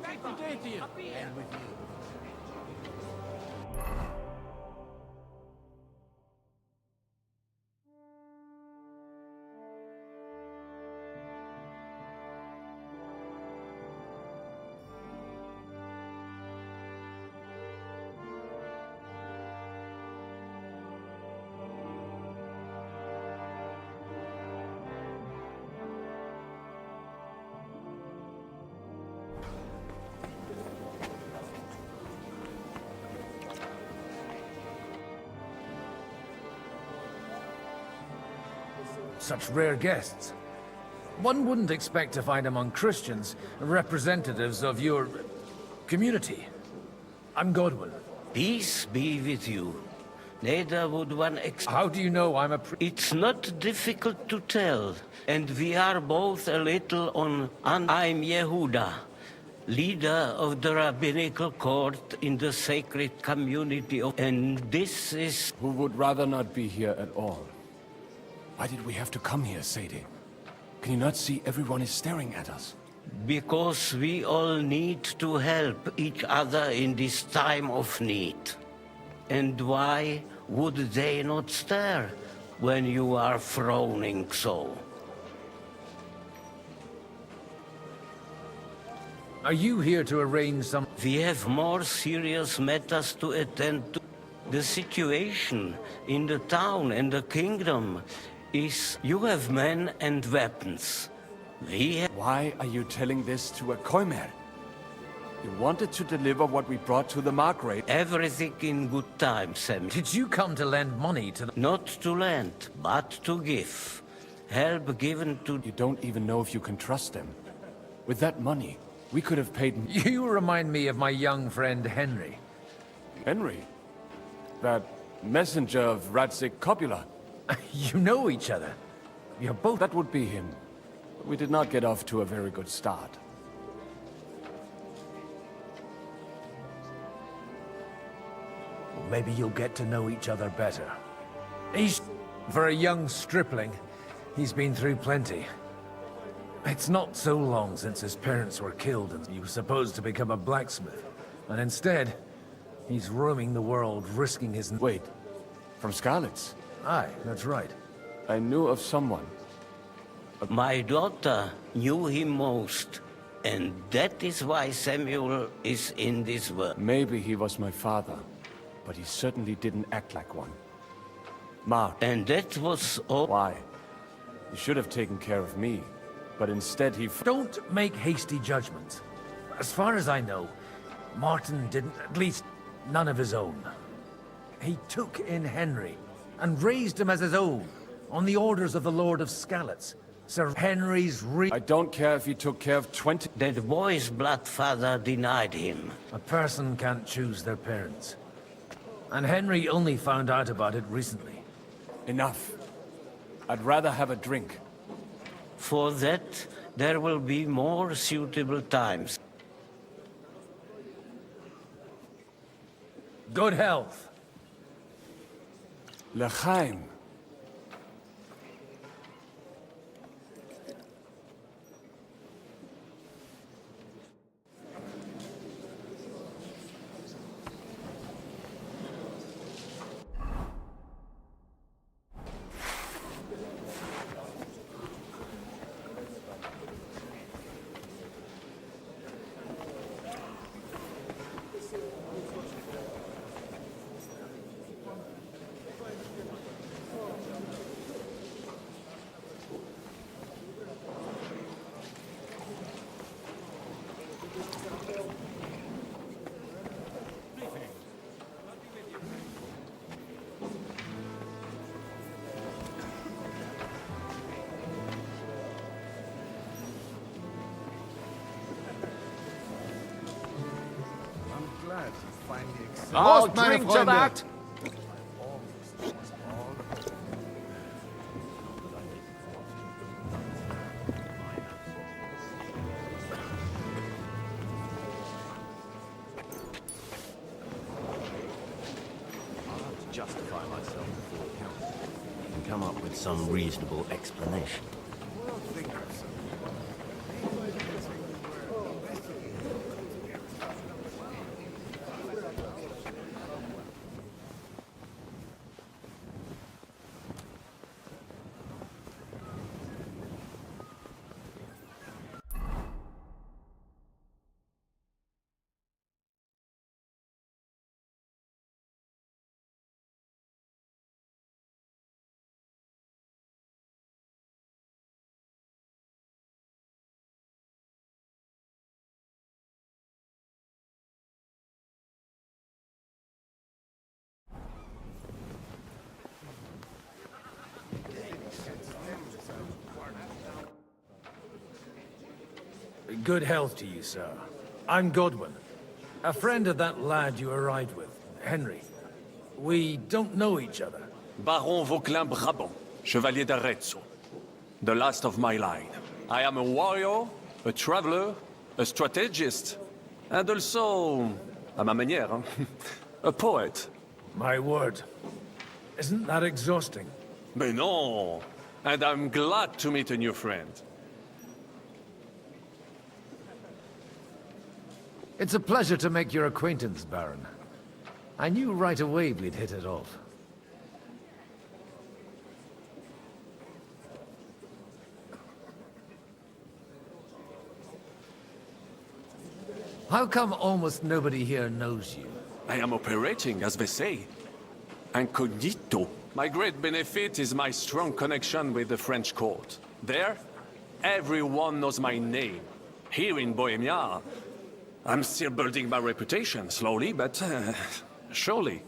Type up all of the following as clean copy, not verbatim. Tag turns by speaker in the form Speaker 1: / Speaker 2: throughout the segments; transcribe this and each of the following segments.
Speaker 1: And with you.
Speaker 2: Such rare guests. One wouldn't expect to find among Christians representatives of your community. I'm Godwin.
Speaker 3: Peace be with you. Neither would one
Speaker 2: How do you know I'm a
Speaker 3: It's not difficult to tell, and we are both a little on... I'm Yehuda, leader of the rabbinical court in the sacred community of... And this is...
Speaker 4: Who would rather not be here at all? Why did we have to come here, Sadie? Can you not see everyone is staring at us?
Speaker 3: Because we all need to help each other in this time of need. And why would they not stare when you are frowning so?
Speaker 2: Are you here to arrange some...
Speaker 3: We have more serious matters to attend to. The situation in the town and the kingdom is you have men and weapons. We have...
Speaker 4: Why are you telling this to a Koimer? You wanted to deliver what we brought to the Margrave.
Speaker 3: Everything in good time, Sam.
Speaker 2: Did you come to lend money to the...
Speaker 3: Not to lend, but to give. Help given to...
Speaker 4: You don't even know if you can trust them. With that money, we could have paid...
Speaker 2: You remind me of my young friend Henry.
Speaker 4: Henry? That messenger of Radzik Copula.
Speaker 2: You know each other. You're both...
Speaker 4: That would be him. We did not get off to a very good start.
Speaker 2: Well, maybe you'll get to know each other better. He's... For a young stripling, he's been through plenty. It's not so long since his parents were killed and he was supposed to become a blacksmith. And instead, he's roaming the world, risking his...
Speaker 4: Wait, from Scarlet's?
Speaker 2: Aye, that's right.
Speaker 4: I knew of someone.
Speaker 3: My daughter knew him most, and that is why Samuel is in this world.
Speaker 4: Maybe he was my father, but he certainly didn't act like one. Mark.
Speaker 3: And that was all.
Speaker 4: Why? He should have taken care of me, but instead he...
Speaker 2: Don't make hasty judgments. As far as I know, Martin didn't, at least none of his own. He took in Henry and raised him as his own, on the orders of the Lord of Skalitz. Sir Henry's
Speaker 4: I don't care if he took care of 20...
Speaker 3: That boy's bloodfather denied him.
Speaker 2: A person can't choose their parents. And Henry only found out about it recently.
Speaker 4: Enough. I'd rather have a drink.
Speaker 3: For that, there will be more suitable times.
Speaker 2: Good health.
Speaker 4: L'chaim.
Speaker 1: Oh, drink to that!
Speaker 5: Justify myself before the council and come up with some reasonable explanation.
Speaker 2: Good health to you, sir. I'm Godwin, a friend of that lad you arrived with, Henry. We don't know each other.
Speaker 4: Baron Vauquelin Brabant, Chevalier d'Arezzo. The last of my line. I am a warrior, a traveler, a strategist, and also, à ma manière, a poet.
Speaker 2: My word. Isn't that exhausting?
Speaker 4: Mais non! And I'm glad to meet a new friend.
Speaker 2: It's a pleasure to make your acquaintance, Baron. I knew right away we'd hit it off. How come almost nobody here knows you?
Speaker 4: I am operating, as they say. Incognito. My great benefit is my strong connection with the French court. There, everyone knows my name. Here in Bohemia, I'm still building my reputation, slowly, but surely.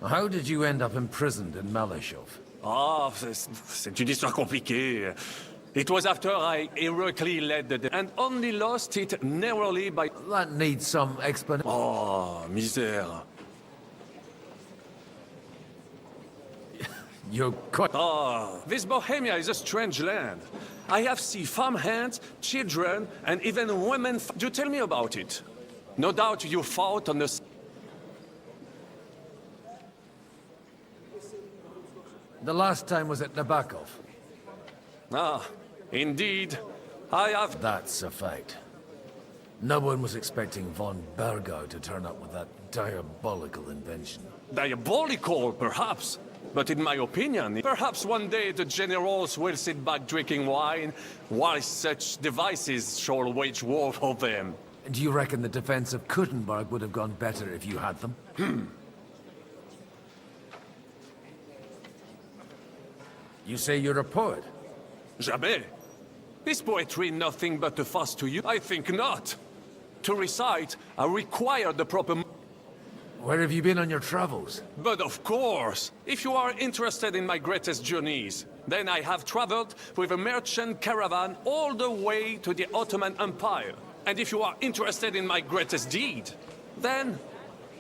Speaker 2: How did you end up imprisoned in Malashov?
Speaker 4: Ah, c'est une histoire compliquée. It was after I heroically led the... and only lost it narrowly by...
Speaker 2: That needs some explanation.
Speaker 4: Oh, misère.
Speaker 2: You're quite...
Speaker 4: Ah, this Bohemia is a strange land. I have seen farmhands, children, and even women... Do tell me about it. No doubt you fought on the...
Speaker 2: The last time was at Nabokov.
Speaker 4: Ah, indeed. I have...
Speaker 2: That's a fact. No one was expecting von Bergau to turn up with that diabolical invention.
Speaker 4: Diabolical, perhaps. But in my opinion, perhaps one day the generals will sit back drinking wine, while such devices shall wage war for them.
Speaker 2: Do you reckon the defense of Kuttenberg would have gone better if you had them? You say you're a poet?
Speaker 4: Jamais. Is poetry nothing but a fuss to you? I think not. To recite, I require the proper...
Speaker 2: Where have you been on your travels?
Speaker 4: But of course, if you are interested in my greatest journeys, then I have traveled with a merchant caravan all the way to the Ottoman Empire. And if you are interested in my greatest deed, then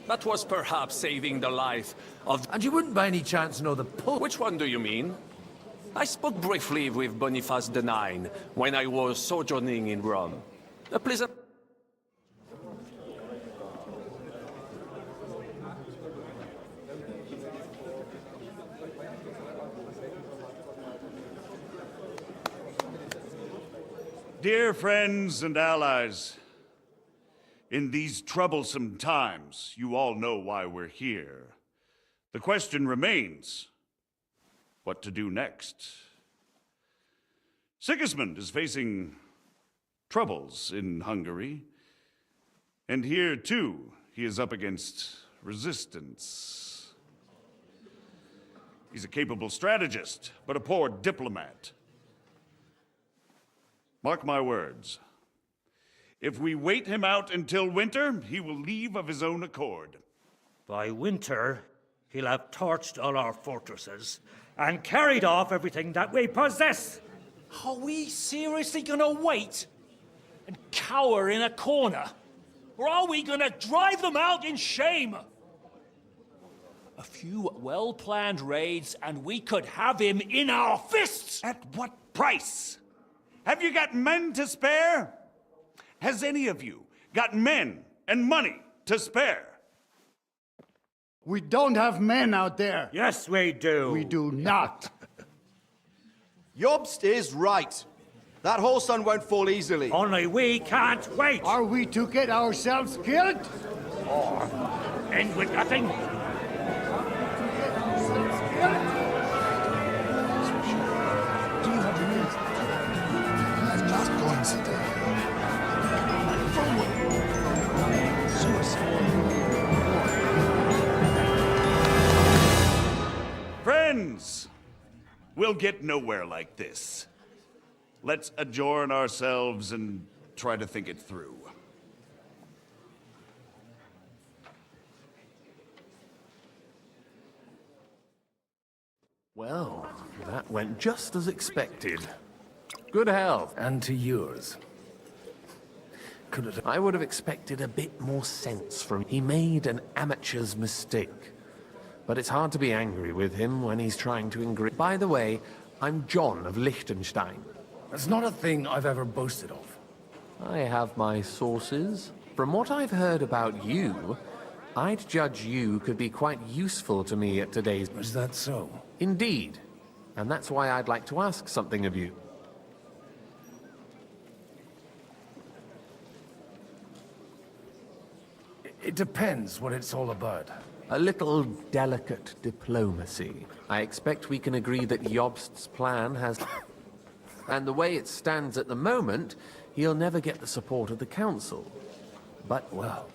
Speaker 4: that was perhaps saving the life of...
Speaker 2: And you wouldn't by any chance know the poet?
Speaker 4: Which one do you mean? I spoke briefly with Boniface IX when I was sojourning in Rome. A pleasant...
Speaker 6: Dear friends and allies, in these troublesome times, you all know why we're here. The question remains, what to do next? Sigismund is facing troubles in Hungary, and here too, he is up against resistance. He's a capable strategist, but a poor diplomat. Mark my words. If we wait him out until winter, he will leave of his own accord.
Speaker 7: By winter, he'll have torched all our fortresses and carried off everything that we possess.
Speaker 8: Are we seriously gonna wait and cower in a corner? Or are we gonna drive them out in shame? A few well-planned raids and we could have him in our fists!
Speaker 6: At what price? Have you got men to spare? Has any of you got men and money to spare?
Speaker 9: We don't have men out there.
Speaker 7: Yes, we do.
Speaker 9: We do not.
Speaker 1: Jobst is right. That whole sun won't fall easily.
Speaker 7: Only we can't wait.
Speaker 9: Are we to get ourselves killed?
Speaker 7: End with nothing.
Speaker 6: Friends, we'll get nowhere like this. Let's adjourn ourselves and try to think it through.
Speaker 5: Well, that went just as expected. Good health.
Speaker 2: And to yours. Could it...
Speaker 5: I would have expected a bit more sense from... He made an amateur's mistake. But it's hard to be angry with him when he's trying to By the way, I'm John of Liechtenstein.
Speaker 2: That's not a thing I've ever boasted of.
Speaker 5: I have my sources. From what I've heard about you, I'd judge you could be quite useful to me at today's...
Speaker 2: Is that so?
Speaker 5: Indeed. And that's why I'd like to ask something of you.
Speaker 2: It depends what it's all about.
Speaker 5: A little delicate diplomacy. I expect we can agree that Jobst's plan has... And the way it stands at the moment, he'll never get the support of the Council. But,
Speaker 2: well...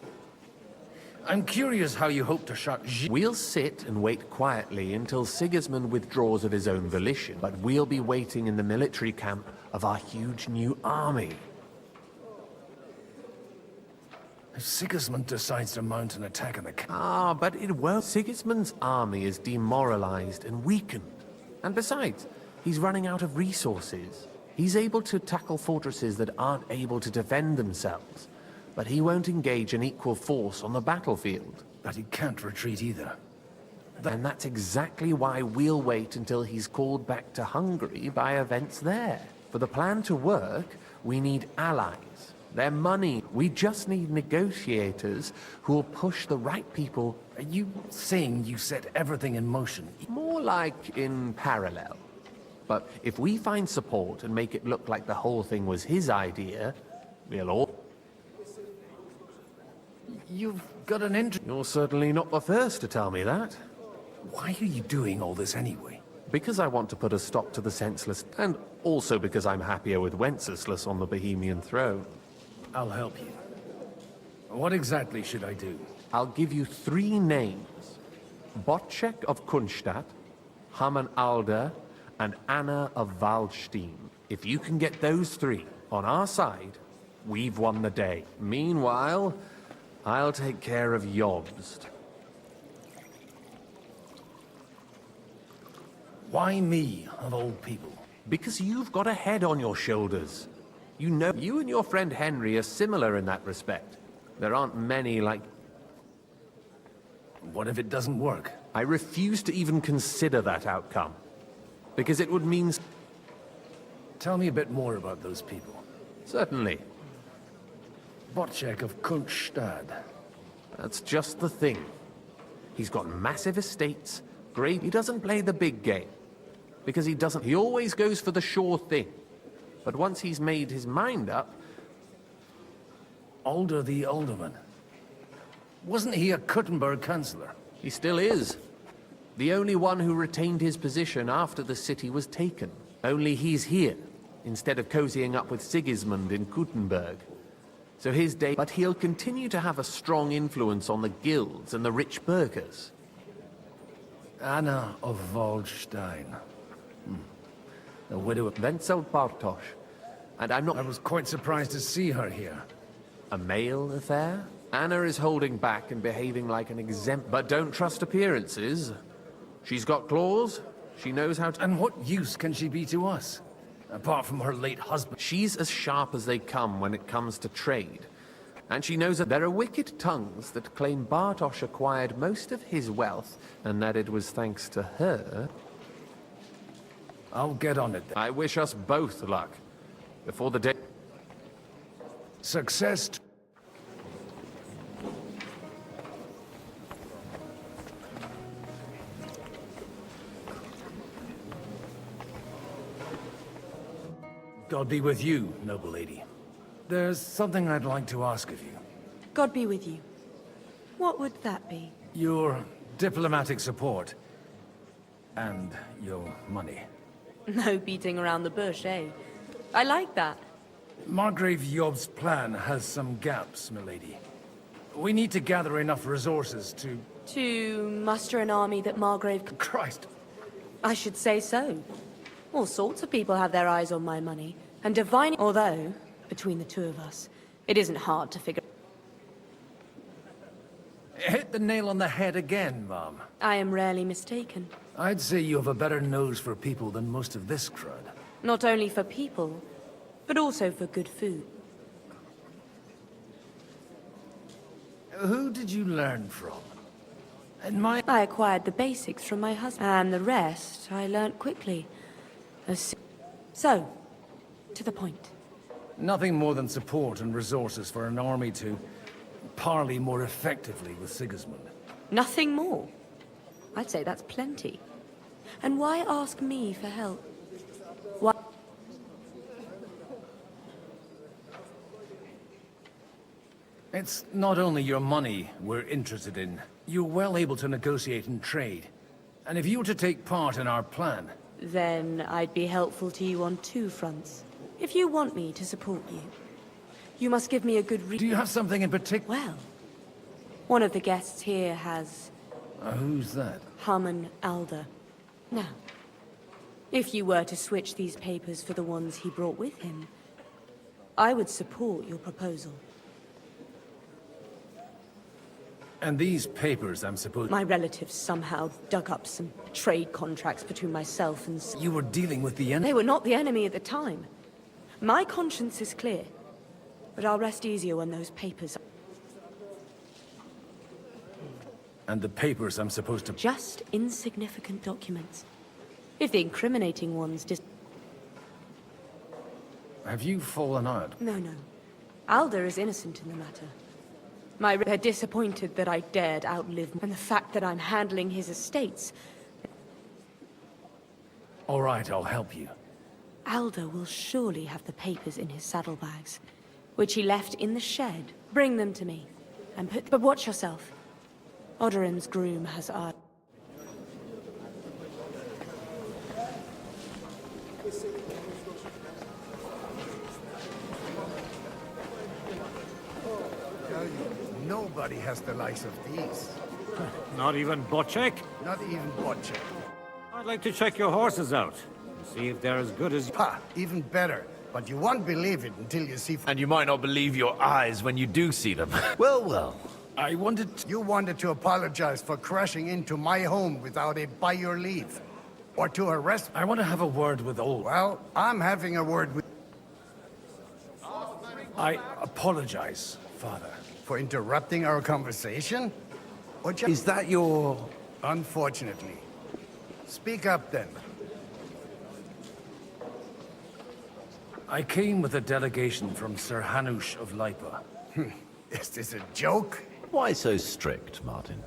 Speaker 2: I'm curious how you hope to shut...
Speaker 5: We'll sit and wait quietly until Sigismund withdraws of his own volition, but we'll be waiting in the military camp of our huge new army.
Speaker 2: If Sigismund decides to mount an attack on the
Speaker 5: camp... but it won't. Sigismund's army is demoralized and weakened. And besides, he's running out of resources. He's able to tackle fortresses that aren't able to defend themselves. But he won't engage an equal force on the battlefield.
Speaker 2: But he can't retreat either.
Speaker 5: And that's exactly why we'll wait until he's called back to Hungary by events there. For the plan to work, we need allies. Their money. We just need negotiators who'll push the right people.
Speaker 2: Are you saying you set everything in motion?
Speaker 5: More like in parallel. But if we find support and make it look like the whole thing was his idea, we'll all...
Speaker 2: You've got an interest...
Speaker 5: You're certainly not the first to tell me that.
Speaker 2: Why are you doing all this anyway?
Speaker 5: Because I want to put a stop to the senseless, and also because I'm happier with Wenceslas on the Bohemian throne.
Speaker 2: I'll help you. What exactly should I do?
Speaker 5: I'll give you 3 names. Bocek of Kunstadt, Hamann Alder, and Anna of Waldstein. If you can get those 3 on our side, we've won the day. Meanwhile, I'll take care of Jobst.
Speaker 2: Why me, of all people?
Speaker 5: Because you've got a head on your shoulders. You know, you and your friend Henry are similar in that respect. There aren't many like...
Speaker 2: What if it doesn't work?
Speaker 5: I refuse to even consider that outcome. Because it would mean...
Speaker 2: Tell me a bit more about those people.
Speaker 5: Certainly.
Speaker 2: Bocek of Kunstadt.
Speaker 5: That's just the thing. He's got massive estates, great... He doesn't play the big game. Because he doesn't... He always goes for the sure thing. But once he's made his mind up...
Speaker 2: Alder the Alderman. Wasn't he a Kuttenberg councillor?
Speaker 5: He still is. The only one who retained his position after the city was taken. Only he's here, instead of cozying up with Sigismund in Kuttenberg. So his day... But he'll continue to have a strong influence on the guilds and the rich burghers.
Speaker 2: Anna of Waldstein. The widow of
Speaker 5: Wenzel Bartosz. And I'm not...
Speaker 2: I was quite surprised to see her here.
Speaker 5: A male affair? Anna is holding back and behaving like an exempt... But don't trust appearances. She's got claws. She knows how to...
Speaker 2: And what use can she be to us? Apart from her late husband.
Speaker 5: She's as sharp as they come when it comes to trade. And she knows that there are wicked tongues that claim Bartosz acquired most of his wealth, and that it was thanks to her...
Speaker 2: I'll get on it then.
Speaker 5: I wish us both luck. Before the day...
Speaker 2: Success... God be with you, noble lady. There's something I'd like to ask of you.
Speaker 10: God be with you. What would that be?
Speaker 2: Your diplomatic support. And your money.
Speaker 10: No beating around the bush, eh? I like that.
Speaker 2: Margrave Job's plan has some gaps, milady. We need to gather enough resources to...
Speaker 10: To muster an army that Margrave...
Speaker 2: Christ!
Speaker 10: I should say so. All sorts of people have their eyes on my money, and divining... Although, between the two of us, it isn't hard to figure...
Speaker 2: Hit the nail on the head again, Mom.
Speaker 10: I am rarely mistaken.
Speaker 2: I'd say you have a better nose for people than most of this crowd.
Speaker 10: Not only for people, but also for good food.
Speaker 2: Who did you learn from?
Speaker 10: I acquired the basics from my husband, and the rest I learnt quickly. So, to the point.
Speaker 2: Nothing more than support and resources for an army to parley more effectively with Sigismund.
Speaker 10: Nothing more? I'd say that's plenty. And why ask me for help? Why?
Speaker 2: It's not only your money we're interested in. You're well able to negotiate and trade. And if you were to take part in our plan...
Speaker 10: Then I'd be helpful to you on two fronts. If you want me to support you, you must give me a good reason.
Speaker 2: Do you have something in particular?
Speaker 10: Well, one of the guests here has...
Speaker 2: Who's that?
Speaker 10: Harman Alder. Now, if you were to switch these papers for the ones he brought with him, I would support your proposal.
Speaker 2: And these papers, I'm supposed...
Speaker 10: My relatives somehow dug up some trade contracts between myself and...
Speaker 2: You were dealing with the enemy?
Speaker 10: They were not the enemy at the time. My conscience is clear, but I'll rest easier when those papers...
Speaker 2: And the papers I'm supposed to...
Speaker 10: Just insignificant documents. If the incriminating ones just...
Speaker 2: Have you fallen out?
Speaker 10: No. Alder is innocent in the matter. They're disappointed that I dared outlive him, and the fact that I'm handling his estates.
Speaker 2: All right, I'll help you.
Speaker 10: Alder will surely have the papers in his saddlebags, which he left in the shed. Bring them to me, and But watch yourself. Odoran's groom has eyes.
Speaker 9: Nobody has the likes of these.
Speaker 7: Not even Bocek?
Speaker 9: Not even Bocek.
Speaker 7: I'd like to check your horses out. See if they're as good as...
Speaker 9: Ha! Even better. But you won't believe it until you see...
Speaker 11: And you might not believe your eyes when you do see them. Well.
Speaker 2: I wanted...
Speaker 9: You wanted to apologize for crashing into my home without it by your leave. Or to arrest...
Speaker 2: I want to have a word with Ol.
Speaker 9: Well, I'm having a word with...
Speaker 2: I apologize, Father.
Speaker 9: For interrupting our conversation? Or just...
Speaker 11: Is that your...
Speaker 9: Unfortunately. Speak up, then.
Speaker 2: I came with a delegation from Sir Hanush of Lipa.
Speaker 9: Is this a joke?
Speaker 11: Why so strict, Martin?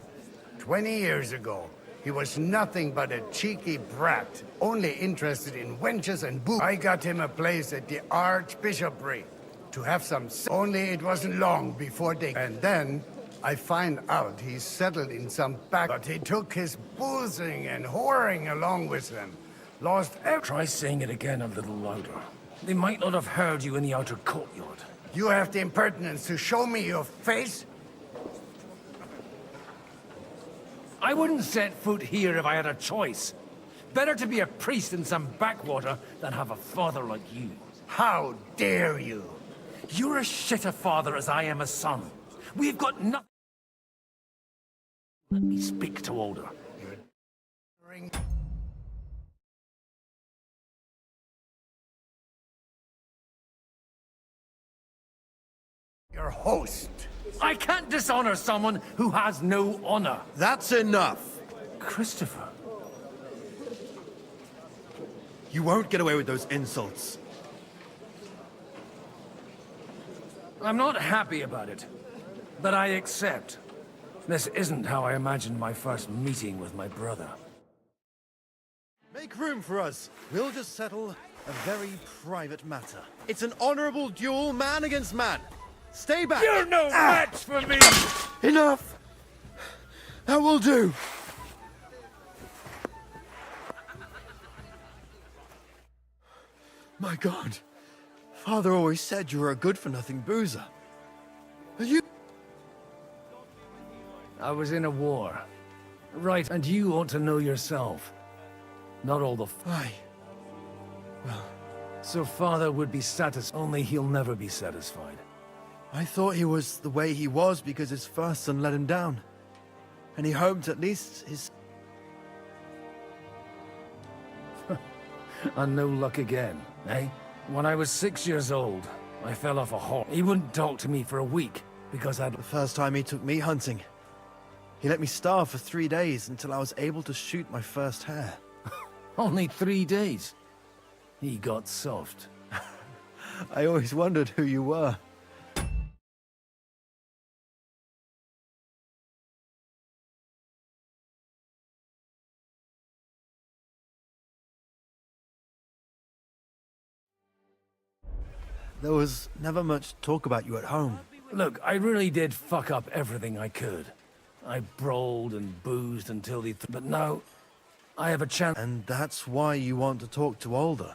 Speaker 9: 20 years ago, he was nothing but a cheeky brat, only interested in wenches and booze. I got him a place at the Archbishopric to have some... Only it wasn't long before they... And then, I find out he settled in some back... But he took his boozing and whoring along with him. Lost every...
Speaker 2: Try saying it again a little louder. They might not have heard you in the outer courtyard.
Speaker 9: You have the impertinence to show me your face?
Speaker 2: I wouldn't set foot here if I had a choice. Better to be a priest in some backwater than have a father like you.
Speaker 9: How dare you?
Speaker 2: You're as shit a father as I am a son. We've got nothing... Let me speak to Older.
Speaker 9: Your host.
Speaker 2: I can't dishonor someone who has no honor.
Speaker 1: That's enough.
Speaker 2: Christopher.
Speaker 1: You won't get away with those insults.
Speaker 2: I'm not happy about it, but I accept. This isn't how I imagined my first meeting with my brother.
Speaker 1: Make room for us. We'll just settle a very private matter. It's an honorable duel, man against man. Stay back.
Speaker 2: You're no match for me!
Speaker 1: Enough. That will do. My God. Father always said you were a good-for-nothing boozer. Are you...
Speaker 2: I was in a war. Right, and you ought to know yourself. Not all the...
Speaker 1: Aye. Well...
Speaker 2: So Father would be satisfied, only he'll never be satisfied.
Speaker 1: I thought he was the way he was because his first son let him down. and he hoped at least his...
Speaker 2: And no luck again, eh? When I was 6 years old, I fell off a horse. He wouldn't talk to me for a week because I'd...
Speaker 1: The first time he took me hunting, he let me starve for 3 days until I was able to shoot my first hare.
Speaker 2: Only 3 days. He got soft.
Speaker 1: I always wondered who you were. There was never much talk about you at home.
Speaker 2: Look, I really did fuck up everything I could. I brawled and boozed until the... But now, I have a chance...
Speaker 1: And that's why you want to talk to Alder.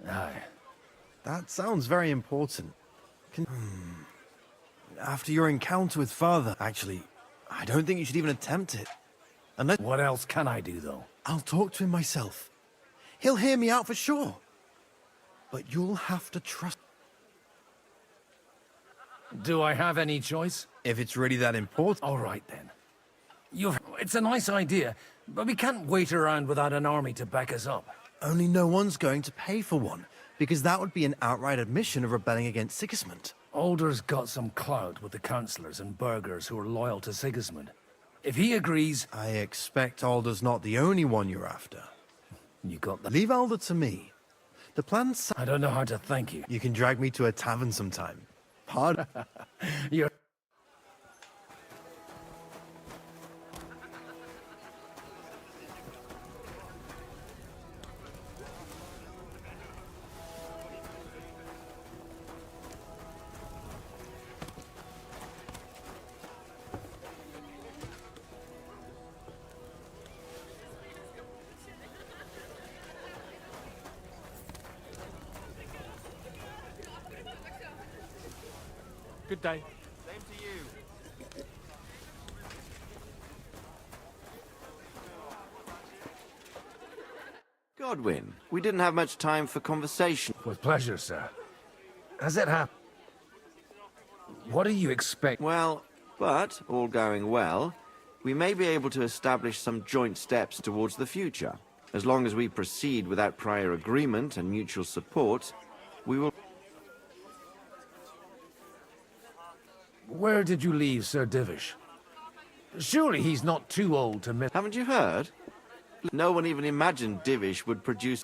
Speaker 2: Aye.
Speaker 1: That sounds very important. After your encounter with Father, actually, I don't think you should even attempt it. Unless...
Speaker 2: What else can I do, though?
Speaker 1: I'll talk to him myself. He'll hear me out for sure. But you'll have to trust...
Speaker 2: Do I have any choice?
Speaker 1: If it's really that important.
Speaker 2: All right, then. It's a nice idea, but we can't wait around without an army to back us up.
Speaker 1: Only no one's going to pay for one, because that would be an outright admission of rebelling against Sigismund.
Speaker 2: Alder's got some clout with the councillors and burghers who are loyal to Sigismund. If he agrees...
Speaker 1: I expect Alder's not the only one you're after.
Speaker 2: You got that?
Speaker 1: Leave Alder to me. The plan's...
Speaker 2: I don't know how to thank you.
Speaker 1: You can drag me to a tavern sometime. Pardon?
Speaker 2: You're...
Speaker 5: Good day.
Speaker 11: Same to you. Godwin, we didn't have much time for conversation.
Speaker 2: With pleasure, sir. Has it happened? What do you expect?
Speaker 11: Well, but, all going well, we may be able to establish some joint steps towards the future. As long as we proceed without prior agreement and mutual support, we will...
Speaker 2: Where did you leave Sir Divish? Surely he's not too old to miss...
Speaker 11: Haven't you heard? No one even imagined Divish would produce...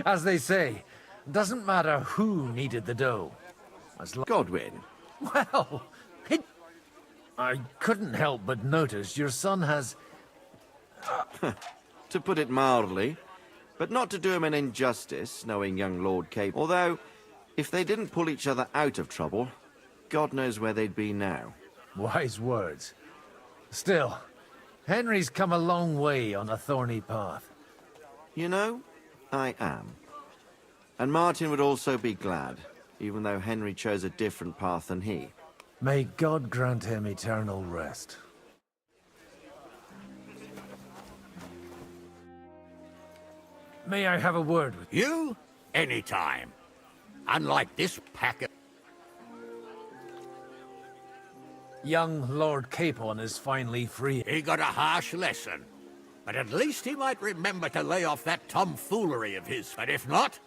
Speaker 2: As they say, doesn't matter who needed the dough. As long...
Speaker 11: Godwin.
Speaker 2: Well, I couldn't help but notice your son has...
Speaker 11: To put it mildly, but not to do him an injustice, knowing young Lord Cape. Although, if they didn't pull each other out of trouble, God knows where they'd be now.
Speaker 2: Wise words. Still, Henry's come a long way on a thorny path.
Speaker 11: You know, I am. And Martin would also be glad, even though Henry chose a different path than he.
Speaker 2: May God grant him eternal rest. May I have a word with you?
Speaker 12: You? Anytime. Unlike this pack of...
Speaker 2: Young Lord Capon is finally free.
Speaker 12: He got a harsh lesson. But at least he might remember to lay off that tomfoolery of his. But if not,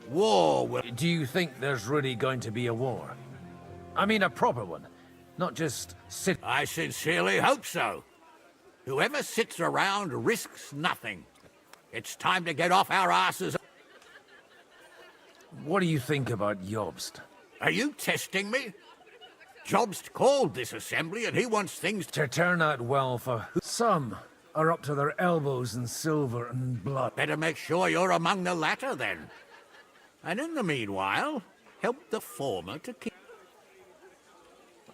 Speaker 12: war will...
Speaker 2: Do you think there's really going to be a war? I mean a proper one, not just sit...
Speaker 12: I sincerely hope so. Whoever sits around risks nothing. It's time to get off our asses.
Speaker 2: What do you think about Jobst?
Speaker 12: Are you testing me? Jobst called this assembly and he wants things
Speaker 2: to turn out well for... Some are up to their elbows in silver and blood.
Speaker 12: Better make sure you're among the latter then. And in the meanwhile, help the former to keep...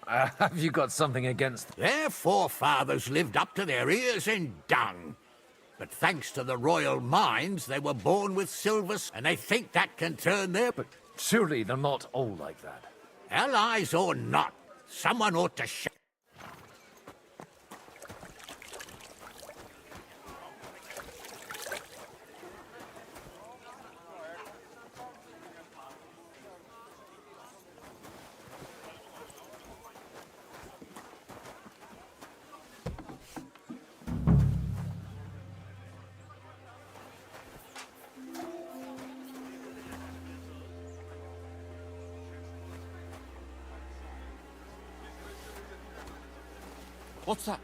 Speaker 2: Have you got something against...
Speaker 12: Their forefathers lived up to their ears in dung. But thanks to the royal mines, they were born with silver, and they think that can turn their...
Speaker 2: But surely they're not all like that.
Speaker 12: Allies or not, someone ought to What's that?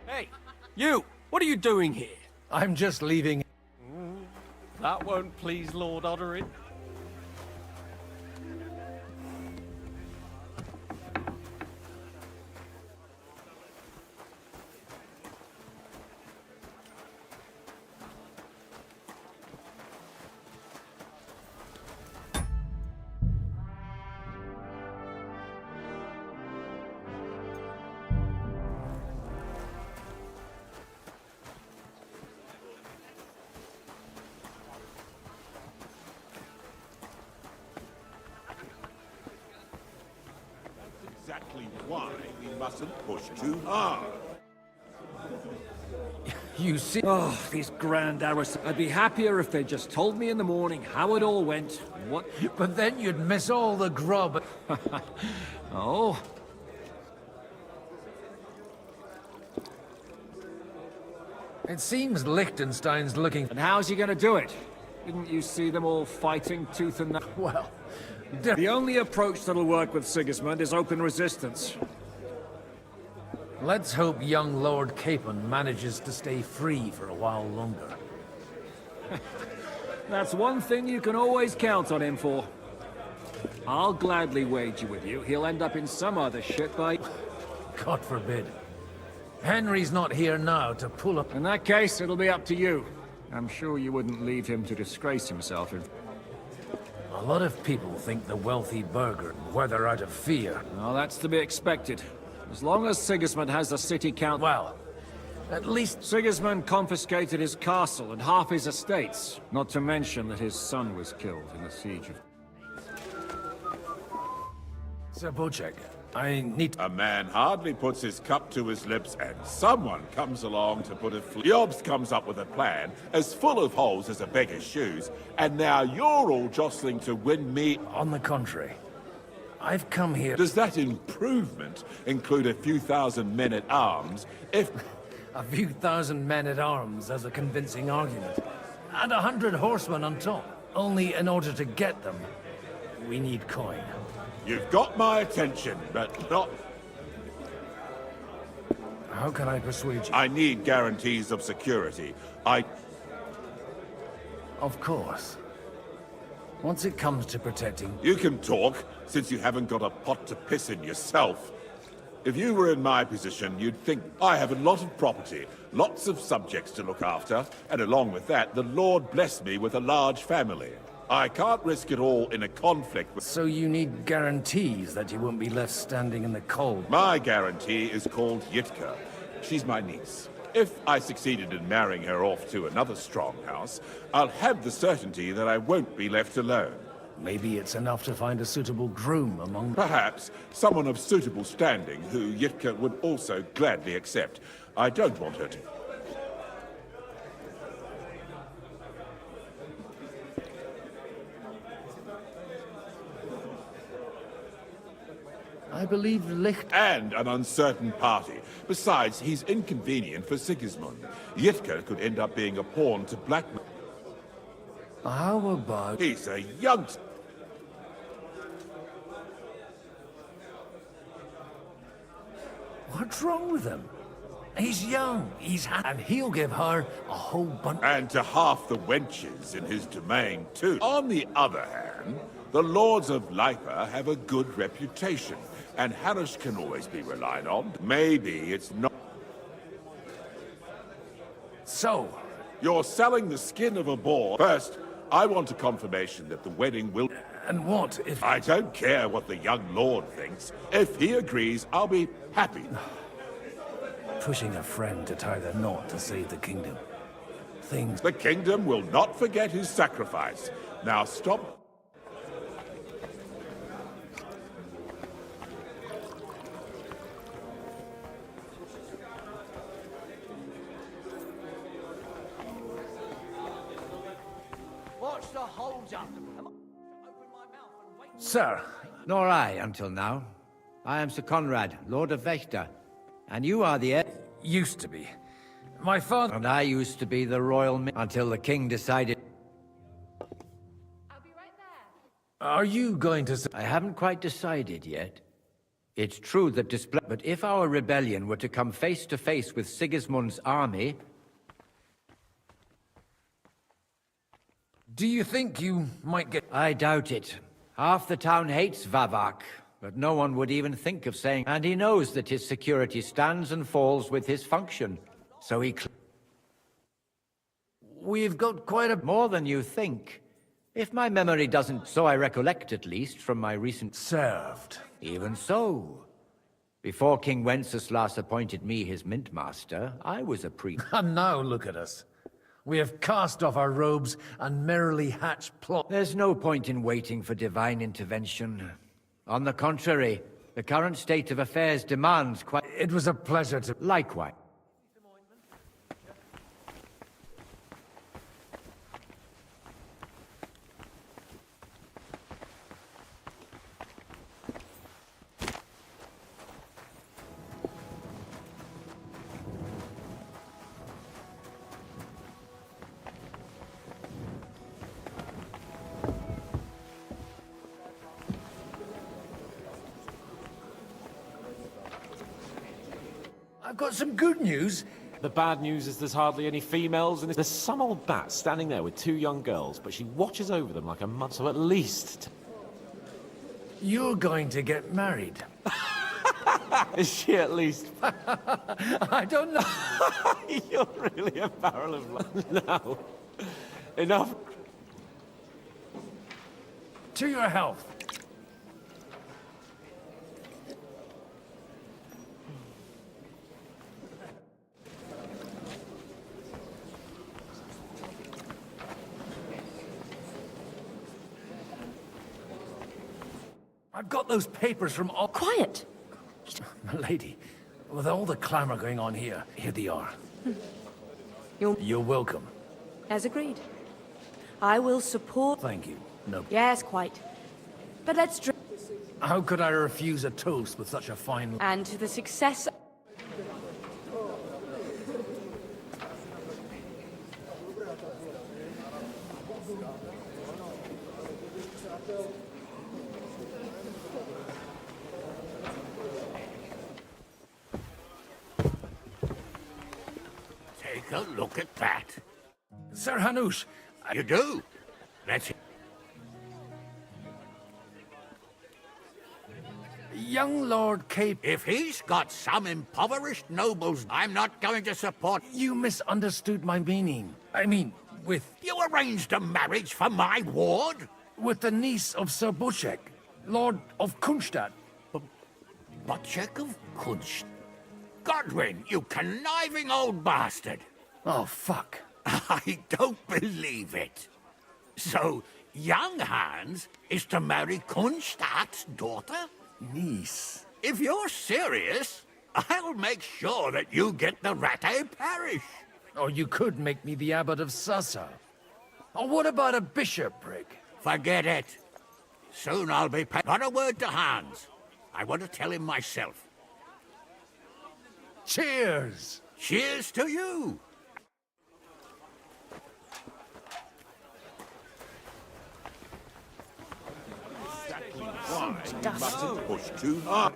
Speaker 13: Hey, you! What are you doing here?
Speaker 2: I'm just leaving.
Speaker 13: That won't please Lord Oderin.
Speaker 14: Exactly why we mustn't push too hard.
Speaker 2: You see...
Speaker 8: Oh, these grand aristocrats. I'd be happier if they just told me in the morning how it all went. What?
Speaker 2: But then you'd miss all the grub.
Speaker 8: Oh?
Speaker 2: It seems Liechtenstein's looking...
Speaker 8: And how's he gonna do it? Didn't you see them all fighting tooth and nail?
Speaker 2: Well...
Speaker 8: The only approach that'll work with Sigismund is open resistance.
Speaker 2: Let's hope young Lord Capon manages to stay free for a while longer.
Speaker 8: That's one thing you can always count on him for. I'll gladly wager with you he'll end up in some other shit by...
Speaker 2: God forbid. Henry's not here now to pull up...
Speaker 8: In that case, it'll be up to you. I'm sure you wouldn't leave him to disgrace himself in...
Speaker 2: A lot of people think the wealthy burgher, whether out of fear...
Speaker 8: Well, that's to be expected. As long as Sigismund has the city count...
Speaker 2: Well, at least...
Speaker 8: Sigismund confiscated his castle and half his estates. Not to mention that his son was killed in the siege of...
Speaker 2: Sir Bocek, I need...
Speaker 14: A man hardly puts his cup to his lips and someone comes along to put a Jobs comes up with a plan as full of holes as a beggar's shoes, and now you're all jostling to win me.
Speaker 2: On the contrary, I've come here...
Speaker 14: Does that improvement include a few thousand men-at-arms if...
Speaker 2: A few thousand men-at-arms as a convincing argument. And 100 horsemen on top. Only in order to get them, we need coin.
Speaker 14: You've got my attention, but not...
Speaker 2: How can I persuade you?
Speaker 14: I need guarantees of security.
Speaker 2: Of course. Once it comes to protecting...
Speaker 14: You can talk, since you haven't got a pot to piss in yourself. If you were in my position, you'd think I have a lot of property, lots of subjects to look after, and along with that, the Lord blessed me with a large family. I can't risk it all in a conflict with...
Speaker 2: So you need guarantees that you won't be left standing in the cold?
Speaker 14: My guarantee is called Yitka. She's my niece. If I succeeded in marrying her off to another strong house, I'll have the certainty that I won't be left alone.
Speaker 2: Maybe it's enough to find a suitable groom among...
Speaker 14: Perhaps someone of suitable standing who Yitka would also gladly accept. I don't want her to...
Speaker 2: I believe Licht...
Speaker 14: And an uncertain party. Besides, he's inconvenient for Sigismund. Yitka could end up being a pawn to blackmail.
Speaker 2: How about...
Speaker 14: He's a youngster.
Speaker 2: What's wrong with him? He's young, and he'll give her a whole bunch...
Speaker 14: And to half the wenches in his domain, too. On the other hand, the lords of Lipa have a good reputation, and Harish can always be relied on. Maybe it's not...
Speaker 2: So?
Speaker 14: You're selling the skin of a boar. First, I want a confirmation that the wedding will...
Speaker 2: And what if...
Speaker 14: I don't care what the young lord thinks. If he agrees, I'll be happy.
Speaker 2: Pushing a friend to tie the knot to save the kingdom. Things...
Speaker 14: The kingdom will not forget his sacrifice. Now stop...
Speaker 12: What's the hold up?
Speaker 2: Sir.
Speaker 15: Nor I, until now. I am Sir Conrad, Lord of Vector. And you are the heir?
Speaker 2: Used to be. My father...
Speaker 15: And I used to be the royal until the king decided...
Speaker 10: I'll be right there.
Speaker 2: Are you going to...
Speaker 15: I haven't quite decided yet. It's true that but if our rebellion were to come face to face with Sigismund's army...
Speaker 2: Do you think you might get...
Speaker 15: I doubt it. Half the town hates Vavak, but no one would even think of saying... And he knows that his security stands and falls with his function. So he...
Speaker 2: We've got quite a...
Speaker 15: More than you think. If my memory doesn't... So I recollect, at least, from my recent...
Speaker 2: Served.
Speaker 15: Even so. Before King Wenceslas appointed me his mint master, I was a priest.
Speaker 2: And now look at us. We have cast off our robes and merrily hatched plot.
Speaker 15: There's no point in waiting for divine intervention. On the contrary, the current state of affairs demands quite...
Speaker 2: It was a pleasure to...
Speaker 15: Likewise.
Speaker 2: I've got some good news.
Speaker 16: The bad news is there's hardly any females, and there's some old bat standing there with 2 young girls, but she watches over them like a mother, so at least...
Speaker 2: You're going to get married.
Speaker 16: Is she at least...
Speaker 2: I don't know.
Speaker 16: You're really a barrel of luck. No. Enough.
Speaker 2: To your health. I've got those papers from all...
Speaker 10: Quiet!
Speaker 2: Milady, with all the clamor going on here they are. You're welcome.
Speaker 10: As agreed. I will support...
Speaker 2: Thank you. No.
Speaker 10: Yes, quite. But let's drink...
Speaker 2: How could I refuse a toast with such a fine...
Speaker 10: And to the success...
Speaker 12: Take a look at that.
Speaker 2: Sir Hanush,
Speaker 12: You do? Let's...
Speaker 2: Young Lord Cape...
Speaker 12: If he's got some impoverished nobles, I'm not going to support...
Speaker 2: You misunderstood my meaning. I mean, with...
Speaker 12: You arranged a marriage for my ward?
Speaker 2: With the niece of Sir Butchek, Lord of Kunstadt.
Speaker 12: Butchek of Kunst? Godwin, you conniving old bastard!
Speaker 2: Oh, fuck.
Speaker 12: I don't believe it. So, young Hans is to marry Kunstadt's daughter?
Speaker 2: Niece.
Speaker 12: If you're serious, I'll make sure that you get the Rattay parish.
Speaker 2: Or you could make me the abbot of Sassa. Or what about a bishopric?
Speaker 12: Forget it. Soon I'll be Not a word to Hans. I want to tell him myself.
Speaker 2: Cheers!
Speaker 12: Cheers to you!
Speaker 14: Mustn't push too hard.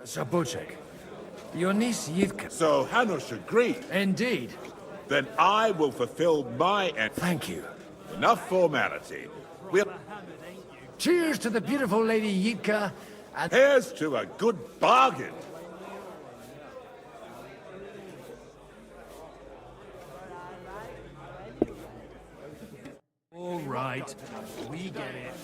Speaker 2: Sir Butchek, your niece Yivka...
Speaker 14: So Hanush agreed.
Speaker 2: Indeed.
Speaker 14: Then I will fulfill my end.
Speaker 2: Thank you.
Speaker 14: Enough formality. We'll...
Speaker 2: Cheers to the beautiful Lady Yitka, and...
Speaker 14: Here's to a good bargain.
Speaker 7: All right, we get it.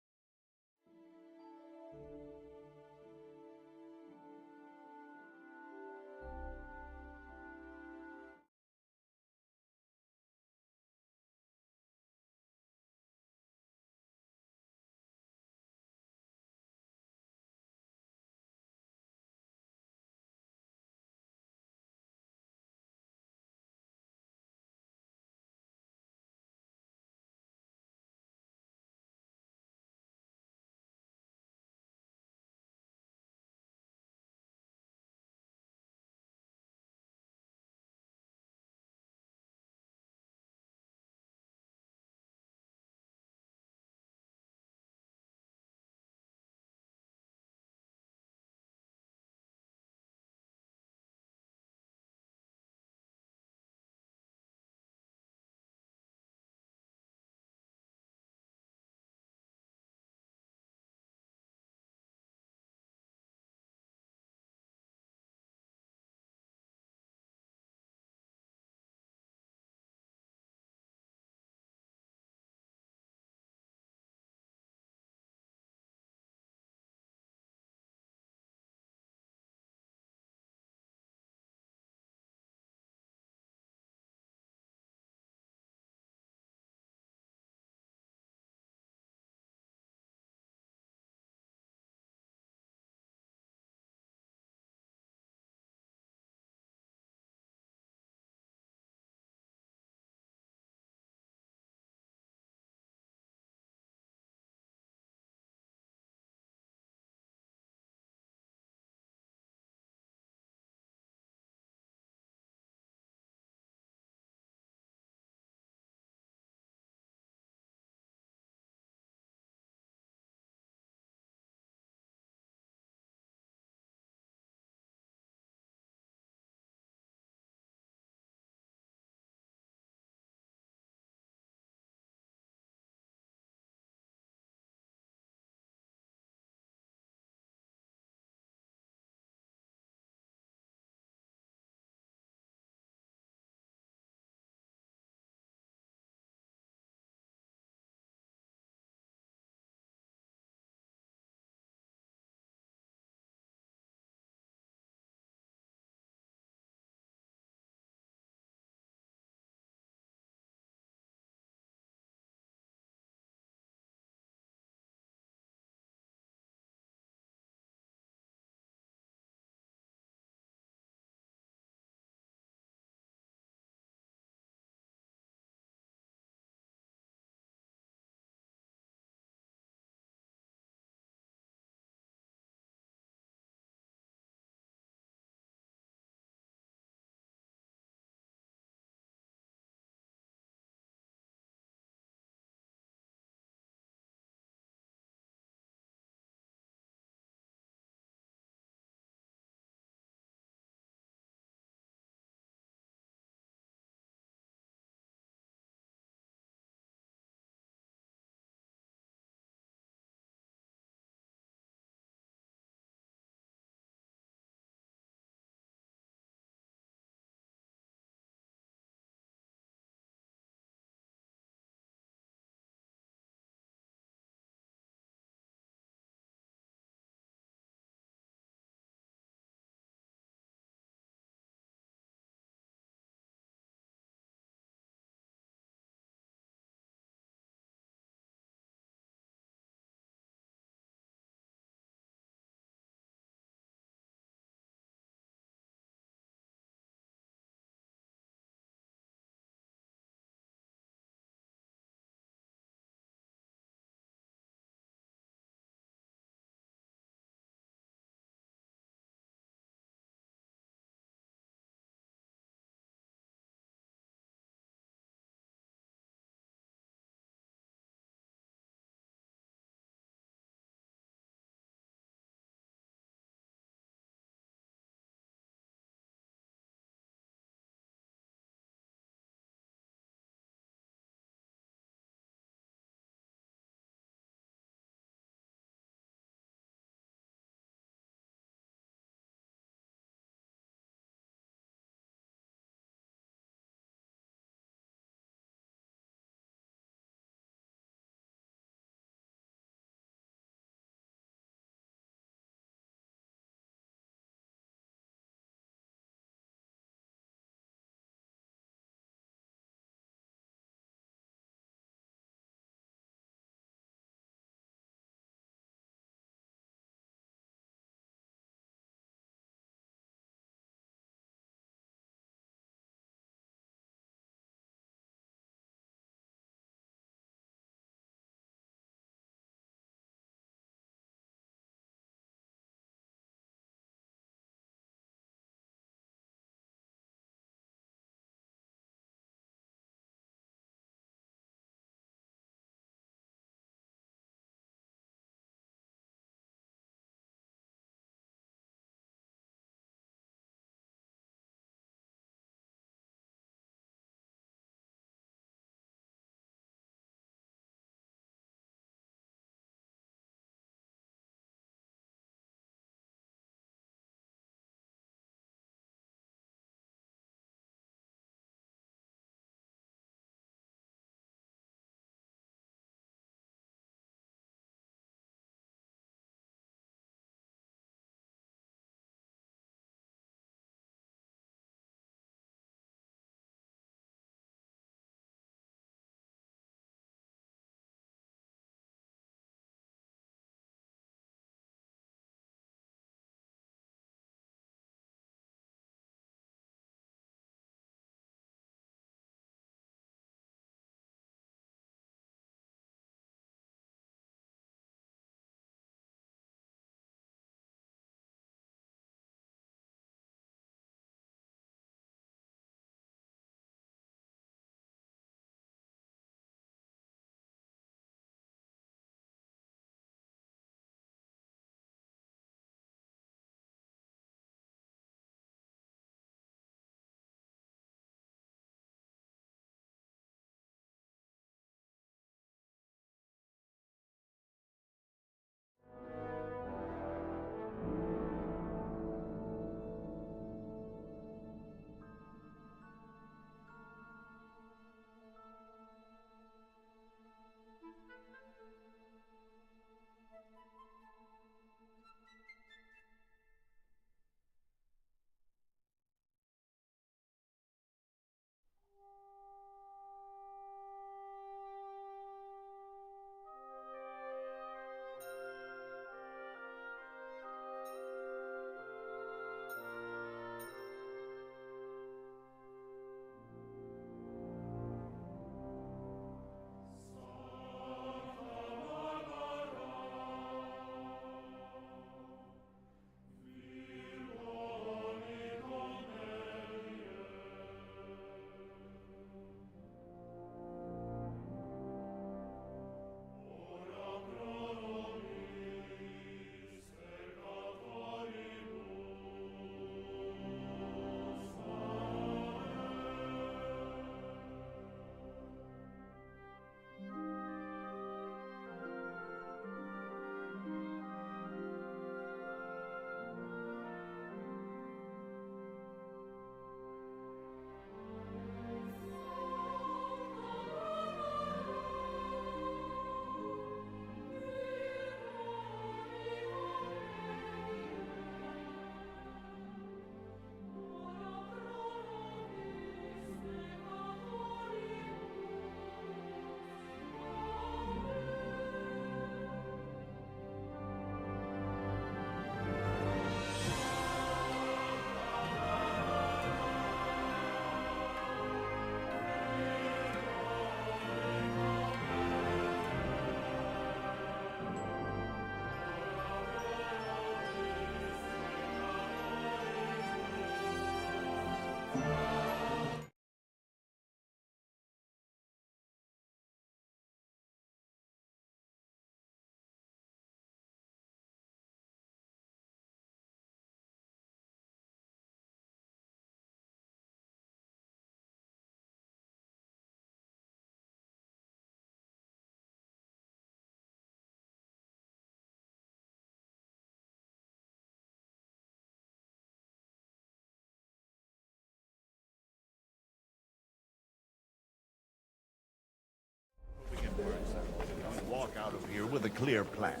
Speaker 17: with a clear plan.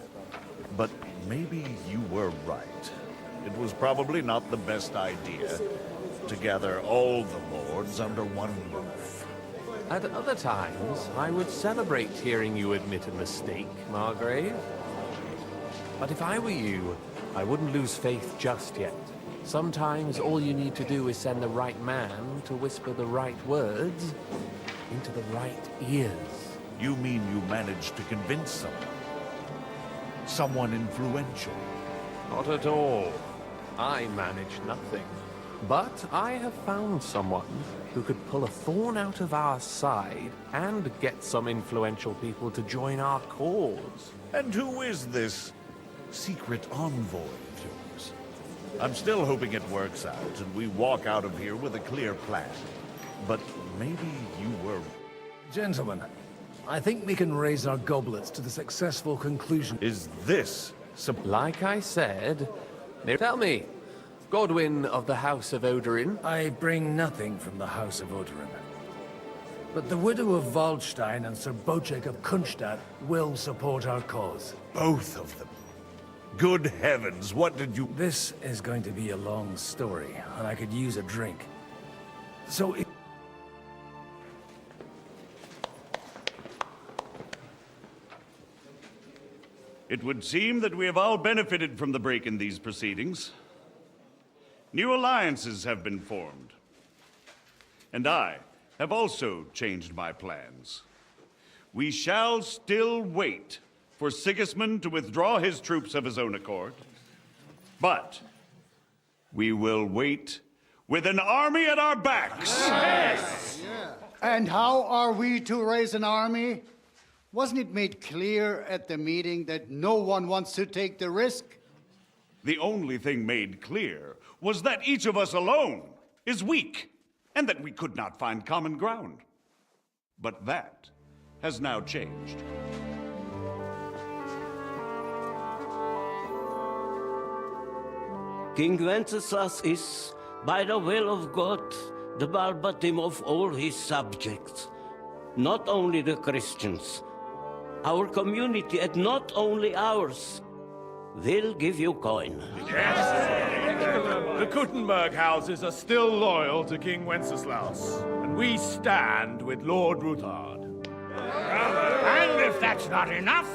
Speaker 17: But maybe you were right. It was probably not the best idea to gather all the lords under one roof.
Speaker 5: At other times, I would celebrate hearing you admit a mistake, Margrave. But if I were you, I wouldn't lose faith just yet. Sometimes all you need to do is send the right man to whisper the right words into the right ears.
Speaker 17: You mean you managed to convince someone? Someone influential?
Speaker 5: Not at all. I manage nothing. But I have found someone who could pull a thorn out of our side and get some influential people to join our cause.
Speaker 17: And who is this secret envoy of yours? I'm still hoping it works out and we walk out of here with a clear plan. But maybe you were...
Speaker 2: Gentlemen, I think we can raise our goblets to the successful conclusion.
Speaker 17: Is this...
Speaker 5: Like I said... Tell me, Godwin of the House of Odorin?
Speaker 2: I bring nothing from the House of Odorin. But the widow of Waldstein and Sir Bocek of Kunstadt will support our cause.
Speaker 17: Both of them? Good heavens, what did you...
Speaker 2: This is going to be a long story, and I could use a drink. So
Speaker 6: It would seem that we have all benefited from the break in these proceedings. New alliances have been formed. And I have also changed my plans. We shall still wait for Sigismund to withdraw his troops of his own accord. But we will wait with an army at our backs.
Speaker 9: Yes! And how are we to raise an army? Wasn't it made clear at the meeting that no one wants to take the risk?
Speaker 6: The only thing made clear was that each of us alone is weak, and that we could not find common ground. But that has now changed.
Speaker 3: King Wenceslas is, by the will of God, the Balbatim of all his subjects, not only the Christians. Our community, and not only ours, will give you coin.
Speaker 18: The Kuttenberg houses are still loyal to King Wenceslaus, and we stand with Lord Ruthard.
Speaker 8: And if that's not enough,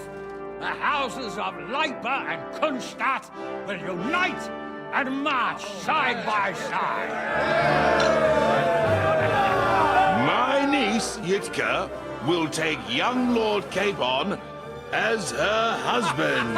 Speaker 8: the houses of Leipa and Kunstadt will unite and march side by side.
Speaker 14: My niece, Yitka, will take young Lord Capon as her husband.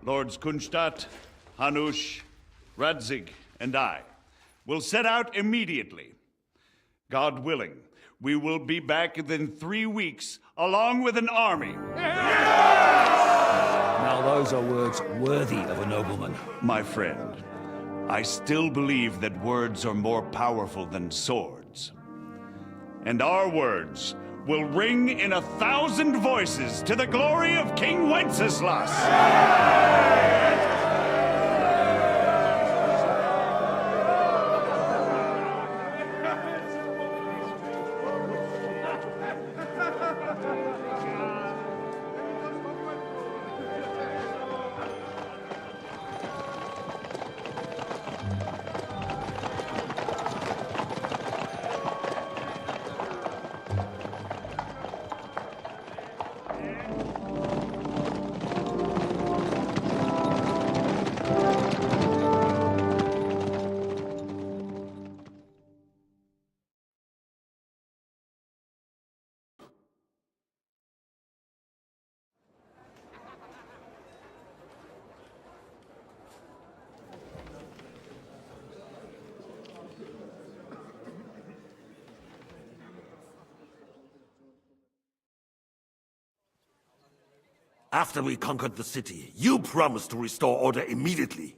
Speaker 6: Lords Kunstadt, Hanush, Radzig, and I will set out immediately. God willing, we will be back within 3 weeks, along with an army.
Speaker 12: Now those are words worthy of a nobleman.
Speaker 6: My friend, I still believe that words are more powerful than swords. And our words will ring in 1,000 voices to the glory of King Wenceslas.
Speaker 19: After we conquered the city, you promised to restore order immediately.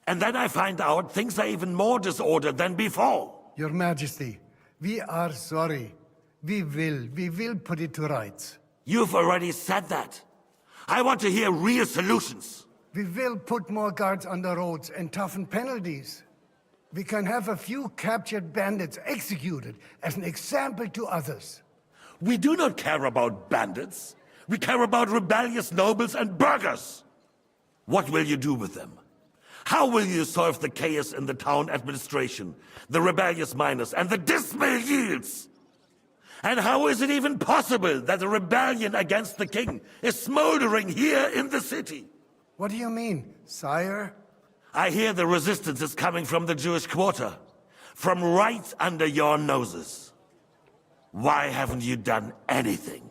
Speaker 19: And then I find out things are even more disordered than before.
Speaker 9: Your Majesty, we are sorry. We will put it to rights.
Speaker 19: You've already said that. I want to hear real solutions.
Speaker 9: We will put more guards on the roads and toughen penalties. We can have a few captured bandits executed as an example to others.
Speaker 19: We do not care about bandits. We care about rebellious nobles and burghers. What will you do with them? How will you solve the chaos in the town administration, the rebellious miners, and the dismal yields? And how is it even possible that a rebellion against the king is smoldering here in the city?
Speaker 9: What do you mean, sire?
Speaker 19: I hear the resistance is coming from the Jewish quarter, from right under your noses. Why haven't you done anything?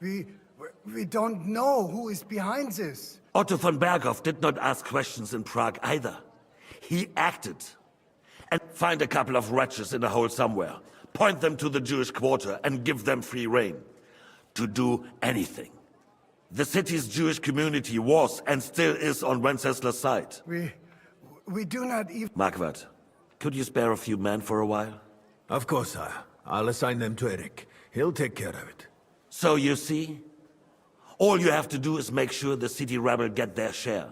Speaker 9: We don't know who is behind this.
Speaker 19: Otto von Berghoff did not ask questions in Prague either. He acted. And find a couple of wretches in a hole somewhere, point them to the Jewish quarter and give them free rein to do anything. The city's Jewish community was and still is on Wenceslas' side.
Speaker 9: We do not even...
Speaker 19: Marquardt, could you spare a few men for a while?
Speaker 2: Of course, sire. I'll assign them to Eric. He'll take care of it.
Speaker 19: So you see, all you have to do is make sure the city rebel get their share.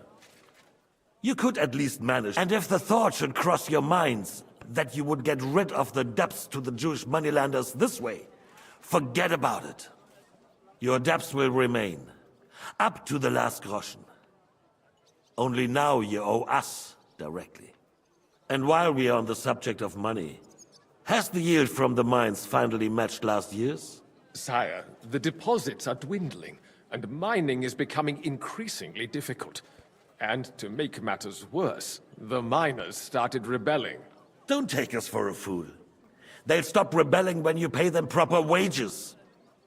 Speaker 19: You could at least manage, and if the thought should cross your minds that you would get rid of the debts to the Jewish moneylenders this way, forget about it. Your debts will remain, up to the last groschen. Only now you owe us directly. And while we are on the subject of money, has the yield from the mines finally matched last year's?
Speaker 20: Sire, the deposits are dwindling, and mining is becoming increasingly difficult. And to make matters worse, the miners started rebelling.
Speaker 19: Don't take us for a fool. They'll stop rebelling when you pay them proper wages.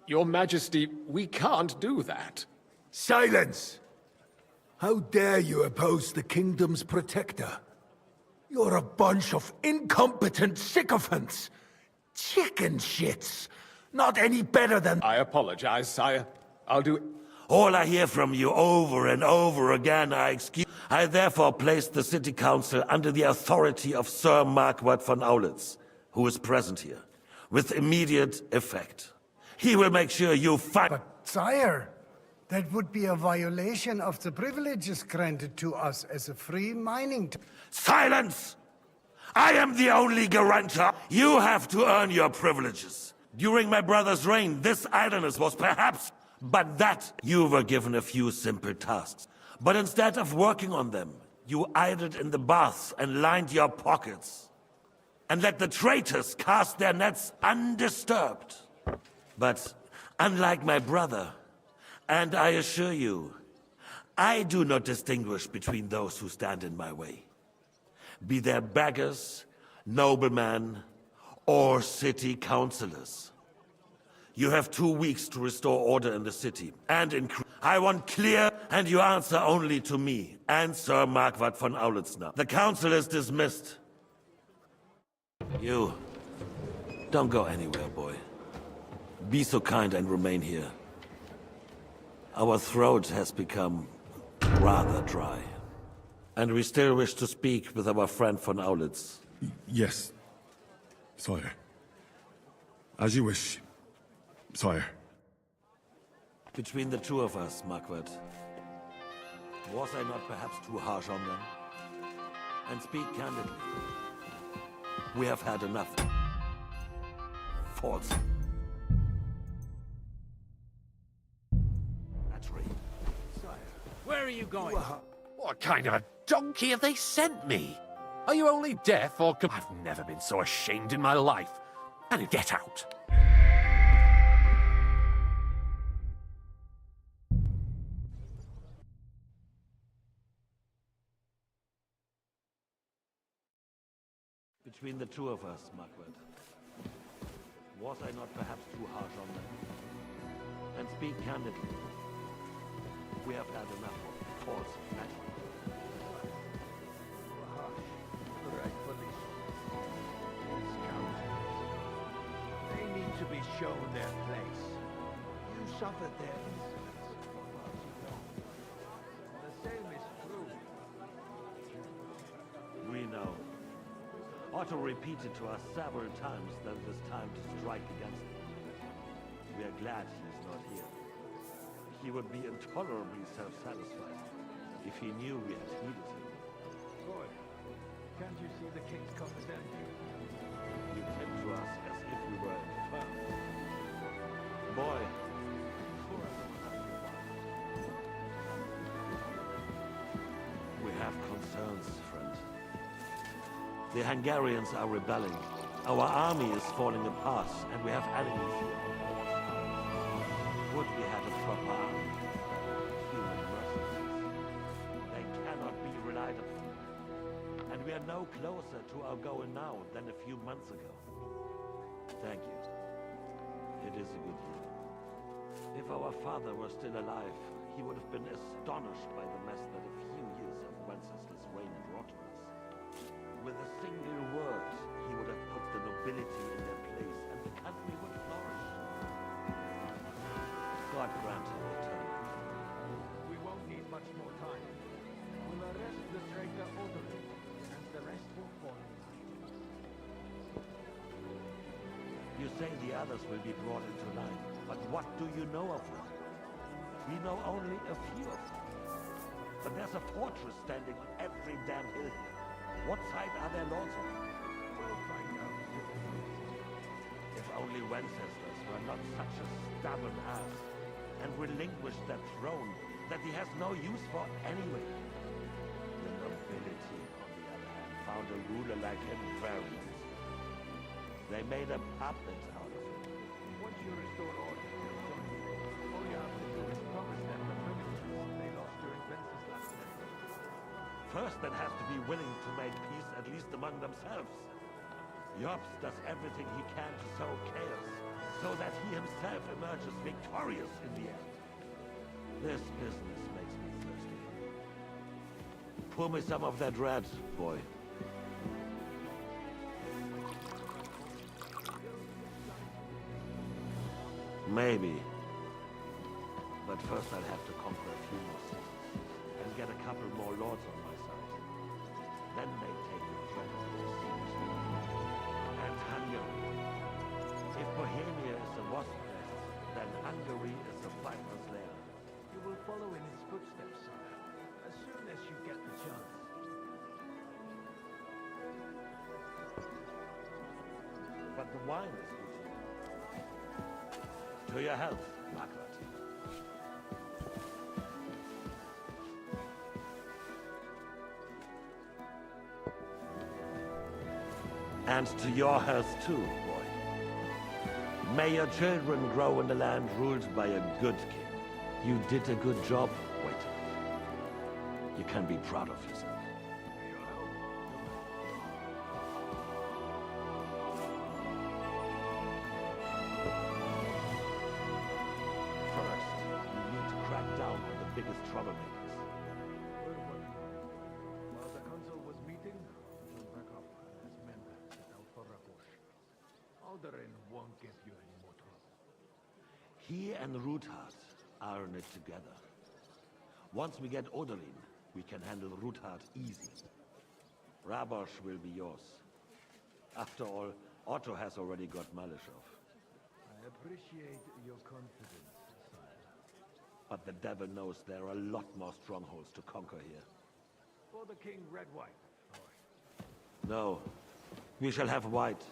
Speaker 20: Your Majesty, we can't do that.
Speaker 2: Silence! How dare you oppose the kingdom's protector? You're a bunch of incompetent sycophants! Chicken shits! Not any better than...
Speaker 20: I apologize, sire. I'll do...
Speaker 19: All I hear from you over and over again are excuses. I therefore place the city council under the authority of Sir Marquardt von Aulitz, who is present here, with immediate effect. He will make sure you fight...
Speaker 9: But, sire, that would be a violation of the privileges granted to us as a free mining...
Speaker 19: Silence! I am the only guarantor. You have to earn your privileges. During my brother's reign, this idleness was perhaps... But that you were given a few simple tasks. But instead of working on them, you idled in the baths and lined your pockets. And let the traitors cast their nets undisturbed. But unlike my brother, and I assure you, I do not distinguish between those who stand in my way. Be they beggars, noblemen, or city councillors. You have 2 weeks to restore order in the city, and I want clear, and you answer only to me, and Sir Marquardt von Aulitz now. The council is dismissed. You, don't go anywhere, boy. Be so kind and remain here. Our throat has become rather dry. And we still wish to speak with our friend von Aulitz.
Speaker 21: Yes, sire. As you wish. Sire.
Speaker 19: Between the two of us, Marquardt, was I not perhaps too harsh on them? And speak candidly, we have had enough false flattery.
Speaker 2: Sire.
Speaker 8: Where are you going?
Speaker 5: What kind of a donkey have they sent me? Are you only deaf or... I've never been so ashamed in my life. And get out.
Speaker 19: Between the two of us, Marquardt, was I not perhaps too harsh on them? And speak candidly, we have had enough of false flattery.
Speaker 12: They need to be shown their place. You suffered their insolence for far too long. The same is true.
Speaker 19: We know. Otto repeated to us several times that it is time to strike against them. We are glad he is not here. he would be intolerably self-satisfied if he knew we had heeded him.
Speaker 2: Boy, can't you see the king's confident?
Speaker 19: You came to us as if we were infirm. Boy, we have concerns, friend. The Hungarians are rebelling. Our army is falling apart, and we have enemies here. Would we had a proper army? Human mercenaries. They cannot be relied upon. And we are no closer to our goal now than a few months ago. Thank you. It is a good year. If our father were still alive, he would have been astonished by the mess that a few years of Wenceslas' reign brought to us. With a single word, he would have put the nobility in their place, and the country would flourish. God grant him eternal.
Speaker 2: We won't need much more time. We'll arrest the traitor Odorin, and the rest will fall in line.
Speaker 19: You say the others will be brought into line, but what do you know of them? We know only a few of them. But there's a fortress standing on every damn hill here. What side are their lords on?
Speaker 2: We'll find out.
Speaker 19: If only Wenceslas were not such a stubborn ass, and relinquished that throne that he has no use for anyway. The nobility, on the other hand, found a ruler like him very useful. They made a puppet out of him.
Speaker 2: Once you restore order, all you have to do is promise them the privileges they lost during Wenceslas' reign.
Speaker 19: First, that has to be willing to make peace, at least among themselves. Jobst does everything he can to sow chaos, so that he himself emerges victorious in the end. This business makes me thirsty. Pour me some of that red, boy. Maybe. But first I'll have to conquer a few more cities, and get a couple more lords on my side. Then they take the threat of the seriously. And Hungary. If Bohemia is a wasp nest, then Hungary is a viper's lair.
Speaker 2: You will follow in his footsteps, sire, as soon as you get the chance.
Speaker 19: But the wine is good. To your health, Margaret. And to your health too, boy. May your children grow in a land ruled by a good king. You did a good job, waiter. You can be proud of yourself. First, we need to crack down on the biggest troublemakers.
Speaker 2: While the consul was meeting, John Backup and his men set out for Ragush. Alderin won't give you any more trouble.
Speaker 19: He and Ruthard are in it together. Once we get Odorin, we can handle Ruthard easy. Rabosh will be yours. After all, Otto has already got Malishov.
Speaker 2: I appreciate your confidence, sire.
Speaker 19: But the devil knows there are a lot more strongholds to conquer here.
Speaker 2: For the king, red wine.
Speaker 19: No, we shall have white.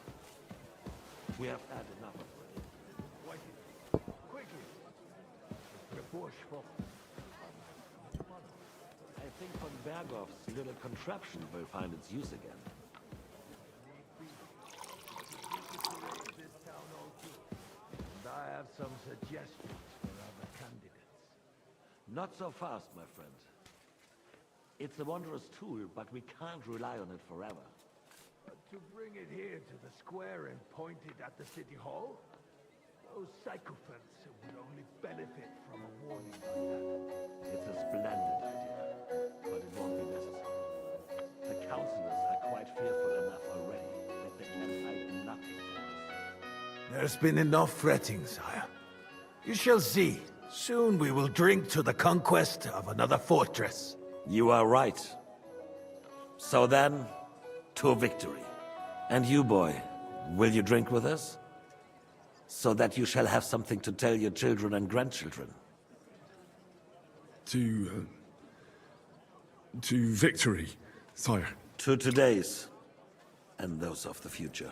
Speaker 19: We have had enough of it.
Speaker 2: White. Quickly. Before Schwab.
Speaker 19: I think von Berghoff's little contraption will find its use again.
Speaker 2: And I have some suggestions for other candidates.
Speaker 19: Not so fast, my friend. It's a wondrous tool, but we can't rely on it forever.
Speaker 2: But to bring it here to the square and point it at the city hall? Those sycophants would only benefit from a warning like that.
Speaker 19: It's a splendid idea, but it won't be necessary. The councillors are quite fearful enough already that they can hide nothing from us.
Speaker 4: There's been enough fretting, sire. You shall see. Soon we will drink to the conquest of another fortress.
Speaker 19: You are right. So then, to victory. And you, boy, will you drink with us? So that you shall have something to tell your children and grandchildren.
Speaker 21: To victory, sire.
Speaker 19: To today's, and those of the future.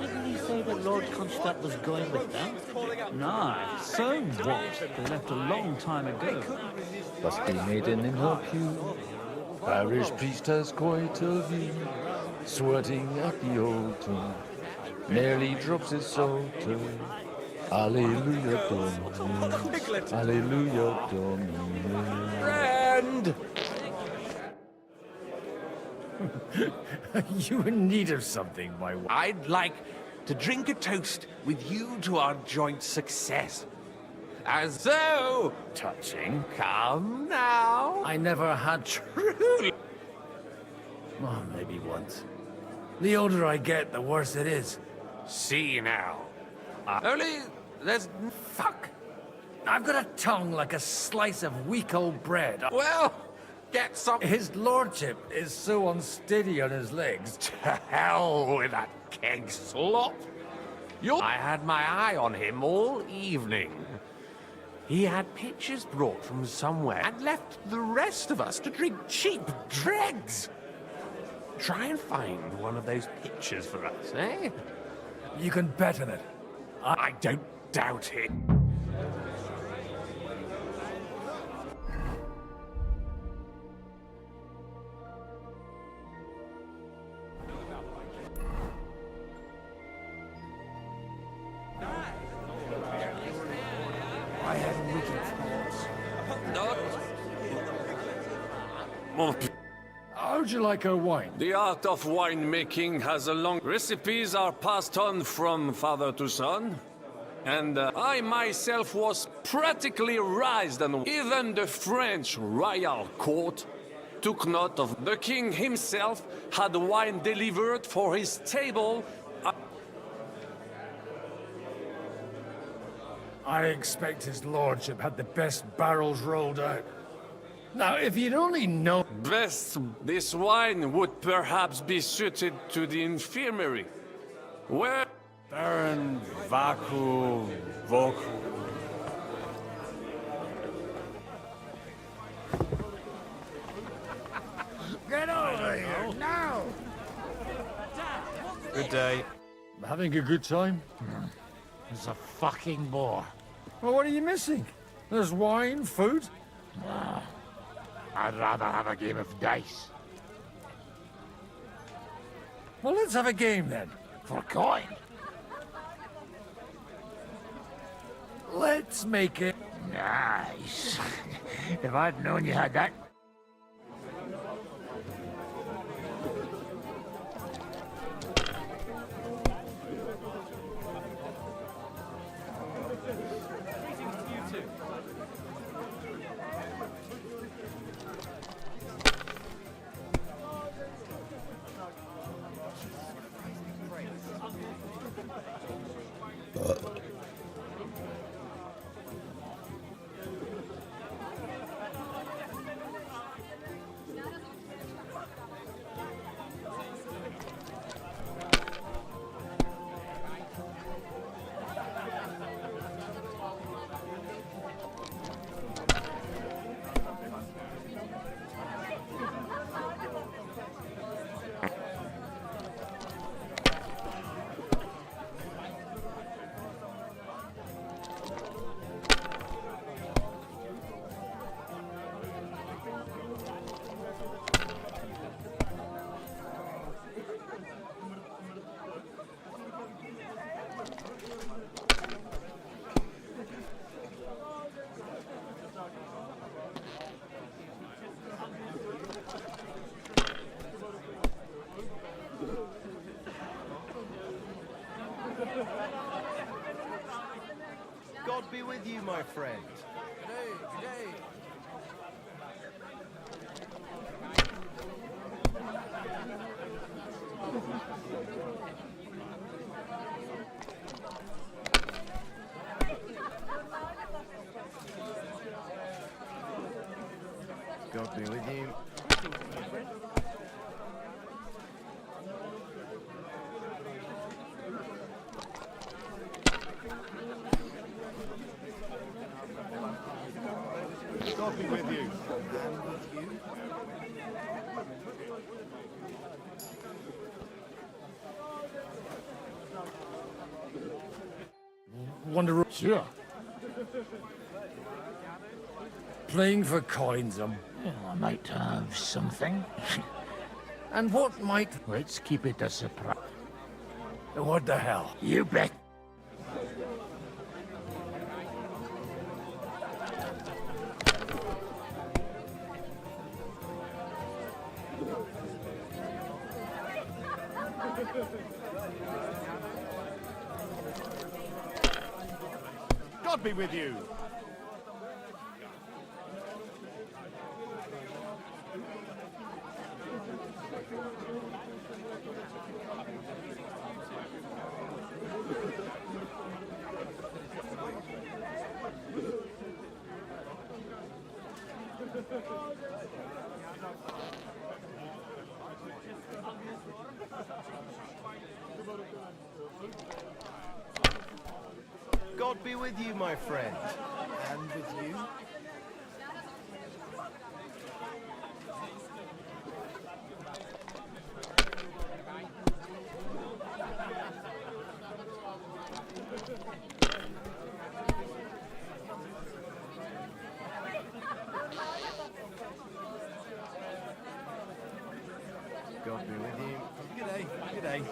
Speaker 7: Didn't he say that Lord Kronstadt was going with them? No, so what? They left a long time ago.
Speaker 1: Must be maiden in her pew. Parish priest has quite a view. Sweating at the altar. Nearly drops his psalter. Alleluia Domine. Alleluia Domine.
Speaker 2: Friend! You in need of something, my wife?
Speaker 5: I'd like to drink a toast with you to our joint success. As though touching, come now.
Speaker 2: I never had truly. Oh, maybe once. The older I get, the worse it is.
Speaker 5: See now. Only there's fuck.
Speaker 2: I've got a tongue like a slice of weak old bread.
Speaker 5: Well, get some.
Speaker 2: His lordship is so unsteady on his legs.
Speaker 5: To hell with that keg slop. I had my eye on him all evening. He had pitchers brought from somewhere and left the rest of us to drink cheap dregs. Try and find one of those pitchers for us, eh?
Speaker 2: You can bet on it.
Speaker 5: I don't doubt it.
Speaker 2: I had wicked thoughts. How'd you like our wine?
Speaker 22: The art of winemaking has a long... Recipes are passed on from father to son. And I myself was practically raised, and even the French royal court took note of. The king himself had wine delivered for his table.
Speaker 2: I expect his lordship had the best barrels rolled out. Now, if you'd only known...
Speaker 22: Best, this wine would perhaps be suited to the infirmary. Where...
Speaker 8: Baron Vaku Voku.
Speaker 9: Get over here, now!
Speaker 8: Good day.
Speaker 2: Having a good time?
Speaker 8: It's a fucking bore.
Speaker 2: Well, what are you missing? There's wine, food.
Speaker 8: I'd rather have a game of dice.
Speaker 2: Well, let's have a game then.
Speaker 8: For coin.
Speaker 2: Let's make it...
Speaker 8: Nice. If I'd known you had that...
Speaker 11: with you, my friend. God be with you. God be with you. And with you.
Speaker 2: Wonder...
Speaker 13: Sure.
Speaker 2: Playing for coins,
Speaker 13: Well, I might have something.
Speaker 2: And what might...
Speaker 13: Let's keep it a surprise.
Speaker 2: What the hell?
Speaker 13: You bet.
Speaker 11: God be with you. God be with you, my friend. And with you. God be with you. Good day. Good day.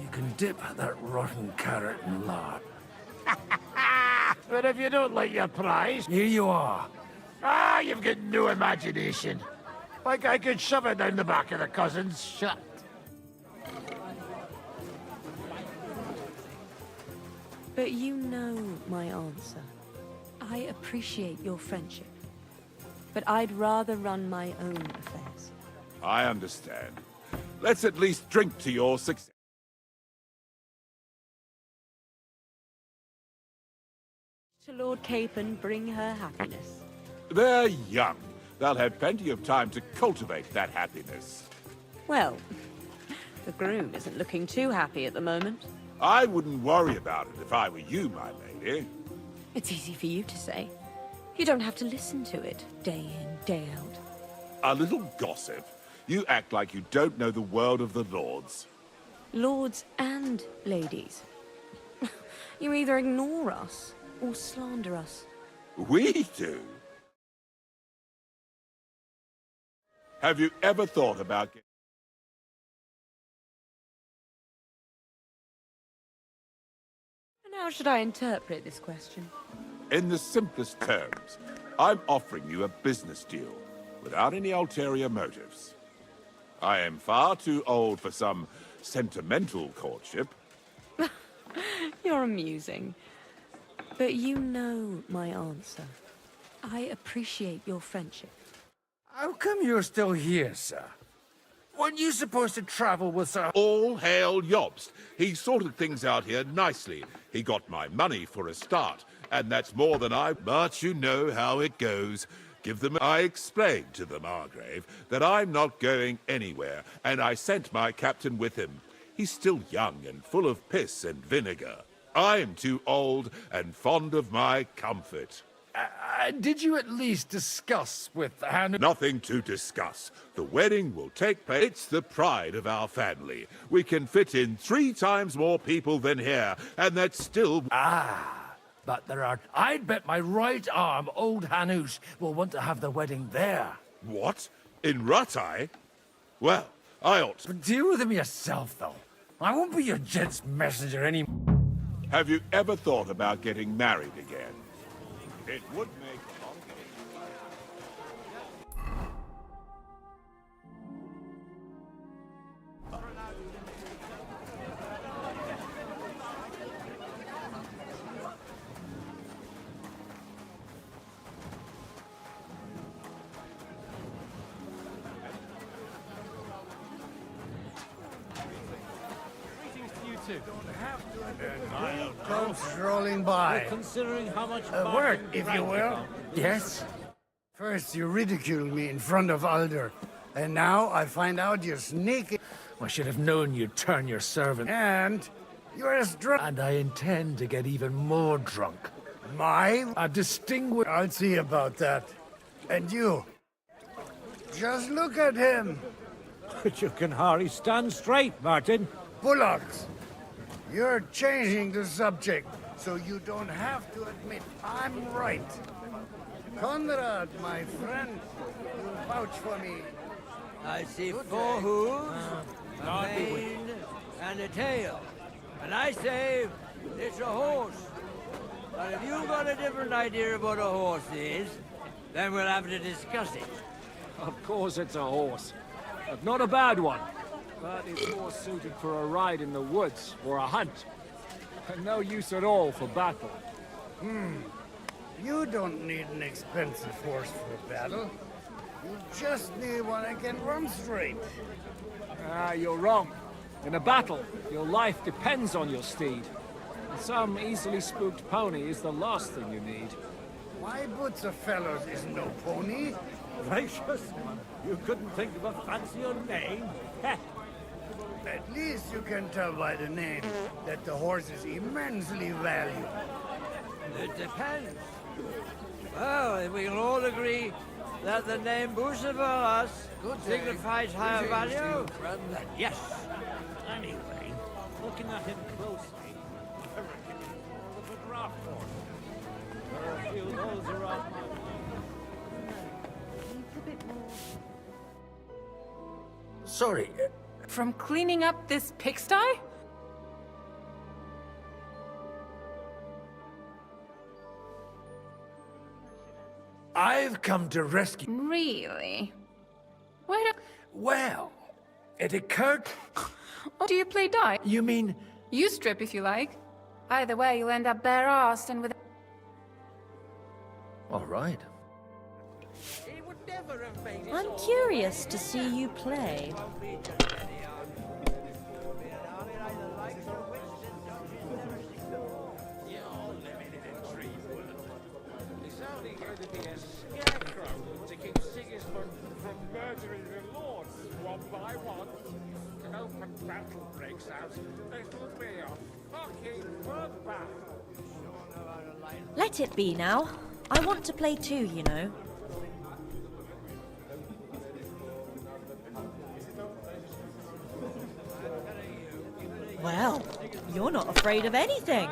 Speaker 2: You can dip that rotten carrot in lard.
Speaker 13: But if you don't like your prize...
Speaker 2: Here you are.
Speaker 13: Ah, you've got no imagination. Like I could shove it down the back of the cousin's shirt.
Speaker 10: But you know my answer. I appreciate your friendship. But I'd rather run my own affairs.
Speaker 14: I understand. Let's at least drink to your success.
Speaker 10: To Lord Capon bring her happiness.
Speaker 14: They're young. They'll have plenty of time to cultivate that happiness.
Speaker 10: Well, the groom isn't looking too happy at the moment.
Speaker 14: I wouldn't worry about it if I were you, my lady.
Speaker 10: It's easy for you to say. You don't have to listen to it day in, day out.
Speaker 14: A little gossip. You act like you don't know the world of the lords.
Speaker 10: Lords and ladies. You either ignore us or slander us.
Speaker 14: We do. Have you ever thought about...
Speaker 10: And how should I interpret this question?
Speaker 14: In the simplest terms, I'm offering you a business deal, without any ulterior motives. I am far too old for some sentimental courtship.
Speaker 10: You're amusing. But you know my answer. I appreciate your friendship.
Speaker 2: How come you're still here, sir? Weren't you supposed to travel with Sir...
Speaker 14: All hail Jobst. He sorted things out here nicely. He got my money for a start, and that's more than I... But you know how it goes. Give them... I explained to the Margrave that I'm not going anywhere, and I sent my captain with him. He's still young and full of piss and vinegar. I'm too old and fond of my comfort.
Speaker 2: Did you at least discuss with Hanu?
Speaker 14: Nothing to discuss. The wedding will take place. It's the pride of our family. We can fit in 3 times more people than here, and that's still...
Speaker 2: But there are... I'd bet my right arm old Hanush will want to have the wedding there.
Speaker 14: What? In Ratai? Well, I ought to...
Speaker 2: Deal with him yourself, though. I won't be your gent's messenger anymore.
Speaker 14: Have you ever thought about getting married again? It would make a lot
Speaker 9: Comes rolling by.
Speaker 8: Considering how much
Speaker 9: A word, if you will.
Speaker 2: Yes?
Speaker 9: First, you ridiculed me in front of Alder. And now I find out you're sneaking.
Speaker 2: I should have known you'd turn your servant.
Speaker 9: And you're as drunk.
Speaker 2: And I intend to get even more drunk.
Speaker 9: A distinguished... I'll see about that. And you. Just look at him.
Speaker 8: But you can hardly stand straight, Martin.
Speaker 9: Bullocks. You're changing the subject, so you don't have to admit I'm right. Conrad, my friend, will vouch for me.
Speaker 15: I see 4 hooves, a mane, and a tail. And I say it's a horse. But if you've got a different idea of what a horse is, then we'll have to discuss it.
Speaker 16: Of course it's a horse. But not a bad one. But it's more suited for a ride in the woods or a hunt. And no use at all for battle.
Speaker 9: You don't need an expensive horse for a battle. You just need one that can run straight.
Speaker 16: You're wrong. In a battle, your life depends on your steed. And some easily spooked pony is the last thing you need.
Speaker 9: My boots of fellows is no pony.
Speaker 8: Gracious, you couldn't think of a fancier name?
Speaker 9: At least you can tell by the name that the horse is immensely valued.
Speaker 15: It depends. Well, if we can all agree that the name Bucephilus signifies higher value, then yes.
Speaker 8: Anyway, looking at him closely, I reckon he's more of a draft horse. There are a few of those around my
Speaker 2: Sorry.
Speaker 23: From cleaning up this pigsty?
Speaker 2: I've come to rescue...
Speaker 23: Really? Where do...
Speaker 2: Well, it occurred...
Speaker 23: Or do you play die?
Speaker 2: You mean...
Speaker 23: You strip if you like. Either way, you'll end up bare-assed and with...
Speaker 2: All right.
Speaker 24: I'm curious to see you play.
Speaker 13: Battle breaks out, it'll be a fucking bloodbath.
Speaker 24: Let it be now. I want to play too, you know. Well, you're not afraid of anything.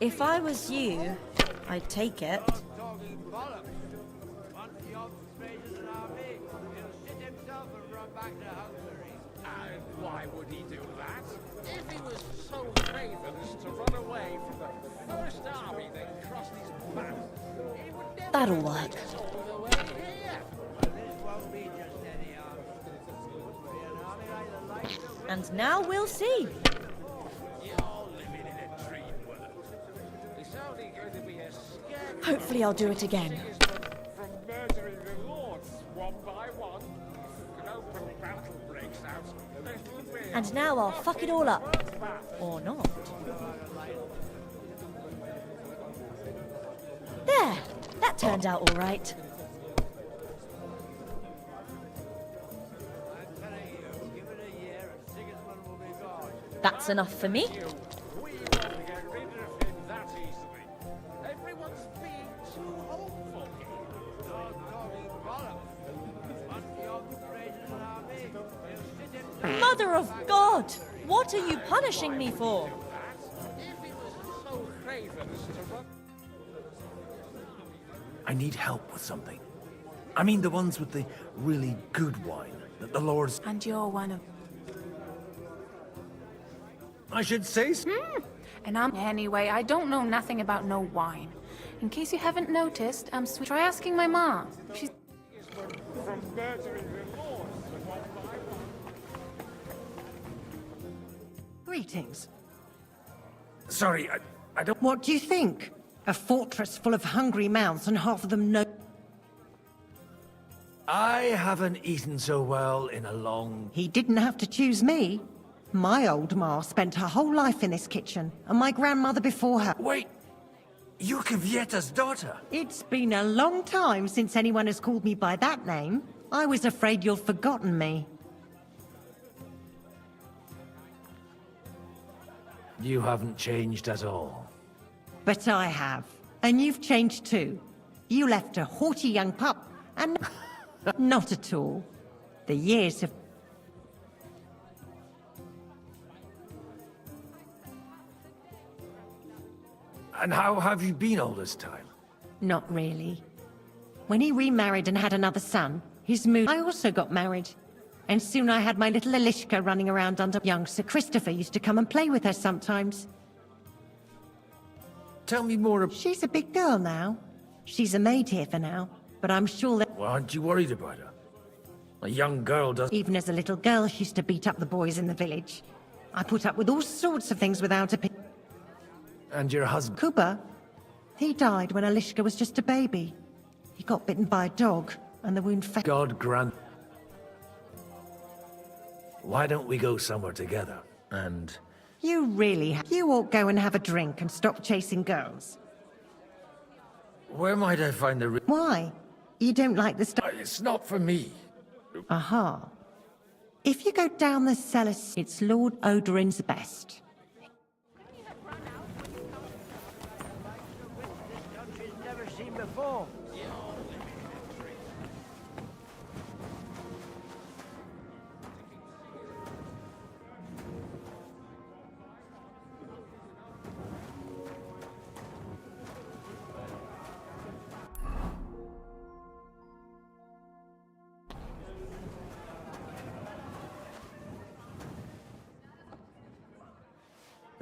Speaker 24: If I was you, I'd take it.
Speaker 13: And why would he do that? If he was so favored as to run away from the first army that crossed his path, he would never
Speaker 24: That'll work.
Speaker 13: all the way here.
Speaker 24: And now we'll see. Hopefully I'll do it again.
Speaker 13: From murdering the lords one by one, an open battle breaks out. It'll be
Speaker 24: And now I'll fuck it all up. Or not. There! That turned out all right. That's enough for me.
Speaker 13: We won't get rid
Speaker 24: Mother of God! What are you punishing me for?
Speaker 2: I need help with something. I mean the ones with the really good wine that the Lord's...
Speaker 23: And you're one of...
Speaker 2: I should say so.
Speaker 23: And I'm... Anyway, I don't know nothing about no wine. In case you haven't noticed, I'm sweet. Try asking my mom. She's...
Speaker 3: Greetings.
Speaker 2: Sorry, I don't...
Speaker 3: What do you think? A fortress full of hungry mouths and half of them no...
Speaker 2: I haven't eaten so well in a long...
Speaker 3: He didn't have to choose me. My old ma spent her whole life in this kitchen, and my grandmother before her.
Speaker 2: Wait! You're Kavietta's daughter?
Speaker 3: It's been a long time since anyone has called me by that name. I was afraid you'd forgotten me.
Speaker 2: You haven't changed at all.
Speaker 3: But I have. And you've changed too. You left a haughty young pup, and... Not at all. The years have...
Speaker 2: And how have you been all this time?
Speaker 3: Not really. When he remarried and had another son, his mood... I also got married. And soon I had my little Elishka running around under... Young Sir Christopher used to come and play with her sometimes.
Speaker 2: Tell me more about...
Speaker 3: She's a big girl now. She's a maid here for now, but I'm sure that...
Speaker 2: Well, aren't you worried about her? A young girl does...
Speaker 3: Even as a little girl, she used to beat up the boys in the village. I put up with all sorts of things without a...
Speaker 2: And your husband?
Speaker 3: Kuba. He died when Elishka was just a baby. He got bitten by a dog, and the wound fed...
Speaker 2: God grant... Why don't we go somewhere together, and...
Speaker 3: You really You ought go and have a drink and stop chasing girls.
Speaker 2: Where might I find the...
Speaker 3: Why? You don't like the stuff...
Speaker 2: It's not for me.
Speaker 3: Aha. If you go down the cellar, it's Lord Odorin's best.
Speaker 15: Never seen before.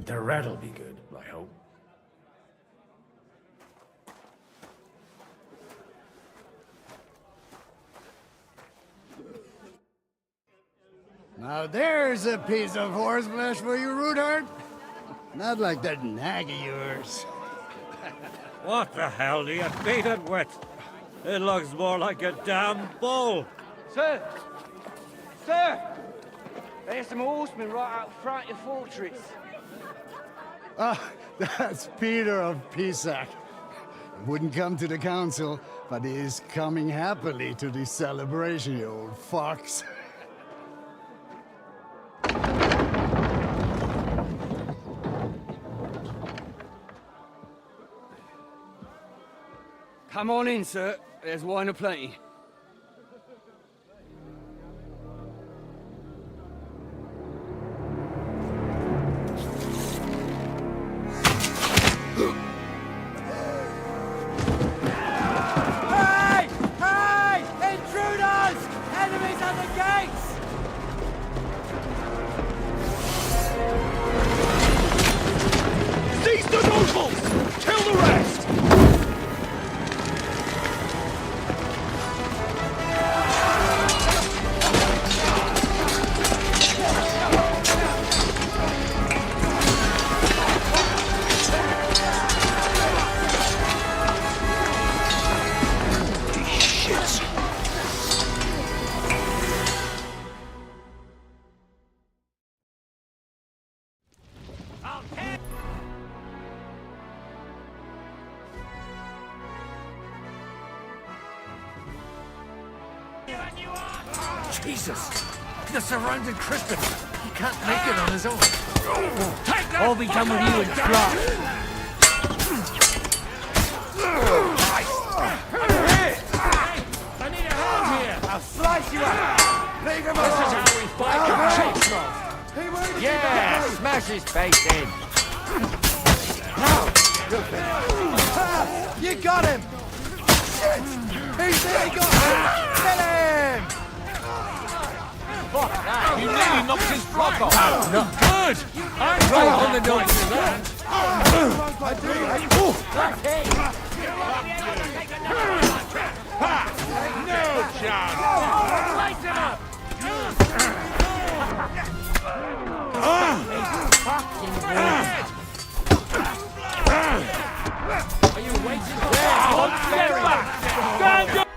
Speaker 2: The rat'll be good, I hope.
Speaker 9: Now there's a piece of horseflesh for you, Rudart. Not like that nag of yours.
Speaker 7: What the hell do you beat it with? It looks more like a damn bull.
Speaker 15: Sir! Sir! There's some horsemen right out front of your fortress.
Speaker 9: Ah, that's Peter of Pisac. Wouldn't come to the council, but he is coming happily to the celebration, you old fox.
Speaker 15: Come on in, sir. There's wine aplenty.
Speaker 6: Hey! Hey! Intruders! Enemies at the gates!
Speaker 19: Seize the nobles! Kill the rest!
Speaker 2: Jesus! They're surrounded Crispin! He can't make it on his own!
Speaker 6: I'll be done with you in flash.
Speaker 15: I need a hand here! I'll slice you up! Pick him up!
Speaker 6: This is how we fight the
Speaker 15: Yeah, smash his face in.
Speaker 6: You got him! He's nearly got him! Kill him!
Speaker 8: You nearly knocked his flock off.
Speaker 6: Not good! I'm
Speaker 8: right
Speaker 6: on the nose for that.
Speaker 13: No chance!
Speaker 6: Light him up!
Speaker 8: Are you waiting for that? Step back! Stand up!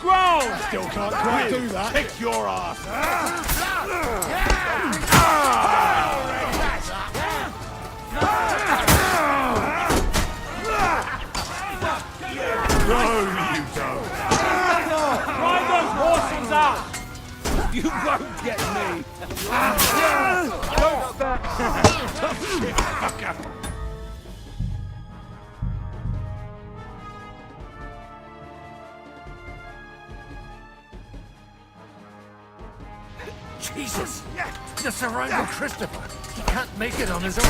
Speaker 8: Growl!
Speaker 13: Still can't quite do that. Kick your ass.
Speaker 19: No, you don't.
Speaker 8: Drive those horses out! You won't get me! Don't stop!
Speaker 2: Jesus! The surrounded Christopher! He can't make it on his own!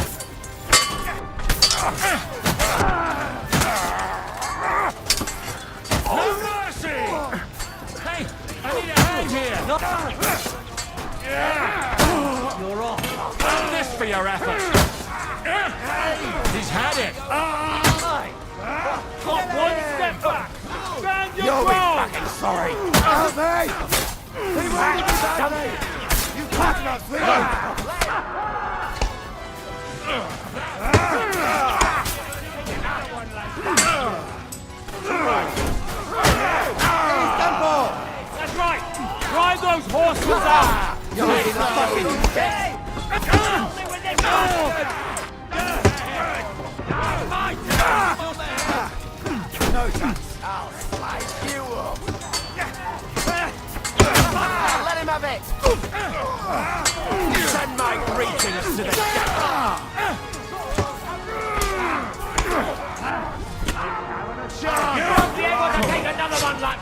Speaker 8: No mercy! Hey, I need a hand here! You're off. Have this for your effort! He's had it! Hop one step back! Stand your
Speaker 6: You'll be
Speaker 8: ground!
Speaker 6: fucking sorry! Help me! He won't be back! You cocknut,
Speaker 8: That's right! Drive those horses out!
Speaker 6: You're in the fucking dead! No chance! I'll slice you up! Let him have it! Send my greetings to the devil!
Speaker 8: You won't be able to take another one like...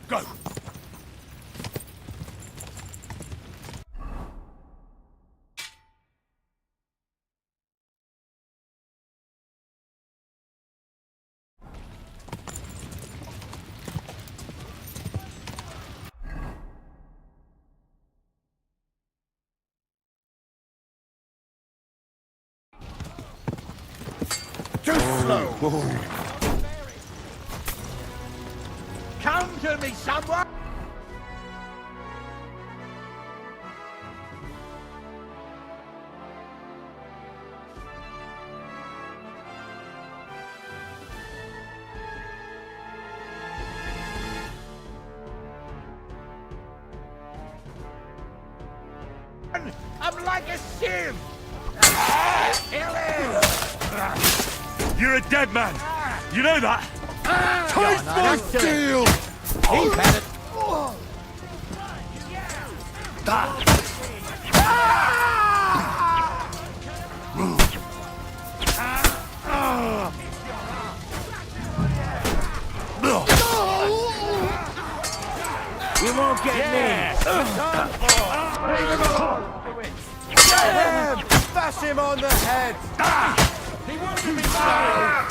Speaker 19: Go!
Speaker 13: Too slow.
Speaker 6: Come to me, someone! I'm like a sieve! Kill him!
Speaker 19: You're a dead man. You know that?
Speaker 6: Taste my steel!
Speaker 15: He's had it.
Speaker 6: You won't get me! Get him! Bash him on the head! He won't be sorry!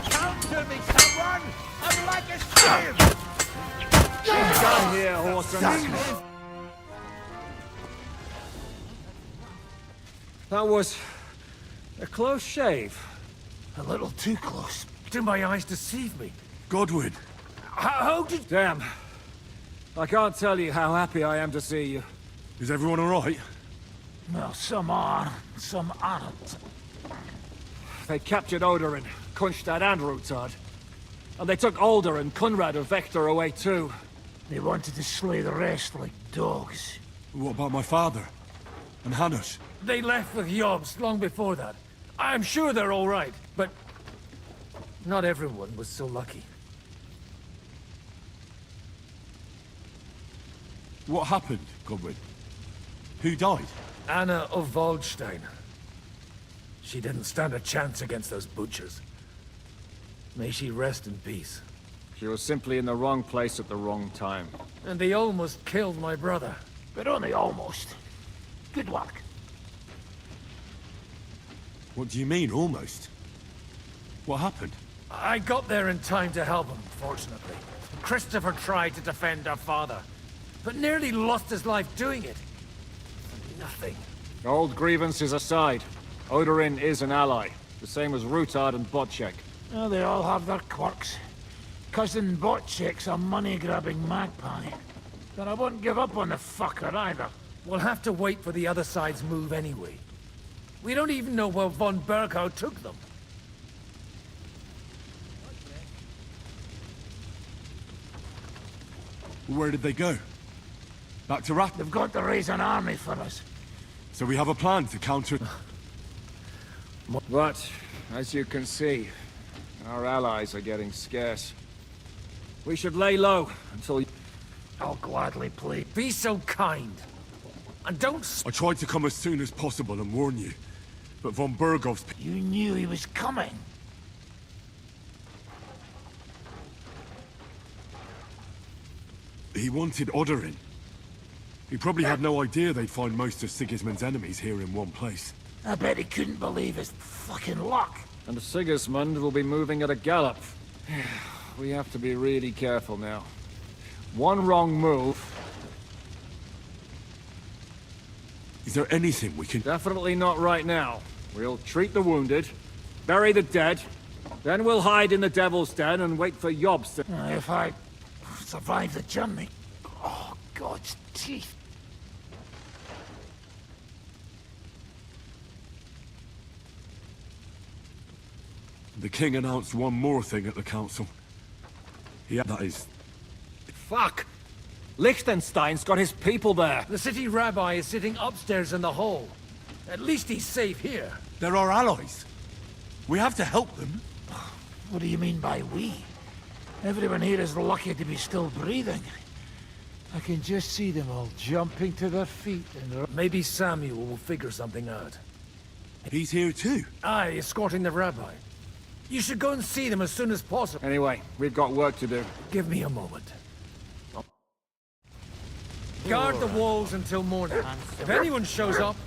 Speaker 6: Come to me, someone! I'm like a sieve!
Speaker 8: Down here, horseman.
Speaker 16: That was a close shave.
Speaker 2: A little too close. Do my eyes deceive me?
Speaker 21: Godwin!
Speaker 2: How did...
Speaker 16: Damn. I can't tell you how happy I am to see you.
Speaker 21: Is everyone alright?
Speaker 2: Well, some are, some aren't.
Speaker 16: They captured Odorin, Kunstad and Rutard. And they took Alder and Kunrad of Vector away too.
Speaker 2: They wanted to slay the rest like dogs.
Speaker 21: What about my father? And Hanush?
Speaker 2: They left with Yobs long before that. I'm sure they're all right, but... not everyone was so lucky.
Speaker 21: What happened, Godwin? Who died?
Speaker 2: Anna of Waldstein. She didn't stand a chance against those butchers. May she rest in peace.
Speaker 16: She was simply in the wrong place at the wrong time.
Speaker 2: And they almost killed my brother.
Speaker 12: But only almost. Good luck.
Speaker 21: What do you mean, almost? What happened?
Speaker 2: I got there in time to help him, fortunately. Christopher tried to defend our father, but nearly lost his life doing it. For nothing.
Speaker 16: Old grievances aside, Odorin is an ally, the same as Rutard and Botchek.
Speaker 12: Oh, they all have their quirks. Cousin Botchek's a money-grabbing magpie. But I won't give up on the fucker either.
Speaker 2: We'll have to wait for the other side's move anyway. We don't even know where von Berghow took them.
Speaker 21: Where did they go? Back to Rat?
Speaker 12: They've got to raise an army for us.
Speaker 21: So we have a plan to counter...
Speaker 16: But, as you can see, our allies are getting scarce. We should lay low until...
Speaker 12: I'll gladly plead.
Speaker 2: Be so kind. And don't...
Speaker 21: I tried to come as soon as possible and warn you. But von Bergov's...
Speaker 12: You knew he was coming.
Speaker 21: He wanted Odorin. He probably had no idea they'd find most of Sigismund's enemies here in one place.
Speaker 12: I bet he couldn't believe his fucking luck.
Speaker 16: And Sigismund will be moving at a gallop. We have to be really careful now. One wrong move...
Speaker 21: Is there anything we can...
Speaker 16: Definitely not right now. We'll treat the wounded, bury the dead, then we'll hide in the Devil's Den and wait for Yobs to...
Speaker 12: If I survive the journey... Oh, God's teeth.
Speaker 21: The king announced one more thing at the council. That is...
Speaker 16: Fuck! Liechtenstein's got his people there.
Speaker 2: The city rabbi is sitting upstairs in the hall. At least he's safe here.
Speaker 21: They're our allies. We have to help them.
Speaker 12: What do you mean by we? Everyone here is lucky to be still breathing. I can just see them all jumping to their feet and...
Speaker 2: Maybe Samuel will figure something out.
Speaker 21: He's here too?
Speaker 2: Aye, escorting the rabbi. You should go and see them as soon as possible.
Speaker 16: Anyway, we've got work to do.
Speaker 2: Give me a moment. Guard the walls until morning. If anyone shows up,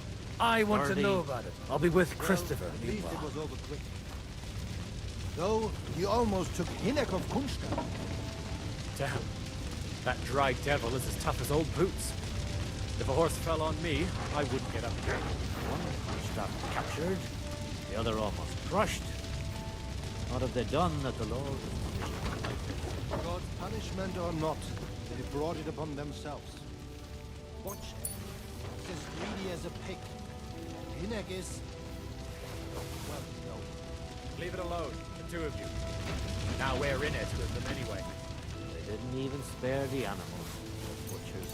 Speaker 2: I want to know about it. I'll be with Christopher.
Speaker 11: At least it was over quick. Though, you almost took Hinek of Kunstad.
Speaker 17: Damn. That dry devil is as tough as old boots. If a horse fell on me, I wouldn't get up here.
Speaker 18: One Kunstad captured, the other almost crushed. What have they done that the Lord is punishing like this?
Speaker 11: God's punishment or not, they brought it upon themselves. Watch is as greedy as a pig. Hinek is... well, no.
Speaker 17: Leave it alone, the two of you. Now we're in it with them anyway.
Speaker 18: They didn't even spare the animals, the butchers.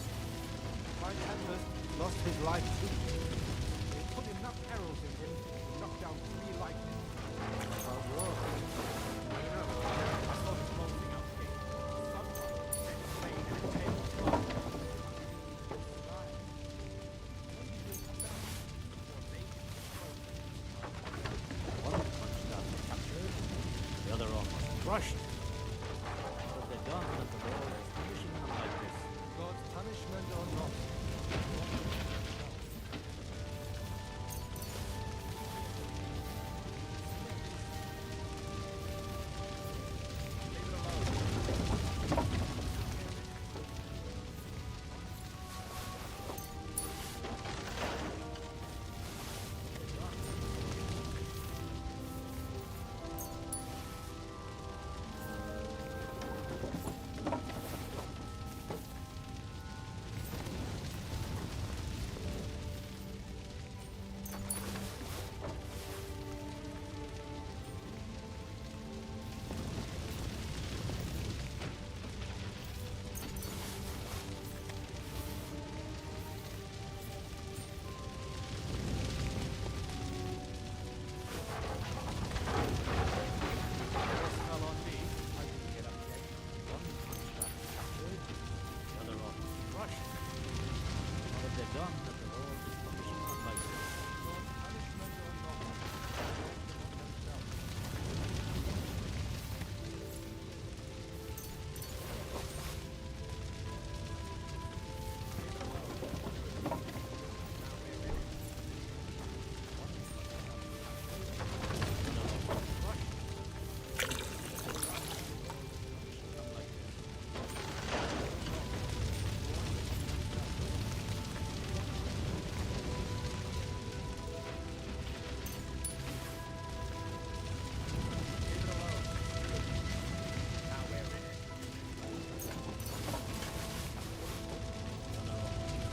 Speaker 11: My Tempest lost his life too. They put enough arrows in him to knock down 3 lightning.
Speaker 17: I saw the closing up here. Someone sent Spain and a tail from
Speaker 18: One Kunstad captured, the other almost crushed. What have they done that the Lord is punishing them like this?
Speaker 11: God's punishment or not.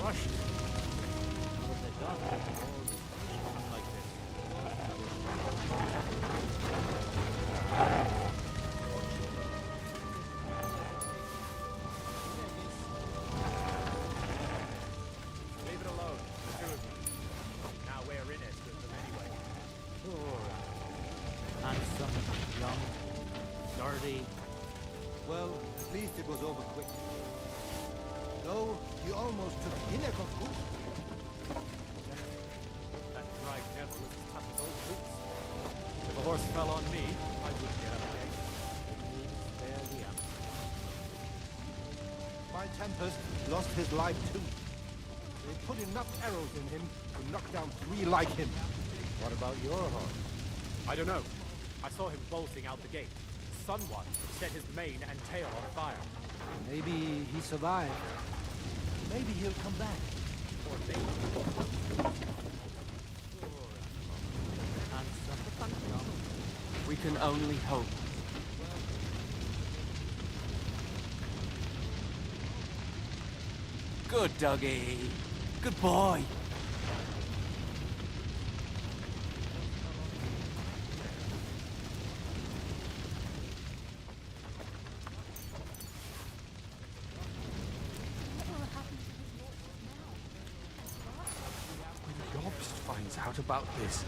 Speaker 18: crushed. What have they done that the world is punishing them like this?
Speaker 17: Leave it alone, the two of you. Now we're in it with them anyway.
Speaker 18: Handsome, young, sturdy.
Speaker 11: Well, at least it was over quick. Though, he almost took Hinnek of Goose.
Speaker 17: That dry devil was as tough as old boots. If a horse fell on me, I wouldn't get up again.
Speaker 18: Spare the animal.
Speaker 11: My Tempest lost his life too. They put enough arrows in him to knock down 3 like him. What about your horse?
Speaker 17: I don't know. I saw him bolting out the gate. Someone set his mane and tail on fire.
Speaker 11: Maybe he survived. Maybe he'll come back.
Speaker 17: Or maybe.
Speaker 1: We can only hope. Good doggy. Good boy. When Jobst finds out about this.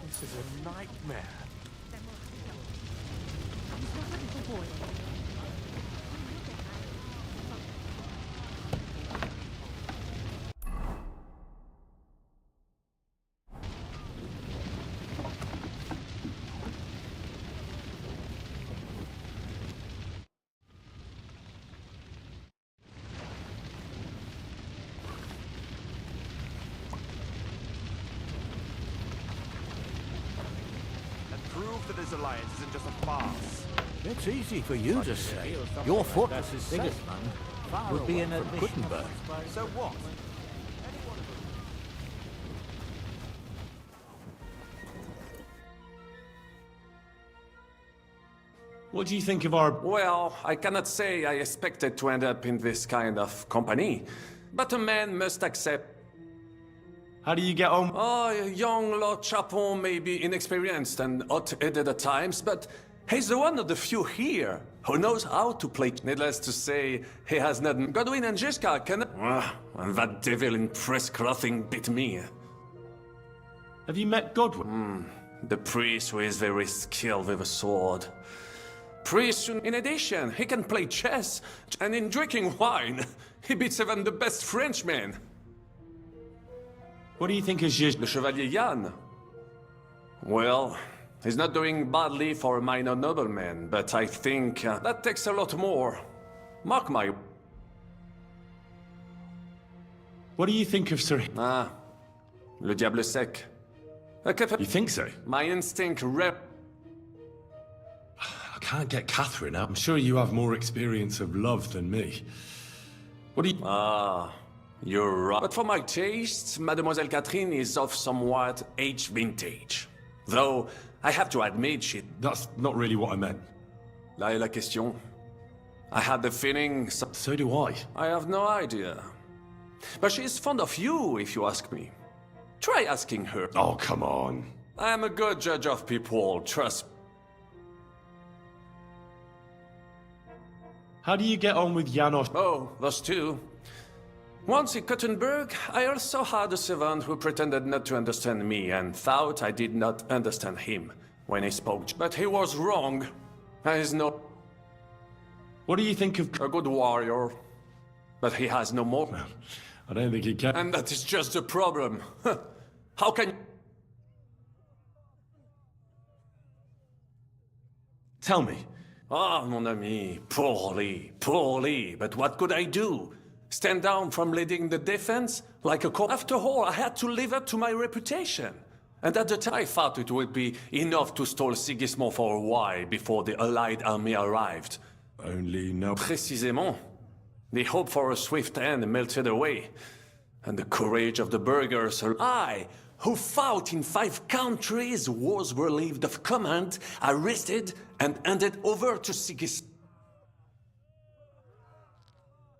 Speaker 1: This is a nightmare.
Speaker 6: Prove that this alliance isn't just a farce.
Speaker 12: It's easy for you to say. Your fortress is safe. Would be in Gutenberg.
Speaker 6: So what?
Speaker 22: What do you think of our... Well, I cannot say I expected to end up in this kind of company. But a man must accept...
Speaker 21: How do you get on?
Speaker 22: Oh, young Lord Chapon may be inexperienced and hot-headed at times, but he's the one of the few here who knows how to play. Needless to say, he has not... Godwin and Jessica can... and that devil in press clothing bit me.
Speaker 21: Have you met Godwin?
Speaker 22: The priest who is very skilled with a sword. Priest, in addition, he can play chess, and in drinking wine, he beats even the best Frenchmen.
Speaker 21: What do you think is just...
Speaker 22: Le Chevalier Yann? Well, he's not doing badly for a minor nobleman, but I think that takes a lot more. Mark my...
Speaker 21: What do you think of Sir...
Speaker 22: Le Diable Sec.
Speaker 21: You think so?
Speaker 22: My instinct
Speaker 21: I can't get Catherine out. I'm sure you have more experience of love than me. What do you...
Speaker 22: You're right. But for my tastes, Mademoiselle Catherine is of somewhat aged vintage. Though, I have to admit she...
Speaker 21: That's not really what I meant.
Speaker 22: Là est la question. I had the feeling...
Speaker 21: So do I.
Speaker 22: I have no idea. But she's fond of you, if you ask me. Try asking her.
Speaker 21: Oh, come on.
Speaker 22: I am a good judge of people, trust me.
Speaker 21: How do you get on with Janos?
Speaker 22: Oh, those two. Once in Kuttenberg, I also had a servant who pretended not to understand me and thought I did not understand him when he spoke. But he was wrong. There is no...
Speaker 21: What do you think of...
Speaker 22: A good warrior, but he has no more.
Speaker 21: I don't think he can...
Speaker 22: And that is just the problem. How can...
Speaker 21: Tell me.
Speaker 22: Ah, mon ami, poorly. But what could I do? Stand down from leading the defense? Like a cop? After all, I had to live up to my reputation. And at the time, I thought it would be enough to stall Sigismund for a while before the Allied army arrived.
Speaker 21: Only no...
Speaker 22: Précisément. The hope for a swift end melted away. And the courage of the burghers, I, who fought in 5 countries, was relieved of command, arrested, and handed over to Sigismund.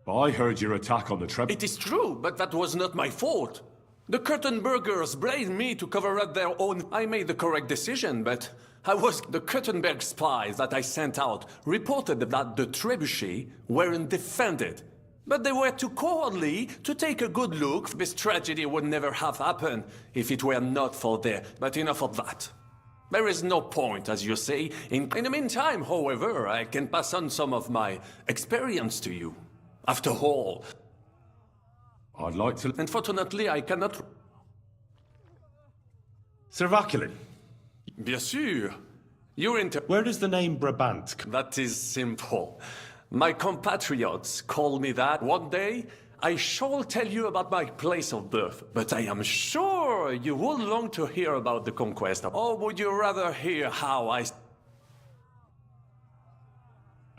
Speaker 21: I heard your attack on the Treble.
Speaker 22: It is true, but that was not my fault. The Kurtenbergers blamed me to cover up their own... I made the correct decision, but I was... The Kurtenberg spies that I sent out reported that the trebuchets weren't defended. But they were too cowardly to take a good look. This tragedy would never have happened if it were not for their... But enough of that. There is no point, as you say. In the meantime, however, I can pass on some of my experience to you. After all...
Speaker 21: I'd like to...
Speaker 22: Unfortunately, I cannot...
Speaker 21: Sir Vaculin.
Speaker 22: Bien sûr. You're into...
Speaker 21: Where does the name Brabant come?
Speaker 22: That is simple. My compatriots call me that. One day, I shall tell you about my place of birth, but I am sure you will long to hear about the conquest. Or would you rather hear how I...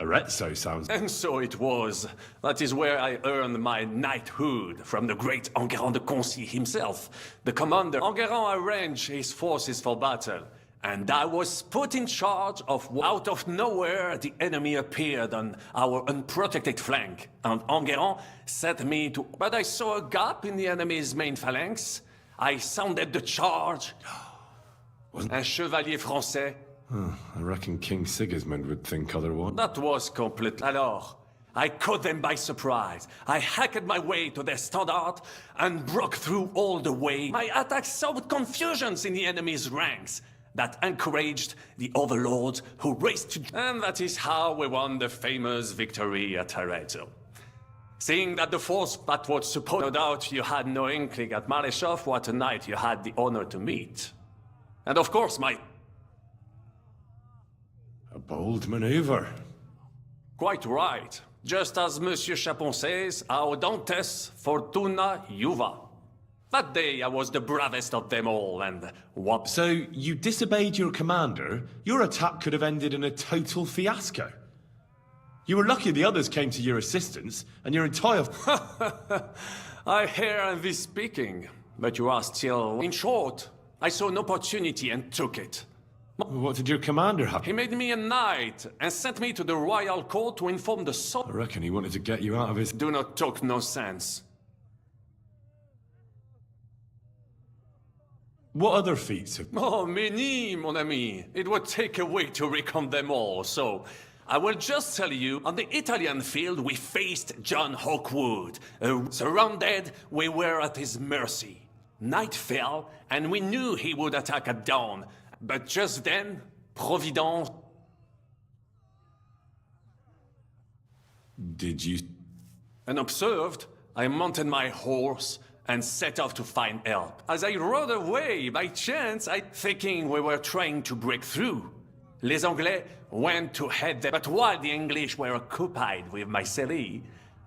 Speaker 21: Arezzo sounds...
Speaker 22: And so it was. That is where I earned my knighthood from the great Enguerrand de Concy himself. The commander Enguerrand arranged his forces for battle, and I was put in charge of... Out of nowhere, the enemy appeared on our unprotected flank, and Enguerrand set me to... But I saw a gap in the enemy's main phalanx. I sounded the charge. Un chevalier français.
Speaker 21: I reckon King Sigismund would think otherwise.
Speaker 22: That was complete. Alors, I caught them by surprise. I hacked my way to their standard and broke through all the way. My attack sowed confusions in the enemy's ranks that encouraged the overlords who raced to... And that is how we won the famous victory at Arezzo. Seeing that the force that was supposed... No doubt you had no inkling at Maleshov what a knight you had the honor to meet. And of course, my...
Speaker 21: A bold maneuver.
Speaker 22: Quite right. Just as Monsieur Chapon says, Audantes fortuna juva. That day I was the bravest of them all, and what...
Speaker 21: So, you disobeyed your commander? Your attack could have ended in a total fiasco. You were lucky the others came to your assistance, and your entire...
Speaker 22: I hear thee speaking, but you are still... In short, I saw an opportunity and took it.
Speaker 21: What did your commander have?
Speaker 22: He made me a knight and sent me to the royal court to inform the
Speaker 21: I reckon he wanted to get you out of his...
Speaker 22: Do not talk nonsense.
Speaker 21: What other feats have...
Speaker 22: Oh, many, mon ami. It would take a week to recount them all, so... I will just tell you, on the Italian field we faced John Hawkwood. Surrounded, we were at his mercy. Night fell, and we knew he would attack at dawn. But just then, Providence...
Speaker 21: Did you...
Speaker 22: Unobserved, I mounted my horse and set off to find help. As I rode away, by chance, thinking we were trying to break through. Les Anglais went to head them, but while the English were occupied with Myceli,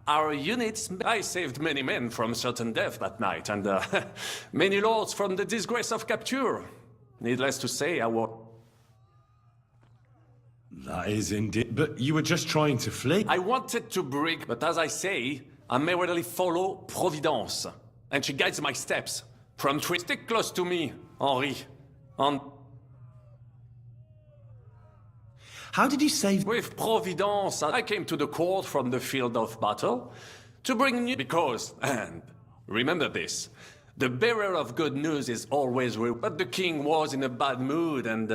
Speaker 22: our units... I saved many men from certain death that night, and many lords from the disgrace of capture. Needless to say,
Speaker 21: That is indeed... But you were just trying to flee.
Speaker 22: I wanted to break, but as I say, I merely follow Providence. And she guides my steps. From tree... Stick close to me, Henri.
Speaker 21: How did you save...
Speaker 22: With Providence, I came to the court from the field of battle to bring news. Because, and remember this, the bearer of good news is always real. But the king was in a bad mood, and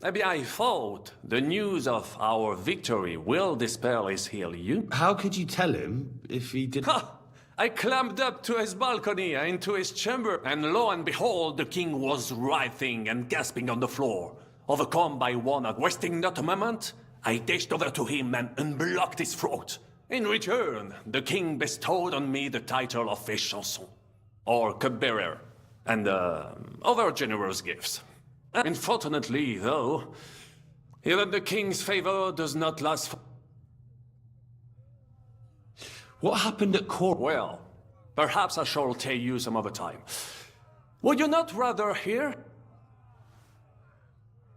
Speaker 22: maybe I thought the news of our victory will dispel his ill humor.
Speaker 21: How could you tell him if he did...
Speaker 22: Ha! I climbed up to his balcony, into his chamber, and lo and behold, the king was writhing and gasping on the floor. Overcome by one, wasting not a moment, I dashed over to him and unblocked his throat. In return, the king bestowed on me the title of a chanson, or cupbearer, and other generous gifts. Unfortunately, though, even the king's favor does not last.
Speaker 21: What happened at court?
Speaker 22: Well, perhaps I shall tell you some other time. Would you not rather hear?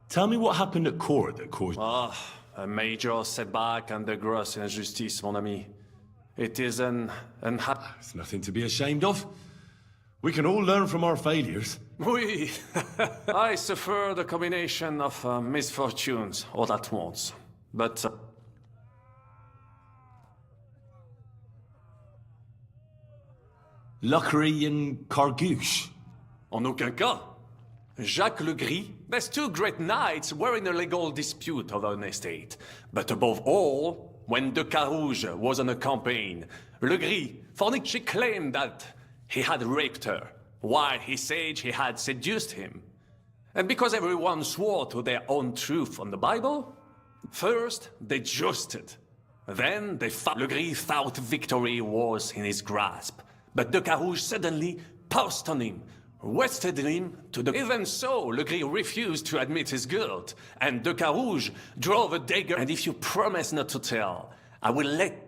Speaker 21: Tell me what happened at court that caused...
Speaker 22: A major setback and a gross injustice, mon ami. It is an unhappy...
Speaker 21: It's nothing to be ashamed of. We can all learn from our failures.
Speaker 22: Oui. I suffered a combination of misfortunes all at once. But...
Speaker 21: Luckery and Cargouche?
Speaker 22: En aucun cas. Jacques Le Gris, there's two great knights were in a legal dispute over an estate. But above all, when de Carouge was on a campaign, Le Gris, she claimed that he had raped her, while he said he had seduced him. And because everyone swore to their own truth on the Bible, first they jousted. Then Le Gris thought victory was in his grasp. But de Carouge suddenly pounced on him, arrested him to the... Even so, Le Gris refused to admit his guilt, and de Carouge drove a dagger. And if you promise not to tell, I will let...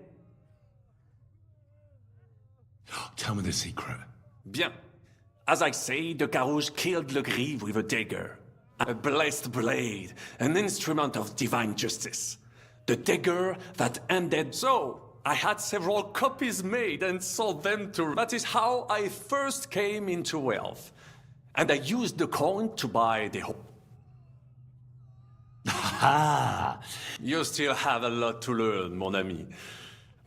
Speaker 21: Tell me the secret.
Speaker 22: Bien. As I say, de Carouge killed Le Gris with a dagger. A blessed blade, an instrument of divine justice. The dagger that ended... So, I had several copies made and sold them to... That is how I first came into wealth. And I used the coin to buy the hope.
Speaker 21: Ha!
Speaker 22: You still have a lot to learn, mon ami.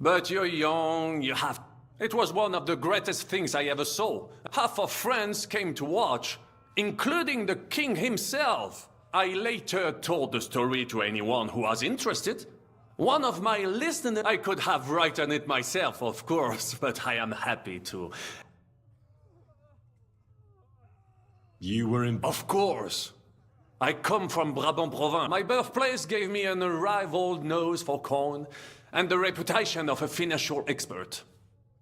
Speaker 22: But you're young, you have... It was one of the greatest things I ever saw. Half of France came to watch, including the king himself. I later told the story to anyone who was interested. One of my listeners, I could have written it myself, of course, but I am happy to.
Speaker 21: You were in...
Speaker 22: Of course. I come from Brabant Provence. My birthplace gave me an unrivaled nose for coin and the reputation of a financial expert.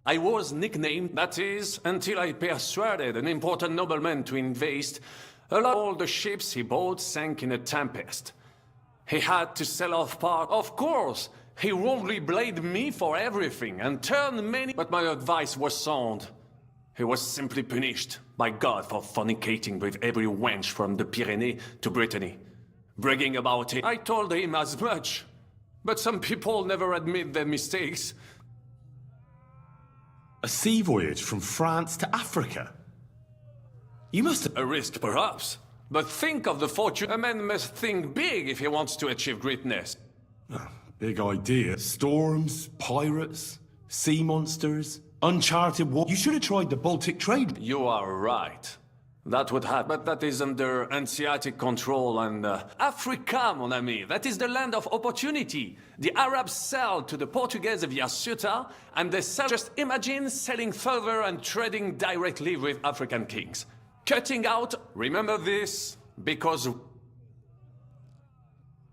Speaker 22: I was nicknamed, that is, until I persuaded an important nobleman to invest. A lot of all the ships he bought sank in a tempest. He had to sell off part. Of course, he wrongly blamed me for everything and turned many... But my advice was sound. He was simply punished by God for fornicating with every wench from the Pyrenees to Brittany. Bragging about it, I told him as much. But some people never admit their mistakes.
Speaker 21: A sea voyage from France to Africa? You must have...
Speaker 22: A risk, perhaps. But think of the fortune. A man must think big if he wants to achieve greatness.
Speaker 21: Oh, big idea. Storms, pirates, sea monsters, uncharted water. You should have tried the Baltic trade.
Speaker 22: You are right. That would happen, but that is under Hanseatic control and... Africa, mon ami, that is the land of opportunity. The Arabs sell to the Portuguese via Ceuta, and they sell... Just imagine selling further and trading directly with African kings. Cutting out, remember this, because...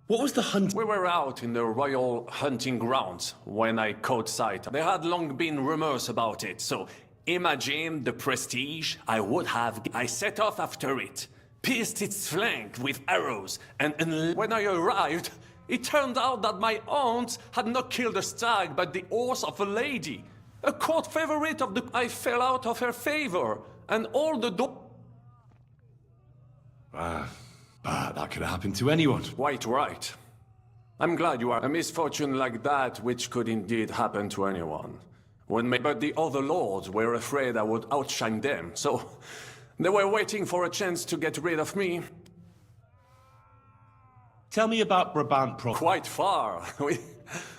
Speaker 21: What was the hunt?
Speaker 22: We were out in the royal hunting grounds when I caught sight. There had long been rumors about it, so imagine the prestige I would have. I set off after it, pierced its flank with arrows, and when I arrived, it turned out that my aunt had not killed a stag, but the horse of a lady. A court favorite of the... I fell out of her favor, and all the
Speaker 21: that could happen to anyone.
Speaker 22: Quite right. I'm glad you are. A misfortune like that, which could indeed happen to anyone. But the other lords were afraid I would outshine them, so they were waiting for a chance to get rid of me.
Speaker 21: Tell me about Brabant Provence.
Speaker 22: Quite far.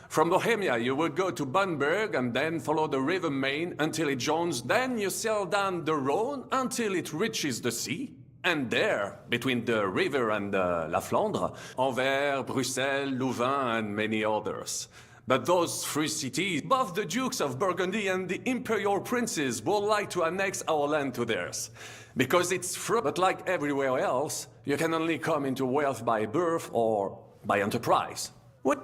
Speaker 22: From Bohemia, you would go to Bamberg and then follow the river Main until it joins. Then you sail down the Rhône until it reaches the sea. And there, between the river and La Flandre, Anvers, Bruxelles, Louvain, and many others. But those three cities, both the Dukes of Burgundy and the Imperial Princes would like to annex our land to theirs. Because it's free, but like everywhere else, you can only come into wealth by birth or by enterprise. What?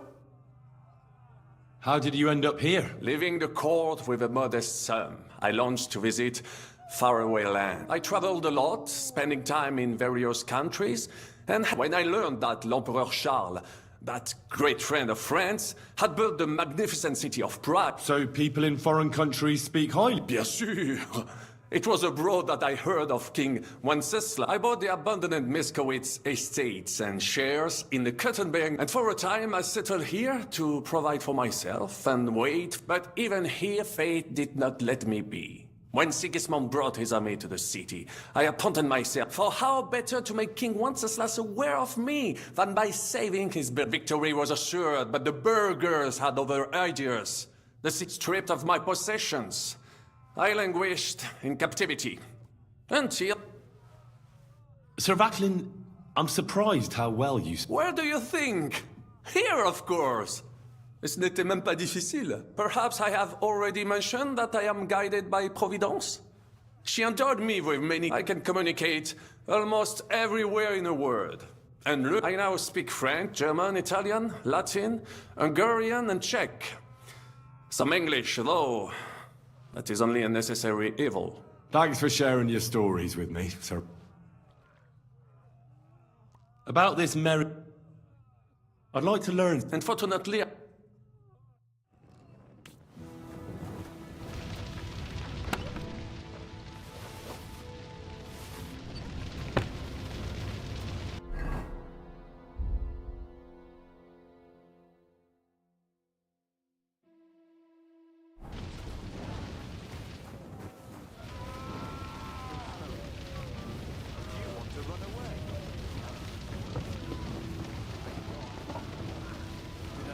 Speaker 21: How did you end up here?
Speaker 22: Leaving the court with a modest sum, I launched to visit faraway land. I traveled a lot, spending time in various countries, and when I learned that l'Empereur Charles, that great friend of France, had built the magnificent city of Prague.
Speaker 21: So people in foreign countries speak highly?
Speaker 22: Bien sûr! It was abroad that I heard of King Wenceslas. I bought the abandoned Miskowitz estates and shares in the Kuttenberg, and for a time I settled here to provide for myself and wait, but even here fate did not let me be. When Sigismund brought his army to the city, I appointed myself, for how better to make King Wenceslas aware of me than by saving his victory was assured, but the burghers had other ideas. The city stripped of my possessions. I languished in captivity. Until...
Speaker 21: Sir Vaclin, I'm surprised how well you...
Speaker 22: Where do you think? Here, of course. Ce n'était même pas difficile. Perhaps I have already mentioned that I am guided by Providence? She endowed me with many... I can communicate almost everywhere in a word. And look, I now speak French, German, Italian, Latin, Hungarian, and Czech. Some English, though. That is only a necessary evil.
Speaker 21: Thanks for sharing your stories with me, sir. About this merry... I'd like to learn...
Speaker 22: Unfortunately...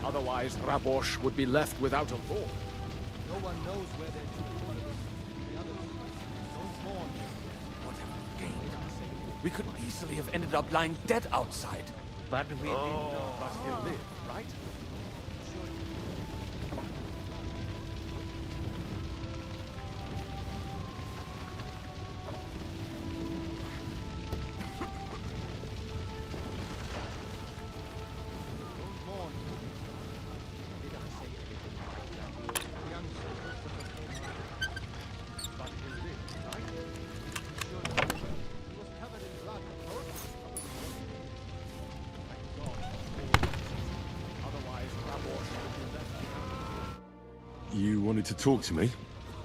Speaker 16: Otherwise, Rabosh would be left without a lord.
Speaker 11: No one knows where they're doing. The others don't mourn.
Speaker 1: Whatever we gained, we could easily have ended up lying dead outside.
Speaker 15: But we did not.
Speaker 1: But he'll live, right?
Speaker 21: You wanted to talk to me?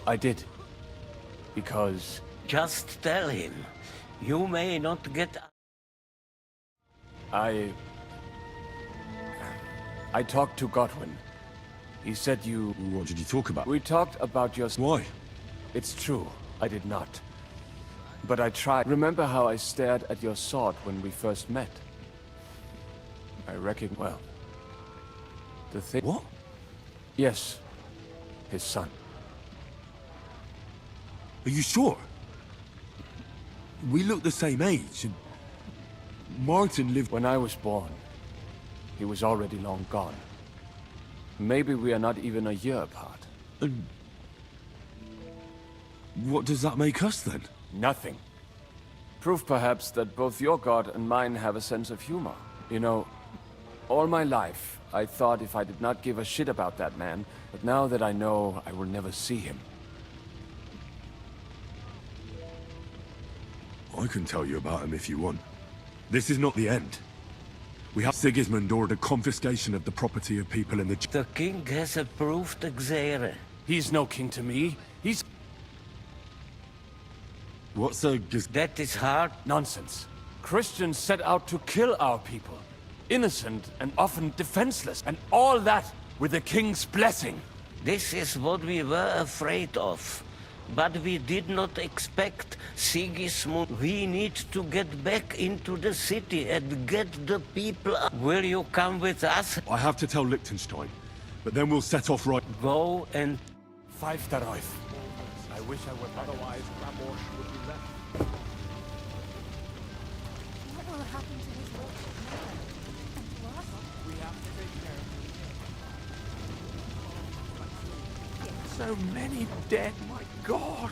Speaker 1: I did. Because...
Speaker 15: Just tell him. You may not get...
Speaker 1: I talked to Godwin. He said you...
Speaker 21: What did you talk about?
Speaker 1: We talked about your...
Speaker 21: Why?
Speaker 1: It's true, I did not. But I tried. Remember how I stared at your sword when we first met? I reckon... well... The thing...
Speaker 21: What?
Speaker 1: Yes. His son.
Speaker 21: Are you sure? We look the same age, and... Martin lived...
Speaker 1: When I was born, he was already long gone. Maybe we are not even a year apart.
Speaker 21: And... what does that make us, then?
Speaker 1: Nothing. Proof, perhaps, that both your god and mine have a sense of humor. You know, all my life, I thought if I did not give a shit about that man, but now that I know, I will never see him.
Speaker 21: I can tell you about him if you want. This is not the end. We have Sigismund ordered confiscation of the property of people in the...
Speaker 15: The king has approved Xere.
Speaker 1: He's no king to me. He's...
Speaker 21: What's a...
Speaker 15: That is hard.
Speaker 1: Nonsense. Christians set out to kill our people. Innocent and often defenseless. And all that with the king's blessing.
Speaker 15: This is what we were afraid of. But we did not expect Sigismund. We need to get back into the city and get the people up. Will you come with us?
Speaker 21: I have to tell Liechtenstein, but then we'll set off right...
Speaker 15: Go and...
Speaker 1: Five Daroif. I wish I were...
Speaker 16: Otherwise, Rabosh would be left.
Speaker 23: What will happen to his lordship now? And to us?
Speaker 1: We have to take care of him. So many dead, my God!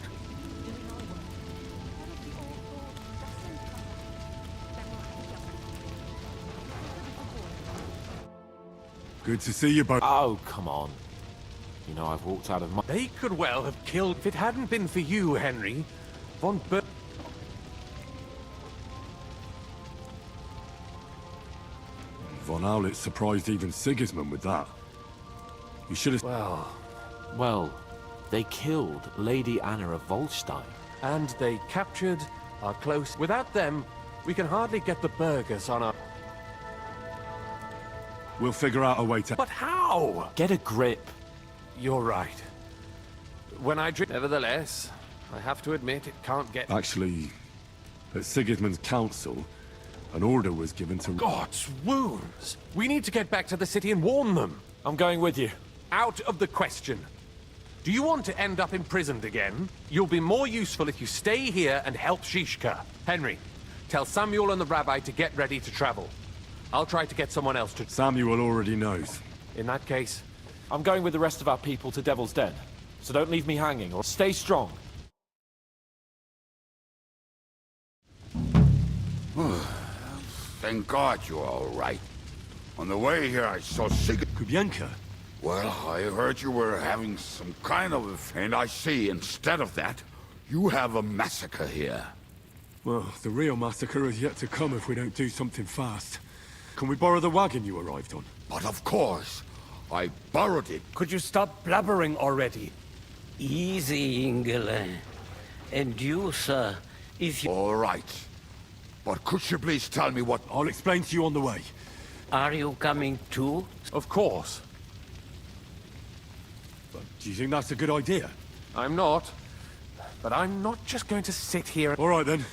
Speaker 4: Good to see you both.
Speaker 5: Oh, come on. You know, I've walked out of my...
Speaker 10: They could well have killed... If it hadn't been for you, Henry, von Ber...
Speaker 4: Von Owlitz surprised even Sigismund with that. You should have...
Speaker 5: Well, they killed Lady Anna of Volstein.
Speaker 10: And they captured our close... Without them, we can hardly get the burghers on our...
Speaker 4: We'll figure out a way to...
Speaker 10: But how?
Speaker 5: Get a grip.
Speaker 10: You're right. When I drink... Nevertheless, I have to admit it can't get...
Speaker 4: Actually, at Sigismund's council, an order was given to...
Speaker 10: God's wounds! We need to get back to the city and warn them.
Speaker 17: I'm going with you.
Speaker 10: Out of the question. Do you want to end up imprisoned again? You'll be more useful if you stay here and help Shishka. Henry, tell Samuel and the rabbi to get ready to travel. I'll try to get someone else to...
Speaker 4: Samuel already knows.
Speaker 10: In that case...
Speaker 17: I'm going with the rest of our people to Devil's Den. So don't leave me hanging, or stay strong.
Speaker 20: Thank God you're all right. On the way here, I saw
Speaker 4: Kubienka?
Speaker 20: Well, I heard you were having some kind of... And I see, instead of that, you have a massacre here.
Speaker 4: Well, the real massacre is yet to come if we don't do something fast. Can we borrow the wagon you arrived on?
Speaker 20: But of course. I borrowed it.
Speaker 7: Could you stop blabbering already?
Speaker 25: Easy, Ingele. And you, sir, if you...
Speaker 20: All right. But could you please tell me what...
Speaker 4: I'll explain to you on the way.
Speaker 25: Are you coming too?
Speaker 10: Of course.
Speaker 4: But do you think that's a good idea?
Speaker 10: I'm not. But I'm not just going to sit here...
Speaker 4: All right, then.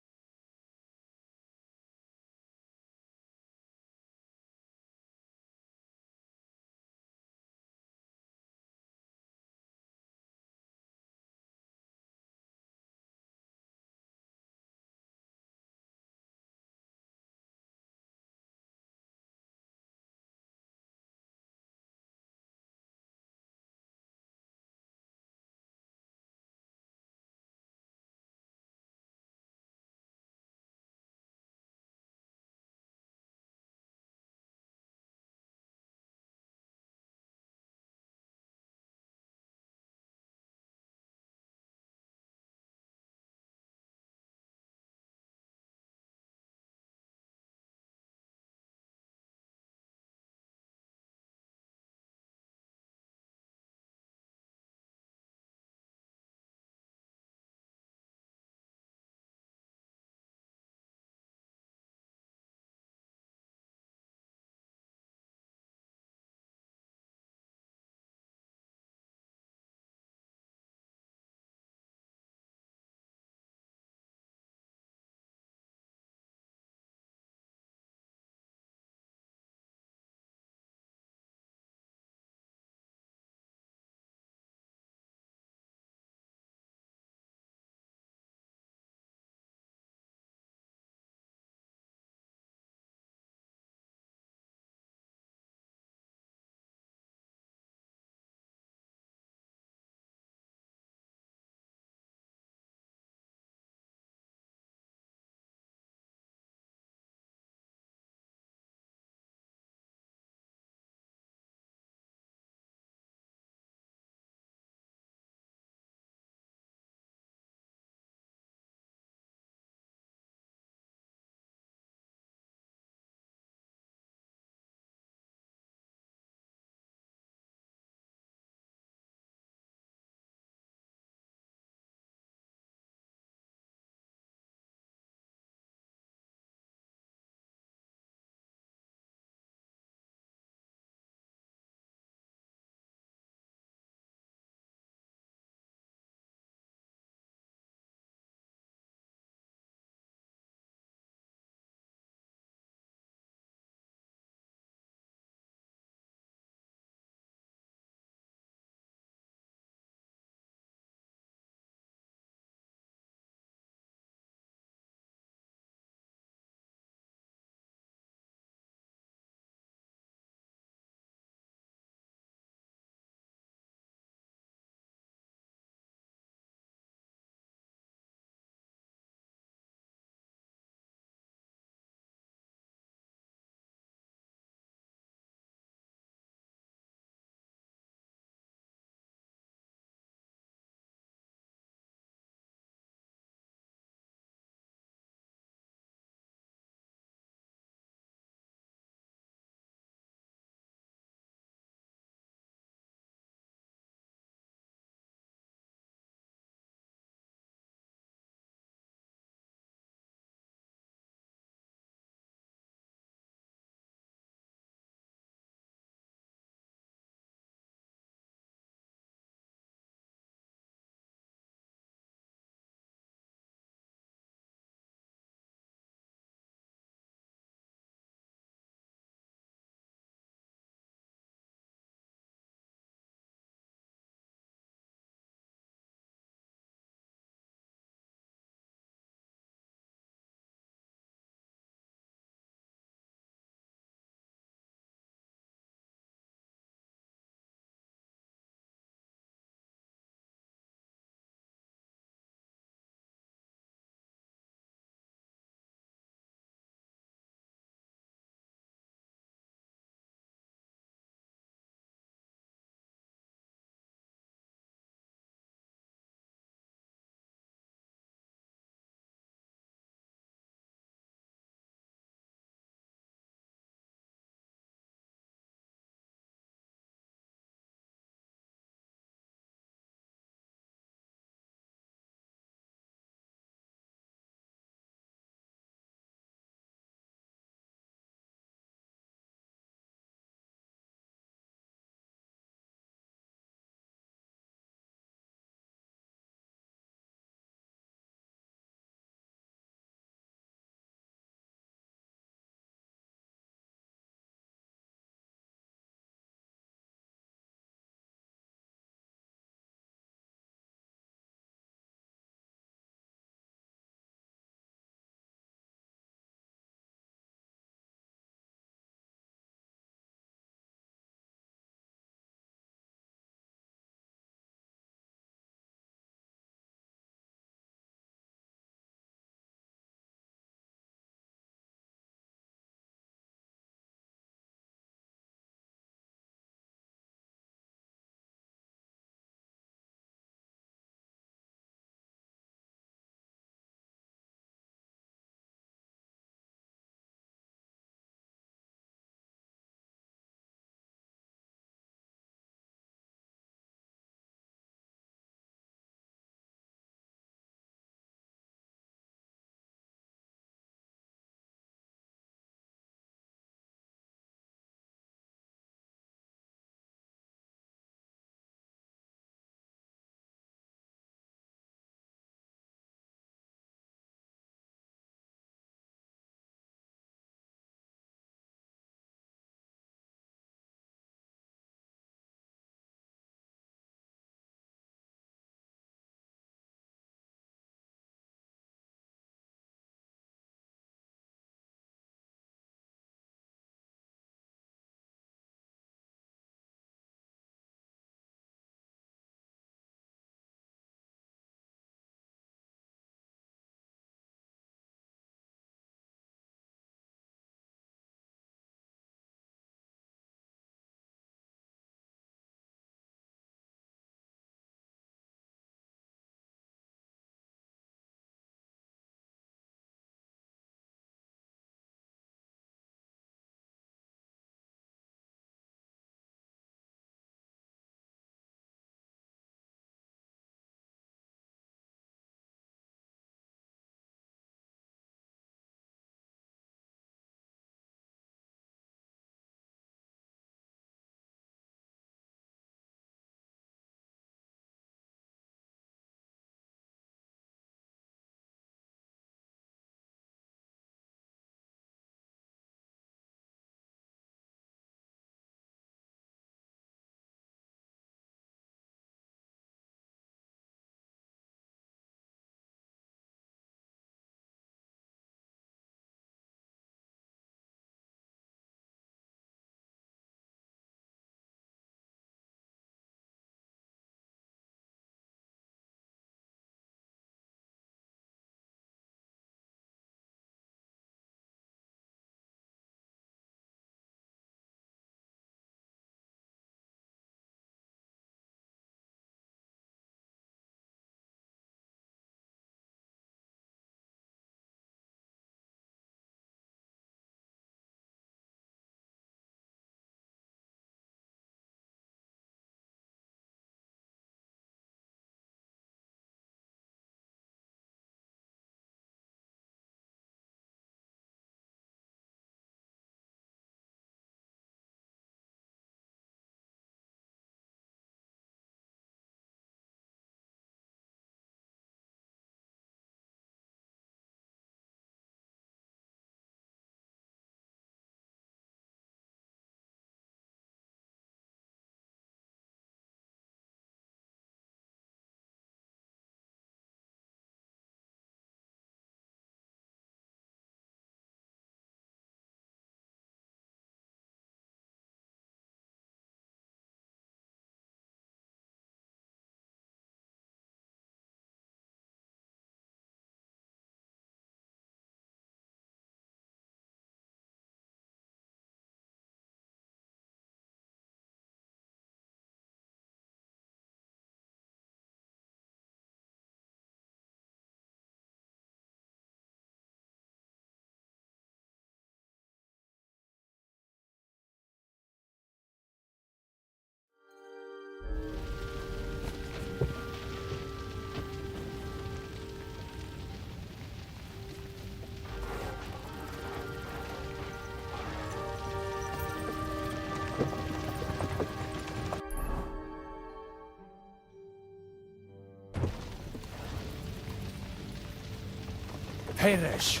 Speaker 1: Peresh,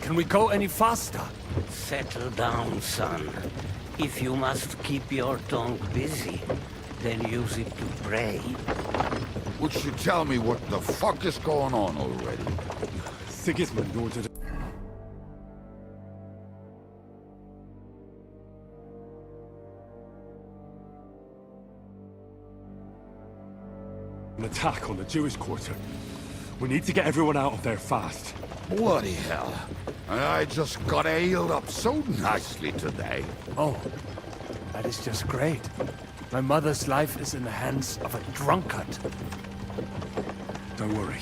Speaker 1: can we go any faster?
Speaker 25: Settle down, son. If you must keep your tongue busy, then use it to pray.
Speaker 20: Would you tell me what the fuck is going on already?
Speaker 4: Sigismund ordered an attack on the Jewish quarter. We need to get everyone out of there fast.
Speaker 20: Bloody hell. I just got ailed up so nicely today.
Speaker 1: Oh, that is just great. My mother's life is in the hands of a drunkard.
Speaker 4: Don't worry.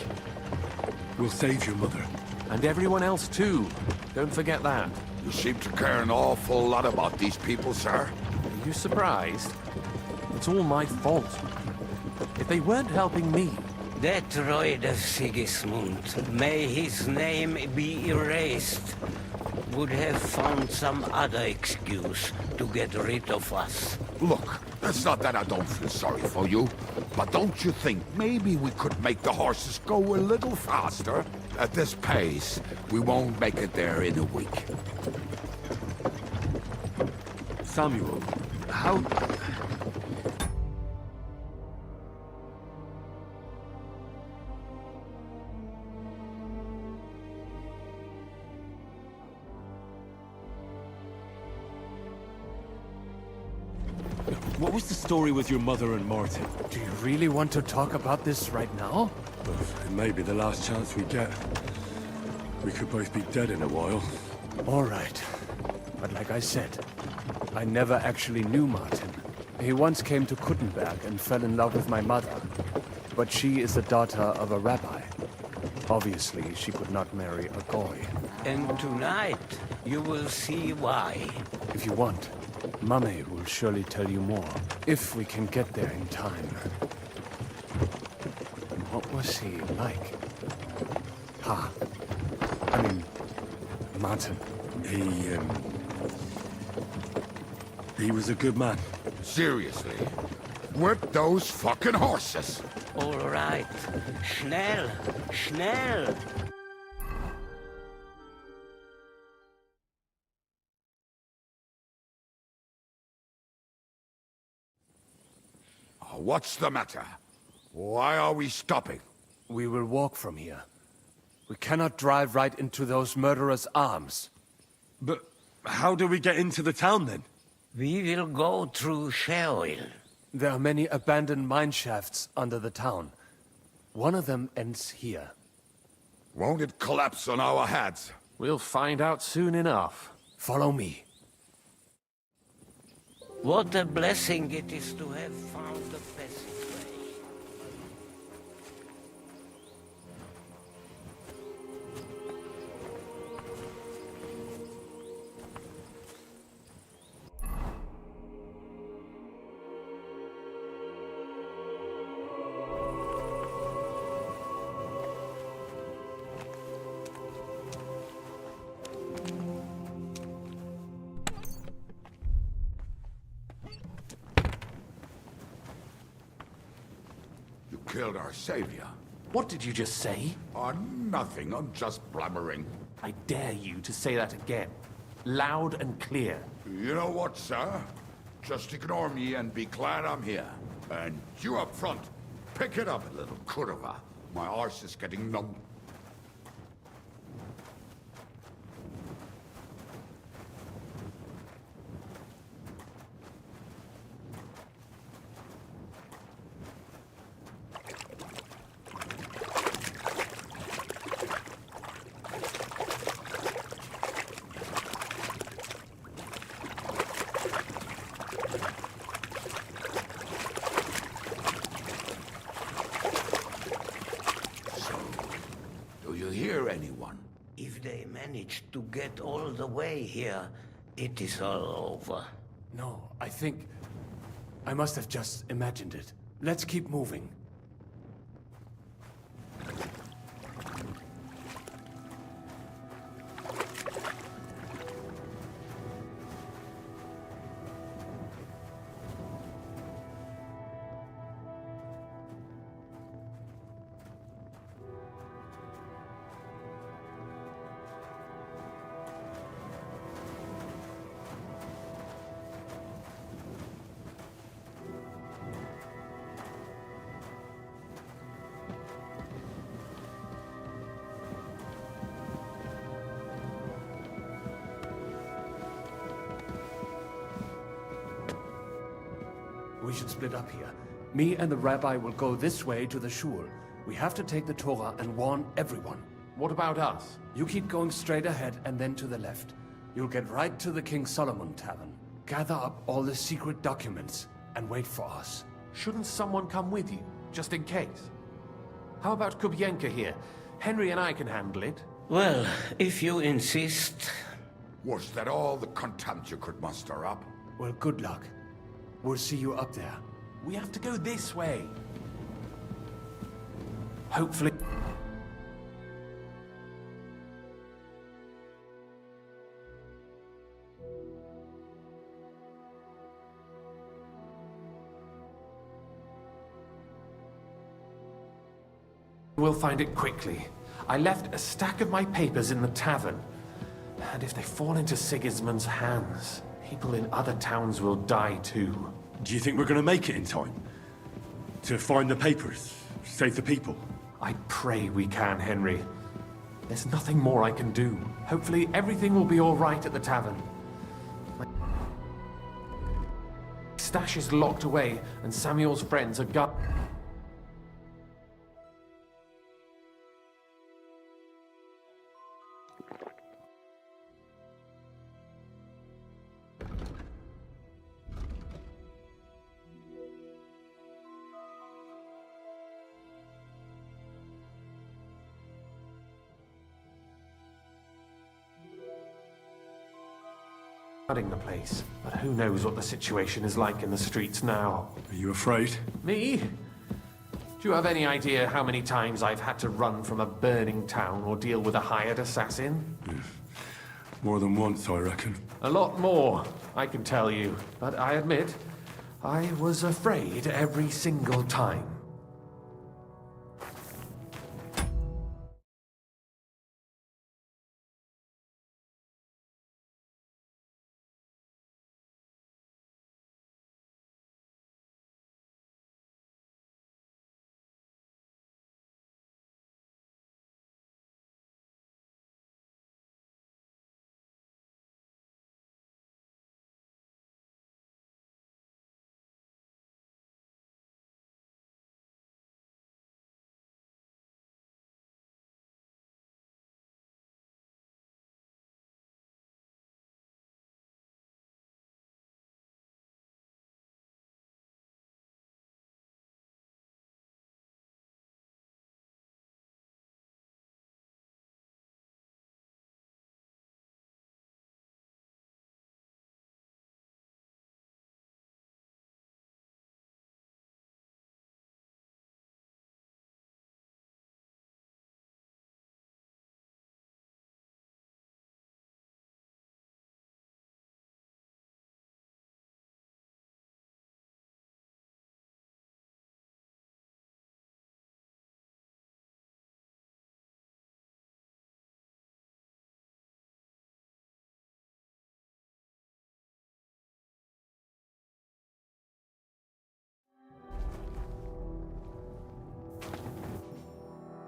Speaker 4: We'll save your mother.
Speaker 10: And everyone else too. Don't forget that.
Speaker 20: You seem to care an awful lot about these people, sir.
Speaker 10: Are you surprised? It's all my fault. If they weren't helping me...
Speaker 25: That droid of Sigismund, may his name be erased, would have found some other excuse to get rid of us.
Speaker 20: Look, it's not that I don't feel sorry for you, but don't you think maybe we could make the horses go a little faster? At this pace, we won't make it there in a week.
Speaker 4: Samuel, how... What was the story with your mother and Martin?
Speaker 1: Do you really want to talk about this right now?
Speaker 4: Well, it may be the last chance we get. We could both be dead in a while.
Speaker 1: All right. But like I said, I never actually knew Martin. He once came to Kuttenberg and fell in love with my mother. But she is the daughter of a rabbi. Obviously, she could not marry a goy.
Speaker 25: And tonight, you will see why.
Speaker 1: If you want, Mame will surely tell you more, if we can get there in time. What was he like? I mean, Martin.
Speaker 4: He was a good man.
Speaker 20: Seriously? Whip those fucking horses!
Speaker 25: All right. Schnell! Schnell!
Speaker 20: What's the matter? Why are we stopping?
Speaker 1: We will walk from here. We cannot drive right into those murderers' arms.
Speaker 4: But how do we get into the town then?
Speaker 25: We will go through Sheol.
Speaker 1: There are many abandoned mine shafts under the town. One of them ends here.
Speaker 20: Won't it collapse on our heads?
Speaker 10: We'll find out soon enough.
Speaker 1: Follow me.
Speaker 25: What a blessing it is to have found the passageway.
Speaker 20: Killed our savior.
Speaker 10: What did you just say?
Speaker 20: Nothing. I'm just blabbering.
Speaker 10: I dare you to say that again. Loud and clear.
Speaker 20: You know what, sir? Just ignore me and be glad I'm here. And you up front, pick it up a little kurva. My arse is getting numb. If they manage to get all the way here, it is all over.
Speaker 1: No, I think... I must have just imagined it. Let's keep moving.
Speaker 3: we should split up here. Me and the rabbi will go this way to the shul. We have to take the Torah and warn everyone.
Speaker 10: What about us?
Speaker 3: You keep going straight ahead and then to the left. You'll get right to the King Solomon Tavern. Gather up all the secret documents and wait for us.
Speaker 10: Shouldn't someone come with you, just in case? How about Kubienka here? Henry and I can handle it.
Speaker 25: Well, if you insist.
Speaker 20: Was that all the contempt you could muster up?
Speaker 3: Well, good luck. We'll see you up there.
Speaker 10: We have to go this way. Hopefully... We'll find it quickly. I left a stack of my papers in the tavern. And if they fall into Sigismund's hands, people in other towns will die too.
Speaker 4: Do you think we're gonna make it in time? To find the papers? Save the people?
Speaker 10: I pray we can, Henry. There's nothing more I can do. Hopefully everything will be all right at the tavern. My stash is locked away, and Samuel's friends are guarding the place. But who knows what the situation is like in the streets now.
Speaker 4: Are you afraid?
Speaker 10: Me? Do you have any idea how many times I've had to run from a burning town or deal with a hired assassin?
Speaker 4: More than once, I reckon.
Speaker 10: A lot more, I can tell you. But I admit, I was afraid every single time.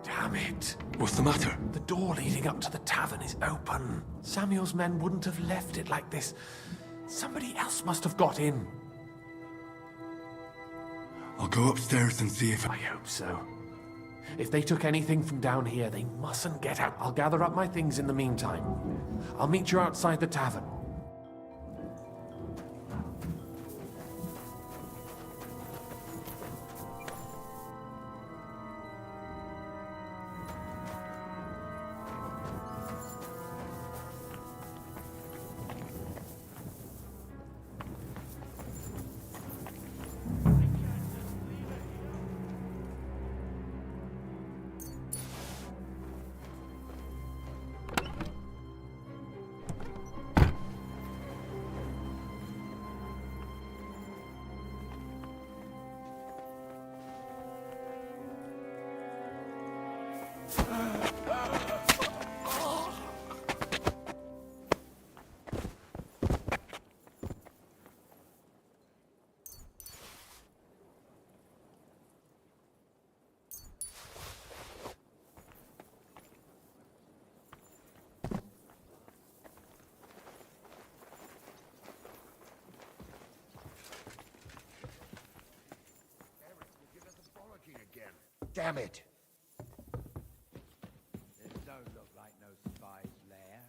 Speaker 10: Damn it.
Speaker 4: What's the matter?
Speaker 10: The door leading up to the tavern is open. Samuel's men wouldn't have left it like this. Somebody else must have got in.
Speaker 4: I'll go upstairs and see if...
Speaker 10: I hope so. If they took anything from down here, they mustn't get out. I'll gather up my things in the meantime. I'll meet you outside the tavern.
Speaker 11: damn it.
Speaker 15: This don't look like no spy's lair.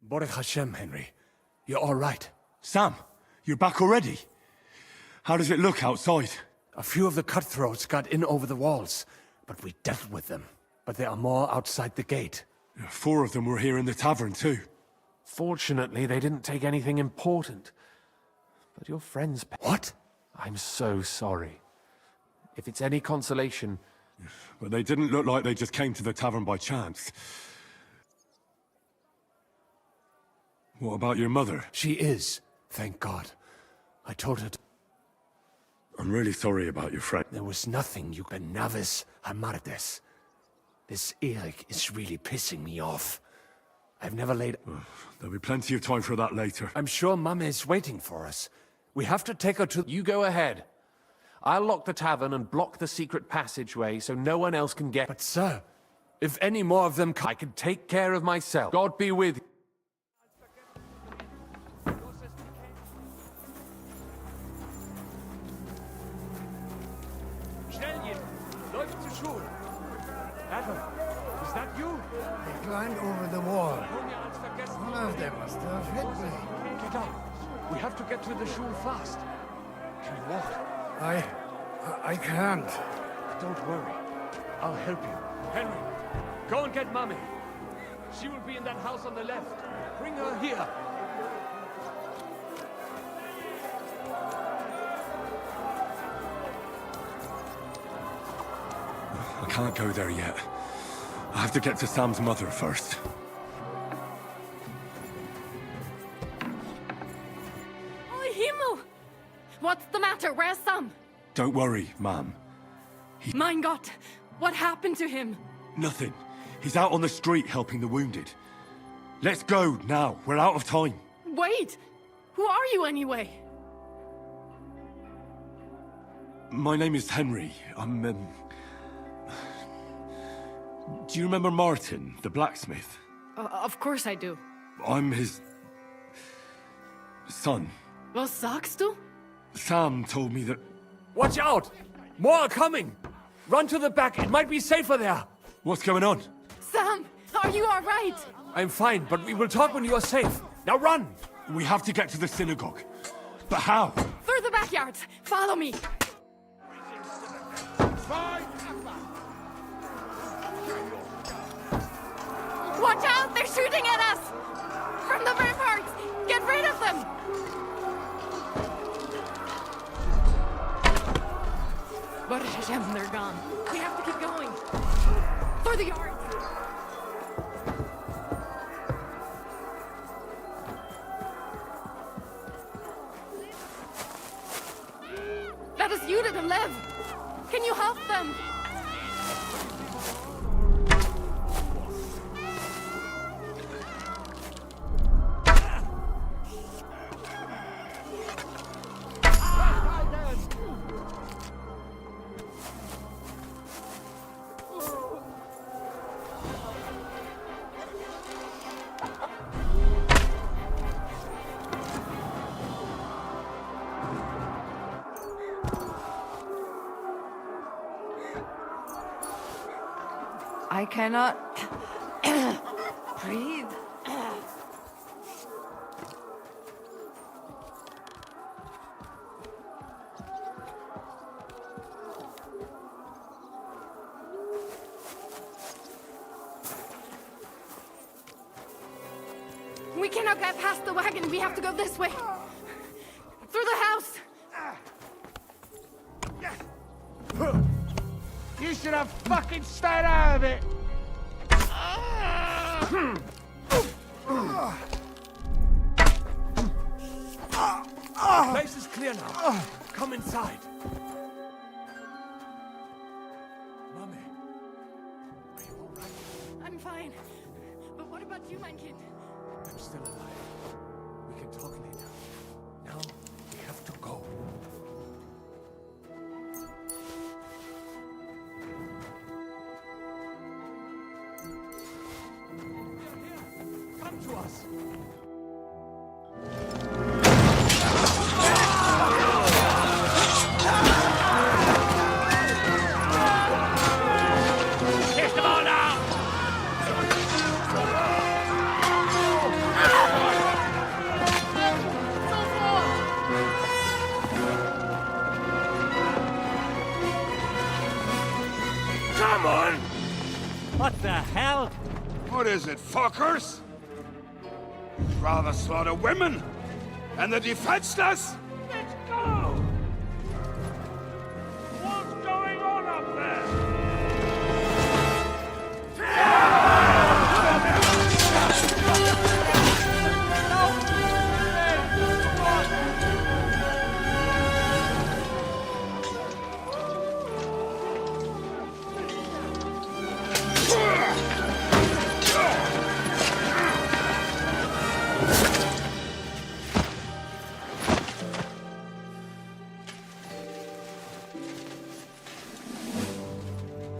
Speaker 3: Baruch Hashem, Henry. You're all right.
Speaker 4: Sam, you're back already? How does it look outside?
Speaker 3: A few of the cutthroats got in over the walls, but we dealt with them. But there are more outside the gate.
Speaker 4: 4 of them were here in the tavern too.
Speaker 10: Fortunately, they didn't take anything important. But your friends...
Speaker 3: What?
Speaker 10: I'm so sorry. If it's any consolation...
Speaker 4: But they didn't look like they just came to the tavern by chance. What about your mother?
Speaker 3: She is, thank God. I told her to...
Speaker 4: I'm really sorry about your friend.
Speaker 3: There was nothing you can navis amartes. This Eric is really pissing me off. I've never laid...
Speaker 4: There'll be plenty of time for that later.
Speaker 3: I'm sure Mum is waiting for us. We have to take her to...
Speaker 10: You go ahead. I'll lock the tavern and block the secret passageway so no one else can get...
Speaker 3: But sir, if any more of them come...
Speaker 10: I can take care of myself. God be with you.
Speaker 3: Is that you?
Speaker 11: They climbed over the wall. One of them must have hit me.
Speaker 3: Get up. We have to get to the shul fast. Can you walk?
Speaker 11: I can't.
Speaker 3: Don't worry. I'll help you. Henry, go and get Mummy. She will be in that house on the left. Bring her here.
Speaker 4: I can't go there yet. I have to get to Sam's mother first.
Speaker 9: Oh, Himmel! What's the matter? Where's Sam?
Speaker 4: Don't worry, ma'am.
Speaker 9: Mein Gott! What happened to him?
Speaker 4: Nothing. He's out on the street helping the wounded. Let's go now. We're out of time.
Speaker 9: Wait! Who are you anyway?
Speaker 4: My name is Henry. I'm, Do you remember Martin, the blacksmith?
Speaker 9: Of course I do.
Speaker 4: I'm his... son.
Speaker 9: Was sagst du?
Speaker 4: Sam told me that...
Speaker 3: Watch out! More are coming! Run to the back, it might be safer there!
Speaker 4: What's going on?
Speaker 9: Sam, are you all right?
Speaker 3: I'm fine, but we will talk when you are safe. Now run!
Speaker 4: We have to get to the synagogue. But how?
Speaker 9: backyards. Follow me. Watch out! They're shooting at us! From the ramparts! Get rid of them! But Hashem, they're gone. We have to keep going. For the yards! That is Yuda to live! Can you help them? I cannot breathe. We cannot get past the wagon. We have to go this way. Through the house.
Speaker 12: You should have fucking stayed out of it!
Speaker 3: The place is clear now. Come inside. Mommy, are you all right?
Speaker 9: I'm fine. But what about you, mein Kind?
Speaker 3: I'm still alive. We can talk later. Now, we have to go. Come to us.
Speaker 7: Catch them all now!
Speaker 20: Come on!
Speaker 7: What the hell?
Speaker 20: What is it, fuckers? You'd rather slaughter women and the defenseless?
Speaker 7: Let's go! What's going on up there?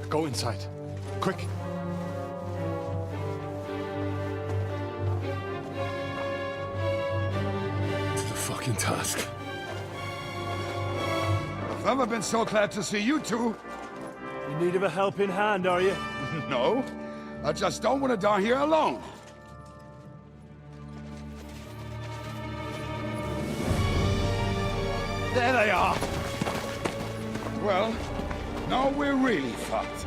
Speaker 4: Go inside. Quick. It's a fucking task.
Speaker 20: I've never been so glad to see you two.
Speaker 6: In need of a helping hand, are you?
Speaker 20: No, I just don't want to die here alone.
Speaker 6: There they are.
Speaker 20: Well, now we're really fucked.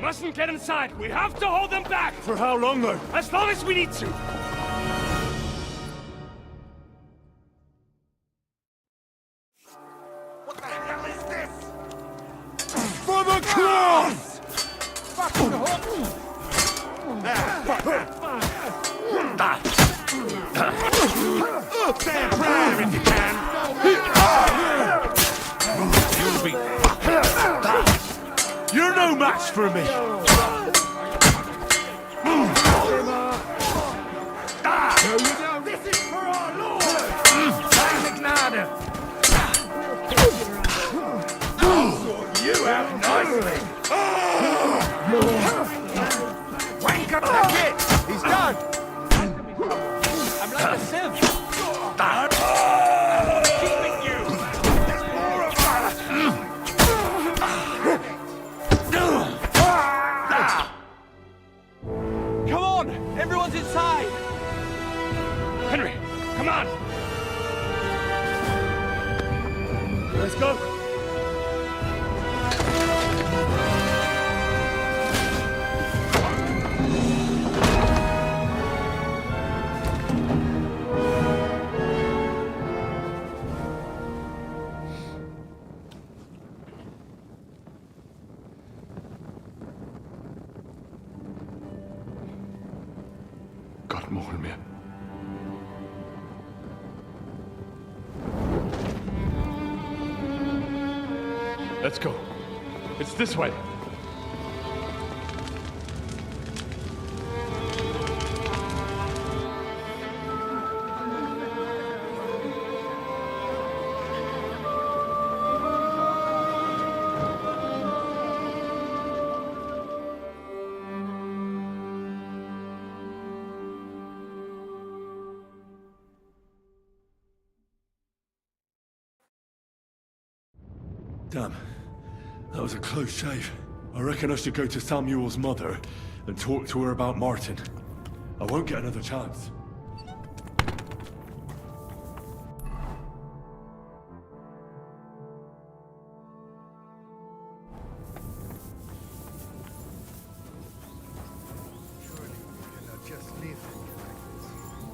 Speaker 7: Mustn't get inside. We have to hold them back.
Speaker 6: For how long, though?
Speaker 7: As long as we need to.
Speaker 20: What the hell is this?
Speaker 6: For the cross!
Speaker 20: Fucking hook!
Speaker 6: Stand proud if you can.
Speaker 20: You'll be
Speaker 6: You're no match for me.
Speaker 20: This is for our Lord! You out nicely! Wank up the kid! He's done!
Speaker 6: I'm like a sieve.
Speaker 20: Keeping you! There's more of us!
Speaker 6: Come on! Everyone's inside!
Speaker 7: Henry, come on!
Speaker 4: more me. Let's go. It's this way. Damn. That was a close shave. I reckon I should go to Samuel's mother and talk to her about Martin. I won't get another chance.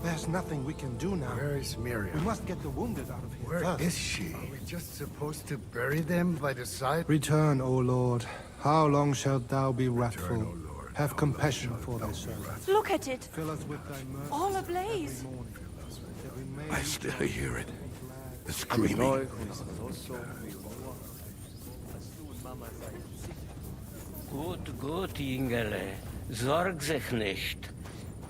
Speaker 11: There's nothing we can do now.
Speaker 6: Where is Miriam?
Speaker 11: We must get the wounded out of here
Speaker 6: Where
Speaker 11: first.
Speaker 6: is she? Are we just supposed to bury them by the side?
Speaker 11: Return, O Lord. How long shalt thou be wrathful? Have compassion for thy servant.
Speaker 9: Look at it.
Speaker 11: Fill us with thy mercy.
Speaker 9: All ablaze.
Speaker 20: I still hear it. The screaming.
Speaker 25: Gut, gut, Ingele. Sorg sich nicht.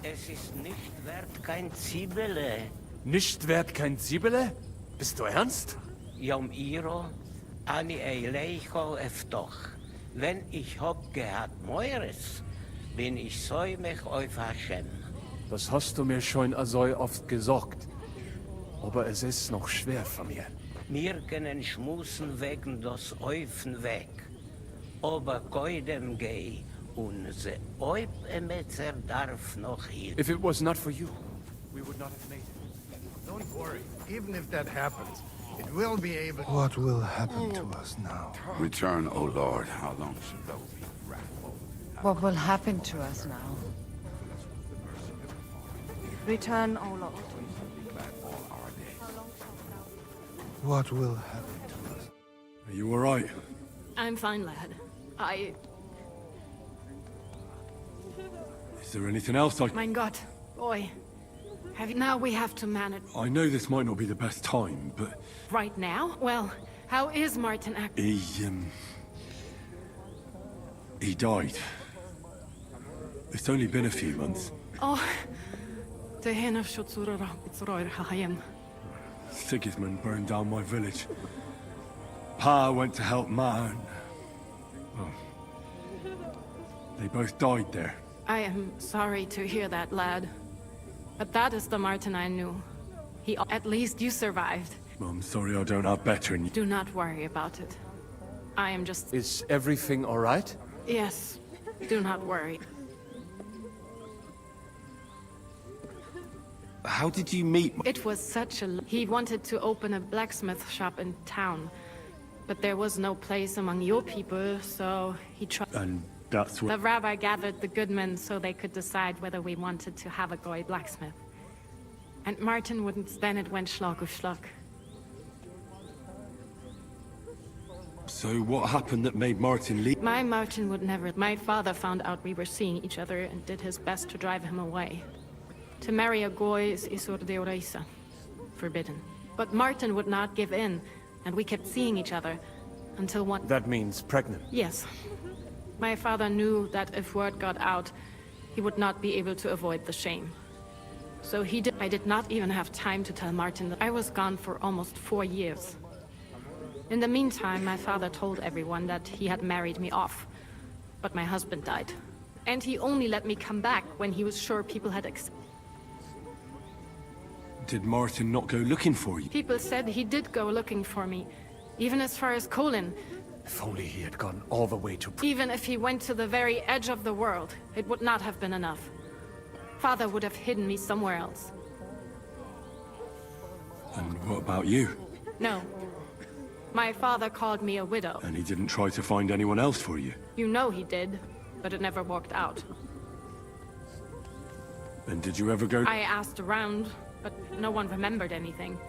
Speaker 25: Es ist nicht wert kein Zwiebele.
Speaker 3: Nicht wert kein Zwiebele? Bist du ernst?
Speaker 25: Jom Iro, ani eileicho eftoch. Wenn ich hab gehabt Meures, bin ich säumig auf Hashem.
Speaker 3: Das hast du mir schon so oft gesagt. Aber es ist noch schwer von mir.
Speaker 25: Wir können schmusen wegen das Eufen weg. Aber koidem gei, und se Oip emetzer darf noch hin.
Speaker 3: If it was not for you, we would not have made it.
Speaker 6: Don't worry. Even if that happens, it will be able...
Speaker 11: What will happen to us now?
Speaker 20: Return, O Lord. How long shalt thou be wrathful?
Speaker 9: What will happen to us now? Return, O Lord.
Speaker 11: What will happen to us?
Speaker 4: Are you all right?
Speaker 8: I'm fine, lad.
Speaker 4: Is there anything else I...
Speaker 8: Mein Gott, boy. Now we have to manage.
Speaker 4: I know this might not be the best time, but...
Speaker 8: Right now? Well, how is Martin acting?
Speaker 4: He died. It's only been a few months.
Speaker 8: Oh, the hen of Shutsura Hayem.
Speaker 4: Sigismund burned down my village. Pa went to help Ma and... Well, they both died there.
Speaker 8: I am sorry to hear that, lad. But that is the Martin I knew. At least you survived.
Speaker 4: I'm sorry I don't have better and...
Speaker 8: Do not worry about it. I am just...
Speaker 3: Is everything all right?
Speaker 8: Yes. Do not worry.
Speaker 21: How did you meet...
Speaker 8: It was such a... He wanted to open a blacksmith shop in town. But there was no place among your people, so he tried...
Speaker 4: And that's what...
Speaker 8: The rabbi gathered the good men so they could decide whether we wanted to have a goy blacksmith. And Martin wouldn't... Then it went schlag auf schlag.
Speaker 4: So what happened that made Martin leave?
Speaker 8: My Martin would never... My father found out we were seeing each other and did his best to drive him away. To marry a goy is isur deoraisa. Forbidden. But Martin would not give in, and we kept seeing each other until one...
Speaker 3: That means pregnant.
Speaker 8: Yes. My father knew that if word got out, he would not be able to avoid the shame. So he did... I did not even have time to tell Martin that I was gone for almost 4 years. In the meantime, my father told everyone that he had married me off. But my husband died. And he only let me come back when he was sure people had
Speaker 4: Did Martin not go looking for you?
Speaker 8: People said he did go looking for me. Even as far as Colin.
Speaker 3: If only he had gone all the way to...
Speaker 8: Even if he went to the very edge of the world, it would not have been enough. Father would have hidden me somewhere else.
Speaker 4: And what about you?
Speaker 8: No. My father called me a widow.
Speaker 4: And he didn't try to find anyone else for you?
Speaker 8: You know he did, but it never worked out.
Speaker 4: And did you ever go...
Speaker 8: I asked around, but no one remembered anything.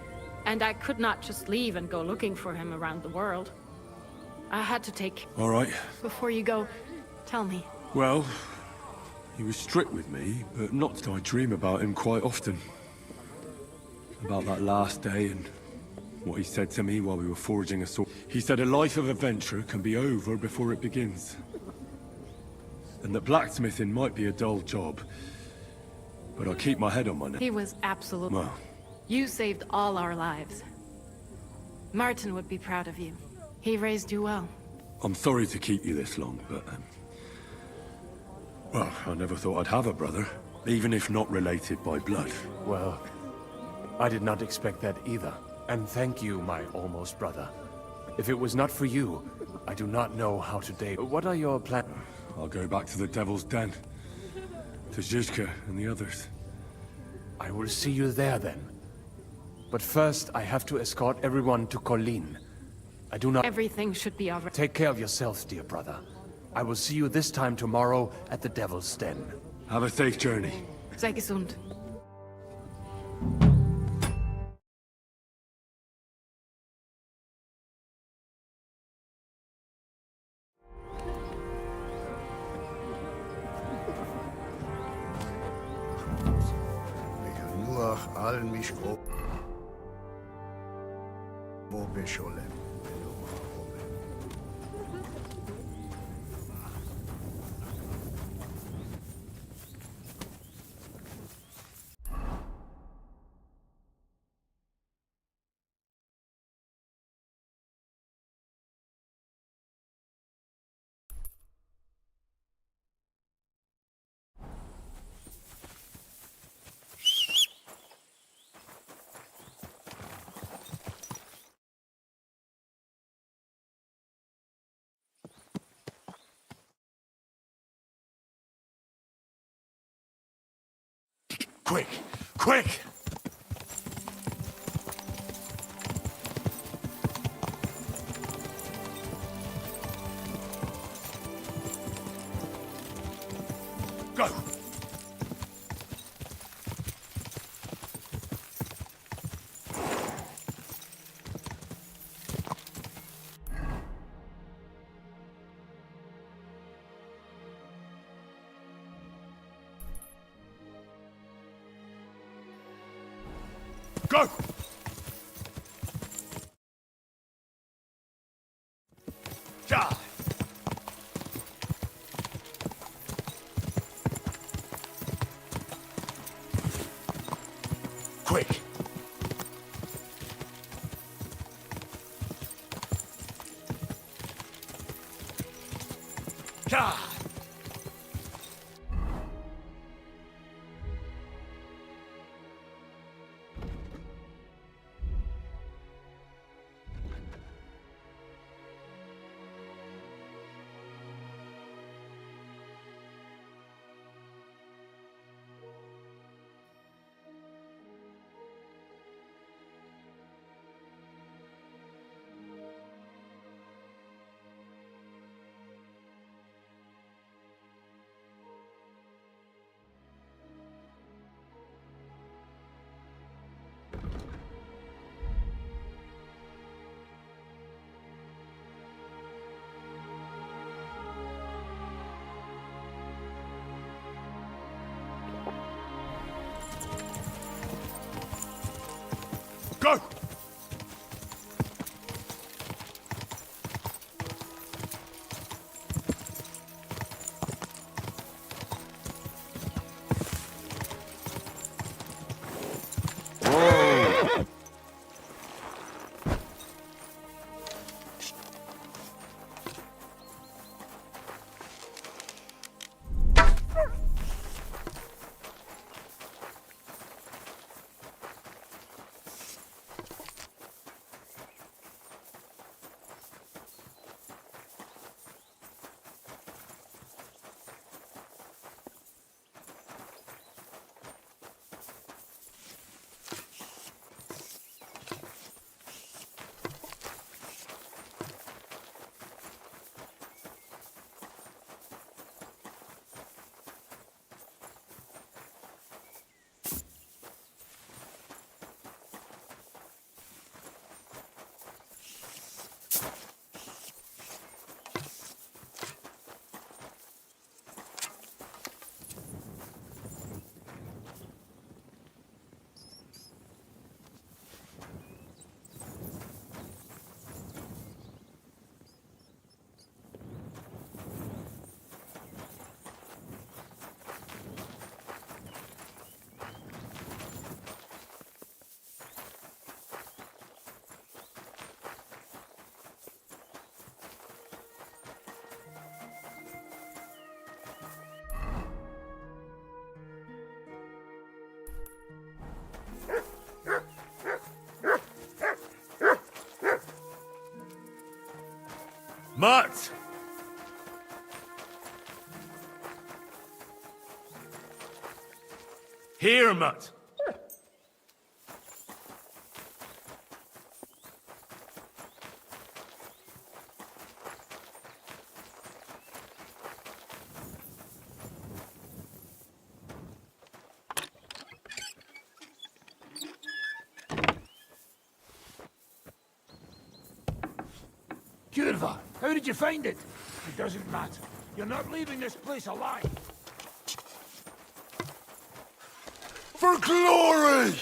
Speaker 8: And I could not just leave and go looking for him around the world. I had to take...
Speaker 4: All right.
Speaker 8: Before you go, tell me.
Speaker 4: Well, He was strict with me, but not. I dream about him quite often. About that last day and what he said to me while we were forging a sword. He said a life of adventure can be over before it begins. And that blacksmithing might be a dull job, but I keep my head on my neck.
Speaker 8: He was absolutely...
Speaker 4: Well,
Speaker 8: You saved all our lives. Martin would be proud of you. He raised you well.
Speaker 4: I'm sorry to keep you this long, but... well, I never thought I'd have a brother, even if not related by blood.
Speaker 3: Well, I did not expect that either. And thank you, my almost brother. If it was not for you, I do not know how to date. What are your plans?
Speaker 4: I'll go back to the Devil's Den. To Zizka and the others.
Speaker 3: I will see you there then. But first, I have to escort everyone to Colleen. I do not...
Speaker 8: Everything should be alright.
Speaker 3: Take care of yourself, dear brother. I will see you this time tomorrow at the Devil's Den.
Speaker 4: Have a safe journey.
Speaker 8: Sei gesund.
Speaker 11: al mishko bo besholem.
Speaker 4: Quick! Quick! Go! Go! Die! Quick! Die! Go!
Speaker 21: Mutt! Here, Mutt!
Speaker 12: Curva, how did you find it? It doesn't matter. You're not leaving this place alive.
Speaker 20: For glory!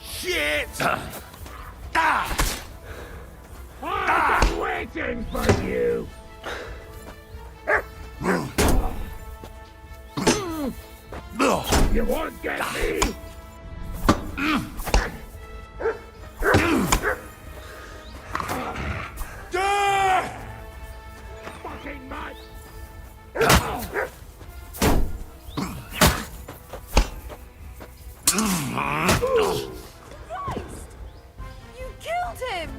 Speaker 6: Shit!
Speaker 12: You won't get me! Fucking mad!
Speaker 9: You killed him!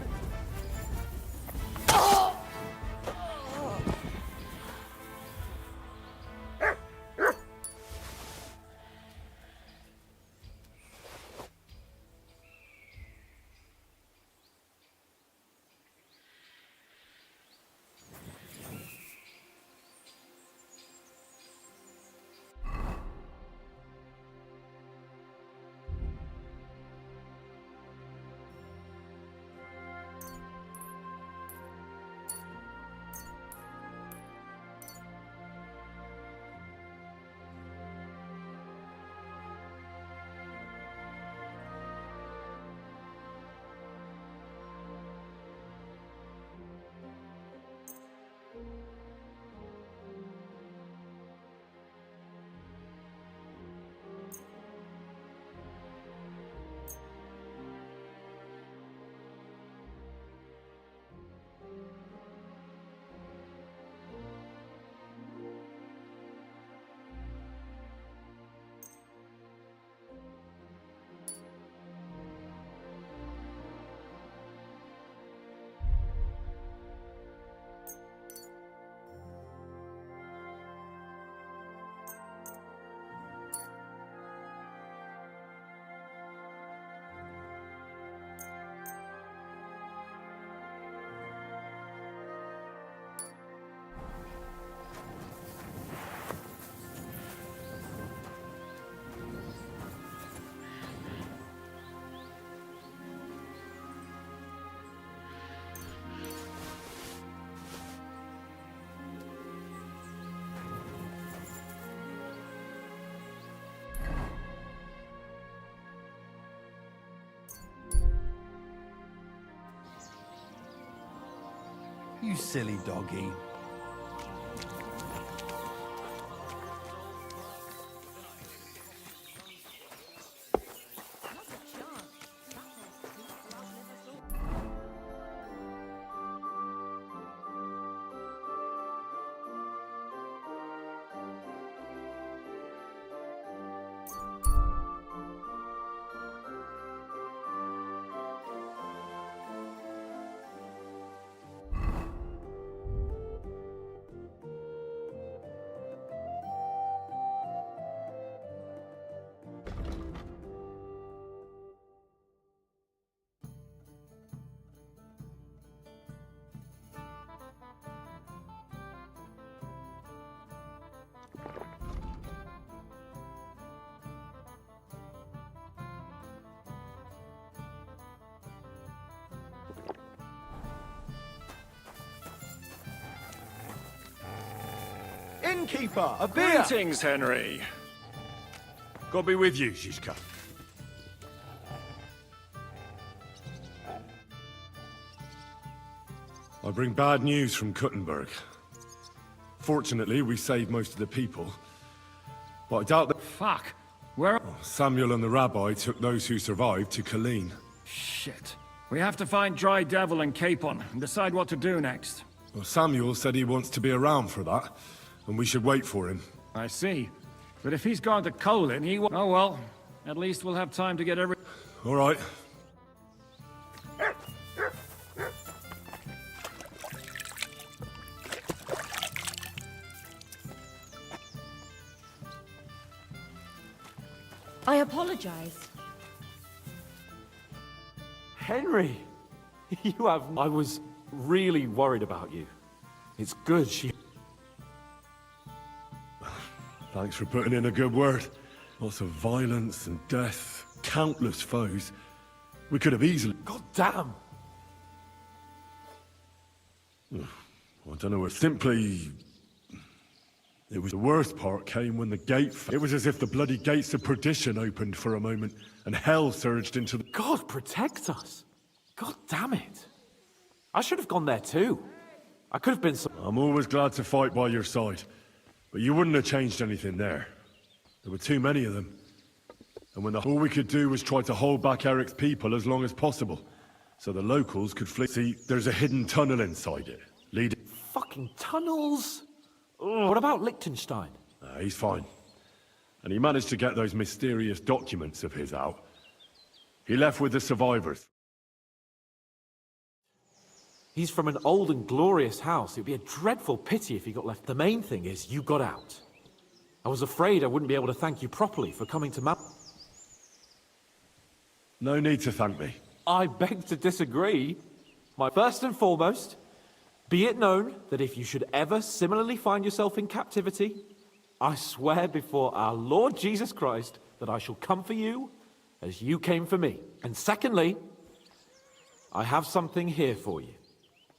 Speaker 6: You silly doggy. Innkeeper, a beer!
Speaker 16: Greetings, Henry. God be with you, Zizka.
Speaker 4: I bring bad news from Kuttenberg. Fortunately, we saved most of the people. But I doubt that...
Speaker 16: Fuck. Where...
Speaker 4: Samuel and the rabbi took those who survived to Colleen.
Speaker 16: Shit. We have to find Dry Devil and Capon and decide what to do next.
Speaker 4: Well, Samuel said he wants to be around for that, and we should wait for him.
Speaker 16: I see. But if he's gone to Colin, he will... Oh well. At least we'll have time to get every...
Speaker 4: All right.
Speaker 2: I apologize.
Speaker 5: Henry! You have... I was really worried about you. It's good she...
Speaker 4: Thanks for putting in a good word. Lots of violence and death, countless foes. We could have easily...
Speaker 5: God damn!
Speaker 4: I don't know, simply... It was the worst part came when the gate... It was as if the bloody gates of perdition opened for a moment, and hell surged into the...
Speaker 5: God protect us! God damn it! I should have gone there too. I could have been so...
Speaker 4: I'm always glad to fight by your side, but you wouldn't have changed anything there. There were too many of them. And when all we could do was try to hold back Eric's people as long as possible, so the locals could flee. See, there's a hidden tunnel inside it, leading...
Speaker 5: Fucking tunnels! Oh, what about Liechtenstein?
Speaker 4: He's fine. And he managed to get those mysterious documents of his out. He left with the survivors.
Speaker 5: He's from an old and glorious house. It would be a dreadful pity if he got left. The main thing is you got out. I was afraid I wouldn't be able to thank you properly for coming to
Speaker 4: No need to thank me.
Speaker 5: I beg to disagree. First and foremost, be it known that if you should ever similarly find yourself in captivity, I swear before our Lord Jesus Christ that I shall come for you as you came for me. And secondly, I have something here for you.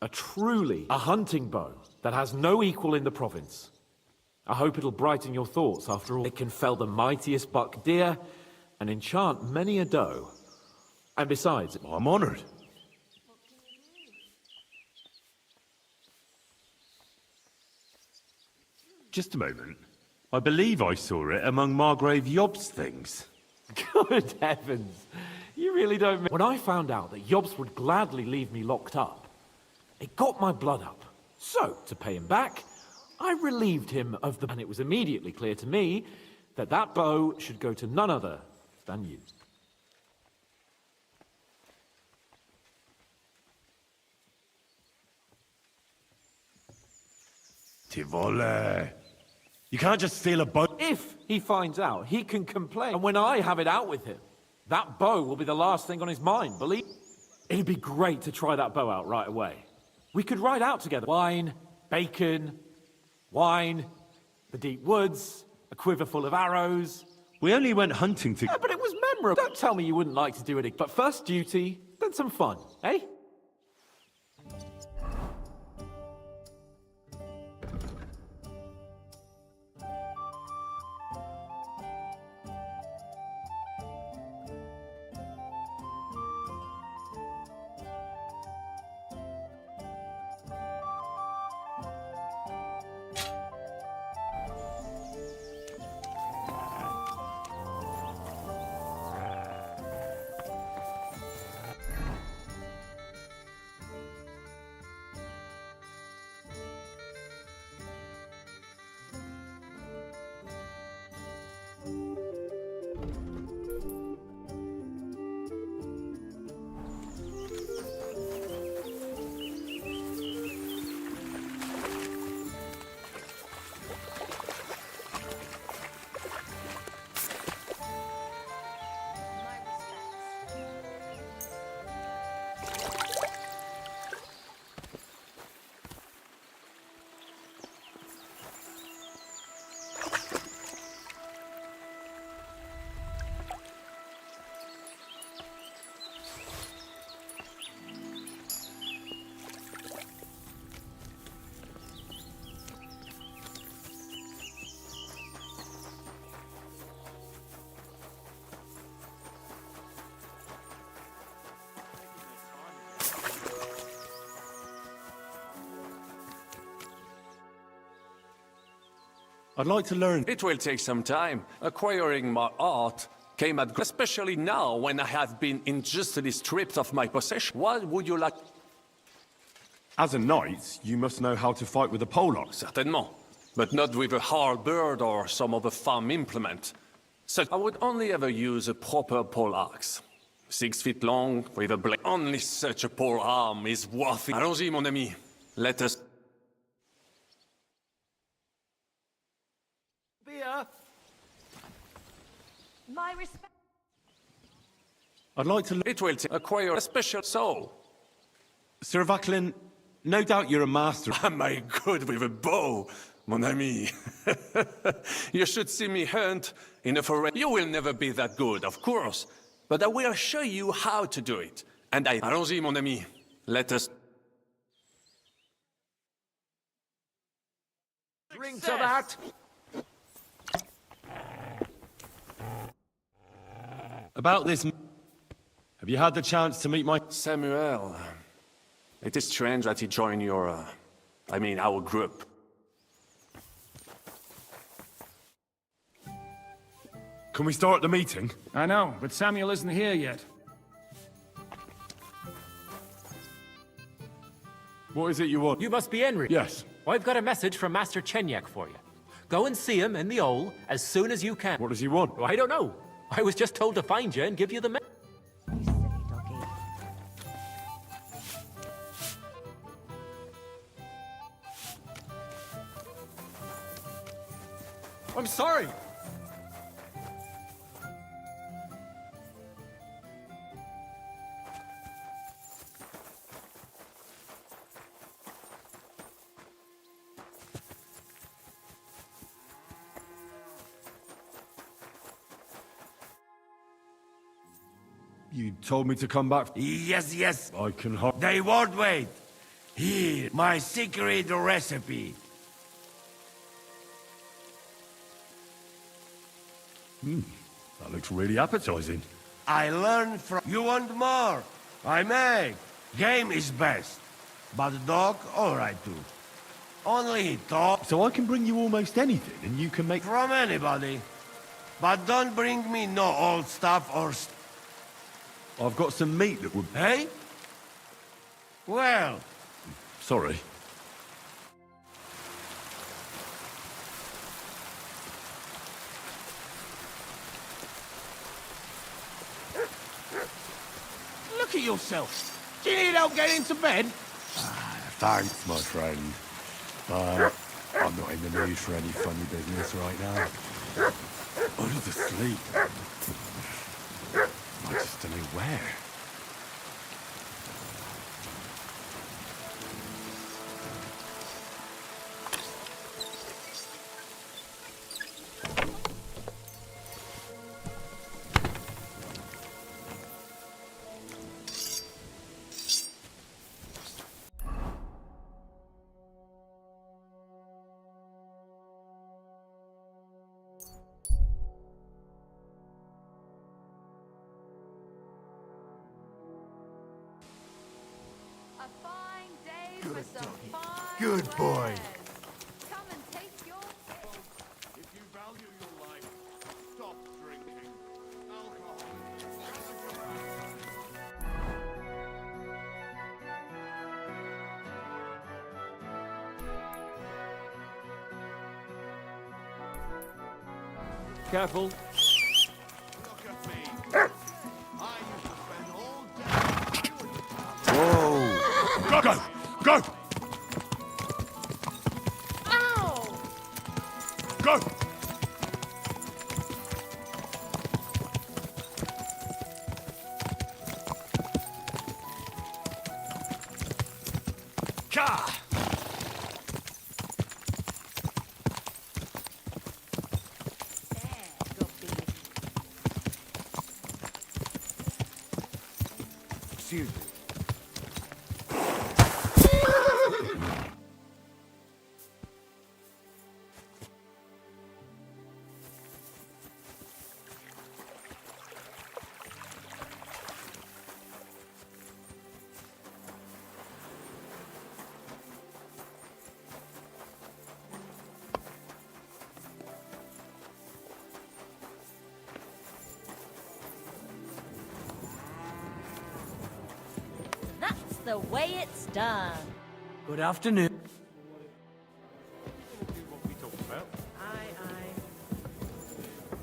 Speaker 5: A hunting bow that has no equal in the province. I hope it'll brighten your thoughts. After all, it can fell the mightiest buck deer and enchant many a doe. And besides,
Speaker 4: I'm honored. Just a moment. I believe I saw it among Margrave Yob's things.
Speaker 5: Good heavens. You really don't... When I found out that Yobs would gladly leave me locked up, it got my blood up. So, to pay him back, I relieved him of the... And it was immediately clear to me that that bow should go to none other than you.
Speaker 4: Tivole. You can't just steal a bow.
Speaker 5: If he finds out, he can complain. And when I have it out with him, that bow will be the last thing on his mind, believe. It'd be great to try that bow out right away. We could ride out together. Wine, bacon, wine, the deep woods, a quiver full of arrows.
Speaker 4: We only went hunting to...
Speaker 5: Yeah, but it was memorable. Don't tell me you wouldn't like to do it again. But first duty, then some fun, eh?
Speaker 4: I'd like to learn.
Speaker 22: It will take some time. Acquiring my art came at... Especially now, when I have been injustly stripped of my possession. What would you like...
Speaker 4: As a knight, you must know how to fight with a poleaxe.
Speaker 22: Certainement. But not with a halberd or some other farm implement. So I would only ever use a proper poleaxe. 6 feet long, with a blade. Only such a poor arm is worth it. Allons-y, mon ami. Let us...
Speaker 9: My respect.
Speaker 4: I'd like to...
Speaker 22: It will acquire a special soul.
Speaker 4: Sir Vaclin, no doubt you're a master...
Speaker 22: Am I good with a bow, mon ami? You should see me hunt in a forest. You will never be that good, of course. But I will show you how to do it. And I... Allons-y, mon ami. Let us...
Speaker 16: Drink to that!
Speaker 4: About this... Have you had the chance to meet my...
Speaker 22: Samuel. It is strange that he joined your... I mean, our group.
Speaker 21: Can we start the meeting?
Speaker 16: I know, but Samuel isn't here yet.
Speaker 21: What is it you want?
Speaker 17: You must be Henry.
Speaker 21: Yes.
Speaker 17: Well, I've got a message from Master Chenyak for you. Go and see him in the Ole as soon as you can.
Speaker 21: What does he want?
Speaker 17: Well, I don't know. I was just told to find you and give you the message.
Speaker 6: I'm sorry.
Speaker 4: You told me to come back.
Speaker 2: Yes.
Speaker 4: I can
Speaker 2: They won't wait. Here, my secret recipe.
Speaker 4: That looks really appetizing.
Speaker 2: I learned from... You want more? I make. Game is best. But dog, all right too. Only talk...
Speaker 4: So I can bring you almost anything, and you can make...
Speaker 2: From anybody. But don't bring me no old stuff or...
Speaker 4: I've got some meat that would...
Speaker 2: Hey? Well...
Speaker 4: Sorry.
Speaker 6: Look at yourself. Do you need help getting to bed?
Speaker 4: Thanks, my friend. I'm not in the mood for any funny business right now. I'm just asleep. I just don't know where.
Speaker 11: Good boy.
Speaker 9: Come and take your pick.
Speaker 6: If you value your life, stop drinking alcohol.
Speaker 5: Careful.
Speaker 6: Look at me. I used to spend all day doing it.
Speaker 4: Whoa! Go!
Speaker 9: Ow!
Speaker 4: Go!
Speaker 2: Ka!
Speaker 11: Excuse me.
Speaker 13: That's the way it's done.
Speaker 5: Good afternoon.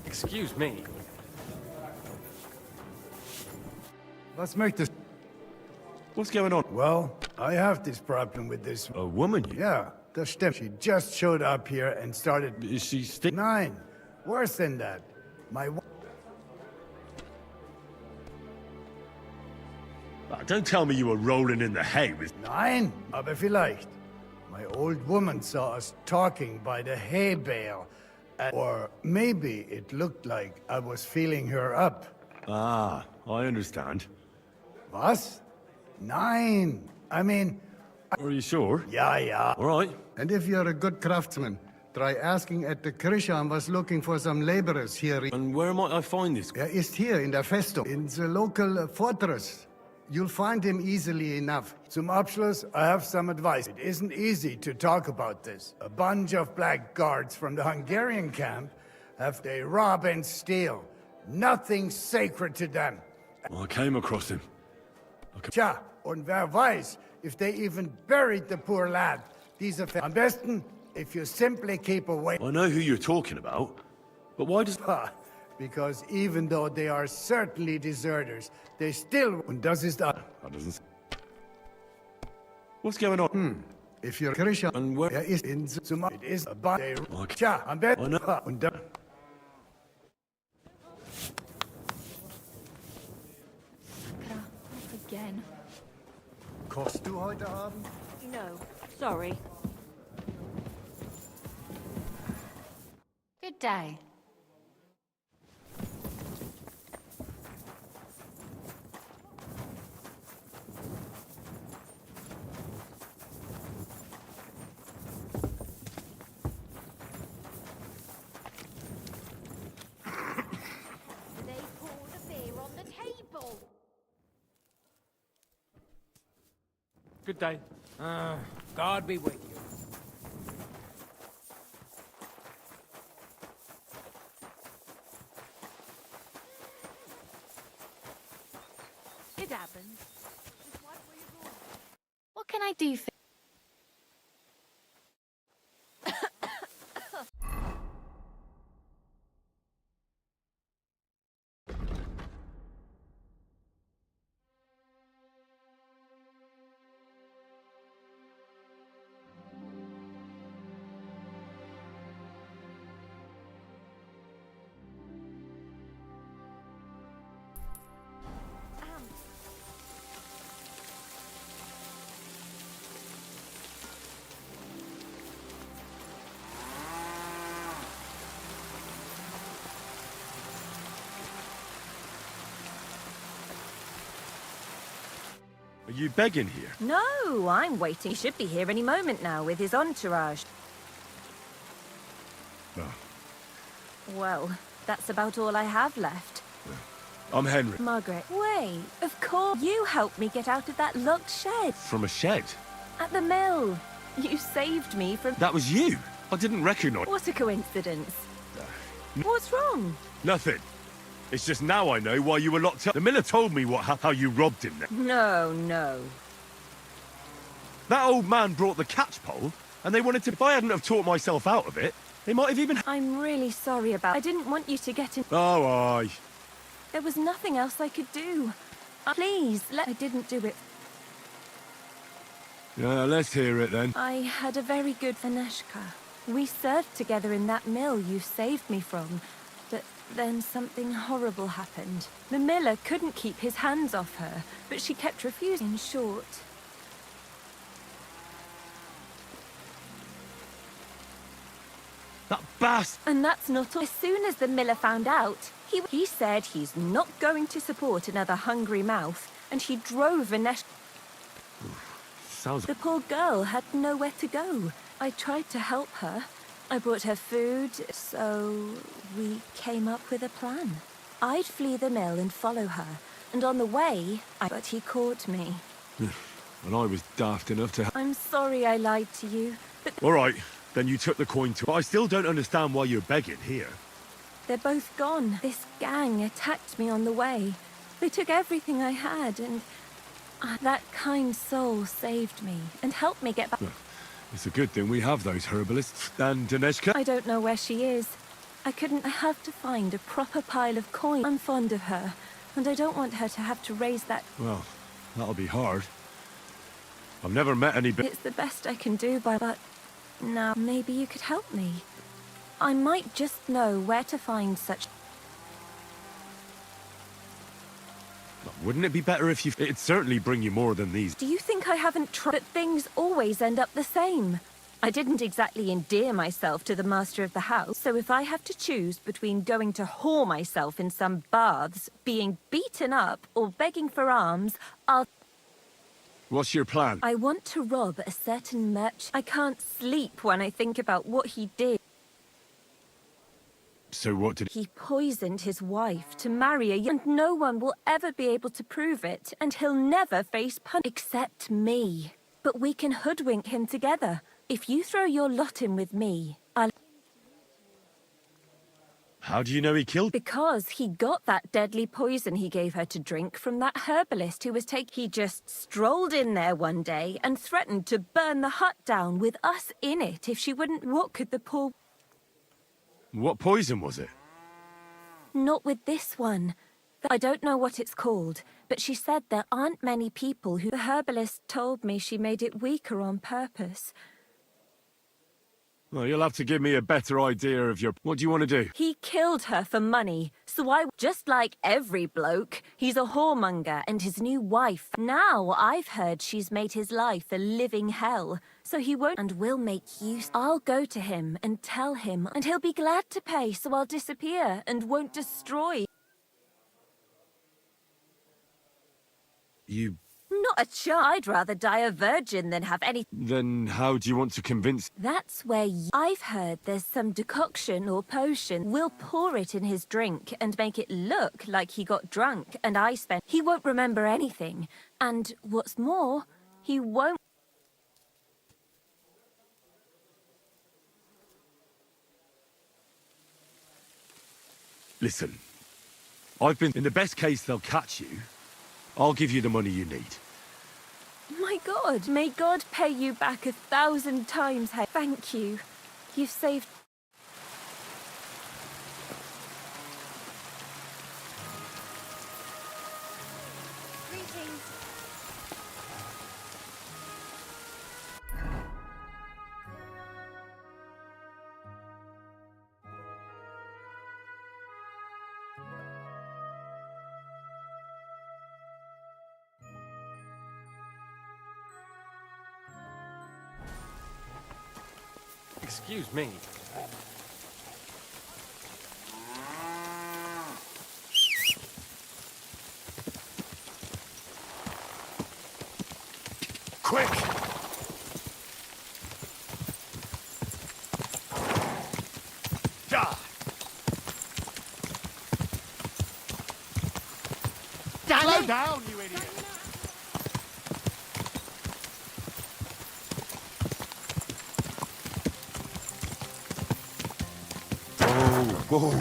Speaker 10: Excuse me.
Speaker 11: Was möchtest?
Speaker 4: What's going on?
Speaker 11: Well, I have this problem with this...
Speaker 4: A woman?
Speaker 11: Yeah, das stimmt. She just showed up here and started...
Speaker 4: Is she
Speaker 11: Nine. Worse than that. My...
Speaker 4: Don't tell me you were rolling in the hay with...
Speaker 11: Nein, aber vielleicht. My old woman saw us talking by the hay bale. Or maybe it looked like I was feeling her up.
Speaker 4: Ah, I understand.
Speaker 11: Was? Nein. I mean...
Speaker 4: Are you sure?
Speaker 11: Yeah.
Speaker 4: All right.
Speaker 11: And if you're a good craftsman, try asking at the Krishan was looking for some laborers here.
Speaker 4: And where might I find this?
Speaker 11: Er ist hier in der Festung, in the local fortress. You'll find him easily enough. Zum Abschluss, I have some advice. It isn't easy to talk about this. A bunch of blackguards from the Hungarian camp If they rob and steal, nothing sacred to them.
Speaker 4: Well, I came across him.
Speaker 11: Tja, und wer weiß, if they even buried the poor lad. These are am besten if you simply keep away.
Speaker 4: I know who you're talking about, but why does...
Speaker 11: Because even though they are certainly deserters, they still... Und das ist...
Speaker 4: That doesn't... What's going on?
Speaker 11: If you're Christian,
Speaker 4: and where...
Speaker 11: is in zum... It is about...
Speaker 4: Okay.
Speaker 11: Tja, am besten...
Speaker 4: I know.
Speaker 11: Und da...
Speaker 9: Again.
Speaker 11: Kochst du heute Abend?
Speaker 9: No, sorry. Good day.
Speaker 14: They pour the beer on the table.
Speaker 5: Good day.
Speaker 15: God be with you.
Speaker 9: It happens. What can I do for...
Speaker 21: Are you begging here?
Speaker 18: No, I'm waiting. He should be here any moment now with his entourage.
Speaker 21: No.
Speaker 18: Well, that's about all I have left.
Speaker 21: I'm Henry.
Speaker 18: Margaret. Wait, of course. You helped me get out of that locked shed.
Speaker 21: From a shed?
Speaker 18: At the mill. You saved me from...
Speaker 21: That was you? I didn't recognize...
Speaker 18: What a coincidence. What's wrong?
Speaker 21: Nothing. It's just now I know why you were locked up. The miller told me how you robbed him.
Speaker 18: No.
Speaker 21: That old man brought the catch pole, and they wanted to... If I hadn't have taught myself out of it, they might have even...
Speaker 18: I'm really sorry about... I didn't want you to get in...
Speaker 21: Oh, aye.
Speaker 18: There was nothing else I could do. Please, I didn't do it.
Speaker 21: Yeah, let's hear it then.
Speaker 18: I had a very good Vaneshka. We served together in that mill you saved me from. But then something horrible happened. The miller couldn't keep his hands off her, but she kept refusing. In short...
Speaker 21: That bastard!
Speaker 18: And that's not all. As soon as the miller found out, he said he's not going to support another hungry mouth, and he drove Vaneshka.
Speaker 21: Sounds...
Speaker 18: The poor girl had nowhere to go. I tried to help her. I brought her food, so we came up with a plan. I'd flee the mill and follow her, and on the way, but he caught me.
Speaker 21: And I was daft enough to...
Speaker 18: I'm sorry I lied to you, but...
Speaker 21: All right, then you took the coin too. But I still don't understand why you're begging here.
Speaker 18: They're both gone. This gang attacked me on the way. They took everything I had, and... that kind soul saved me, and helped me get back...
Speaker 21: It's a good thing we have those herbalists. And Daneshka?
Speaker 18: I don't know where she is. I have to find a proper pile of coin. I'm fond of her, and I don't want her to have to raise that...
Speaker 21: Well, that'll be hard. I've never met any...
Speaker 18: It's the best I can do, but now maybe you could help me. I might just know where to find such...
Speaker 21: Wouldn't it be better if you... It'd certainly bring you more than these.
Speaker 18: Do you think I haven't tried? But things always end up the same. I didn't exactly endear myself to the master of the house, so if I have to choose between going to whore myself in some baths, being beaten up, or begging for alms, I'll...
Speaker 21: What's your plan?
Speaker 18: I want to rob a certain merchant. I can't sleep when I think about what he did.
Speaker 21: So what did...
Speaker 18: He poisoned his wife to marry a young... And no one will ever be able to prove it, and he'll never face punishment. Except me. But we can hoodwink him together. If you throw your lot in with me, I'll...
Speaker 21: How do you know he killed?
Speaker 18: Because he got that deadly poison he gave her to drink from that herbalist who was He just strolled in there one day and threatened to burn the hut down with us in it if she wouldn't. What could the poor...
Speaker 21: What poison was it?
Speaker 18: Not with this one. I don't know what it's called, but she said there aren't many people who... The herbalist told me she made it weaker on purpose.
Speaker 21: Well, you'll have to give me a better idea of your... What do you want to do?
Speaker 18: He killed her for money, so just like every bloke, he's a whoremonger and his new wife. Now I've heard she's made his life a living hell, so he won't and will make use. I'll go to him and tell him, and he'll be glad to pay, so I'll disappear and won't destroy.
Speaker 21: You...
Speaker 18: Not a chance. I'd rather die a virgin than have any...
Speaker 21: Then how do you want to convince...
Speaker 18: That's where I've heard there's some decoction or potion. We'll pour it in his drink and make it look like he got drunk and I spent... He won't remember anything. And what's more, he won't...
Speaker 21: Listen, I've been... In the best case, they'll catch you. I'll give you the money you need.
Speaker 18: My God, may God pay you back 1,000 times. Thank you. You've saved...
Speaker 14: Greetings.
Speaker 10: Excuse me.
Speaker 21: Quick!
Speaker 6: Slow down, you idiot!
Speaker 20: Whoa.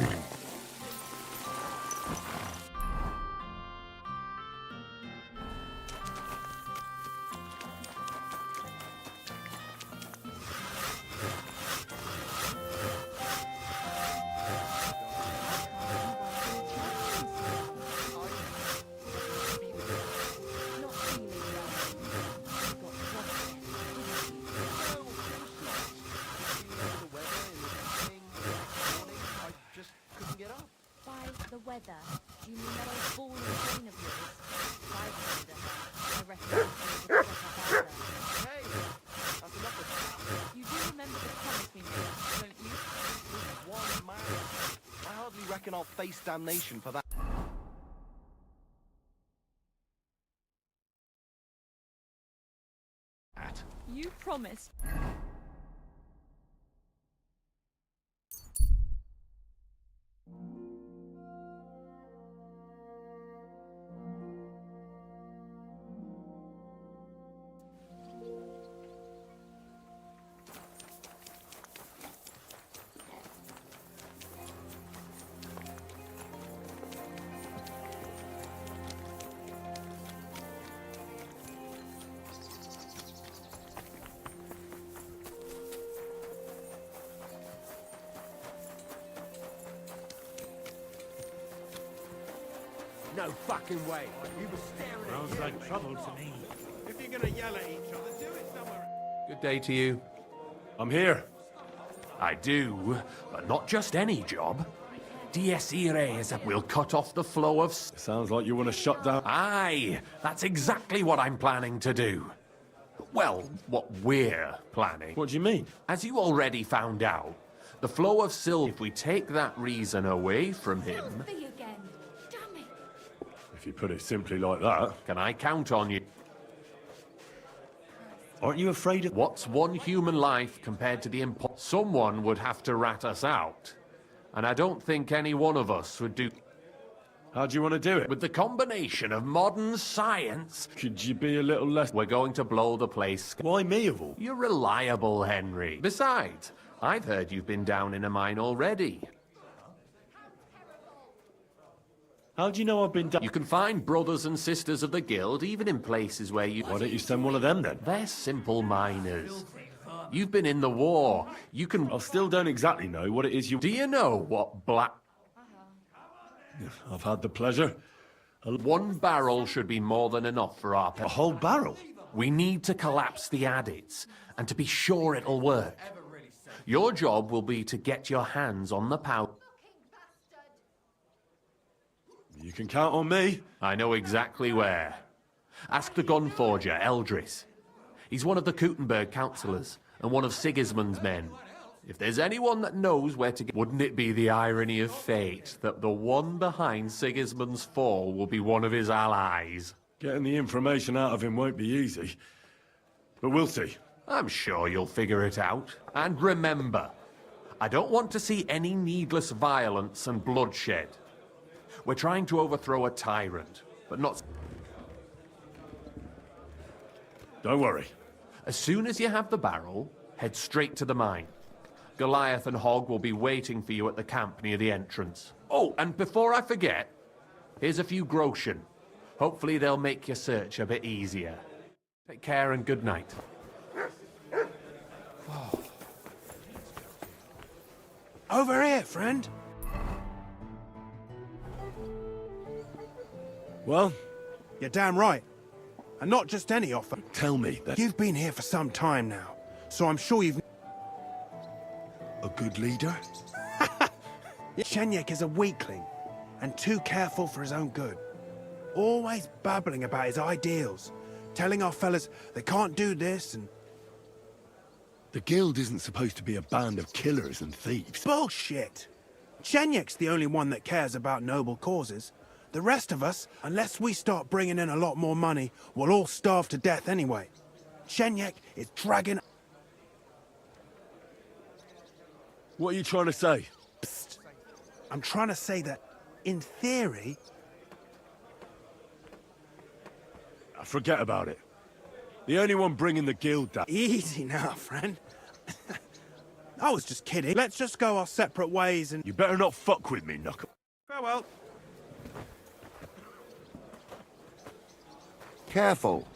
Speaker 14: The weather? Do you mean that old ball and chain of yours? I wonder. I reckon you'll be able to get up after.
Speaker 6: Hey, that's enough of that.
Speaker 14: You do remember the promise we made, don't you?
Speaker 6: With one man. I hardly reckon I'll face damnation for that.
Speaker 14: You promised.
Speaker 6: No fucking way. You were staring at
Speaker 12: Sounds like trouble to me.
Speaker 6: If you're gonna yell at each other, do it somewhere.
Speaker 10: Good day to you.
Speaker 21: I'm here.
Speaker 10: I do, but not just any job. Dies irae is we'll cut off the flow of...
Speaker 21: Sounds like you want to shut down...
Speaker 10: Aye, that's exactly what I'm planning to do. Well, what we're planning.
Speaker 21: What do you mean?
Speaker 10: As you already found out, the flow of silver, if we take that reason away from him...
Speaker 14: Filthy again. Damn it.
Speaker 21: If you put it simply like that...
Speaker 10: Can I count on you?
Speaker 21: Aren't you afraid of...
Speaker 10: What's one human life compared to the Someone would have to rat us out. And I don't think any one of us would do...
Speaker 21: How do you want to do it?
Speaker 10: With the combination of modern science...
Speaker 21: Could you be a little less...
Speaker 10: We're going to blow the place...
Speaker 21: Why me of all?
Speaker 10: You're reliable, Henry. Besides, I've heard you've been down in a mine already.
Speaker 21: How do you know I've been
Speaker 10: You can find brothers and sisters of the guild, even in places where you...
Speaker 21: Why don't you send one of them, then?
Speaker 10: They're simple miners. You've been in the war. You can...
Speaker 21: I still don't exactly know what it is you...
Speaker 10: Do you know what black...
Speaker 21: I've had the pleasure.
Speaker 10: One barrel should be more than enough for our...
Speaker 21: A whole barrel?
Speaker 10: We need to collapse the adits, and to be sure it'll work. Your job will be to get your hands on the powder.
Speaker 21: You can count on me.
Speaker 10: I know exactly where. Ask the gun forger, Eldris. He's one of the Kuttenberg councillors, and one of Sigismund's men. If there's anyone that knows where to get... Wouldn't it be the irony of fate that the one behind Sigismund's fall will be one of his allies?
Speaker 21: Getting the information out of him won't be easy. But we'll see.
Speaker 10: I'm sure you'll figure it out. And remember, I don't want to see any needless violence and bloodshed. We're trying to overthrow a tyrant, but not...
Speaker 21: Don't worry.
Speaker 10: As soon as you have the barrel, head straight to the mine. Goliath and Hogg will be waiting for you at the camp near the entrance. Oh, and before I forget, here's a few groschen. Hopefully they'll make your search a bit easier. Take care and good night.
Speaker 6: Over here, friend.
Speaker 21: Well?
Speaker 6: You're damn right. And not just any offer.
Speaker 21: Tell me that...
Speaker 6: You've been here for some time now, so I'm sure you've...
Speaker 21: A good leader?
Speaker 6: Shenyek is a weakling, and too careful for his own good. Always babbling about his ideals, telling our fellas they can't do this and...
Speaker 21: The guild isn't supposed to be a band of killers and thieves.
Speaker 6: Bullshit! Shenyek's the only one that cares about noble causes. The rest of us, unless we start bringing in a lot more money, will all starve to death anyway. Shenyek is dragging...
Speaker 21: What are you trying to say?
Speaker 6: Psst. I'm trying to say that, in theory...
Speaker 21: Forget about it. The only one bringing the guild down...
Speaker 6: Easy now, friend. I was just kidding. Let's just go our separate ways and...
Speaker 21: You better not fuck with me, Knuckle.
Speaker 6: Farewell.
Speaker 20: Careful.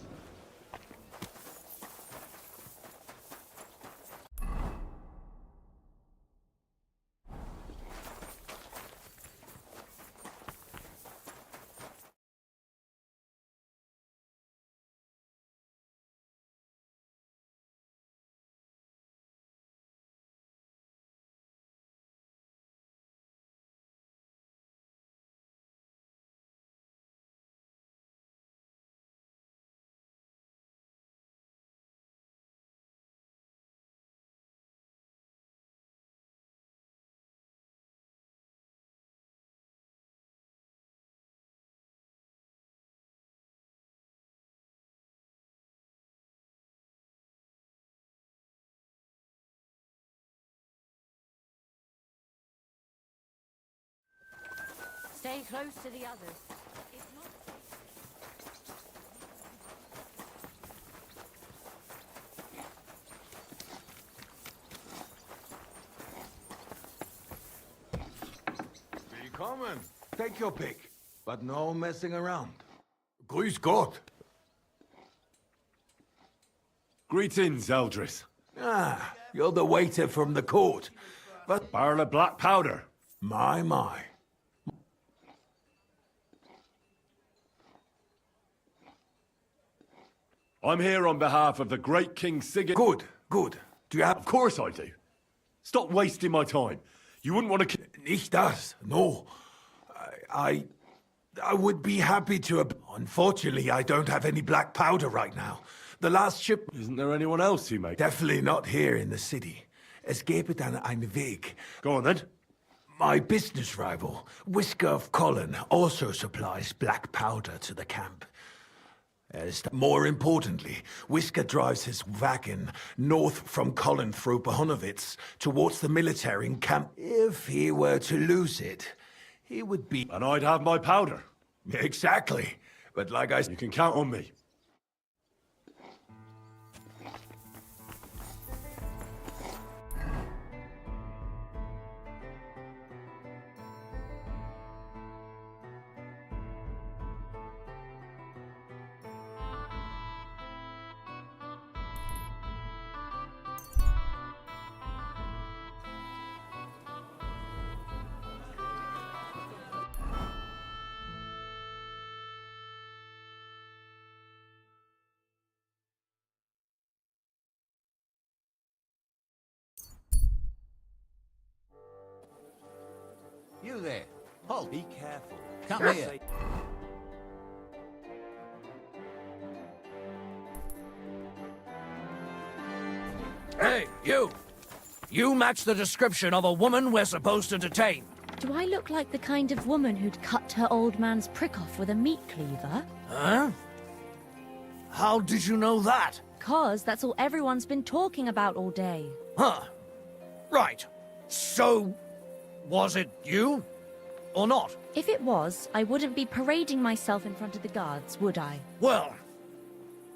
Speaker 13: Stay close to the others.
Speaker 1: Willkommen. Take your pick, but no messing around. Grüß Gott.
Speaker 21: Greetings, Eldris.
Speaker 1: Ah, you're the waiter from the court. But
Speaker 21: barrel of black powder.
Speaker 1: My.
Speaker 21: I'm here on behalf of the great King Sigurd.
Speaker 1: Good. Do you have...
Speaker 21: Of course I do. Stop wasting my time. You wouldn't want to...
Speaker 1: Nicht das. No. I would be happy to... Unfortunately, I don't have any black powder right now. The last ship...
Speaker 21: Isn't there anyone else who makes...
Speaker 1: Definitely not here in the city. Es gäbe dann einen Weg.
Speaker 21: Go on, then.
Speaker 1: My business rival, Whisker of Colin, also supplies black powder to the camp. More importantly, Whisker drives his wagon north from Colin through Bohonovitz towards the military camp. If he were to lose it, he would be...
Speaker 21: And I'd have my powder.
Speaker 1: Exactly. But like I said...
Speaker 21: You can count on me.
Speaker 7: You there. Halt.
Speaker 15: Be careful.
Speaker 7: Come here.
Speaker 19: Hey, you! You match the description of a woman we're supposed to detain.
Speaker 14: Do I look like the kind of woman who'd cut her old man's prick off with a meat cleaver?
Speaker 19: Huh? How did you know that?
Speaker 14: 'Cause that's all everyone's been talking about all day.
Speaker 19: Huh. Right. So, was it you? Or not?
Speaker 14: If it was, I wouldn't be parading myself in front of the guards, would I?
Speaker 19: Well,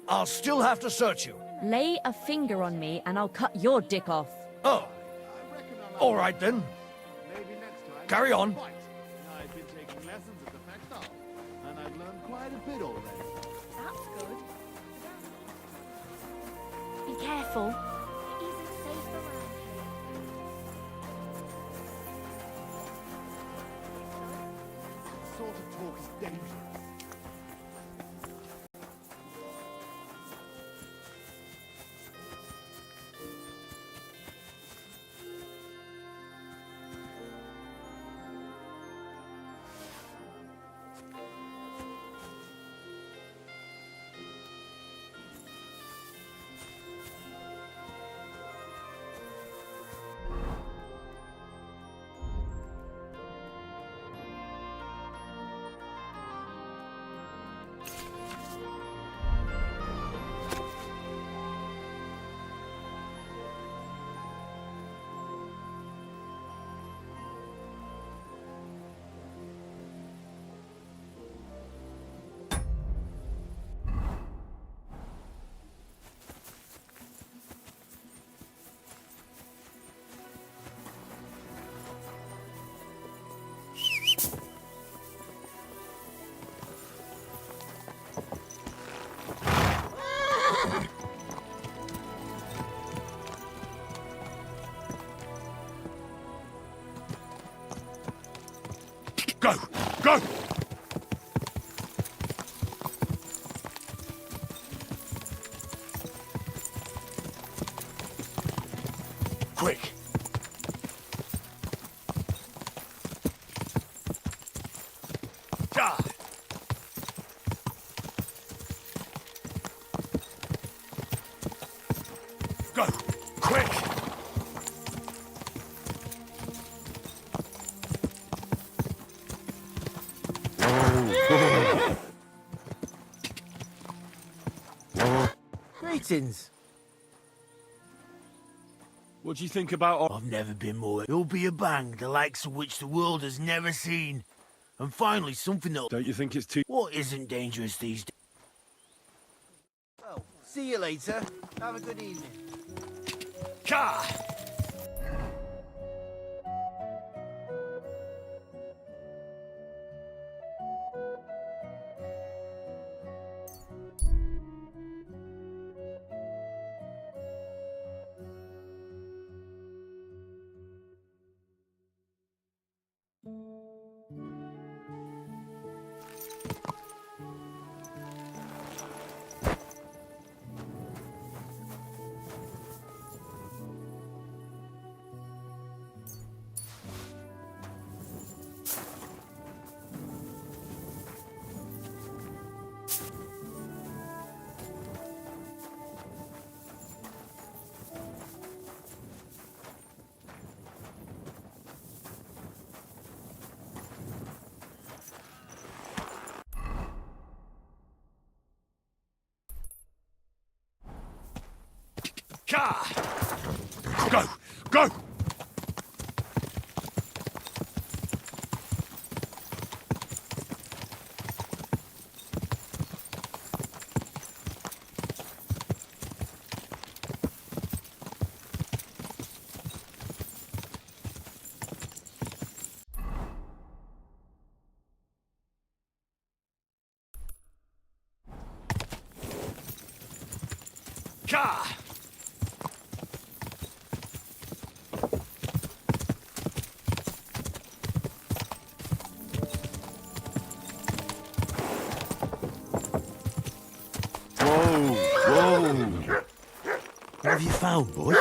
Speaker 19: I'll still have to search you.
Speaker 14: Lay a finger on me and I'll cut your dick off.
Speaker 19: Oh. All right then. Carry on.
Speaker 11: I've been taking lessons at the Factor, and I've learned quite a bit already.
Speaker 14: That's good. Be careful. It isn't safe around here.
Speaker 11: That sort of talk is dangerous.
Speaker 20: Go! Go!
Speaker 19: Quick. Ah. Go! Quick!
Speaker 15: Greetings.
Speaker 4: What do you think about...
Speaker 15: I've never been more... It'll be a bang, the likes of which the world has never seen. And finally, something that...
Speaker 4: Don't you think it's too...
Speaker 15: What isn't dangerous these days? Well, see you later. Have a good evening.
Speaker 19: Car! Car!
Speaker 20: Go! Go!
Speaker 19: Car!
Speaker 15: Whoa! What have you found, boy?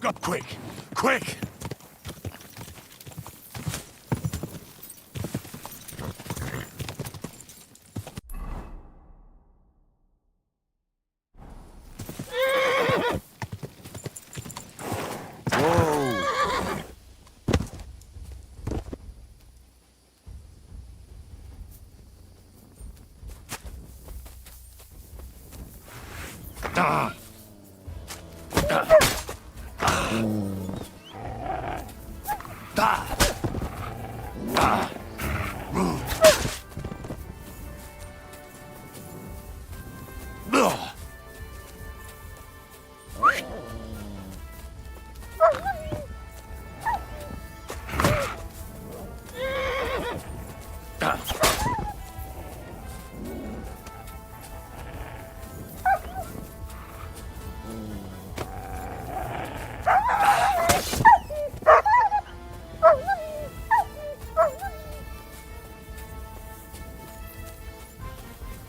Speaker 2: Go quick! Quick!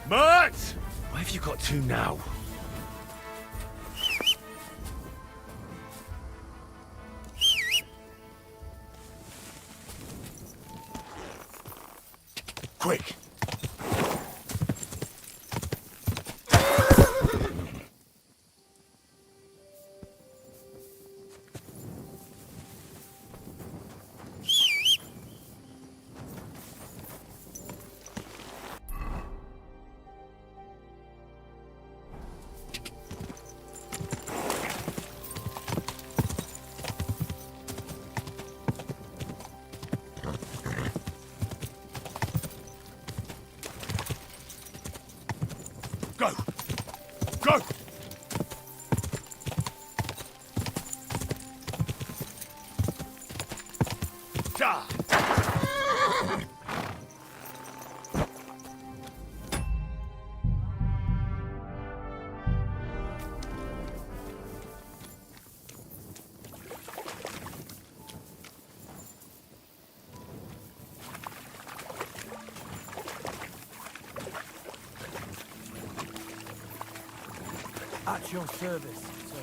Speaker 2: Mert! Why have you got two now? Quick! Go! Go! Da!
Speaker 12: At your service, sir.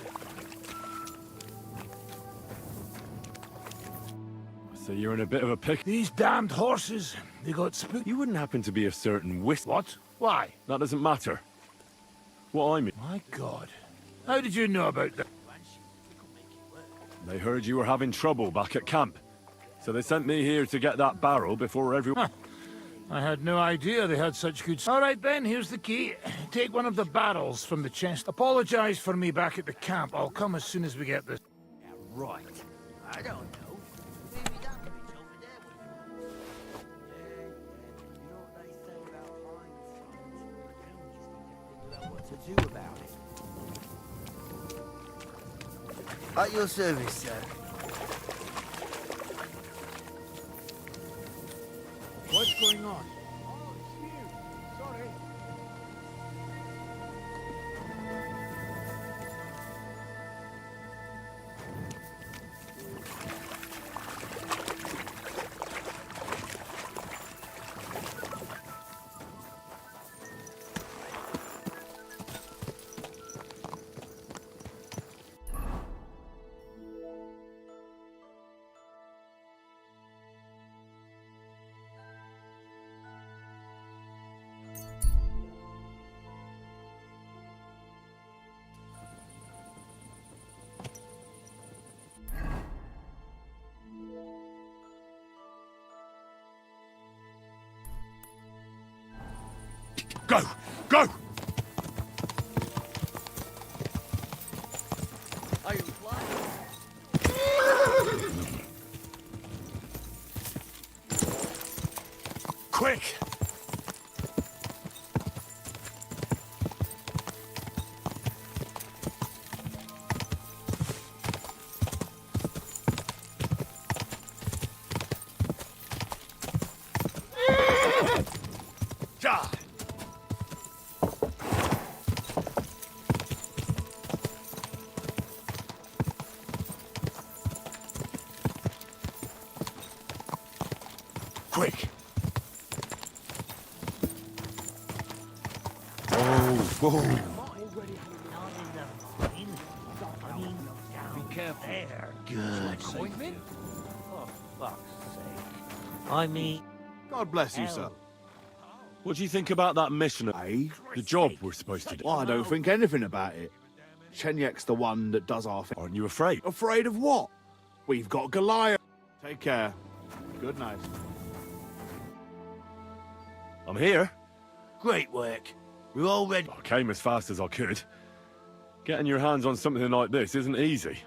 Speaker 4: So you're in a bit of a pick.
Speaker 12: These damned horses, they got spooked.
Speaker 4: You wouldn't happen to be a certain
Speaker 12: What? Why?
Speaker 4: That doesn't matter. What I mean...
Speaker 12: My God. How did you know about that?
Speaker 4: They heard you were having trouble back at camp. So they sent me here to get that barrel before everyone...
Speaker 12: I had no idea they had such good... All right then, here's the key. Take one of the barrels from the chest. Apologize for me back at the camp. I'll come as soon as we get this.
Speaker 15: Yeah, right. I don't know. Maybe that bridge over there would... You know what they say about hindsight? Now we just need to figure out what to do about it. At your service, sir.
Speaker 12: What's going on?
Speaker 2: Go! Go!
Speaker 15: Are you flying?
Speaker 2: Quick! Da! Quick!
Speaker 20: Whoa!
Speaker 15: Be
Speaker 19: careful.
Speaker 15: There.
Speaker 19: Good.
Speaker 15: Appointment?
Speaker 19: Oh, fuck's sake. I mean...
Speaker 3: God bless you, sir.
Speaker 4: What do you think about that mission?
Speaker 3: Eh?
Speaker 4: The job we're supposed to do?
Speaker 3: Well, I don't think anything about it. Chenyek's the one that does our thing.
Speaker 4: Aren't you afraid?
Speaker 3: Afraid of what? We've got Goliath. Take care. Good night.
Speaker 4: I'm here.
Speaker 15: Great work. We're all ready.
Speaker 4: I came as fast as I could. Getting your hands on something like this isn't easy.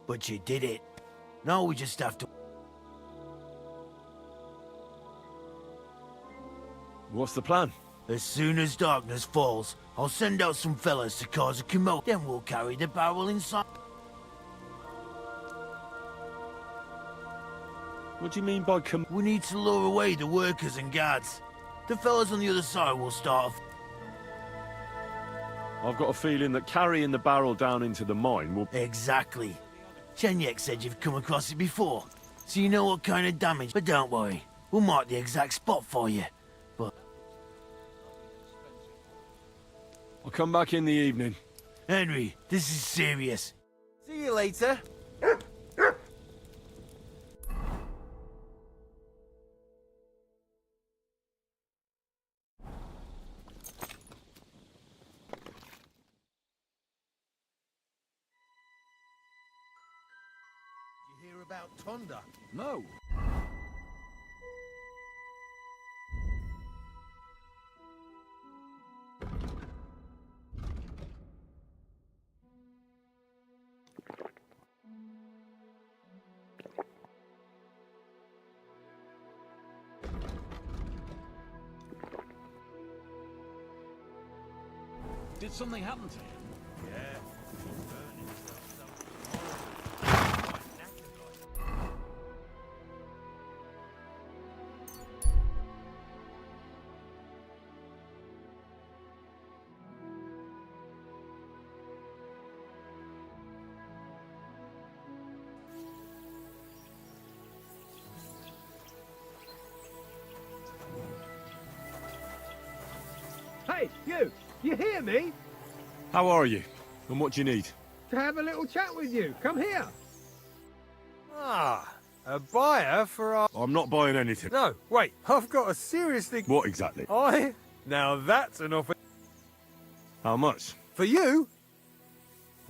Speaker 15: But you did it. Now we just have to...
Speaker 4: What's the plan?
Speaker 15: As soon as darkness falls, I'll send out some fellas to cause a commotion. Then we'll carry the barrel inside.
Speaker 4: What do you mean by
Speaker 15: We need to lure away the workers and guards. The fellas on the other side will start off.
Speaker 4: I've got a feeling that carrying the barrel down into the mine will...
Speaker 15: Exactly. Chenyek said you've come across it before, so you know what kind of damage. But don't worry, we'll mark the exact spot for you. But...
Speaker 4: I'll come back in the evening.
Speaker 15: Henry, this is serious.
Speaker 7: See you later.
Speaker 2: You hear about Tonda?
Speaker 3: No.
Speaker 19: Did something happen to him?
Speaker 2: Yeah.
Speaker 8: Hey, you! You hear me?
Speaker 4: How are you? And what do you need?
Speaker 8: To have a little chat with you. Come here.
Speaker 23: Ah, a buyer for our...
Speaker 4: I'm not buying anything.
Speaker 23: No, wait, I've got a seriously...
Speaker 4: What exactly?
Speaker 23: Now that's an offer...
Speaker 4: How much?
Speaker 23: For you?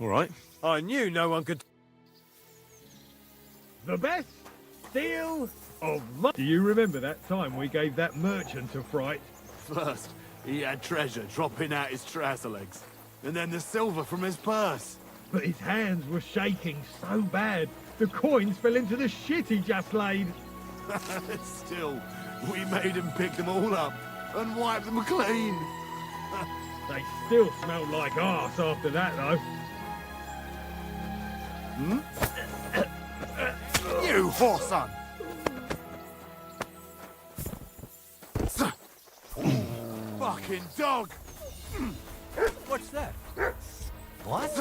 Speaker 4: All right.
Speaker 23: I knew no one could...
Speaker 8: The best deal of money. Do you remember that time we gave that merchant a fright?
Speaker 3: First, he had treasure dropping out his trouser legs, and then the silver from his purse.
Speaker 8: But his hands were shaking so bad, the coins fell into the shit he just laid.
Speaker 3: Still, we made him pick them all up and wipe them clean.
Speaker 8: They still smelled like arse after that, though.
Speaker 3: You whoreson! Fucking dog!
Speaker 23: What's that?
Speaker 7: What?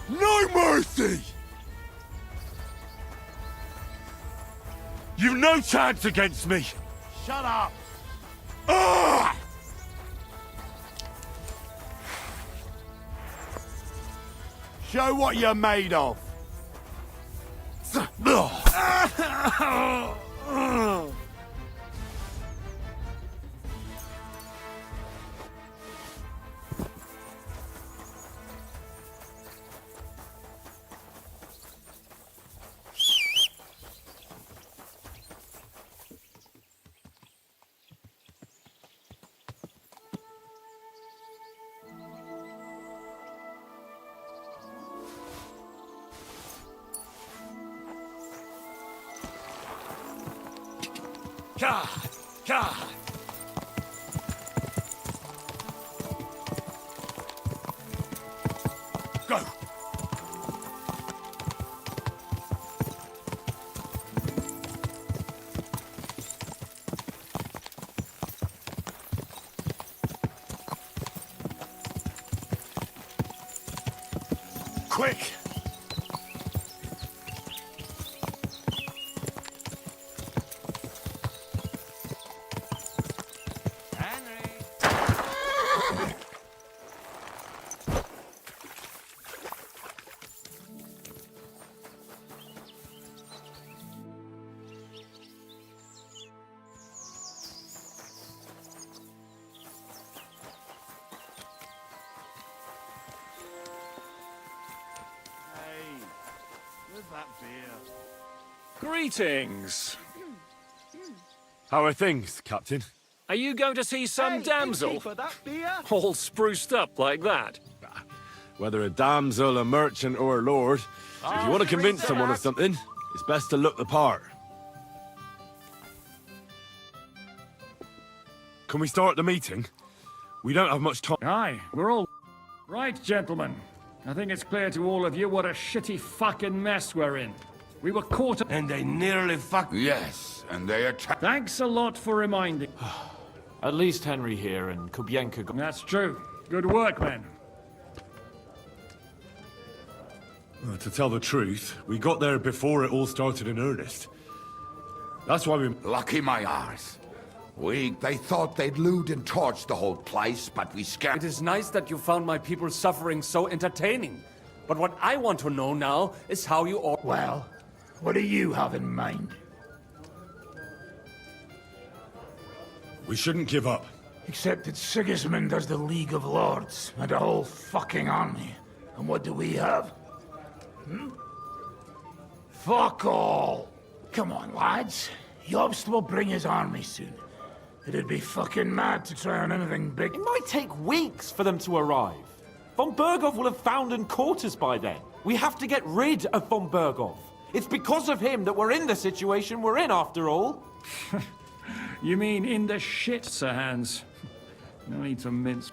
Speaker 4: No mercy! You've no chance against me!
Speaker 3: Shut up!
Speaker 4: Ah!
Speaker 3: Show what you're made of!
Speaker 4: God! God! Go! Quick!
Speaker 3: that beer.
Speaker 21: Greetings. How are things, Captain? Are you going to see some damsel?
Speaker 3: For that beer?
Speaker 21: All spruced up like that? Whether a damsel, a merchant, or a lord, if you want to convince someone of something, it's best to look the part. Can we start the meeting? We don't have much time.
Speaker 8: Aye, we're all... Right, gentlemen. I think it's clear to all of you what a shitty fucking mess we're in. We were caught...
Speaker 2: And they nearly fucked...
Speaker 20: Yes, and they attacked...
Speaker 8: Thanks a lot for reminding...
Speaker 5: At least Henry here and Kubienka got...
Speaker 8: That's true. Good work, men.
Speaker 4: Well, to tell the truth, we got there before it all started in earnest. That's why we...
Speaker 20: Lucky my arse. They thought they'd loot and torch the whole place, but we scared...
Speaker 16: It is nice that you found my people's suffering so entertaining. But what I want to know now is how you all...
Speaker 12: Well, what do you have in mind?
Speaker 4: We shouldn't give up.
Speaker 12: Except that Sigismund has the League of Lords and a whole fucking army. And what do we have? Hmm? Fuck all! Come on, lads. Jobst will bring his army soon. It'd be fucking mad to try on anything big.
Speaker 5: It might take weeks for them to arrive. Von Bergov will have found and caught us by then. We have to get rid of Von Bergov. It's because of him that we're in the situation we're in, after all.
Speaker 8: You mean in the shit, Sir Hans? No need to mince...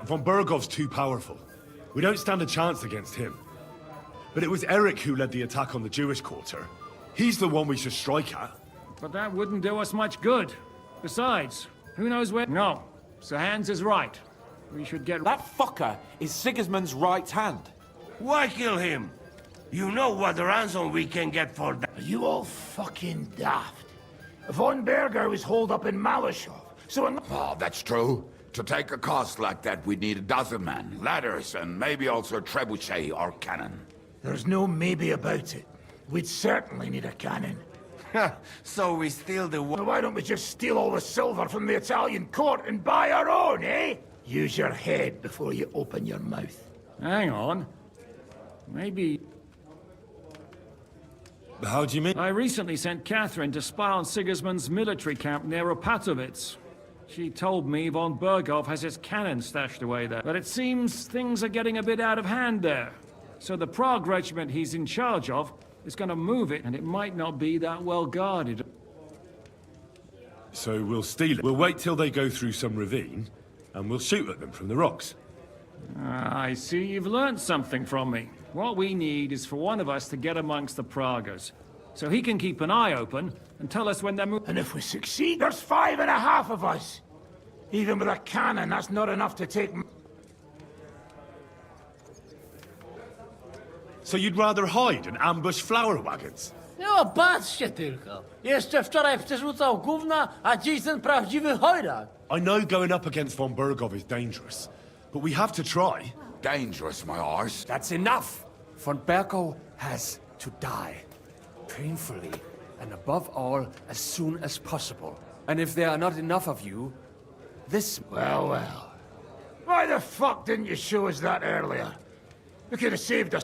Speaker 4: Von Bergov's too powerful. We don't stand a chance against him. But it was Eric who led the attack on the Jewish quarter. He's the one we should strike at.
Speaker 8: But that wouldn't do us much good. Besides, who knows where... No, Sir Hans is right. We should get...
Speaker 5: That fucker is Sigismund's right hand.
Speaker 2: Why kill him? You know what ransom we can get for that.
Speaker 12: Are you all fucking daft? Von Berger was holed up in Malashov, so...
Speaker 20: Oh, that's true. To take a cost like that, we'd need a dozen men, ladders, and maybe also a trebuchet or cannon.
Speaker 12: There's no maybe about it. We'd certainly need a cannon.
Speaker 2: So we steal the...
Speaker 12: Well, why don't we just steal all the silver from the Italian court and buy our own, eh? Use your head before you open your mouth.
Speaker 8: Hang on. Maybe...
Speaker 4: How do you mean?
Speaker 8: I recently sent Catherine to spy on Sigismund's military camp near Opatovitz. She told me Von Bergov has his cannon stashed away there. But it seems things are getting a bit out of hand there. So the Prague regiment he's in charge of is going to move it, and it might not be that well guarded.
Speaker 4: So we'll steal it. We'll wait till they go through some ravine, and we'll shoot at them from the rocks.
Speaker 8: I see you've learned something from me. What we need is for one of us to get amongst the Praguers, so he can keep an eye open and tell us when they're moving.
Speaker 12: And if we succeed, there's 5.5 of us. Even with a cannon, that's not enough to take...
Speaker 4: So you'd rather hide and ambush flower wagons?
Speaker 17: No, patrzcie tylko. Jeszcze wczoraj przerzucał gówna, a dziś ten prawdziwy chojrak.
Speaker 4: I know going up against Von Bergov is dangerous, but we have to try.
Speaker 20: Dangerous, my arse.
Speaker 16: That's enough! Von Bergov has to die. Painfully, and above all, as soon as possible. And if there are not enough of you, this...
Speaker 12: Well, well. Why the fuck didn't you show us that earlier? We could have saved us.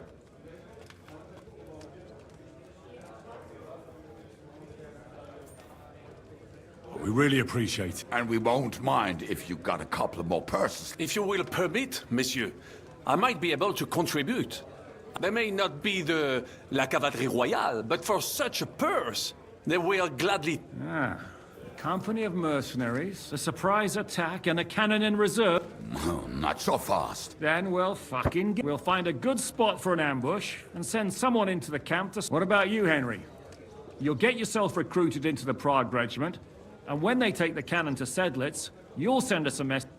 Speaker 4: We really appreciate it.
Speaker 20: And we won't mind if you got a couple of more purses.
Speaker 22: If you will permit, monsieur, I might be able to contribute. They may not be la cavalerie royale, but for such a purse, they will gladly...
Speaker 8: Ah, a company of mercenaries, a surprise attack, and a cannon in reserve.
Speaker 20: Oh, not so fast.
Speaker 8: Then we'll we'll find a good spot for an ambush, and send someone into the camp to... What about you, Henry? You'll get yourself recruited into the Prague regiment, and when they take the cannon to Sedlitz, you'll send us a message.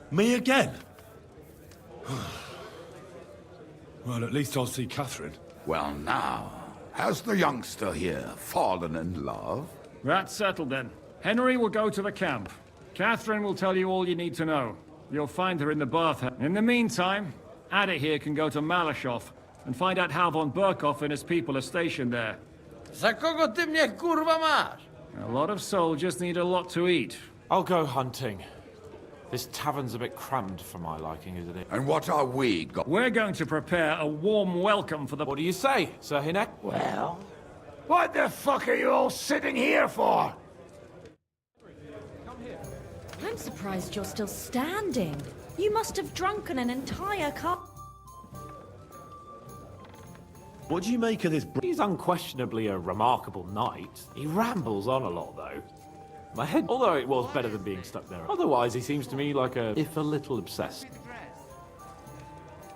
Speaker 4: Me again? Well, at least I'll see Catherine.
Speaker 20: Well, now, has the youngster here fallen in love?
Speaker 8: That's settled then. Henry will go to the camp. Catherine will tell you all you need to know. You'll find her in the bathhouse. In the meantime, Ada here can go to Malashov and find out how Von Berkov and his people are stationed there.
Speaker 17: Za kogo ty mnie kurwa masz?
Speaker 8: A lot of soldiers need a lot to eat.
Speaker 5: I'll go hunting. This tavern's a bit crammed for my liking, isn't it?
Speaker 20: And what are we
Speaker 8: We're going to prepare a warm welcome for the...
Speaker 5: What do you say, Sir Hinek?
Speaker 12: Well, what the fuck are you all sitting here for?
Speaker 14: I'm surprised you're still standing. You must have drunken an entire cup.
Speaker 21: What do you make of this?
Speaker 5: He's unquestionably a remarkable knight. He rambles on a lot, though. My head, although it was better than being stuck there. Otherwise, he seems to me like if a little obsessed.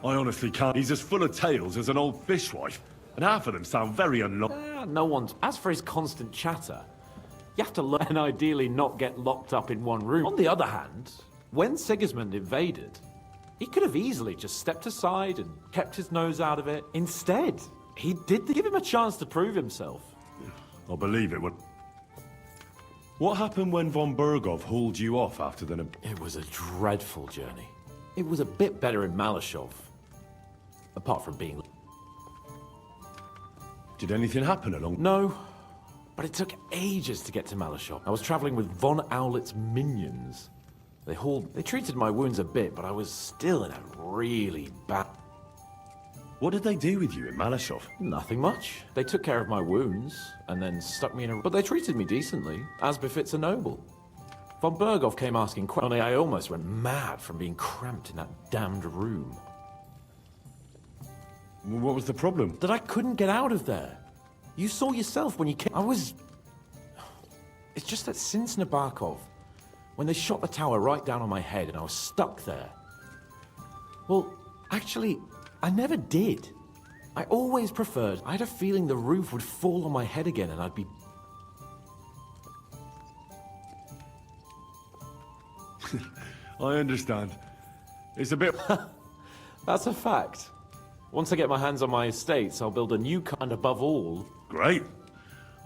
Speaker 21: I honestly can't. He's as full of tales as an old fishwife, and half of them sound very unlocked.
Speaker 5: No one's... As for his constant chatter, you have to learn and ideally not get locked up in one room. On the other hand, when Sigismund invaded, he could have easily just stepped aside and kept his nose out of it. Instead, he did give him a chance to prove himself.
Speaker 21: I believe it would. What happened when von Bergov hauled you off after the...
Speaker 5: It was a dreadful journey. It was a bit better in Malashov. Apart from being...
Speaker 21: Did anything happen along...
Speaker 5: No, but it took ages to get to Malashov. I was traveling with von Owlet's minions. They treated my wounds a bit, but I was still in a really bad...
Speaker 21: What did they do with you in Malashov?
Speaker 5: Nothing much. They took care of my wounds, and then stuck me in a... But they treated me decently, as befits a noble. Von Bergov came asking questions. I almost went mad from being cramped in that damned room.
Speaker 21: What was the problem?
Speaker 5: That I couldn't get out of there. You saw yourself when you came... It's just that since Nabokov, when they shot the tower right down on my head and I was stuck there... Well, actually... I never did. I always preferred... I had a feeling the roof would fall on my head again and I'd be...
Speaker 21: I understand. It's a bit...
Speaker 5: That's a fact. Once I get my hands on my estates, I'll build a new and above all...
Speaker 21: Great.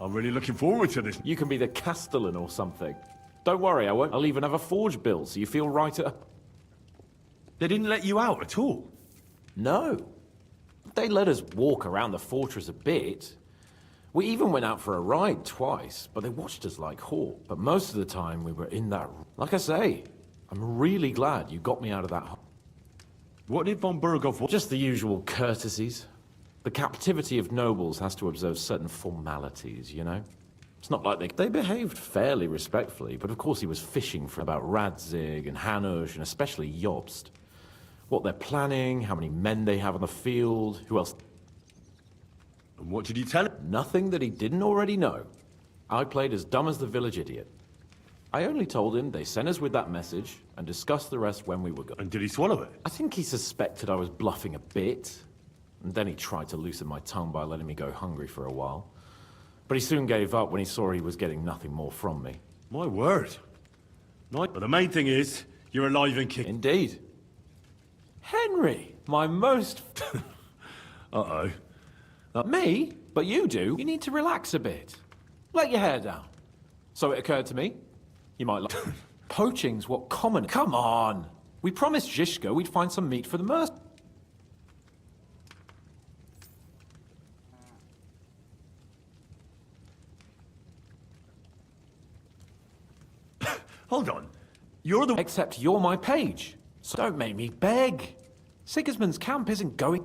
Speaker 21: I'm really looking forward to this.
Speaker 5: You can be the Castellan or something. Don't worry, I won't. I'll even have a forge built so you feel right at...
Speaker 21: They didn't let you out at all?
Speaker 5: No. They let us walk around the fortress a bit. We even went out for a ride twice, but they watched us like hawks. But most of the time we were in that... Like I say, I'm really glad you got me out of that...
Speaker 21: What did von Bergov want?
Speaker 5: Just the usual courtesies. The captivity of nobles has to observe certain formalities, you know? It's not like they behaved fairly respectfully, but of course he was fishing for about Radzig and Hanush and especially Jobst. What they're planning, how many men they have on the field, who else...
Speaker 21: And what did you tell him?
Speaker 5: Nothing that he didn't already know. I played as dumb as the village idiot. I only told him they sent us with that message and discussed the rest when we were going.
Speaker 21: And did he swallow it?
Speaker 5: I think he suspected I was bluffing a bit. And then he tried to loosen my tongue by letting me go hungry for a while. But he soon gave up when he saw he was getting nothing more from me.
Speaker 21: My word. But the main thing is, you're alive and kicking.
Speaker 5: Indeed. Henry, my most...
Speaker 21: Uh-oh.
Speaker 5: Me? But you do. You need to relax a bit. Let your hair down. So it occurred to me, you might like... Poaching's what common... Come on! We promised Zhishka we'd find some meat for the merc...
Speaker 21: Hold on. You're the...
Speaker 5: Except you're my page. So don't make me beg. Sigismund's camp isn't going...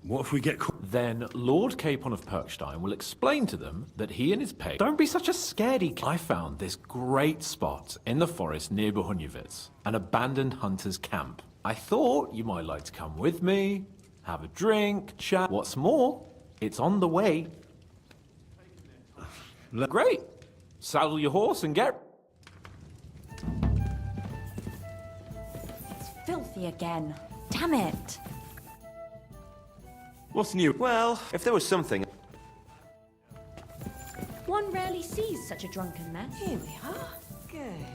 Speaker 21: What if we get caught?
Speaker 5: Then Lord Capon of Perkstein will explain to them that he and his page... Don't be such a scaredy... I found this great spot in the forest near Bohunyevitz, an abandoned hunter's camp. I thought you might like to come with me, have a drink, chat. What's more, it's on the way. Great. Saddle your horse and get...
Speaker 14: It's filthy again. Damn it.
Speaker 21: What's new?
Speaker 9: Well, if there was something...
Speaker 14: One rarely sees such a drunken man. Here we are. Good.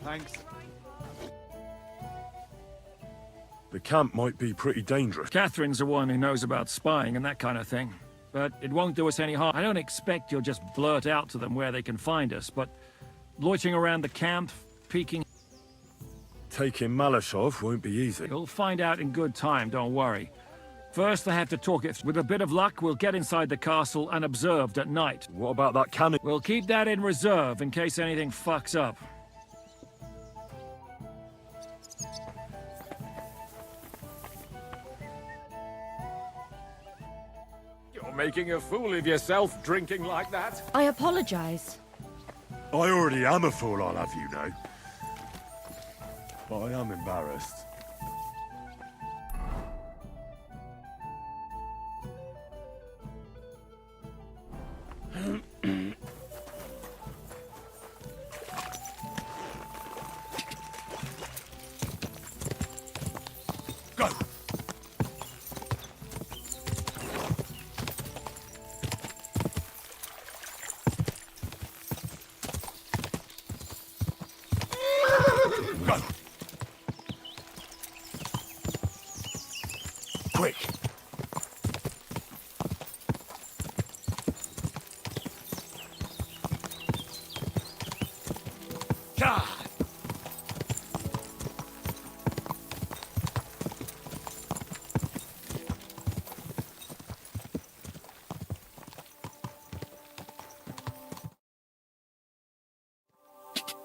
Speaker 3: Thanks.
Speaker 21: The camp might be pretty dangerous.
Speaker 8: Catherine's the one who knows about spying and that kind of thing. But it won't do us any harm. I don't expect you'll just blurt out to them where they can find us, but loitering around the camp, peeking...
Speaker 4: Taking Malashov won't be easy.
Speaker 8: You'll find out in good time, don't worry. First, I have to talk it. With a bit of luck, we'll get inside the castle unobserved at night.
Speaker 4: What about that cannon?
Speaker 8: We'll keep that in reserve in case anything fucks up.
Speaker 21: You're making a fool of yourself drinking like that.
Speaker 14: I apologize.
Speaker 4: I already am a fool, I'll have you know. But I am embarrassed.
Speaker 21: Go! Go! Quick! God!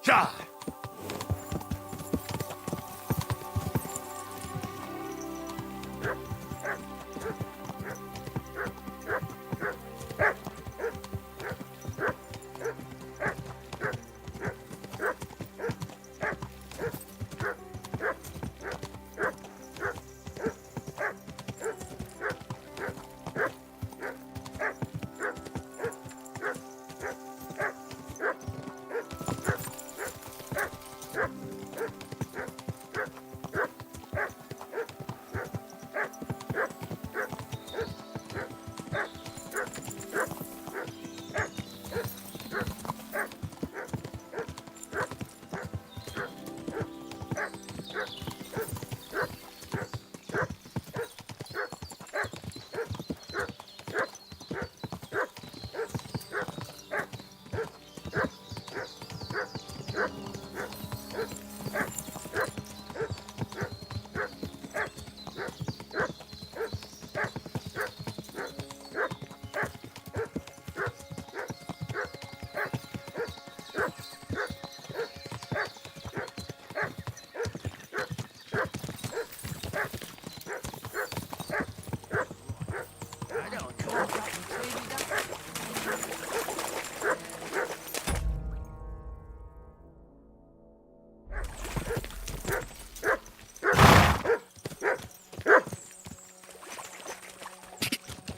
Speaker 21: God!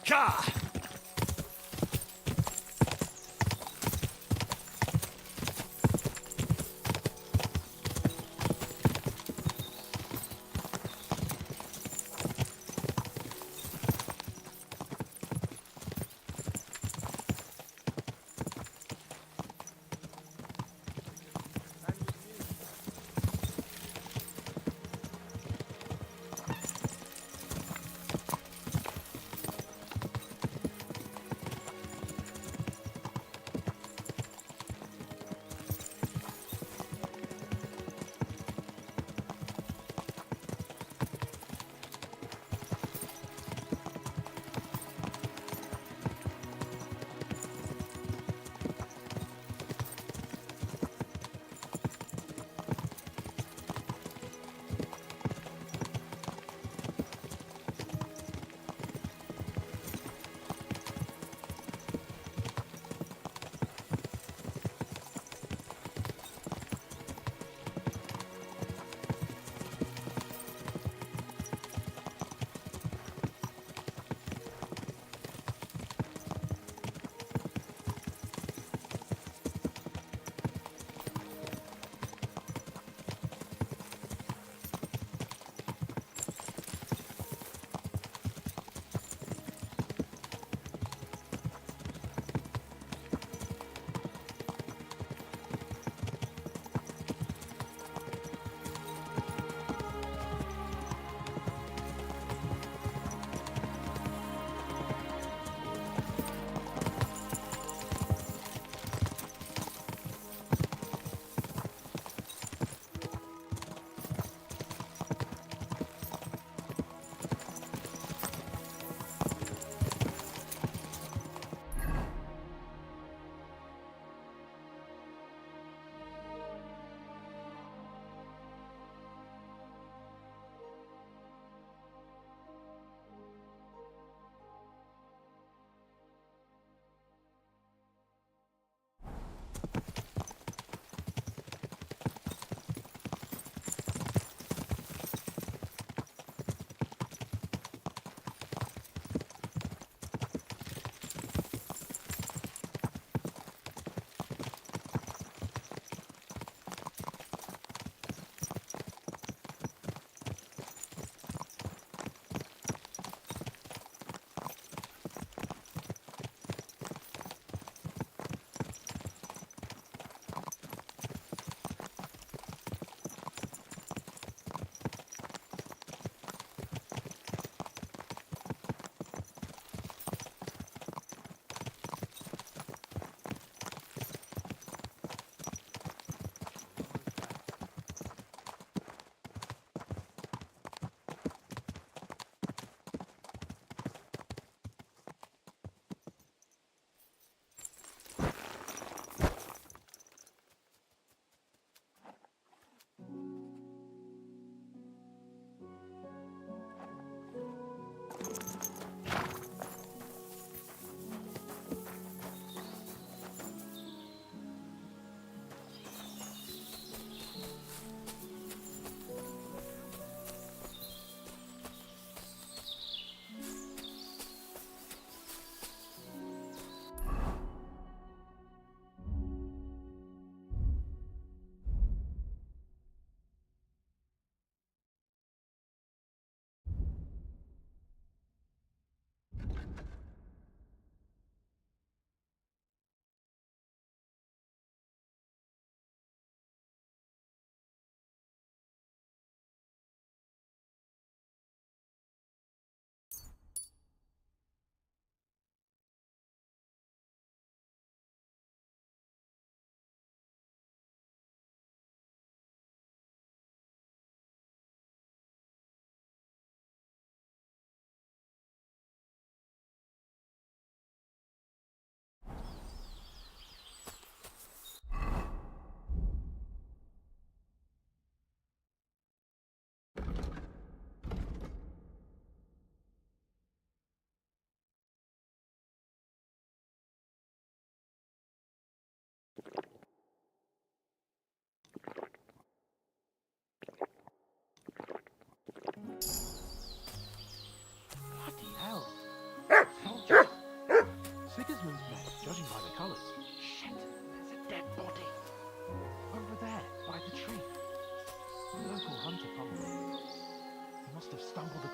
Speaker 21: God!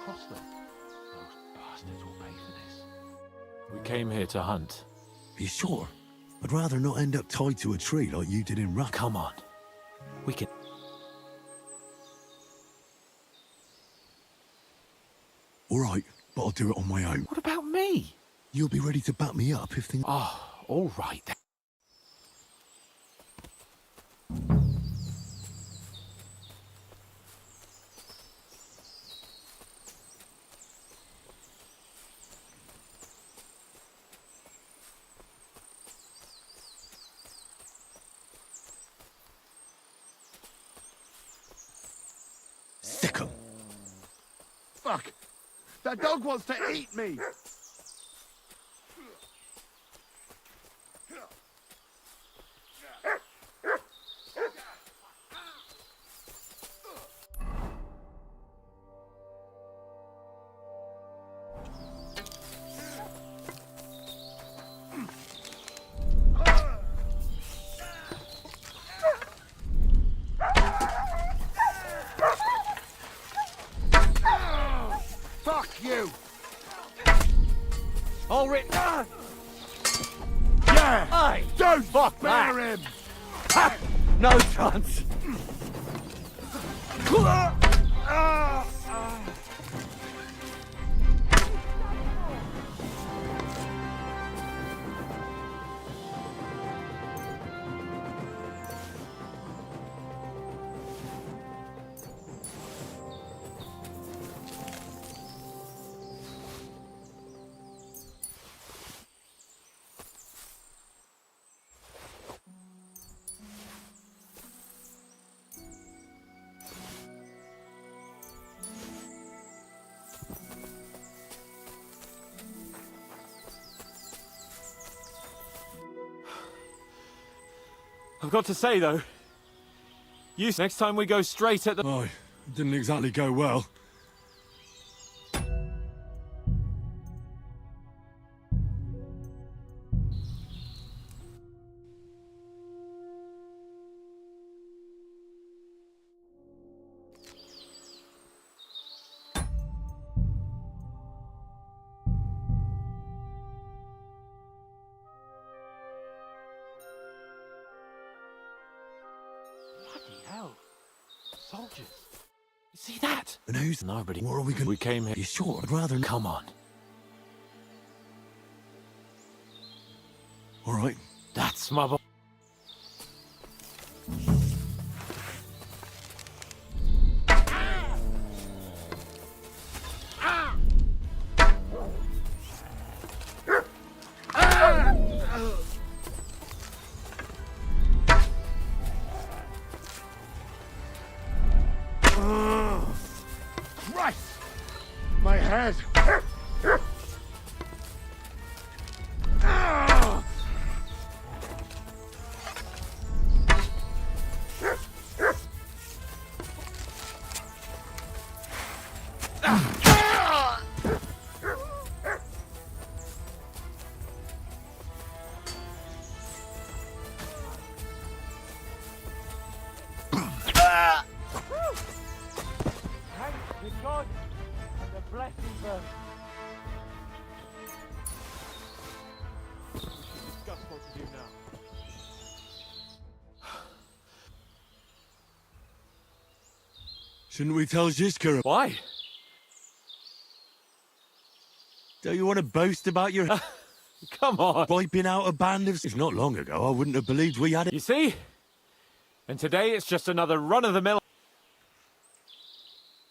Speaker 5: cross them. Those bastards will pay for this. We came here to hunt.
Speaker 9: You sure? I'd rather not end up tied to a tree like you did in Ruck.
Speaker 5: Come on. We can...
Speaker 9: All right, but I'll do it on my own.
Speaker 5: What about me?
Speaker 9: You'll be ready to back me up if things...
Speaker 5: Oh, all right then.
Speaker 9: Sick 'em.
Speaker 3: Fuck! That dog wants to eat me! Fuck you!
Speaker 19: All written.
Speaker 3: Yeah!
Speaker 19: Aye!
Speaker 3: Don't
Speaker 19: Fuck
Speaker 3: bear
Speaker 19: that.
Speaker 3: him!
Speaker 19: Ha! No chance!
Speaker 5: I've got to say, though, next time we go straight at the...
Speaker 4: Oh, it didn't exactly go well.
Speaker 5: Bloody hell. Soldiers. You see that?
Speaker 9: And who's...
Speaker 5: Nobody.
Speaker 9: What are we gonna...
Speaker 5: We came here...
Speaker 9: You sure? I'd rather...
Speaker 5: Come on.
Speaker 9: All right.
Speaker 5: That's my boy.
Speaker 3: Christ! My head!
Speaker 5: Thanks to God and the blessing bird. We should discuss what to do now.
Speaker 9: Shouldn't we tell Zizka?
Speaker 5: Why?
Speaker 9: Don't you want to boast about your...
Speaker 5: Come on.
Speaker 9: Wiping out a band of... If not long ago, I wouldn't have believed we had it.
Speaker 5: You see? And today it's just another run-of-the-mill...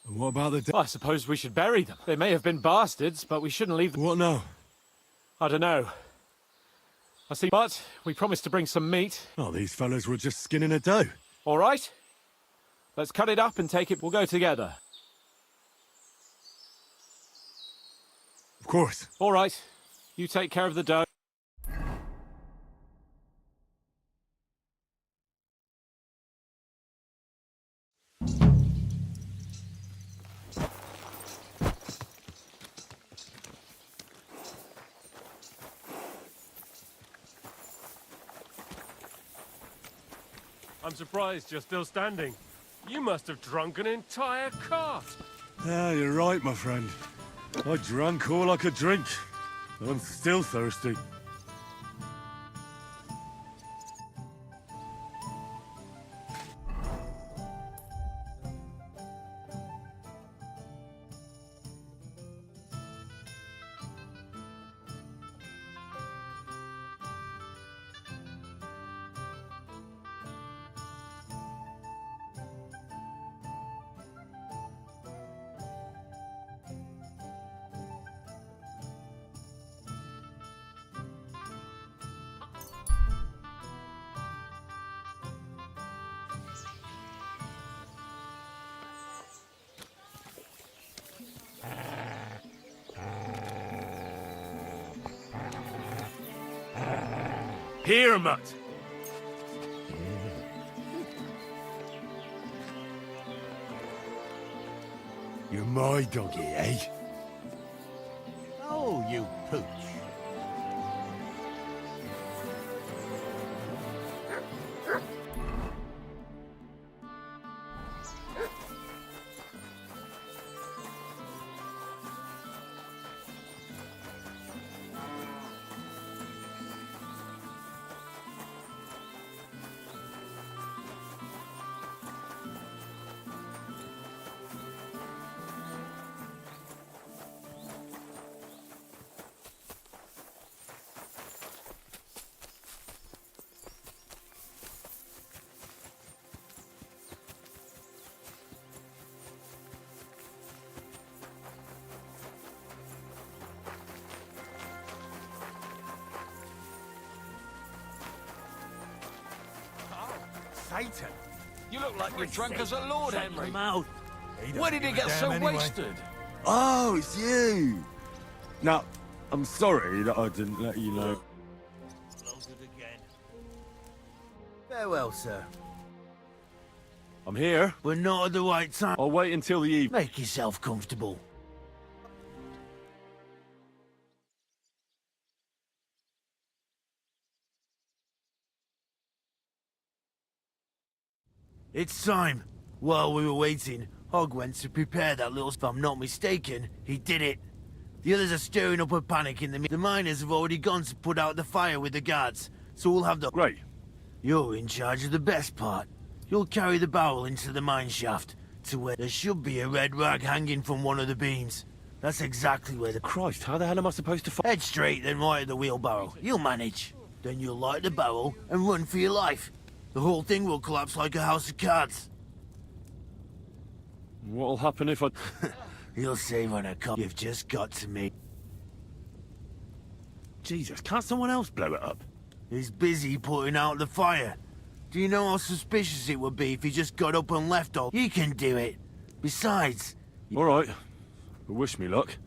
Speaker 9: And what about the...
Speaker 5: Well, I suppose we should bury them. They may have been bastards, but we shouldn't leave them...
Speaker 9: What now?
Speaker 5: I don't know. I see, but we promised to bring some meat.
Speaker 9: Oh, these fellas were just skinning a doe.
Speaker 5: All right? Let's cut it up and take it. We'll go together.
Speaker 9: Of course.
Speaker 5: All right. You take care of the dough.
Speaker 8: I'm surprised you're still standing. You must have drunk an entire cart.
Speaker 4: Ah, you're right, my friend. I drank all I could drink. I'm still thirsty.
Speaker 3: Here, mutt.
Speaker 9: You're my doggy, eh?
Speaker 11: Oh, you pooch.
Speaker 19: Satan! You look like you're drunk as a lord,
Speaker 7: Shut
Speaker 19: Henry.
Speaker 7: your mouth.
Speaker 19: Where did he get so wasted?
Speaker 4: Oh, it's you! Now, I'm sorry that I didn't let you know.
Speaker 11: Close it again.
Speaker 7: Farewell, sir.
Speaker 4: I'm here.
Speaker 7: But not at the right time.
Speaker 4: I'll wait until the evening.
Speaker 7: Make yourself comfortable. It's time. While we were waiting, Hogg went to prepare that little... If I'm not mistaken, he did it. The others are stirring up a panic in the miners have already gone to put out the fire with the guards, so we'll have the...
Speaker 4: Great.
Speaker 7: You're in charge of the best part. You'll carry the barrel into the mine shaft, to where there should be a red rag hanging from one of the beams. That's exactly where the...
Speaker 4: Christ, how the hell am I supposed to
Speaker 7: Head straight, then right at the wheelbarrow. You'll manage. Then you'll light the barrel and run for your life. The whole thing will collapse like a house of cards.
Speaker 4: What'll happen if I...
Speaker 7: You'll save on a cup. You've just got to me.
Speaker 4: Jesus, can't someone else blow it up?
Speaker 7: He's busy putting out the fire. Do you know how suspicious it would be if he just got up and left all? You can do it. Besides...
Speaker 4: All right. Well, wish me luck.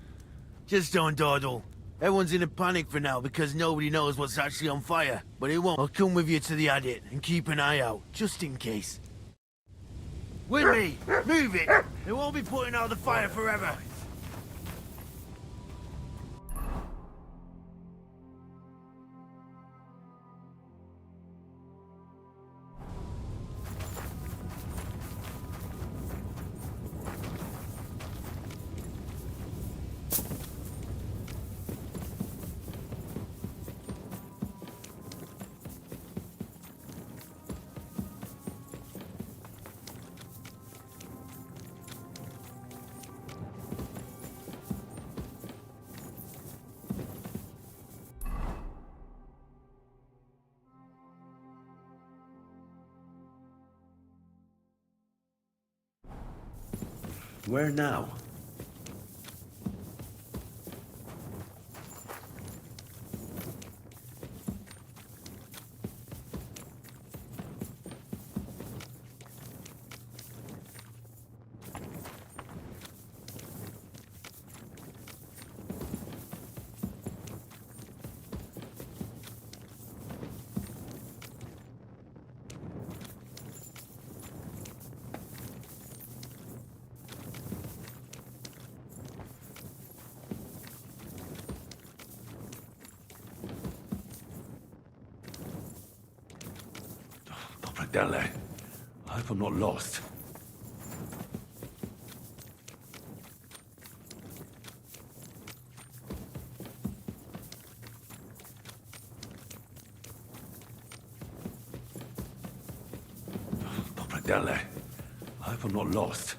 Speaker 7: Just don't dawdle. Everyone's in a panic for now because nobody knows what's actually on fire. But it won't. I'll come with you to the adit and keep an eye out, just in case. With me! Move it! They won't be putting out the fire forever.
Speaker 21: Where now?
Speaker 4: Right down there. I hope I'm not lost. Dele, I hope I'm not lost.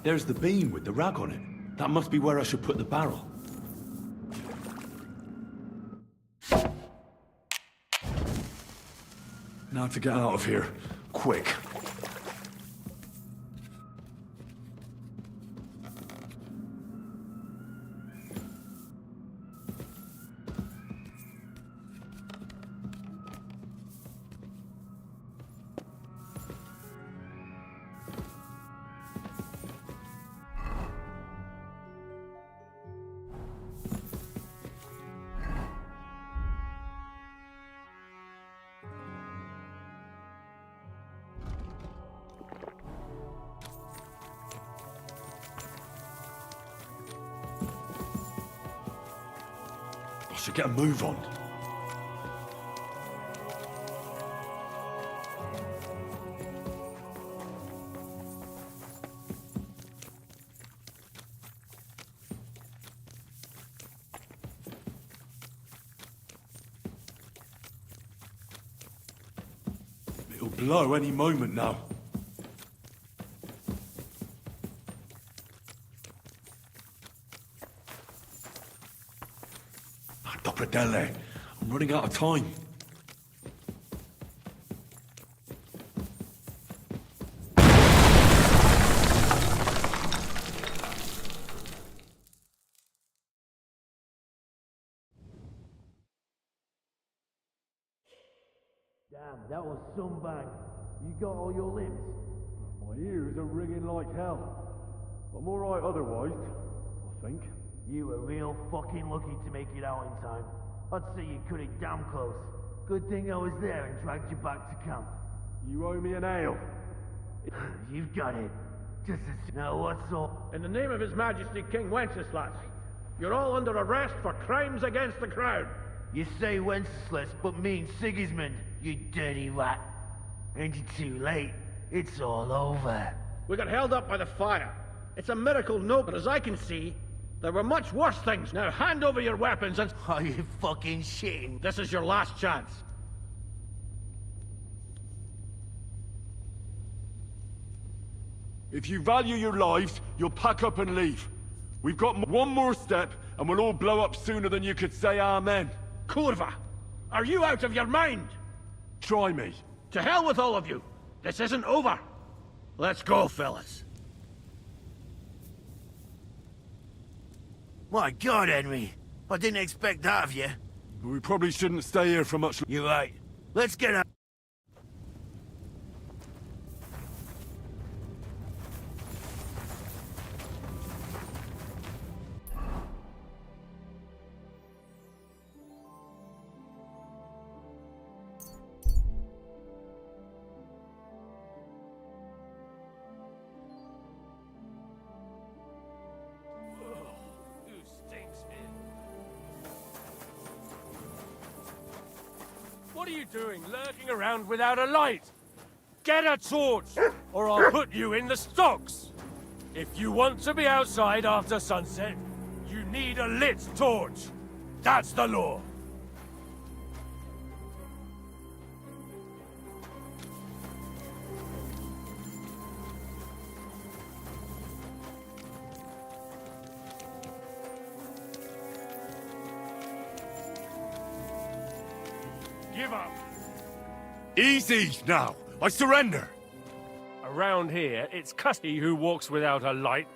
Speaker 4: There's the beam with the rag on it. That must be where I should put the barrel. Now to get out of here. Quick. I should get a move on. It'll blow any moment now. Dele, I'm running out of time.
Speaker 7: Damn, that was some bang. You got all your limbs?
Speaker 4: My ears are ringing like hell. I'm alright otherwise, I think.
Speaker 7: You were real fucking lucky to make it out in time. I'd say you cut it damn close. Good thing I was there and dragged you back to camp.
Speaker 4: You owe me an ale.
Speaker 7: You've got it. Just as... Now what's all...
Speaker 17: In the name of His Majesty King Wenceslas, you're all under arrest for crimes against the crown.
Speaker 7: You say Wenceslas, but mean Sigismund, you dirty rat. Ain't it too late? It's all over.
Speaker 17: We got held up by the fire. It's a miracle no, but as I can see, there were much worse things. Now hand over your weapons and...
Speaker 7: Are you fucking shitting?
Speaker 17: This is your last chance.
Speaker 4: If you value your lives, you'll pack up and leave. We've got one more step, and we'll all blow up sooner than you could say amen.
Speaker 17: Kurva! Are you out of your mind?
Speaker 4: Try me.
Speaker 17: To hell with all of you. This isn't over. Let's go, fellas.
Speaker 7: My God, Henry. I didn't expect that of you.
Speaker 4: We probably shouldn't stay here for much...
Speaker 7: You're right. Let's get out.
Speaker 16: What are you doing, lurking around without a light? Get a torch, or I'll put you in the stocks! If you want to be outside after sunset, you need a lit torch. That's the law. Give up.
Speaker 4: Easy now. I surrender.
Speaker 16: Around here, it's Cutty who walks without a light.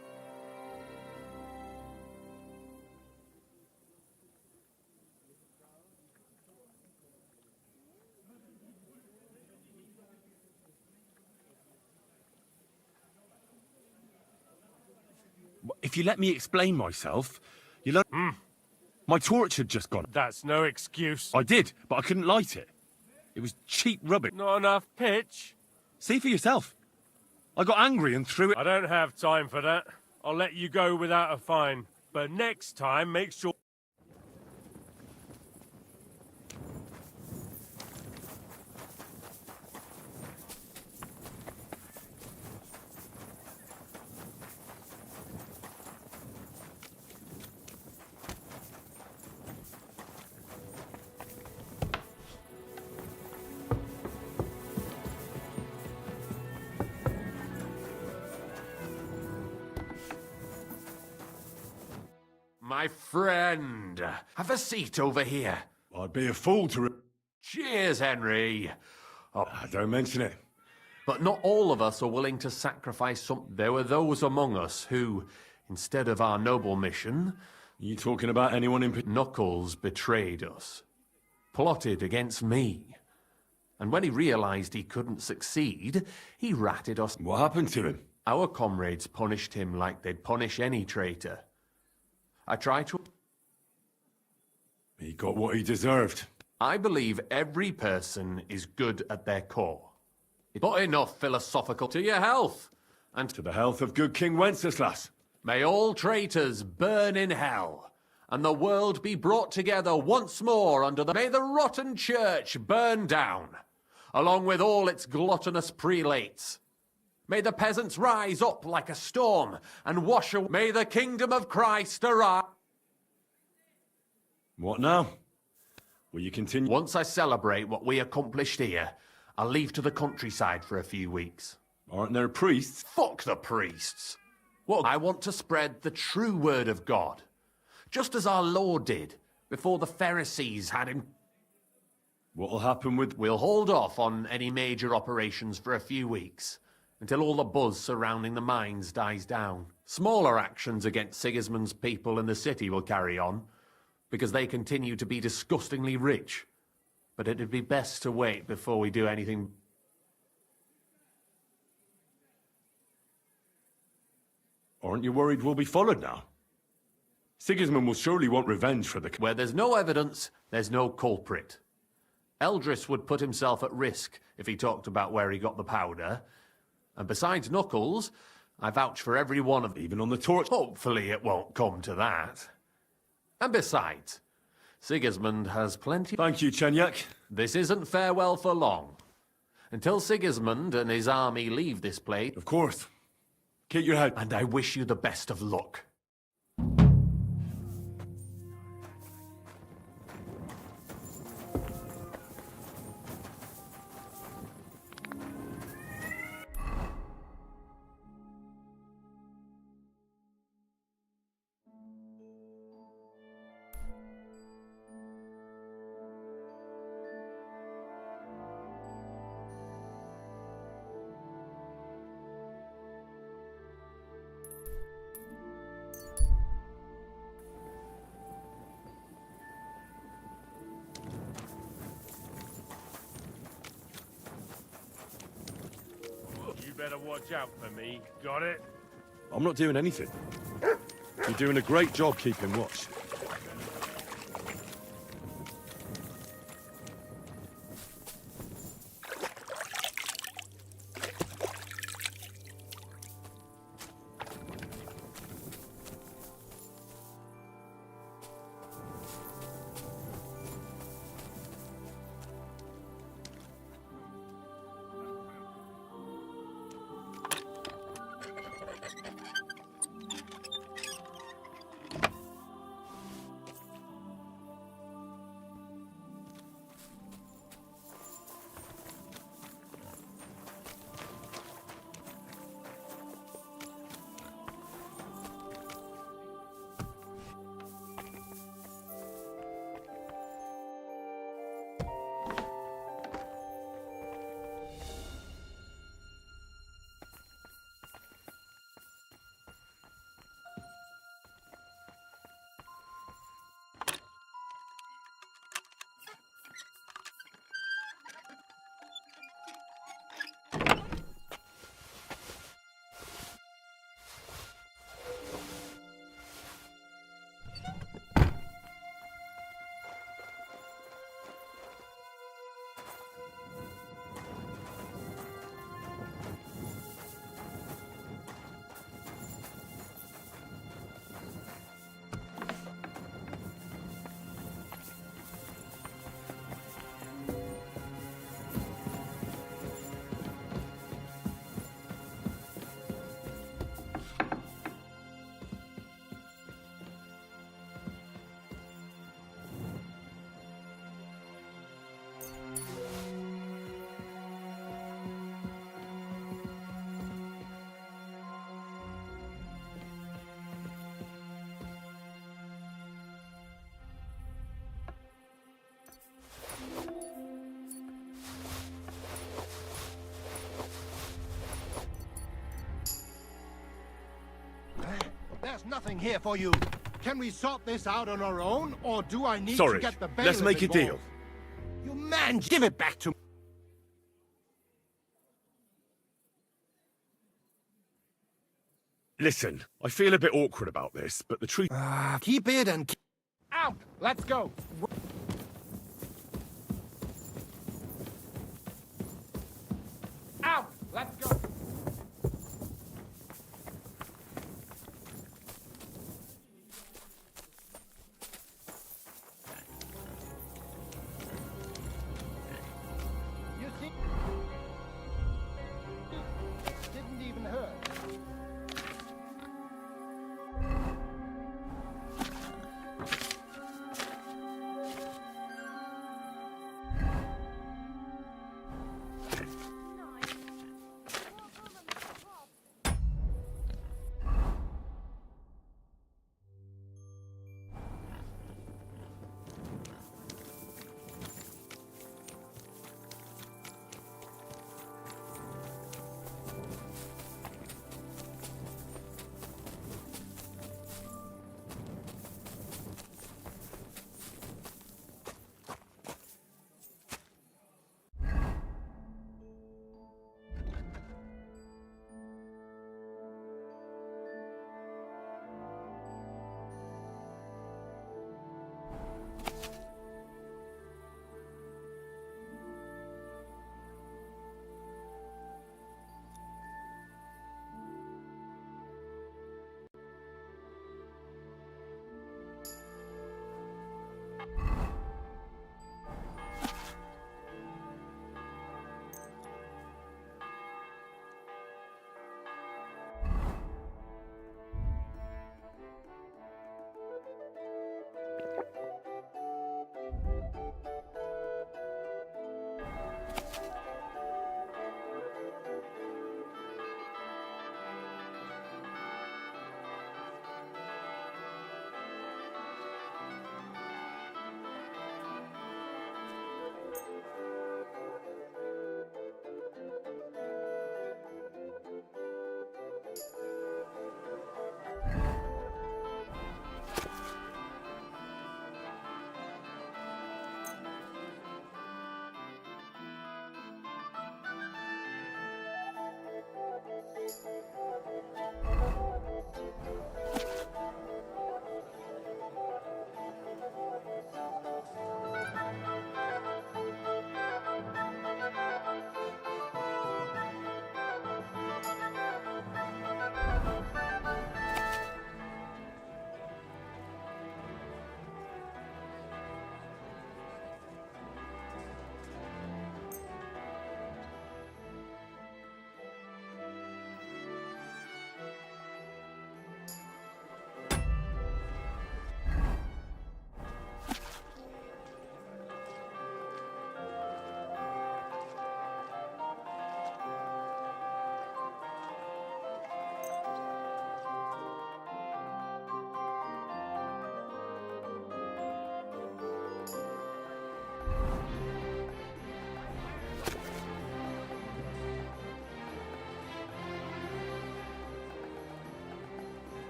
Speaker 4: If you let me explain myself, you'll... My torch had just gone.
Speaker 16: That's no excuse.
Speaker 4: I did, but I couldn't light it. It was cheap rubbish.
Speaker 16: Not enough pitch?
Speaker 4: See for yourself. I got angry and threw it.
Speaker 16: I don't have time for that. I'll let you go without a fine. But next time, make sure...
Speaker 6: My friend, have a seat over here.
Speaker 4: I'd be a fool to...
Speaker 6: Cheers, Henry. Oh,
Speaker 4: don't mention it.
Speaker 6: But not all of us are willing to sacrifice some... There were those among us who, instead of our noble mission...
Speaker 4: You talking about anyone in...
Speaker 6: Knuckles betrayed us. Plotted against me. And when he realized he couldn't succeed, he ratted us.
Speaker 4: What happened to him?
Speaker 6: Our comrades punished him like they'd punish any traitor. I try to...
Speaker 4: He got what he deserved.
Speaker 6: I believe every person is good at their core. It's not enough philosophical to your health. And
Speaker 4: to the health of good King Wenceslas.
Speaker 6: May all traitors burn in hell, and the world be brought together once more under the... May the rotten church burn down, along with all its gluttonous prelates. May the peasants rise up like a storm and wash away. May the kingdom of Christ arise.
Speaker 4: What now? Will you continue?
Speaker 6: Once I celebrate what we accomplished here, I'll leave to the countryside for a few weeks.
Speaker 4: Aren't there priests?
Speaker 6: Fuck the priests. Well, I want to spread the true word of God, just as our Lord did before the Pharisees had him.
Speaker 4: What'll happen with...
Speaker 6: We'll hold off on any major operations for a few weeks, until all the buzz surrounding the mines dies down. Smaller actions against Sigismund's people in the city will carry on, because they continue to be disgustingly rich. But it'd be best to wait before we do anything.
Speaker 4: Aren't you worried we'll be followed now? Sigismund will surely want revenge for the...
Speaker 6: Where there's no evidence, there's no culprit. Eldris would put himself at risk if he talked about where he got the powder. And besides Knuckles, I vouch for every one of them.
Speaker 4: Even on the torch.
Speaker 6: Hopefully it won't come to that. And besides, Sigismund has plenty...
Speaker 4: Thank you, Chenyak.
Speaker 6: This isn't farewell for long. Until Sigismund and his army leave this place...
Speaker 4: Of course. Keep your head.
Speaker 6: And I wish you the best of luck.
Speaker 16: Better watch out for me. Got it?
Speaker 4: I'm not doing anything. You're doing a great job keeping watch.
Speaker 11: There's nothing here for you. Can we sort this out on our own, or do I need
Speaker 4: Sorry,
Speaker 11: to get the bailiff
Speaker 4: let's make a
Speaker 11: involved?
Speaker 4: deal.
Speaker 11: You man, give it back to me.
Speaker 4: Listen, I feel a bit awkward about this, but the truth...
Speaker 11: Keep it and... Out! Let's go! Out! Let's go! You see? Didn't even hurt.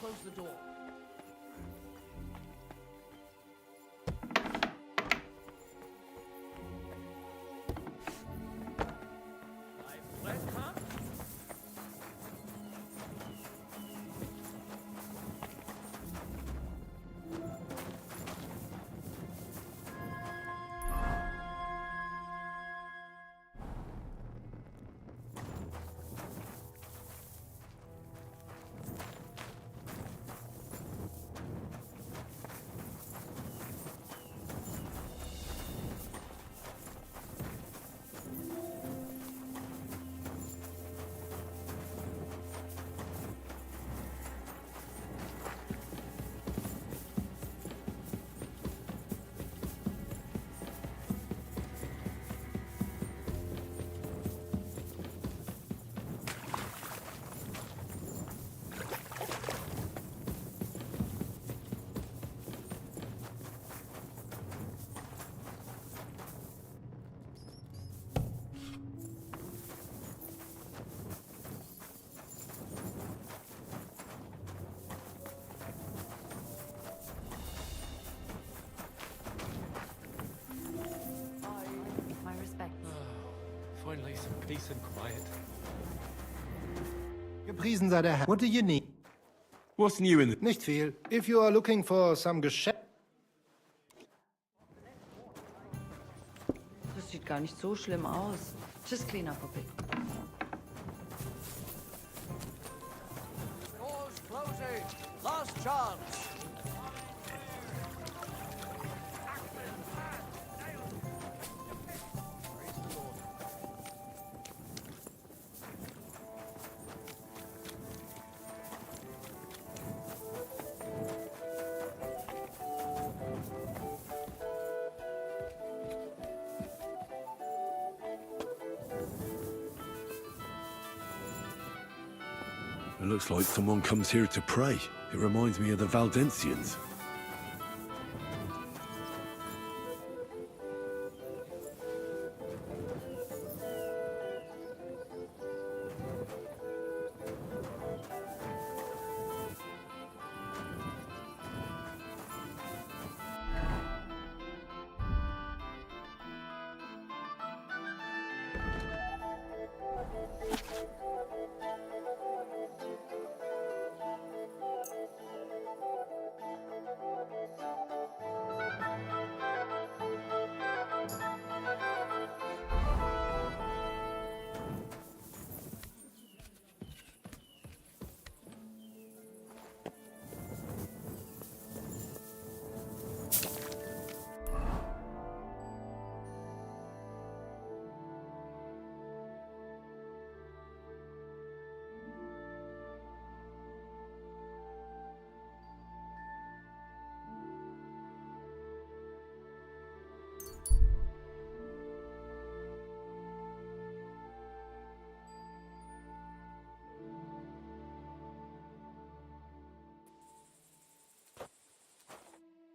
Speaker 19: close the door.
Speaker 14: My respects.
Speaker 21: Finally, some peace and quiet.
Speaker 11: Gepriesen sei der Herr. What do you need?
Speaker 21: What's new in the...
Speaker 11: Nicht viel. If you are looking for some Geschäft...
Speaker 10: Das sieht gar nicht so schlimm aus. Just clean up a bit.
Speaker 19: Doors closing. Last chance.
Speaker 9: It looks like someone comes here to pray. It reminds me of the Valdensians.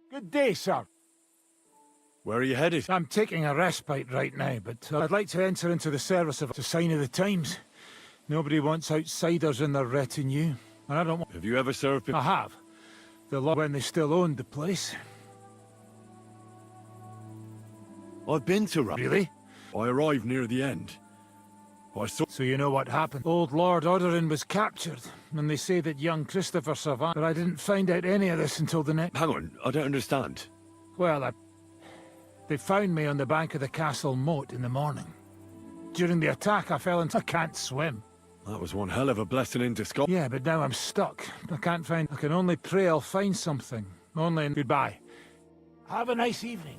Speaker 12: Good day, sir.
Speaker 9: Where are you headed?
Speaker 12: I'm taking a respite right now, but I'd like to enter into the service of a sign of the times. Nobody wants outsiders in their retinue, and I don't want...
Speaker 9: Have you ever served...
Speaker 12: I have. The law when they still owned the place.
Speaker 9: I've been to Rome.
Speaker 12: Really?
Speaker 9: I arrived near the end. I saw...
Speaker 12: So you know what happened? Old Lord Odorin was captured, and they say that young Christopher survived. But I didn't find out any of this until the next...
Speaker 9: Hang on, I don't understand.
Speaker 12: Well, they found me on the bank of the castle moat in the morning. During the attack, I fell into... I can't swim.
Speaker 9: That was one hell of a blessing in disguise.
Speaker 12: Yeah, but now I'm stuck. I can't find... I can only pray I'll find something. Only... Goodbye. Have a nice evening.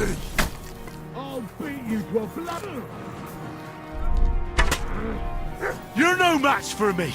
Speaker 12: pussy!
Speaker 17: I'll beat you to a blood.
Speaker 12: You're no match for me!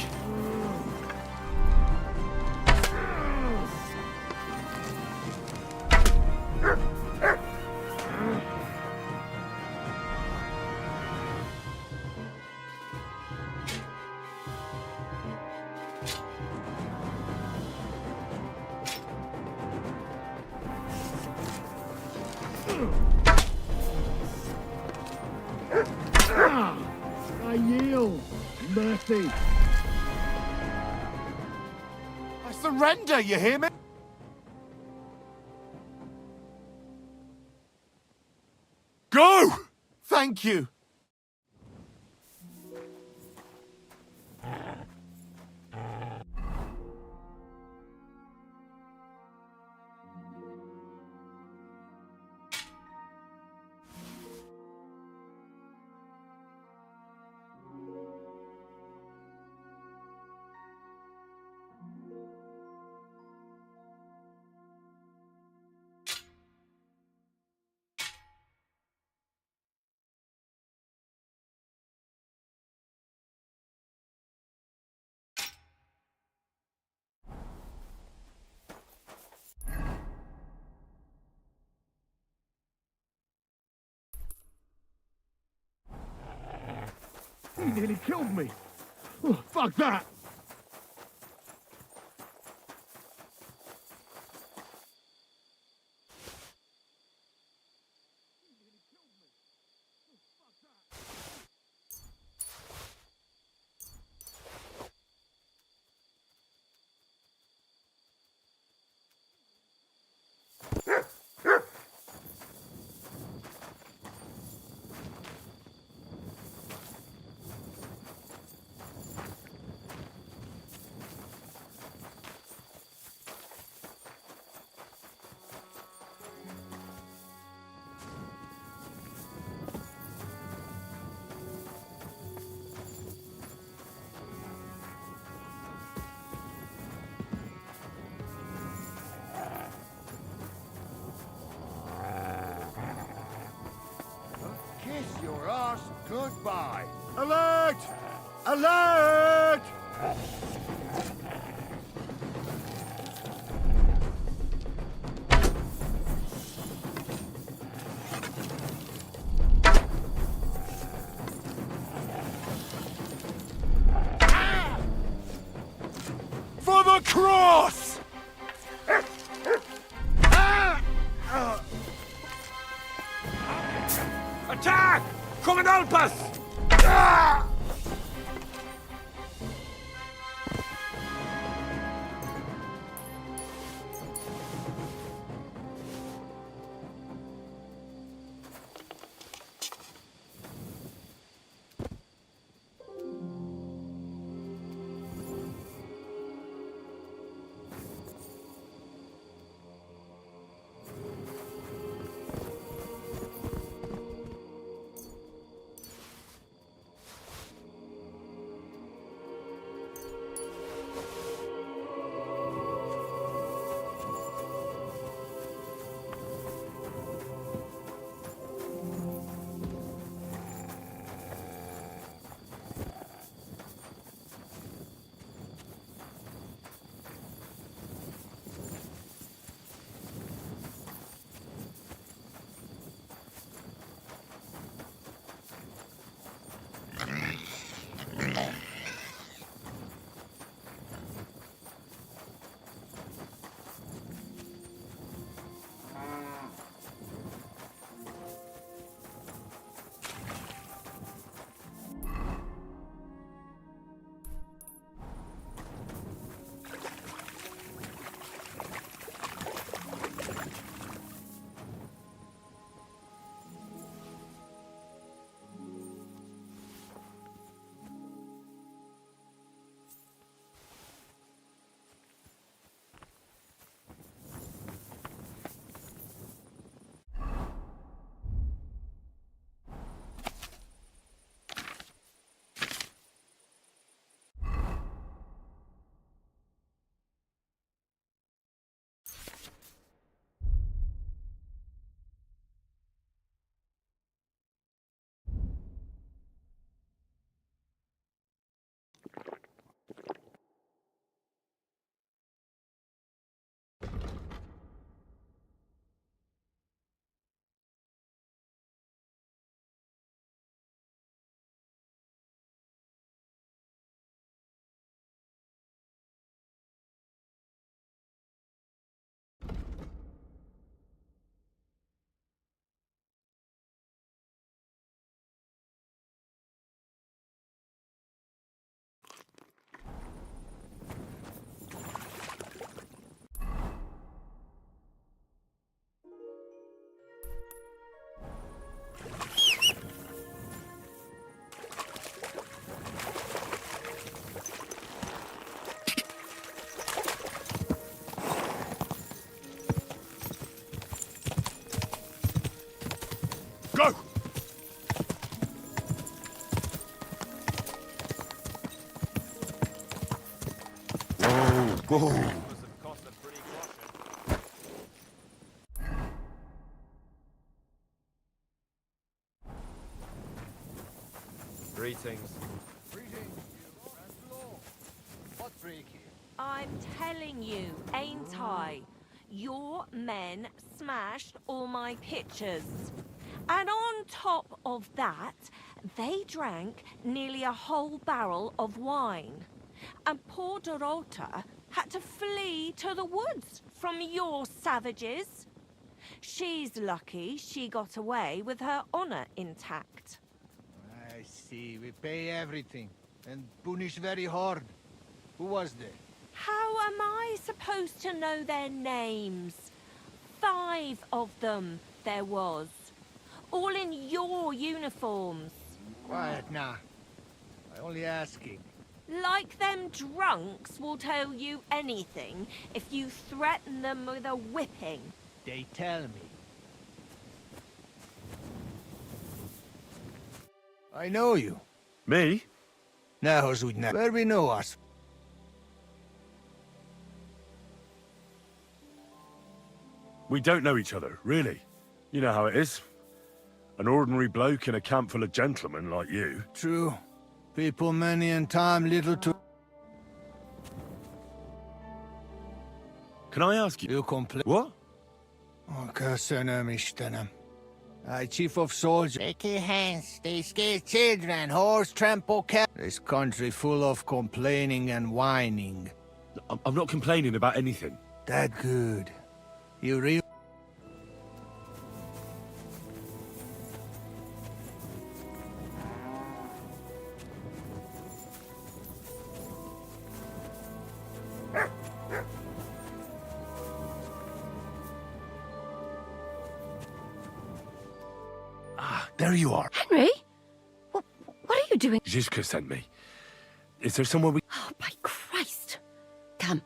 Speaker 17: I yield. Mercy.
Speaker 12: I surrender, you hear me? Go! Thank you.
Speaker 17: He nearly killed me. Oh, fuck that.
Speaker 20: Kiss your ass goodbye.
Speaker 12: Alert! Alert! For the cross!
Speaker 2: Attack! Come and help us!
Speaker 20: Whoa.
Speaker 5: Greetings.
Speaker 14: I'm telling you, ain't I? Your men smashed all my pictures. And on top of that, they drank nearly a whole barrel of wine. And poor Dorota had to flee to the woods from your savages. She's lucky she got away with her honor intact.
Speaker 7: I see. We pay everything. And punish very hard. Who was there?
Speaker 14: How am I supposed to know their names? 5 of them there was. All in your uniforms.
Speaker 7: Quiet now. I only asking.
Speaker 14: Like them drunks will tell you anything if you threaten them with a whipping.
Speaker 7: They tell me. I know you.
Speaker 4: Me?
Speaker 7: Now, where we know us?
Speaker 4: We don't know each other, really. You know how it is. An ordinary bloke in a camp full of gentlemen like you.
Speaker 7: True. People many and time little to...
Speaker 4: Can I ask you?
Speaker 7: You complain.
Speaker 4: What?
Speaker 7: Chief of soldiers. Shake your hands. They scare children. Horse trample cat. This country full of complaining and whining.
Speaker 4: I'm not complaining about anything.
Speaker 7: That good. You real...
Speaker 4: There you are.
Speaker 1: Henry? What are you doing?
Speaker 4: Zizka sent me. Is there somewhere we...
Speaker 1: Oh, by Christ. Come.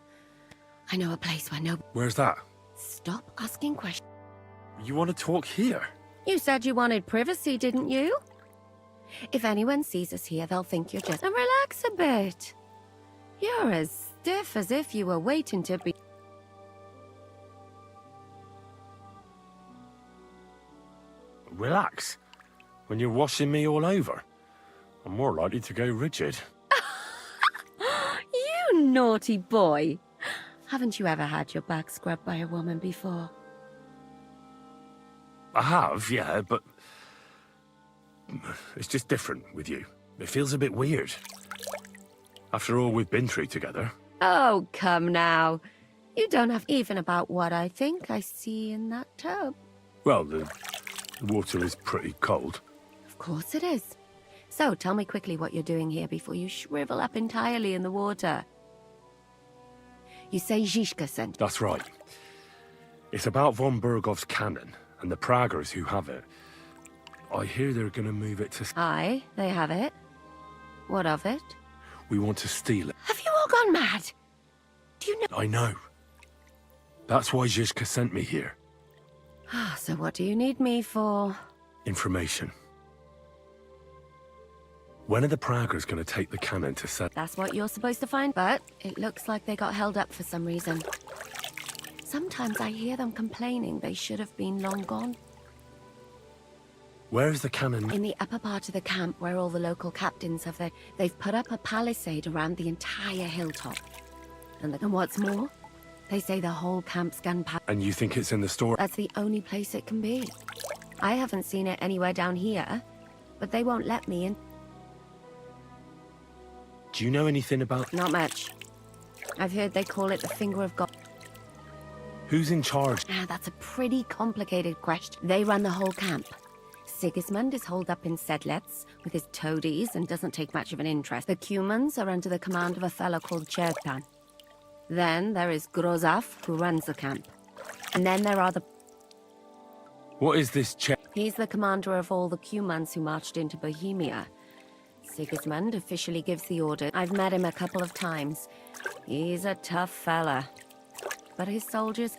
Speaker 1: I know a place where no...
Speaker 4: Where's that?
Speaker 1: Stop asking questions.
Speaker 4: You want to talk here?
Speaker 1: You said you wanted privacy, didn't you? If anyone sees us here, they'll think you're just... Now relax a bit. You're as stiff as if you were waiting to be...
Speaker 4: Relax. When you're washing me all over, I'm more likely to go rigid.
Speaker 1: You naughty boy. Haven't you ever had your back scrubbed by a woman before?
Speaker 4: I have, yeah, but... It's just different with you. It feels a bit weird. After all we've been through together.
Speaker 1: Oh, come now. You don't have even about what I think I see in that tub.
Speaker 4: Well, the water is pretty cold.
Speaker 1: Of course it is. So, tell me quickly what you're doing here before you shrivel up entirely in the water. You say Zizka sent...
Speaker 4: That's right. It's about von Bergov's cannon and the Praggers who have it. I hear they're gonna move it to...
Speaker 1: Aye, they have it. What of it?
Speaker 4: We want to steal it.
Speaker 1: Have you all gone mad? Do you know...
Speaker 4: I know. That's why Zizka sent me here.
Speaker 1: So what do you need me for?
Speaker 4: Information. When are the Praggers gonna take the cannon to set...
Speaker 1: That's what you're supposed to find, but it looks like they got held up for some reason. Sometimes I hear them complaining they should have been long gone.
Speaker 4: Where is the cannon?
Speaker 1: In the upper part of the camp where all the local captains have their... They've put up a palisade around the entire hilltop. And what's more, they say the whole camp's gunpowder...
Speaker 4: And you think it's in the store?
Speaker 1: That's the only place it can be. I haven't seen it anywhere down here, but they won't let me in.
Speaker 4: Do you know anything about...
Speaker 1: Not much. I've heard they call it the Finger of God.
Speaker 4: Who's in charge?
Speaker 1: That's a pretty complicated question. They run the whole camp. Sigismund is holed up in Sedlets with his toadies and doesn't take much of an interest. The Cumans are under the command of a fellow called Chertan. Then there is Grozaf, who runs the camp. And then there are the...
Speaker 4: What is this
Speaker 1: He's the commander of all the Cumans who marched into Bohemia. Sigismund officially gives the order. I've met him a couple of times. He's a tough fella. But his soldiers...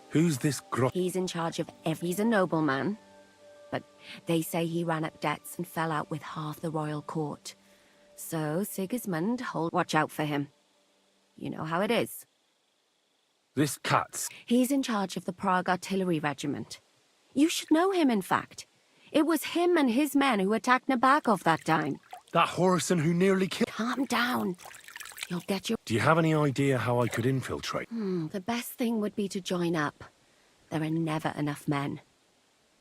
Speaker 4: Who's this
Speaker 1: He's in charge of He's a nobleman. But they say he ran up debts and fell out with half the royal court. So Sigismund watch out for him. You know how it is.
Speaker 4: This cat's...
Speaker 1: He's in charge of the Prague Artillery Regiment. You should know him, in fact. It was him and his men who attacked Nabakov that time.
Speaker 4: That Horison who nearly killed...
Speaker 1: Calm down. You'll get your...
Speaker 4: Do you have any idea how I could infiltrate?
Speaker 1: The best thing would be to join up. There are never enough men.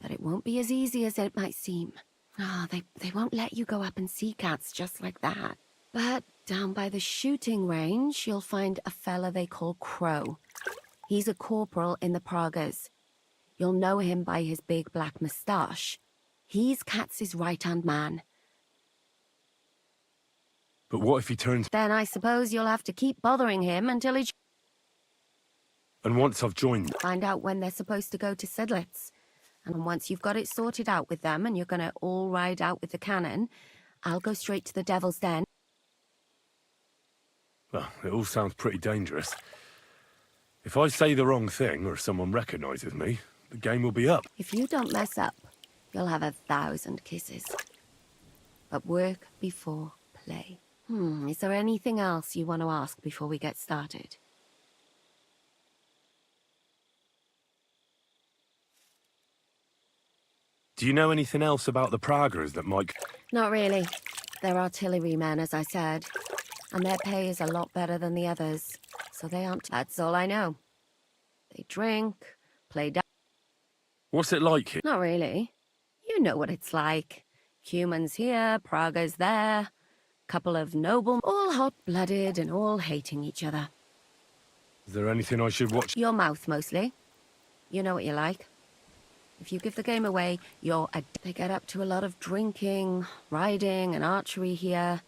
Speaker 1: But it won't be as easy as it might seem. They won't let you go up and see cats just like that. But down by the shooting range, you'll find a fella they call Crow. He's a corporal in the Pragas. You'll know him by his big black moustache. He's Katz's right-hand man.
Speaker 4: But what if he turns...
Speaker 1: Then I suppose you'll have to keep bothering him until he...
Speaker 4: And once I've joined...
Speaker 1: Find out when they're supposed to go to Sedlitz. And once you've got it sorted out with them and you're gonna all ride out with the cannon, I'll go straight to the Devil's Den.
Speaker 4: Well, it all sounds pretty dangerous. If I say the wrong thing or someone recognizes me, the game will be up.
Speaker 1: If you don't mess up, you'll have 1,000 kisses. But work before play. Is there anything else you want to ask before we get started?
Speaker 4: Do you know anything else about the Pragas that might...
Speaker 1: Not really. They're artillerymen, as I said. And their pay is a lot better than the others. So they aren't... That's all I know. They drink, play...
Speaker 4: What's it like here?
Speaker 1: Not really. You know what it's like. Humans here, Pragas there. Couple of noble... All hot-blooded and all hating each other.
Speaker 4: Is there anything I should watch?
Speaker 1: Your mouth, mostly. You know what you like. If you give the game away, They get up to a lot of drinking, riding, and archery here.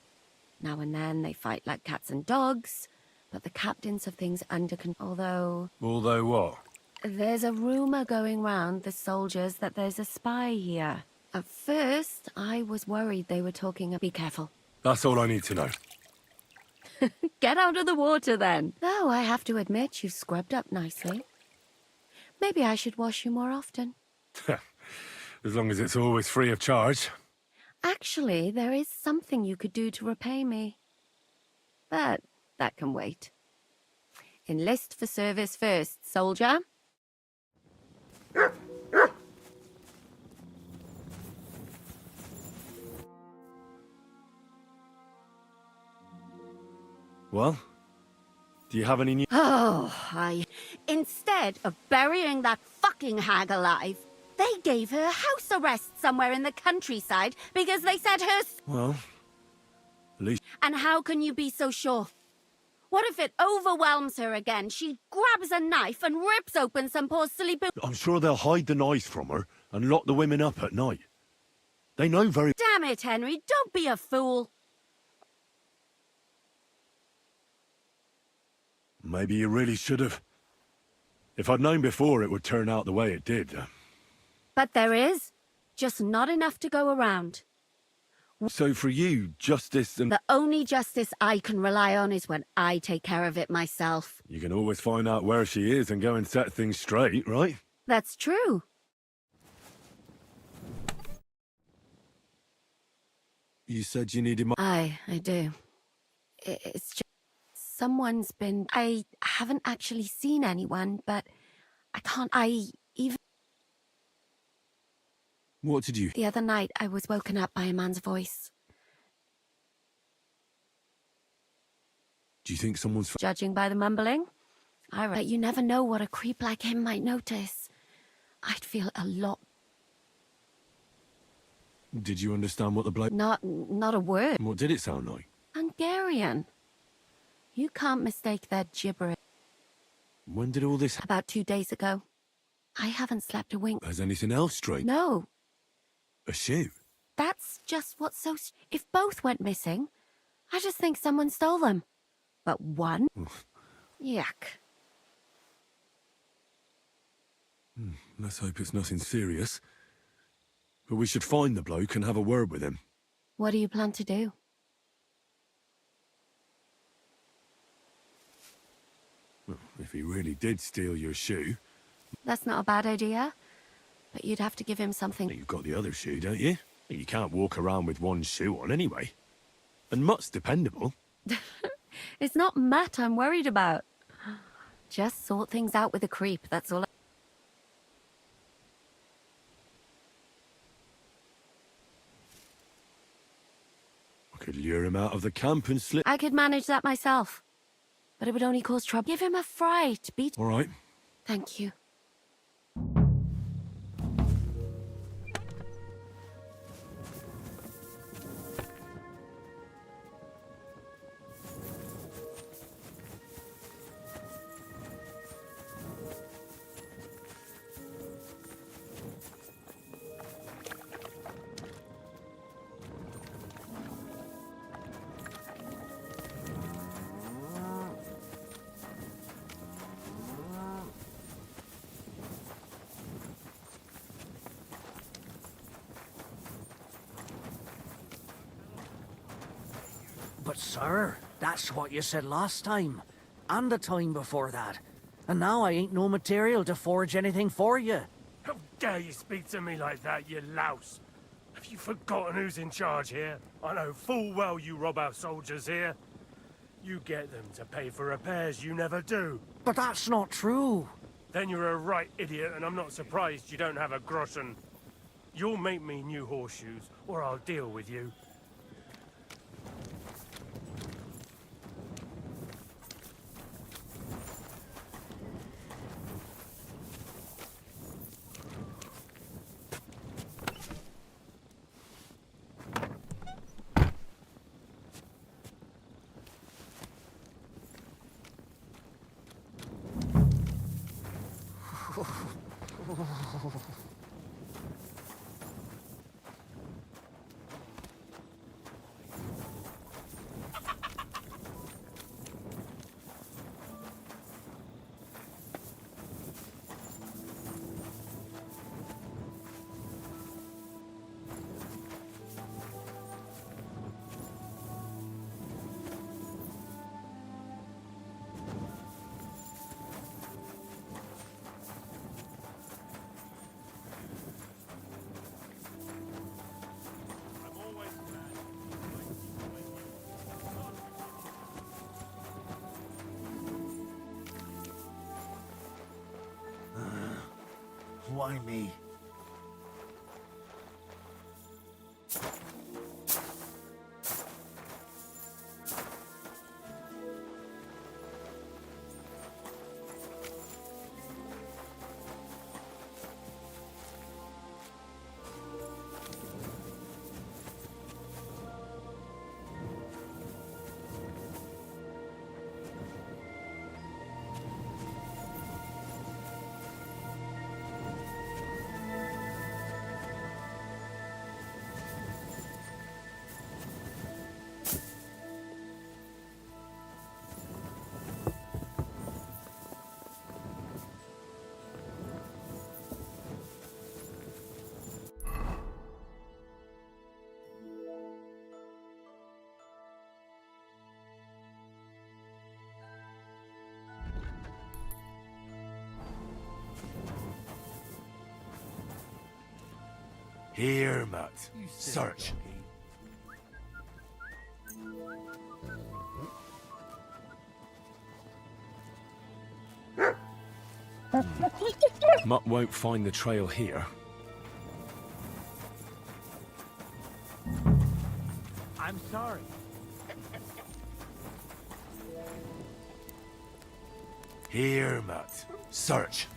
Speaker 1: Now and then they fight like cats and dogs, but the captains have things under control.
Speaker 4: Although what?
Speaker 1: There's a rumor going round the soldiers that there's a spy here. At first, I was worried they were talking... Be careful.
Speaker 4: That's all I need to know.
Speaker 1: Get out of the water, then. Though I have to admit, you've scrubbed up nicely. Maybe I should wash you more often.
Speaker 4: As long as it's always free of charge.
Speaker 1: Actually, there is something you could do to repay me. But that can wait. Enlist for service first, soldier.
Speaker 4: Well, do you have any new...
Speaker 1: Instead of burying that fucking hag alive, they gave her house arrest somewhere in the countryside because they said her...
Speaker 4: Well, at least...
Speaker 1: And how can you be so sure? What if it overwhelms her again? She grabs a knife and rips open some poor silly boo...
Speaker 4: I'm sure they'll hide the knife from her and lock the women up at night. They know very...
Speaker 1: Damn it, Henry, don't be a fool.
Speaker 4: Maybe you really should have. If I'd known before it would turn out the way it did.
Speaker 1: But there is. Just not enough to go around.
Speaker 4: So for you, justice and...
Speaker 1: The only justice I can rely on is when I take care of it myself.
Speaker 4: You can always find out where she is and go and set things straight, right?
Speaker 1: That's true.
Speaker 4: You said you needed my...
Speaker 1: I do. It's just... Someone's been... I haven't actually seen anyone, but I even...
Speaker 4: What did you...
Speaker 1: The other night, I was woken up by a man's voice.
Speaker 4: Do you think someone's...
Speaker 1: Judging by the mumbling, but you never know what a creep like him might notice. I'd feel a lot...
Speaker 4: Did you understand what the bloke...
Speaker 1: Not a word.
Speaker 4: What did it sound like?
Speaker 1: Hungarian. You can't mistake their gibberish.
Speaker 4: When did all this...
Speaker 1: About 2 days ago. I haven't slept a wink.
Speaker 4: Has anything else straight?
Speaker 1: No.
Speaker 4: A shoe?
Speaker 1: That's just what's so... If both went missing, I just think someone stole them. But one? Yuck.
Speaker 4: Let's hope it's nothing serious. But we should find the bloke and have a word with him.
Speaker 1: What do you plan to do?
Speaker 4: Well, if he really did steal your shoe...
Speaker 1: That's not a bad idea. But you'd have to give him something...
Speaker 4: You've got the other shoe, don't you? You can't walk around with one shoe on anyway. And Mutt's dependable.
Speaker 1: It's not Matt I'm worried about. Just sort things out with the creep, that's all.
Speaker 4: I could lure him out of the camp and slip.
Speaker 1: I could manage that myself. But it would only cause trouble. Give him a fright, beat.
Speaker 4: All right.
Speaker 1: Thank you.
Speaker 19: But sir, that's what you said last time. And the time before that. And now I ain't no material to forge anything for you.
Speaker 16: How dare you speak to me like that, you louse? Have you forgotten who's in charge here? I know full well you rob our soldiers here. You get them to pay for repairs you never do.
Speaker 19: But that's not true.
Speaker 16: Then you're a right idiot, and I'm not surprised you don't have a groschen. You'll make me new horseshoes, or I'll deal with you.
Speaker 7: Why me?
Speaker 4: Here, Matt. Search. Mutt won't find the trail here.
Speaker 17: I'm sorry.
Speaker 4: Here, Matt. Search.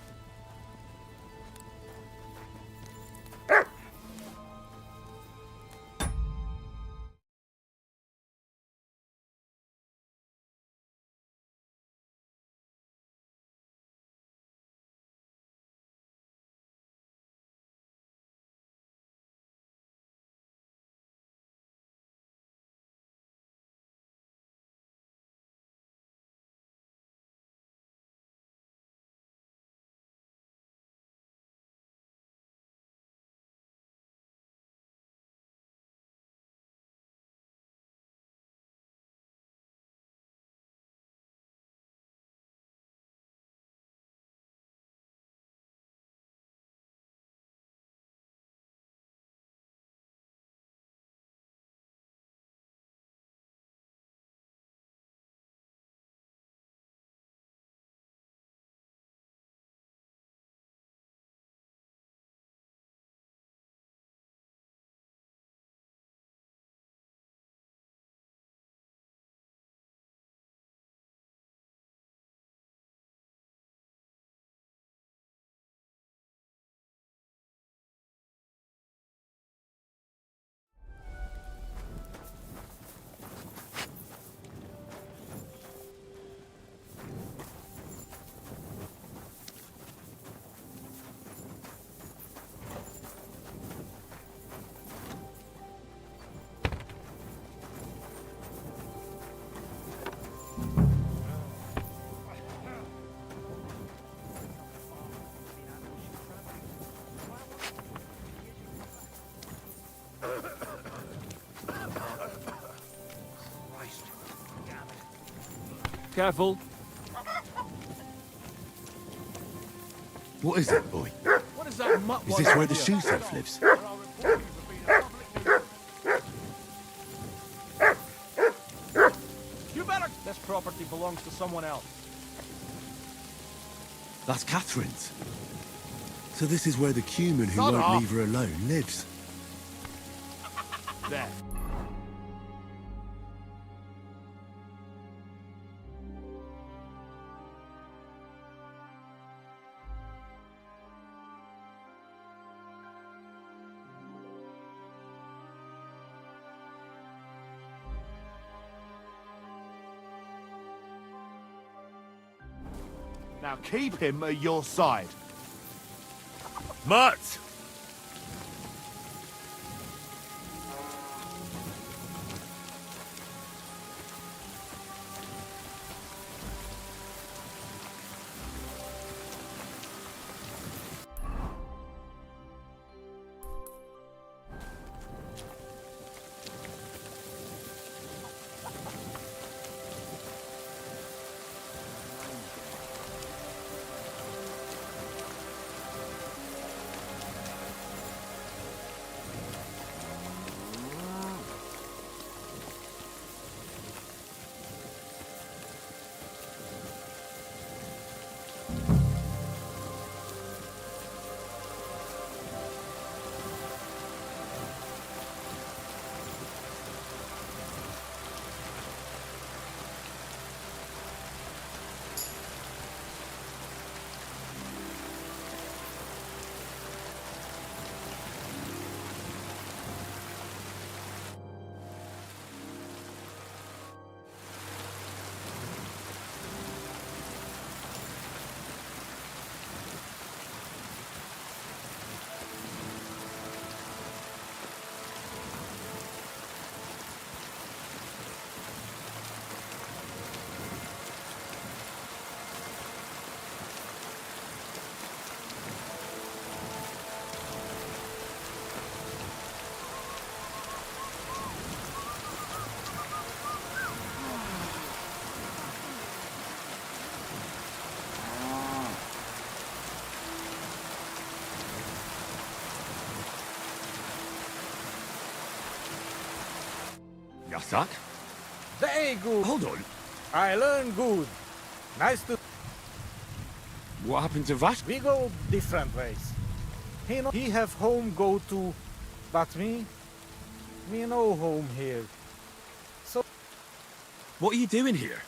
Speaker 8: Careful.
Speaker 9: What is it, boy?
Speaker 3: What is that mutt?
Speaker 9: Is this where the shoe elf lives?
Speaker 16: You better... This property belongs to someone else.
Speaker 9: That's Catherine's. So this is where the Cuman who
Speaker 3: Shut
Speaker 9: won't
Speaker 3: up.
Speaker 9: leave her alone lives.
Speaker 3: There. Now keep him at your side.
Speaker 16: Mutt!
Speaker 9: Yasak?
Speaker 12: Very good.
Speaker 9: Hold on.
Speaker 12: I learn good. Nice to...
Speaker 9: What happened to Vash?
Speaker 12: We go different ways. He have home go to, but me no home here. So...
Speaker 9: What are you doing here?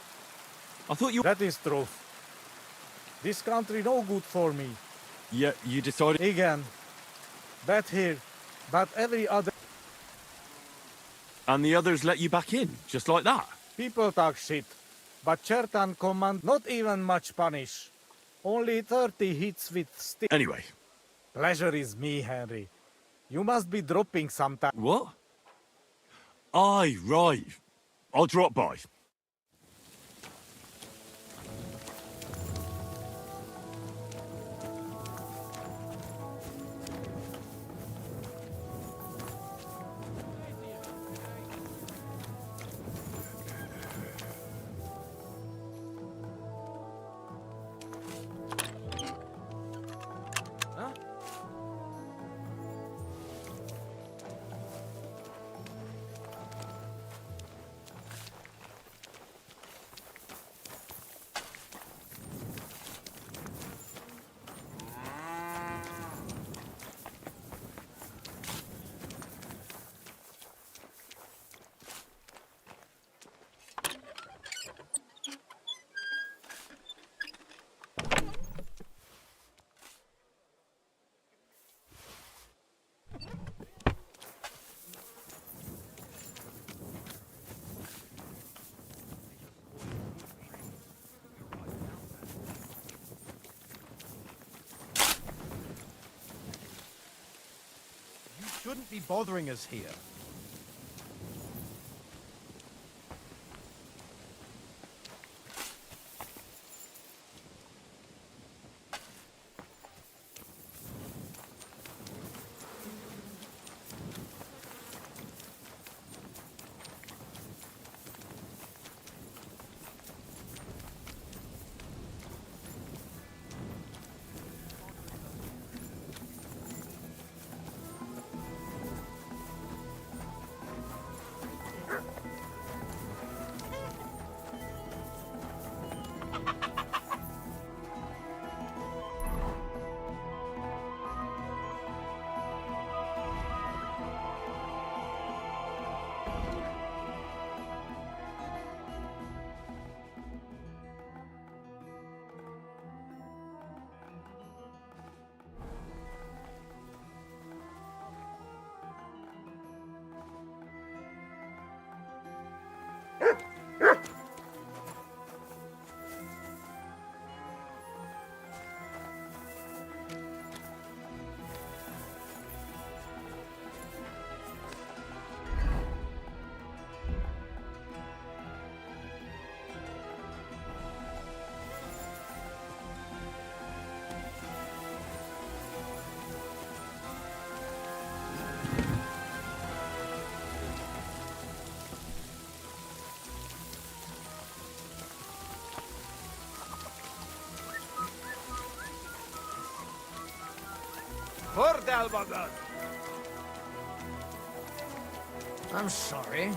Speaker 9: I thought you...
Speaker 12: That is truth. This country no good for me.
Speaker 9: Yeah, you decided...
Speaker 12: Again. That here, but every other...
Speaker 9: And the others let you back in, just like that?
Speaker 12: People talk shit, but Chertan command not even much punish. Only 30 hits with stick.
Speaker 9: Anyway.
Speaker 12: Pleasure is me, Henry. You must be dropping sometime.
Speaker 9: What? Aye, right. I'll drop by.
Speaker 11: Shouldn't be bothering us here.
Speaker 19: I'm sorry.
Speaker 7: I'm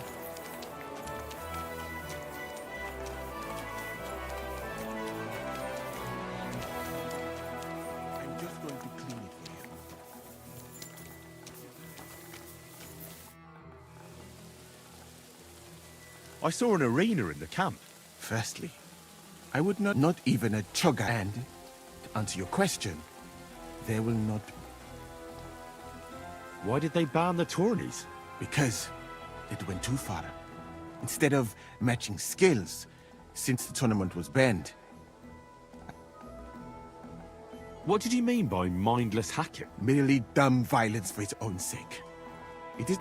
Speaker 7: just going to clean it for you.
Speaker 13: I saw an arena in the camp.
Speaker 15: Firstly, I would not even a chugga, and to answer your question, there will not.
Speaker 13: Why did they ban the tourneys?
Speaker 15: Because it went too far. Instead of matching skills, since the tournament was banned.
Speaker 13: What did you mean by mindless hacking?
Speaker 15: Merely dumb violence for its own sake. It is.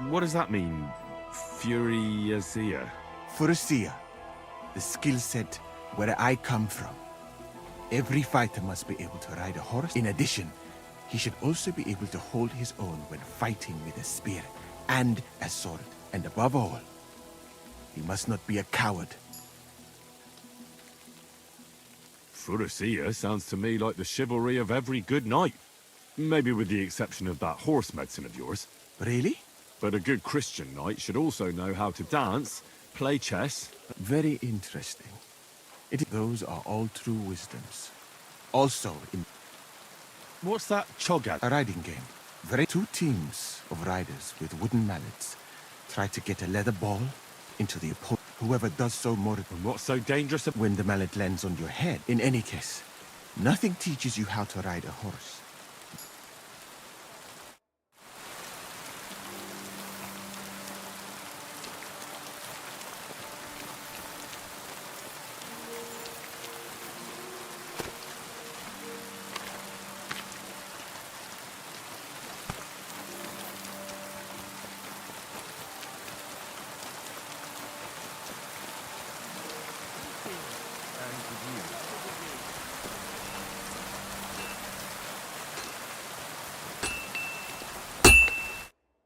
Speaker 13: What does that mean? Furiasia?
Speaker 15: Furiasia, the skill set where I come from. Every fighter must be able to ride a horse. In addition, he should also be able to hold his own when fighting with a spear and a sword. And above all, he must not be a coward.
Speaker 13: Furiasia sounds to me like the chivalry of every good knight. Maybe with the exception of that horse medicine of yours.
Speaker 15: Really?
Speaker 13: But a good Christian knight should also know how to dance, play chess.
Speaker 15: Very interesting. Those are all true wisdoms. Also in...
Speaker 13: What's that chogad?
Speaker 15: A riding game. Two teams of riders with wooden mallets try to get a leather ball into the opponent. Whoever does so more...
Speaker 13: And what's so dangerous?
Speaker 15: When the mallet lands on your head. In any case, nothing teaches you how to ride a horse.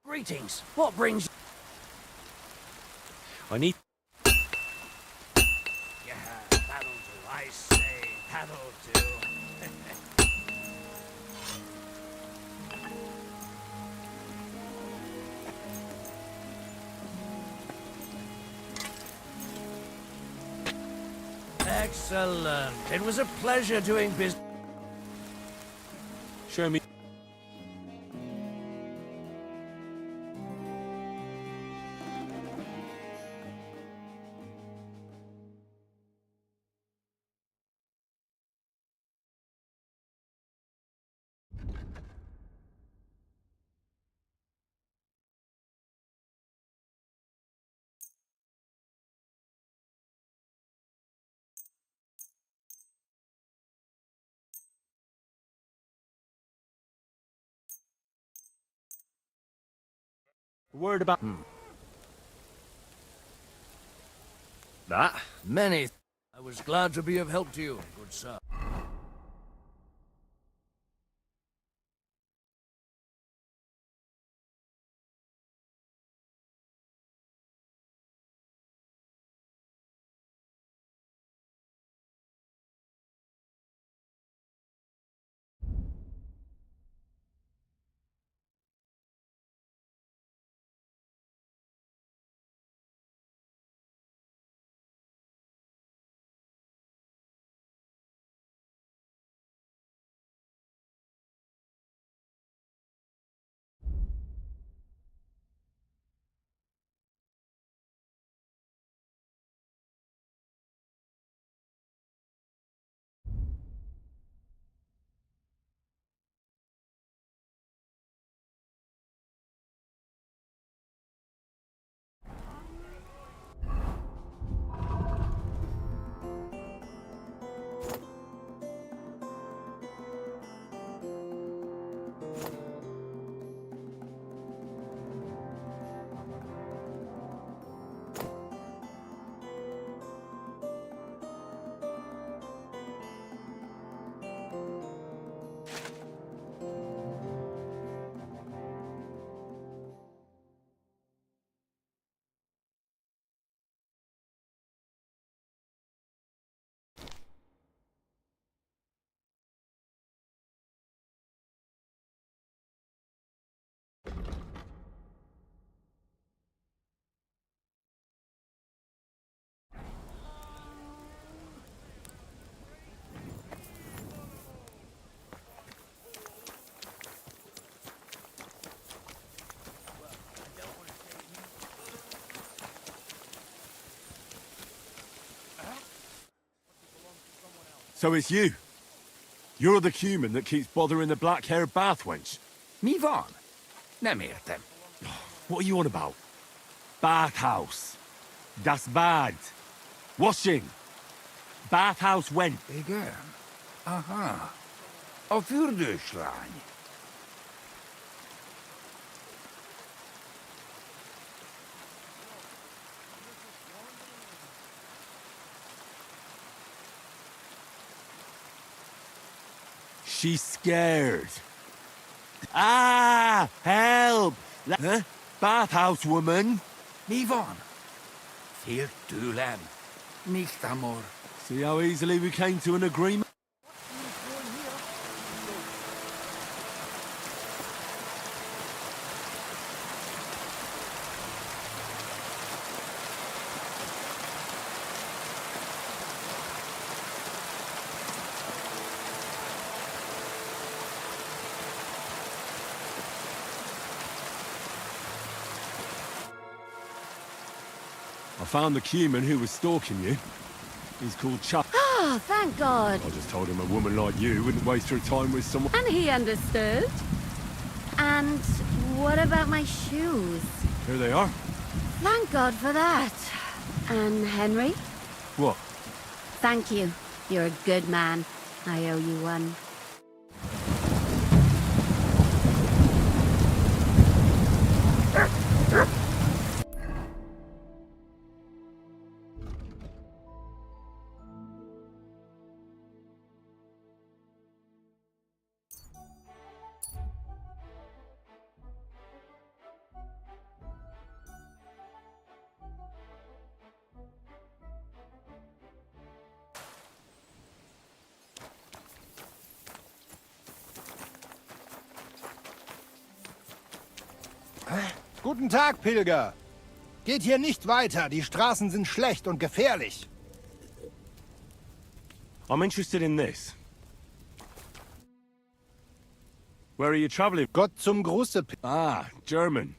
Speaker 19: Greetings. What brings...
Speaker 13: I need...
Speaker 19: Yeah, that'll do. I say, that'll do. Excellent. It was a pleasure doing business.
Speaker 13: Show me... Word about...
Speaker 19: That? Many. I was glad to be of help to you, good sir.
Speaker 4: So it's you. You're the human that keeps bothering the black-haired bath wench.
Speaker 20: Me van. Nem értem.
Speaker 4: What are you on about? Bathhouse. Das Bad. Washing. Bathhouse wench.
Speaker 20: Igen. Aha. A fürdőslány.
Speaker 4: She's scared. Ah! Help! Huh? Bathhouse woman?
Speaker 20: Mi van? Fél tőlem. Nicht, amor.
Speaker 4: See how easily we came to an agreement? I found the human who was stalking you. He's called Chuck.
Speaker 1: Oh, thank God.
Speaker 4: I just told him a woman like you wouldn't waste her time with someone.
Speaker 1: And he understood. And what about my shoes?
Speaker 4: Here they are.
Speaker 1: Thank God for that. And Henry?
Speaker 4: What?
Speaker 1: Thank you. You're a good man. I owe you one.
Speaker 11: Guten Tag, Pilger. Geht hier nicht weiter. Die Straßen sind schlecht und gefährlich.
Speaker 4: I'm interested in this. Where are you traveling?
Speaker 11: Gott zum Gruße.
Speaker 4: Ah, German.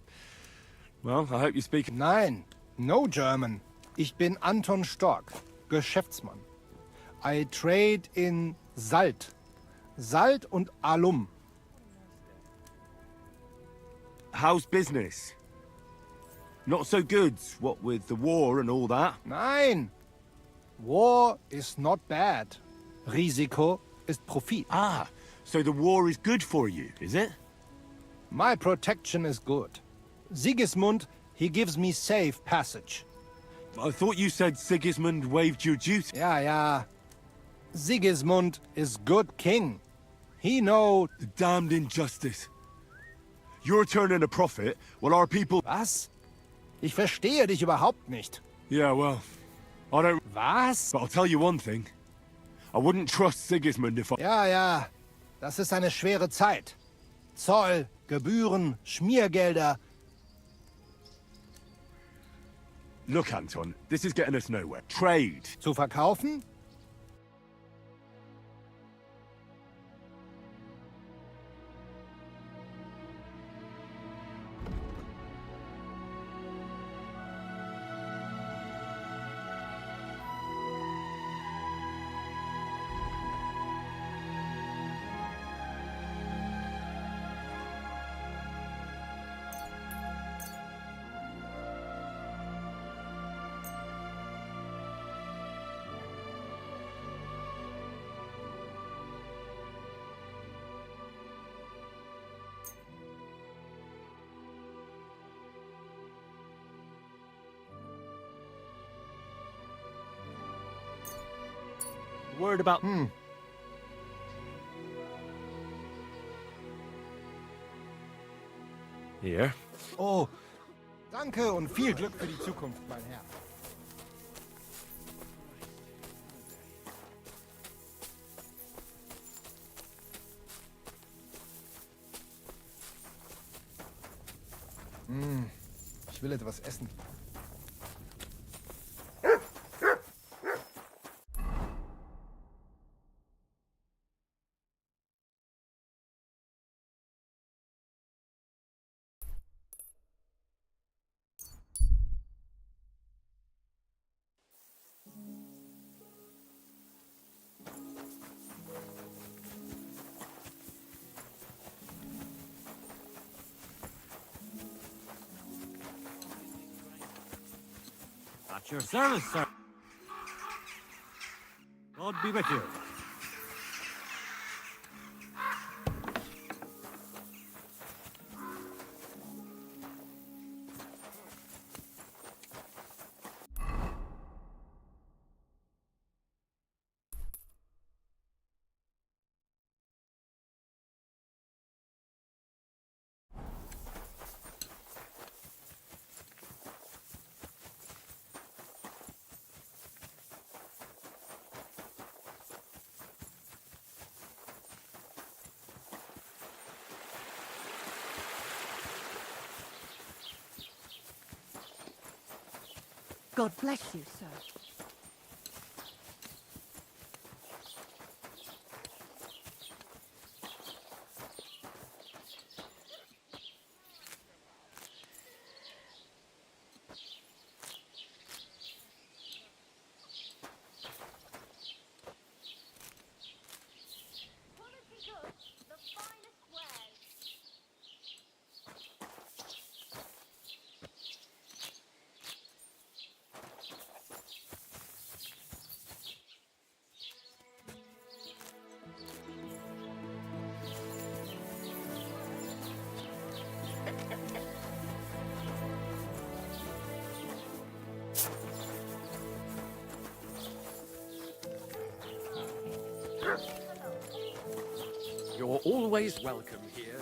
Speaker 4: Well, I hope you speak...
Speaker 11: Nein, no German. Ich bin Anton Stork, Geschäftsmann. I trade in Salt. Salt und Alum.
Speaker 4: How's business? Not so good, what with the war and all that?
Speaker 11: Nein. War is not bad. Risiko ist Profit.
Speaker 4: Ah, so the war is good for you, is it?
Speaker 11: My protection is good. Sigismund, he gives me safe passage.
Speaker 4: I thought you said Sigismund waived your duty.
Speaker 11: Ja, ja. Sigismund is good king. He know...
Speaker 4: The damned injustice. You're turning a profit, while our people...
Speaker 11: Was? Ich verstehe dich überhaupt nicht.
Speaker 4: Yeah, well, I don't...
Speaker 11: Was?
Speaker 4: But I'll tell you one thing. I wouldn't trust Sigismund if I...
Speaker 11: Ja, ja. Das ist eine schwere Zeit. Zoll, Gebühren, Schmiergelder.
Speaker 4: Look, Anton, this is getting us nowhere. Trade.
Speaker 11: Zu verkaufen?
Speaker 4: Word about... Here.
Speaker 11: Oh, danke und viel Glück für die Zukunft, mein Herr. Ich will etwas essen.
Speaker 18: At your service, sir. God be with you.
Speaker 22: God bless you, sir.
Speaker 6: You're always welcome here.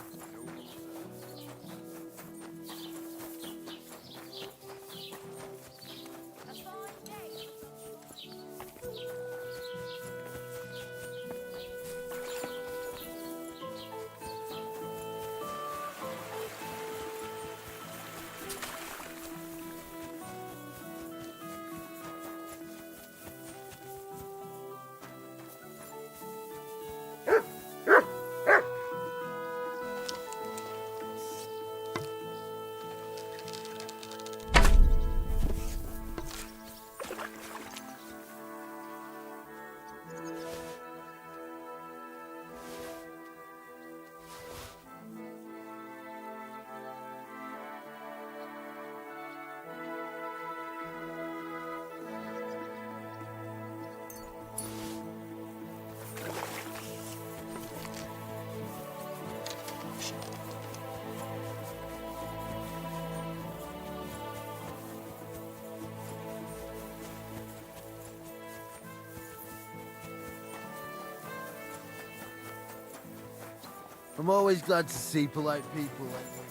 Speaker 7: I'm always glad to see polite people like you.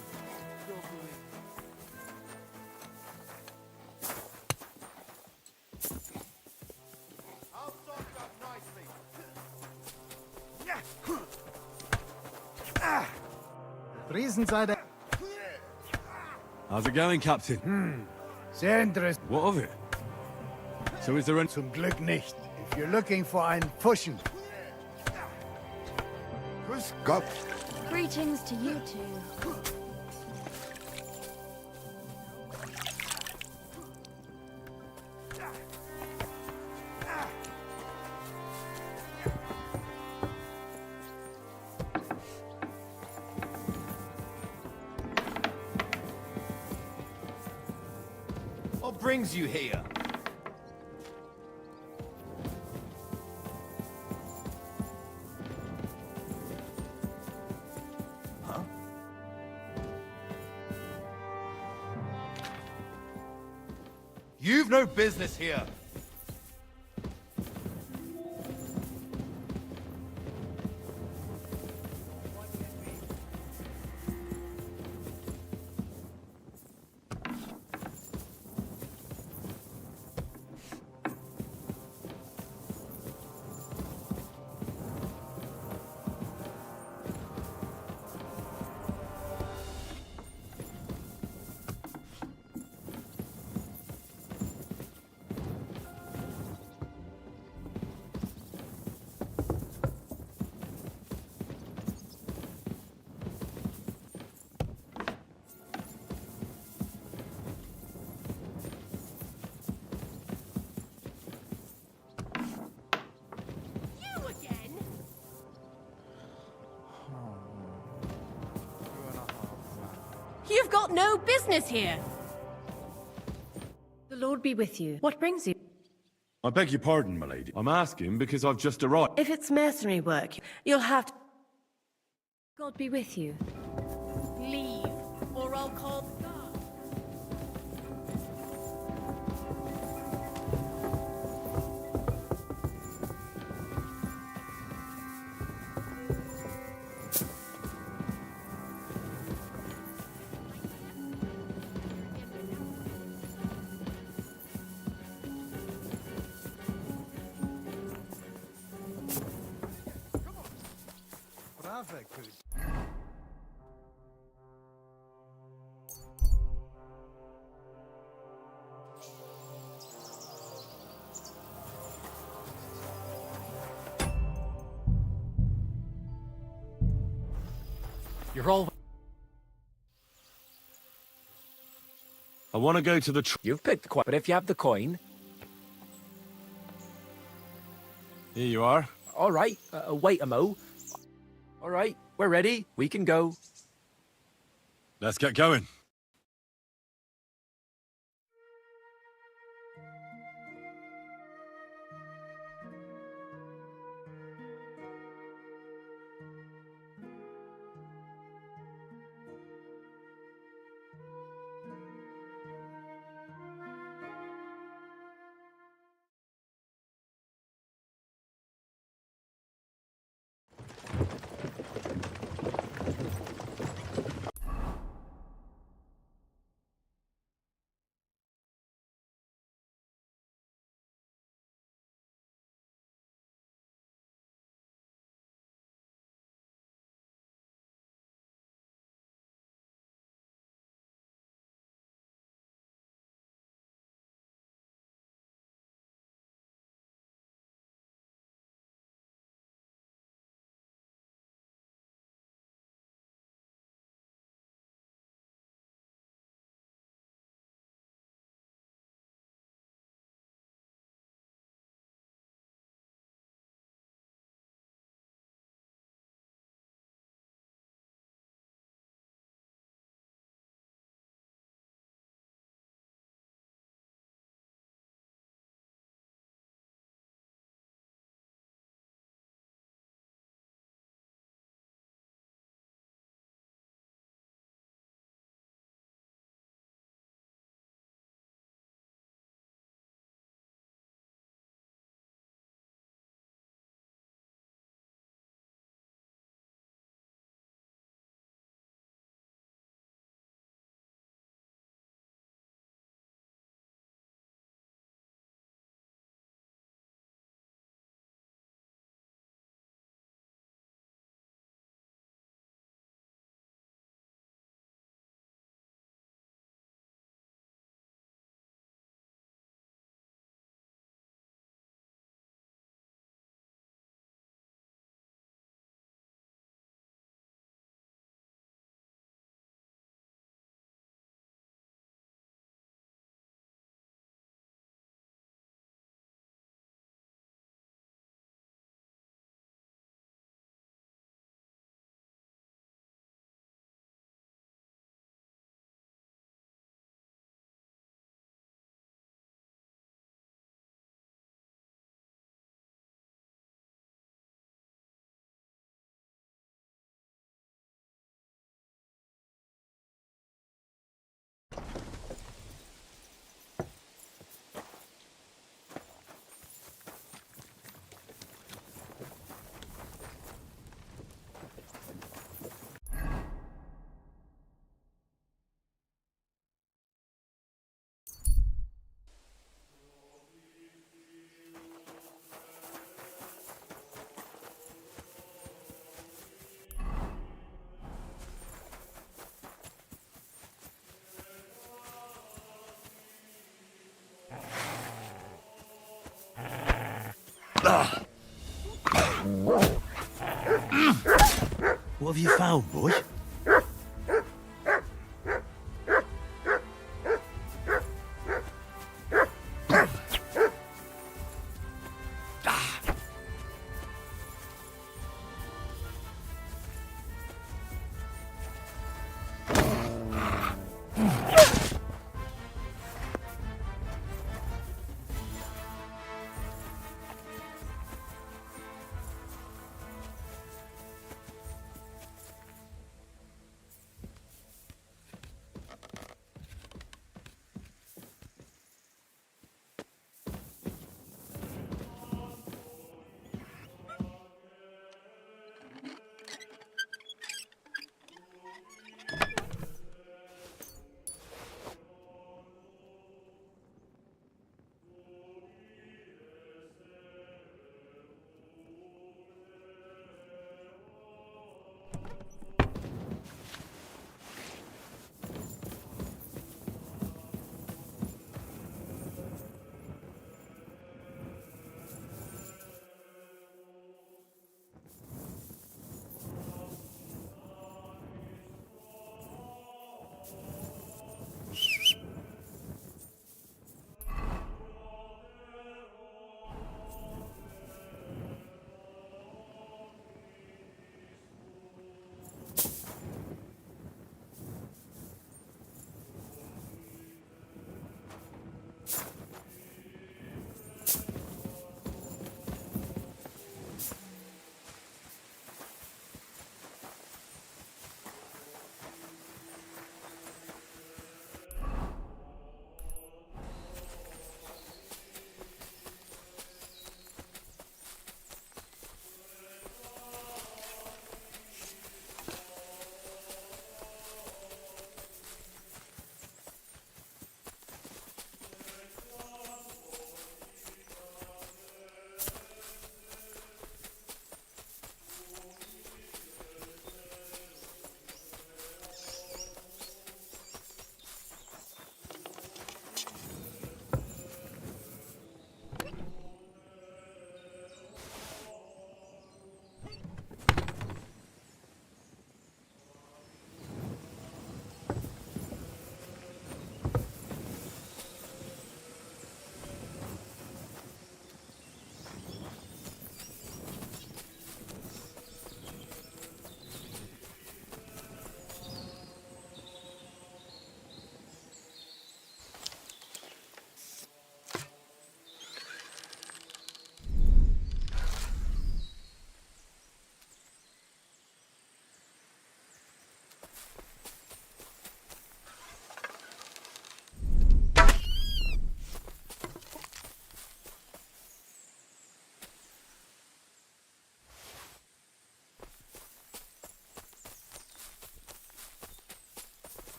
Speaker 11: Riesenseite.
Speaker 4: How's it going, Captain?
Speaker 11: Sehr interessant.
Speaker 4: What of it? So is there any...
Speaker 11: Zum Glück nicht. If you're looking for einen Pfuschen.
Speaker 20: Grüß Gott.
Speaker 1: Greetings to you two.
Speaker 23: What brings you here? Huh? You've no business here.
Speaker 22: You've got no business here!
Speaker 10: The
Speaker 2: Lord be with you. What brings you?
Speaker 13: I beg your pardon, my lady. I'm asking because I've just arrived.
Speaker 2: If it's mercenary work, you'll have to... God be with you.
Speaker 5: Leave, or I'll call the guards.
Speaker 11: Brave, good.
Speaker 12: You're all...
Speaker 13: I want to go to the
Speaker 12: You've picked the coin, but if you have the coin...
Speaker 13: Here you are.
Speaker 12: All right, wait a mo. All right, we're ready. We can go.
Speaker 13: Let's get going.
Speaker 9: What have you found, boy?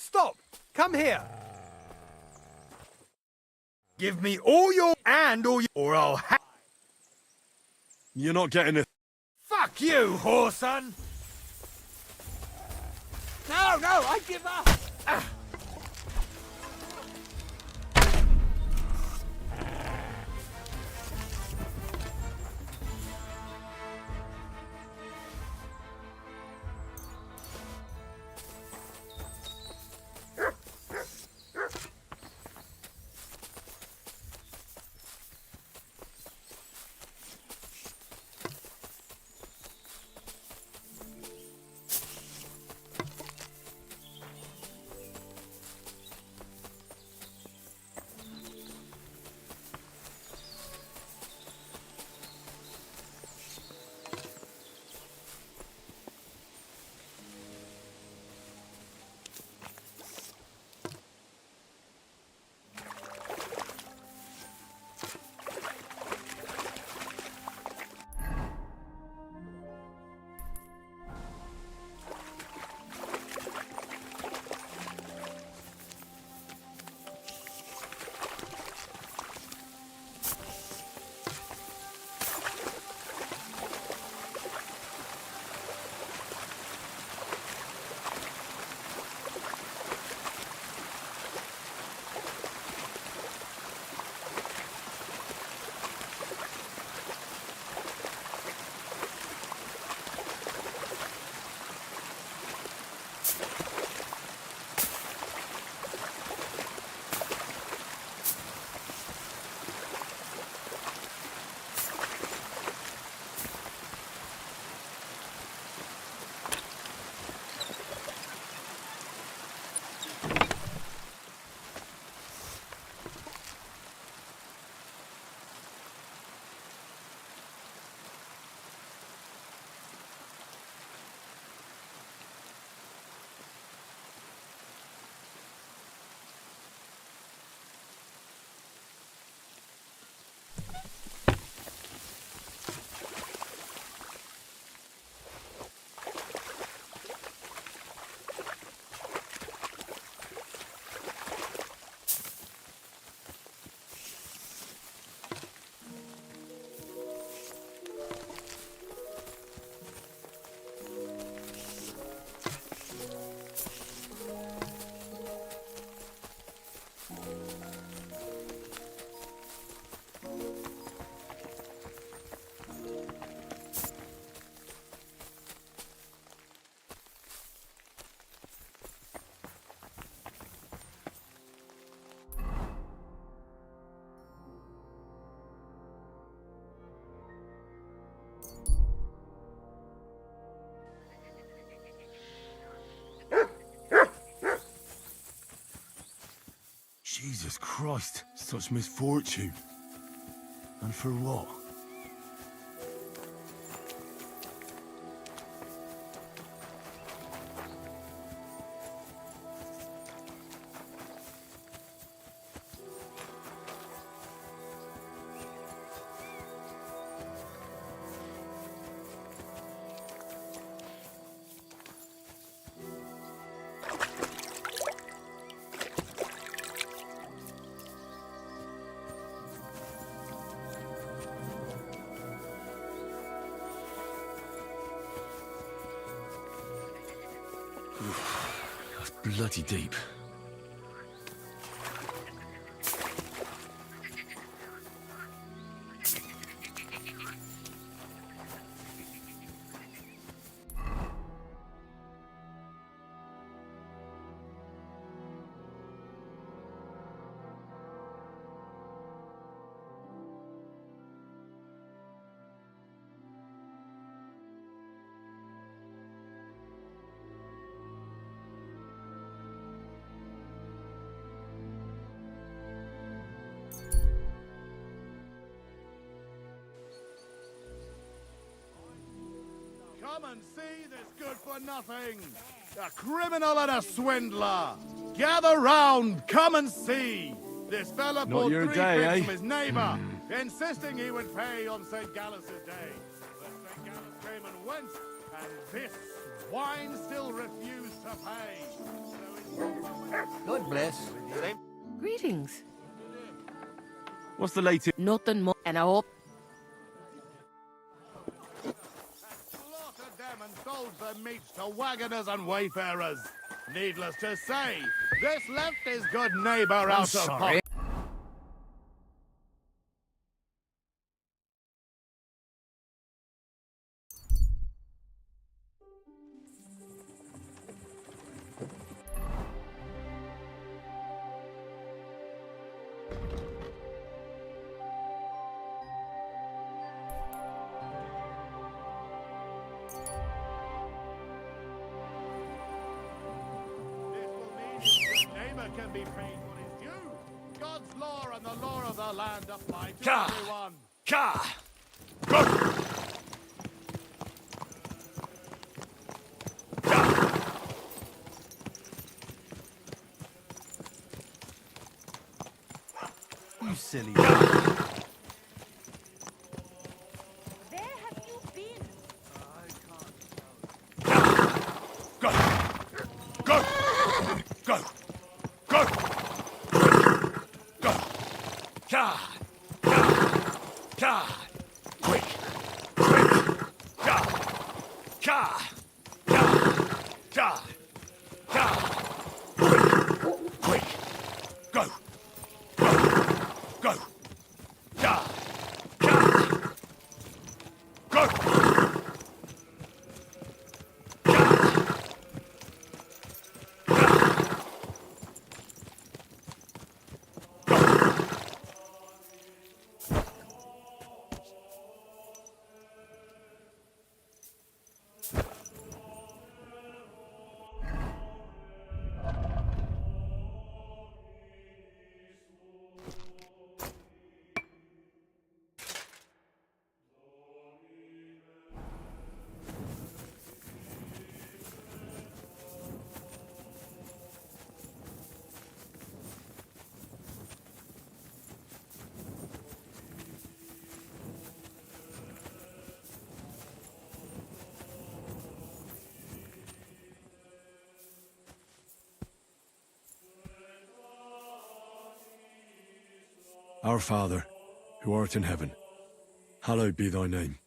Speaker 14: Stop! Come here! Give me all your... and all your... or I'll ha...
Speaker 4: You're not getting it.
Speaker 14: Fuck you, whoreson!
Speaker 23: No, no, I give up!
Speaker 9: Jesus Christ, such misfortune. And for what? That's bloody deep.
Speaker 3: Come and see this good-for-nothing! A criminal and a swindler! Gather round, come and see! This fella bought 3 bits from his neighbour, insisting he would pay on St. Gallus' day. But St. Gallus came and went, and this swine still refused to pay. So
Speaker 7: God bless.
Speaker 22: Greetings.
Speaker 13: What's the latest?
Speaker 22: Nothing more, and I hope.
Speaker 3: Slaughtered them and sold their meats to wagoners and wayfarers. Needless to say, this left his good neighbor out of pocket. Neighbor can be paid what is due. God's law and the law of the land apply to everyone.
Speaker 7: You silly.
Speaker 22: Where have you been?
Speaker 3: Go! Go! Go! Go! Go! God! God! Quick! Quick! God! God! God! God! Quick! Go! Go! Go! God! God! Go!
Speaker 4: Our Father, who art in heaven, hallowed be thy name.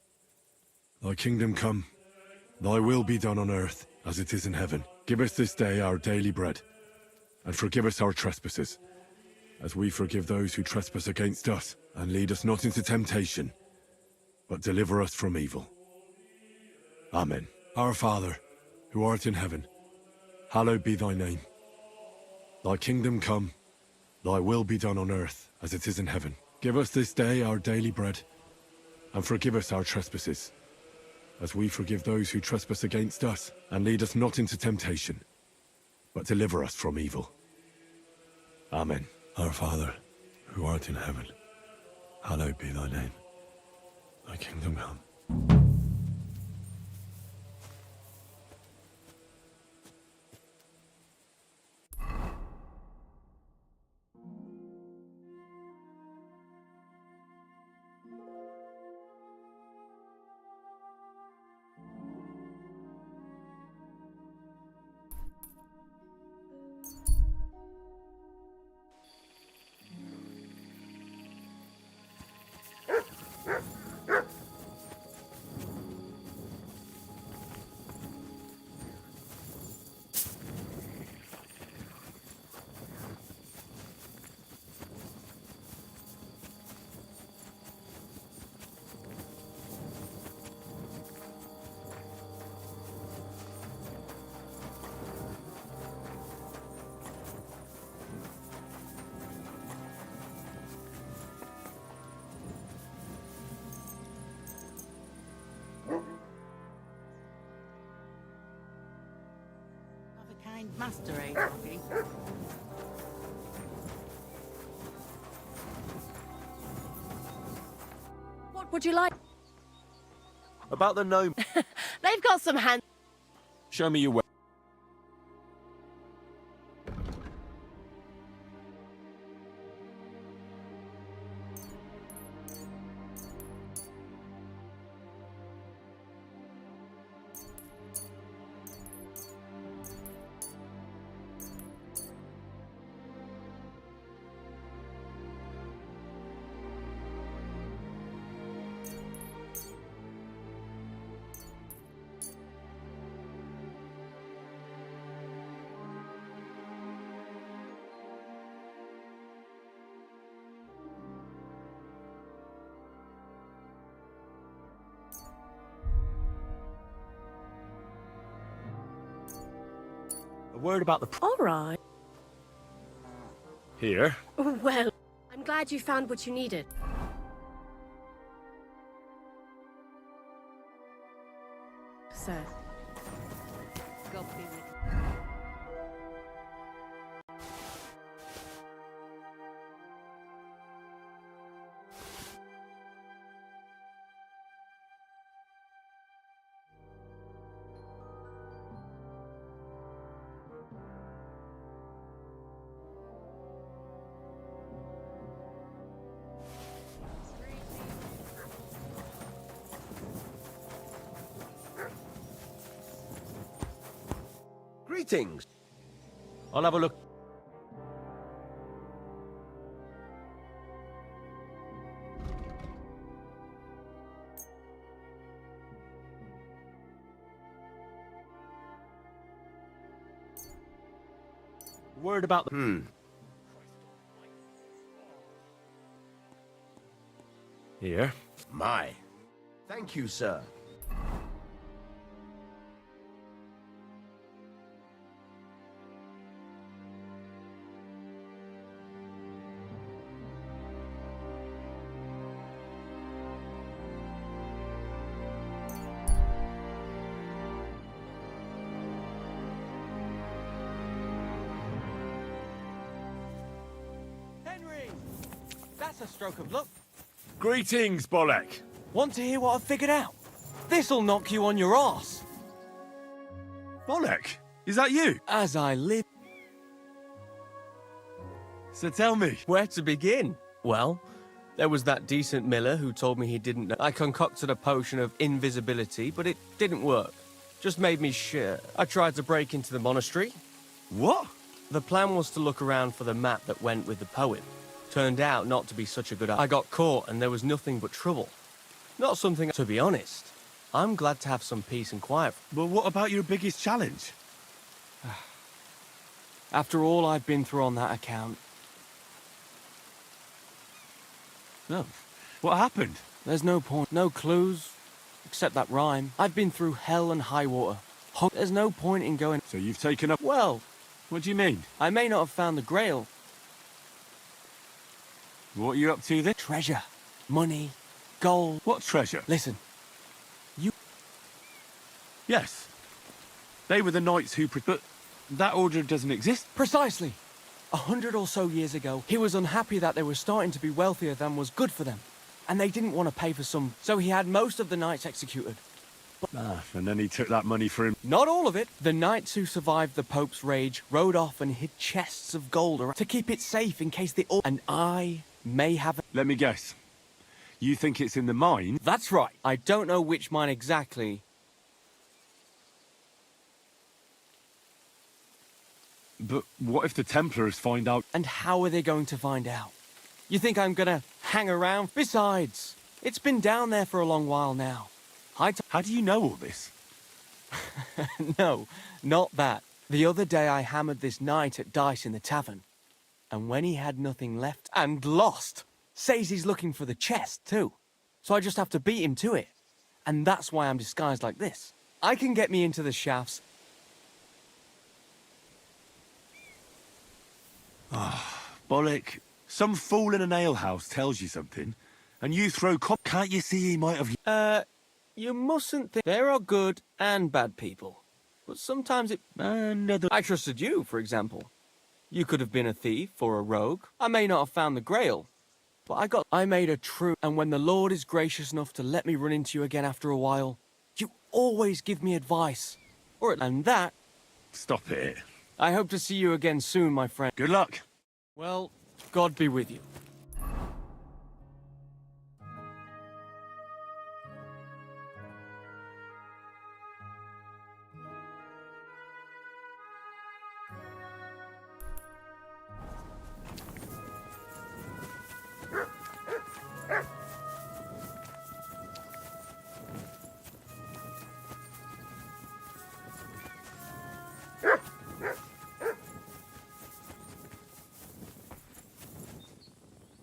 Speaker 4: Thy kingdom come, thy will be done on earth as it is in heaven. Give us this day our daily bread, and forgive us our trespasses, as we forgive those who trespass against us. And lead us not into temptation, but deliver us from evil. Amen. Our Father, who art in heaven, hallowed be thy name. Thy kingdom come, thy will be done on earth as it is in heaven. Give us this day our daily bread, and forgive us our trespasses, as we forgive those who trespass against us. And lead us not into temptation, but deliver us from evil. Amen. Our Father, who art in heaven, hallowed be thy name. Thy kingdom come.
Speaker 22: Master, eh, Rocky?
Speaker 2: What would you like?
Speaker 13: About the gnome.
Speaker 2: They've got some hand.
Speaker 13: Show me your way.
Speaker 18: A word about the...
Speaker 2: All right.
Speaker 13: Here.
Speaker 2: Well, I'm glad you found what you needed. Sir.
Speaker 22: God be with you.
Speaker 8: Greetings. I'll have a look.
Speaker 18: Word about the...
Speaker 8: Here. My. Thank you, sir.
Speaker 19: That's a stroke of luck.
Speaker 13: Greetings, Bolek.
Speaker 19: Want to hear what I've figured out? This'll knock you on your arse.
Speaker 13: Bolek, is that you?
Speaker 19: As I live.
Speaker 13: So tell me.
Speaker 8: Where to begin? Well, there was that decent miller who told me he didn't know. I concocted a potion of invisibility, but it didn't work. Just made me shit. I tried to break into the monastery.
Speaker 13: What?
Speaker 8: The plan was to look around for the map that went with the poem. Turned out not to be such a good idea. I got caught and there was nothing but trouble. Not something, to be honest. I'm glad to have some peace and quiet.
Speaker 13: But what about your biggest challenge?
Speaker 8: After all I've been through on that account.
Speaker 13: No. What happened?
Speaker 8: There's no point, no clues, except that rhyme. I've been through hell and high water. There's no point in going...
Speaker 13: So you've taken up...
Speaker 8: Well...
Speaker 13: What do you mean?
Speaker 8: I may not have found the Grail.
Speaker 13: What are you up to then?
Speaker 8: Treasure. Money. Gold.
Speaker 13: What treasure?
Speaker 8: Listen. You...
Speaker 13: Yes. They were the knights who... But that order doesn't exist.
Speaker 8: Precisely. 100 or so years ago, he was unhappy that they were starting to be wealthier than was good for them. And they didn't want to pay for some... So he had most of the knights executed.
Speaker 13: And then he took that money for him.
Speaker 8: Not all of it. The knights who survived the Pope's rage rode off and hid chests of gold around to keep it safe in case they all... And I may have...
Speaker 13: Let me guess. You think it's in the mine?
Speaker 8: That's right. I don't know which mine exactly.
Speaker 13: But what if the Templars find out?
Speaker 8: And how are they going to find out? You think I'm gonna hang around? Besides, it's been down there for a long while now.
Speaker 13: How do you know all this?
Speaker 8: No, not that. The other day I hammered this knight at dice in the tavern. And when he had nothing left and lost, says he's looking for the chest too. So I just have to beat him to it. And that's why I'm disguised like this. I can get me into the shafts.
Speaker 13: Bollock. Some fool in an alehouse tells you something, and you throw Can't you see he might have...
Speaker 8: You mustn't think... There are good and bad people. But sometimes it... I trusted you, for example. You could have been a thief or a rogue. I may not have found the Grail. But I made a true... And when the Lord is gracious enough to let me run into you again after a while, you always give me advice. And that...
Speaker 13: Stop it.
Speaker 8: I hope to see you again soon, my friend.
Speaker 13: Good luck.
Speaker 8: Well, God be with you.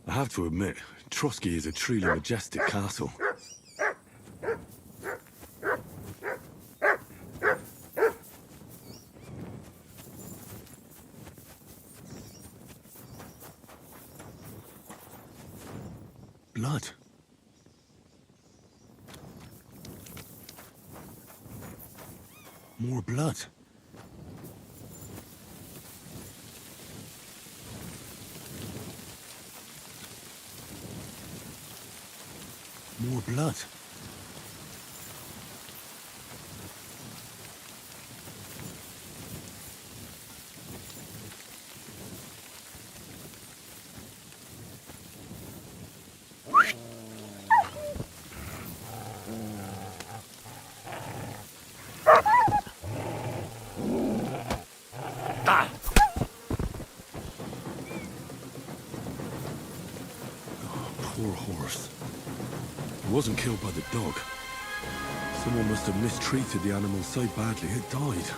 Speaker 13: I have to admit, Trotsky is a truly majestic castle.
Speaker 9: blood. More blood. More blood. Poor horse. He wasn't killed by the dog. Someone must have mistreated the animal so badly it died.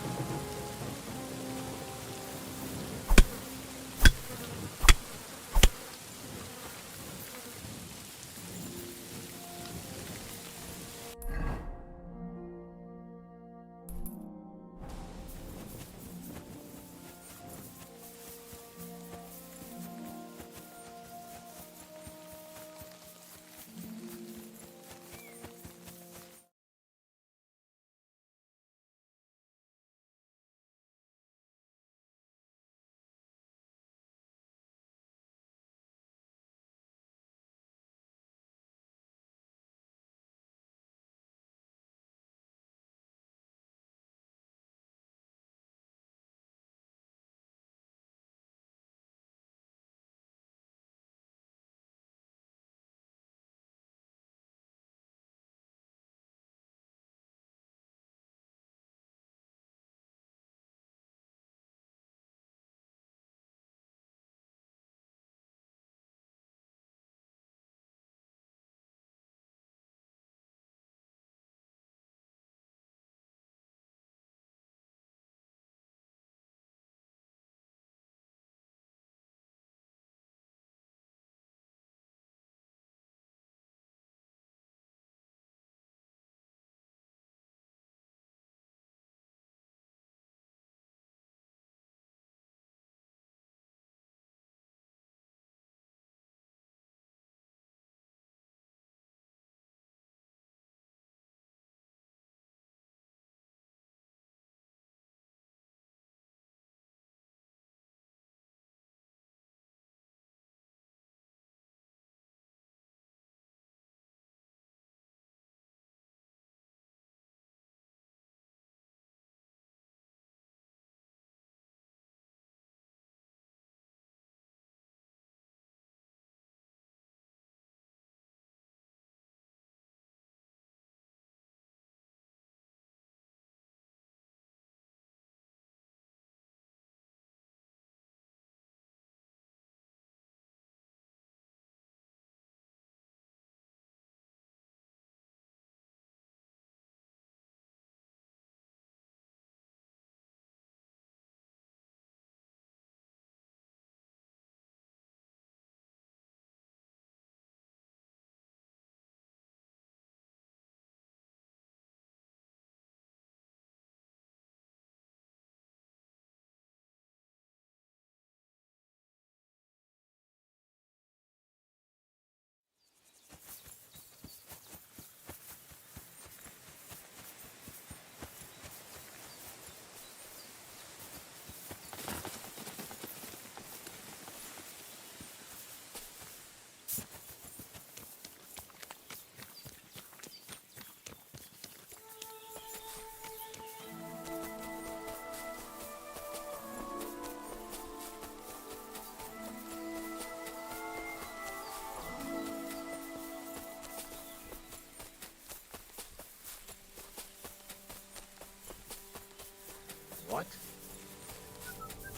Speaker 12: What?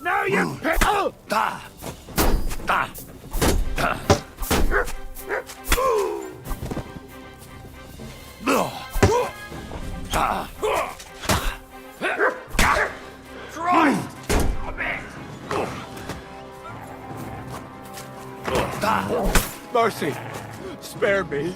Speaker 12: No, you pig! Oh! Da! Da! Da! Christ!
Speaker 14: Mercy! Spare me!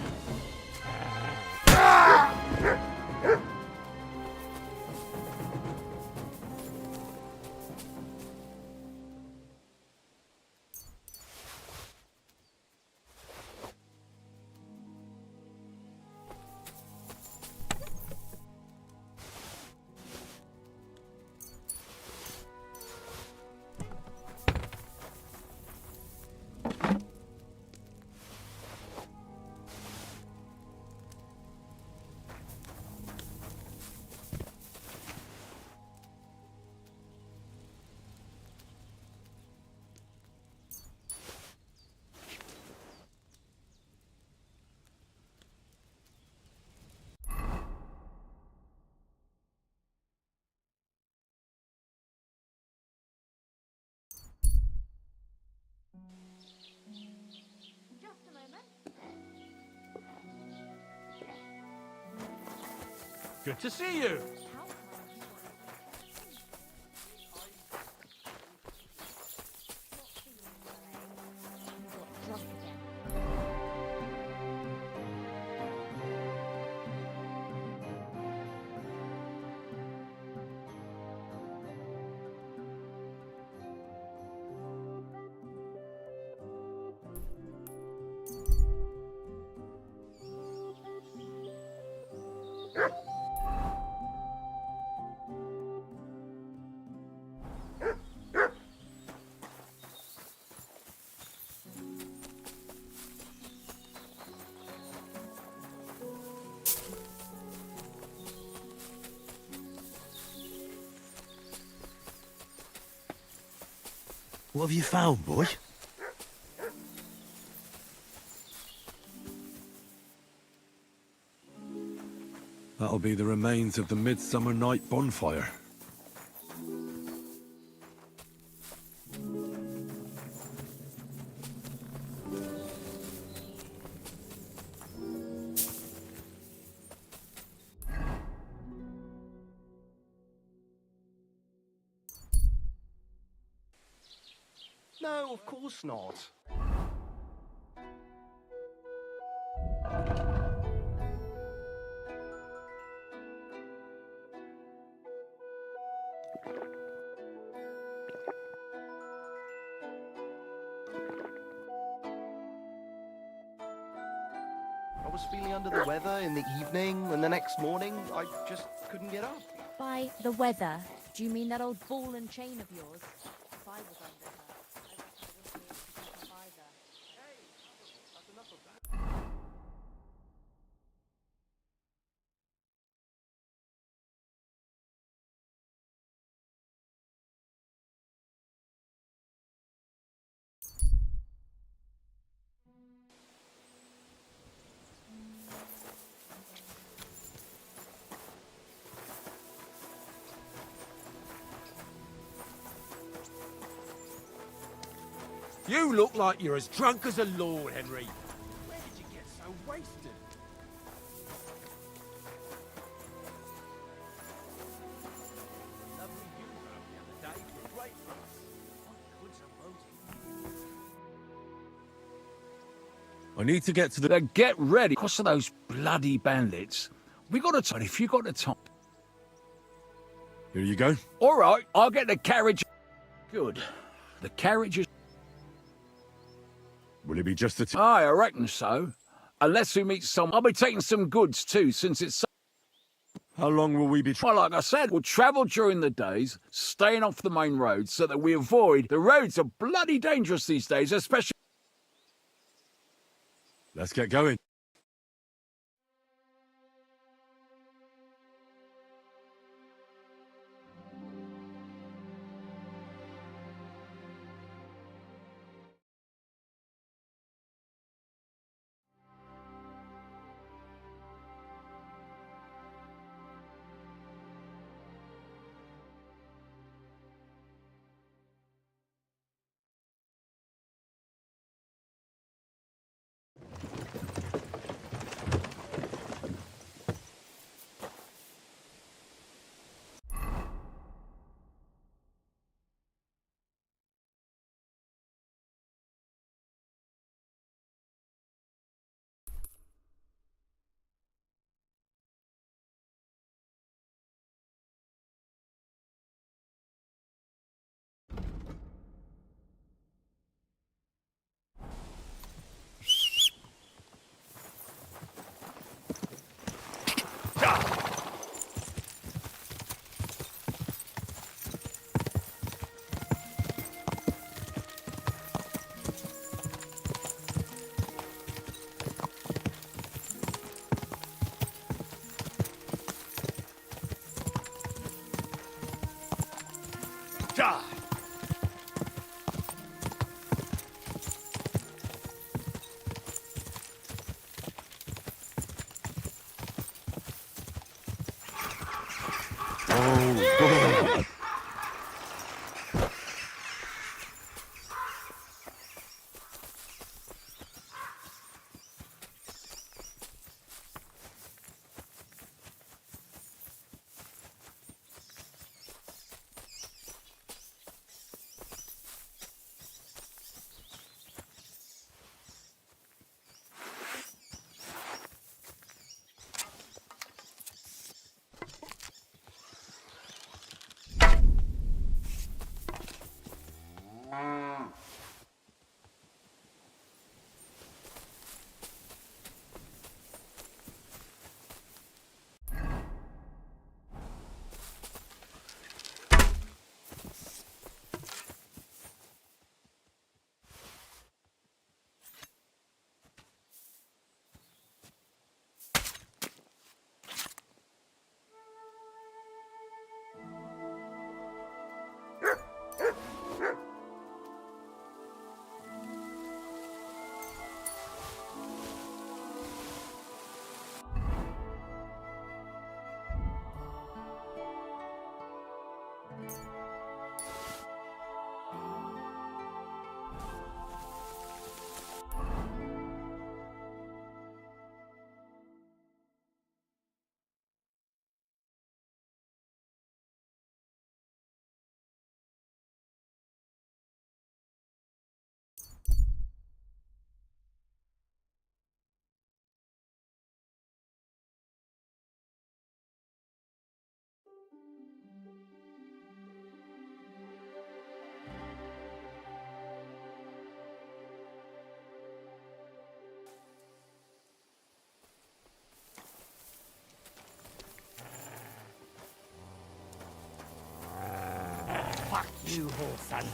Speaker 12: Good to see you.
Speaker 7: What have you found, boy?
Speaker 9: That'll be the remains of the Midsummer Night bonfire.
Speaker 14: No, of course not. I was feeling under the weather in the evening, and the next morning, I just couldn't get up.
Speaker 5: By the weather, do you mean that old ball and chain of yours? If I was under her, I reckon I wouldn't be able to keep up either.
Speaker 14: That's enough of that. You look like you're as drunk as a lord, Henry. Where did you get so wasted? Lovely view out the other day for a great price. What goods are boating?
Speaker 9: I need to get to the...
Speaker 12: Then get ready, because of those bloody bandits. We got a time if you got the time.
Speaker 9: Here you go.
Speaker 12: All right, I'll get the carriage. Good. The carriage is...
Speaker 9: Will it be just the...
Speaker 12: Aye, I reckon so. Unless we meet some... I'll be taking some goods too, since it's... So
Speaker 9: How long will we be...
Speaker 12: well, like I said, we'll travel during the days, staying off the main roads so that we avoid... The roads are bloody dangerous these days, especially...
Speaker 9: Let's get going.
Speaker 12: Fuck you, Wholesome.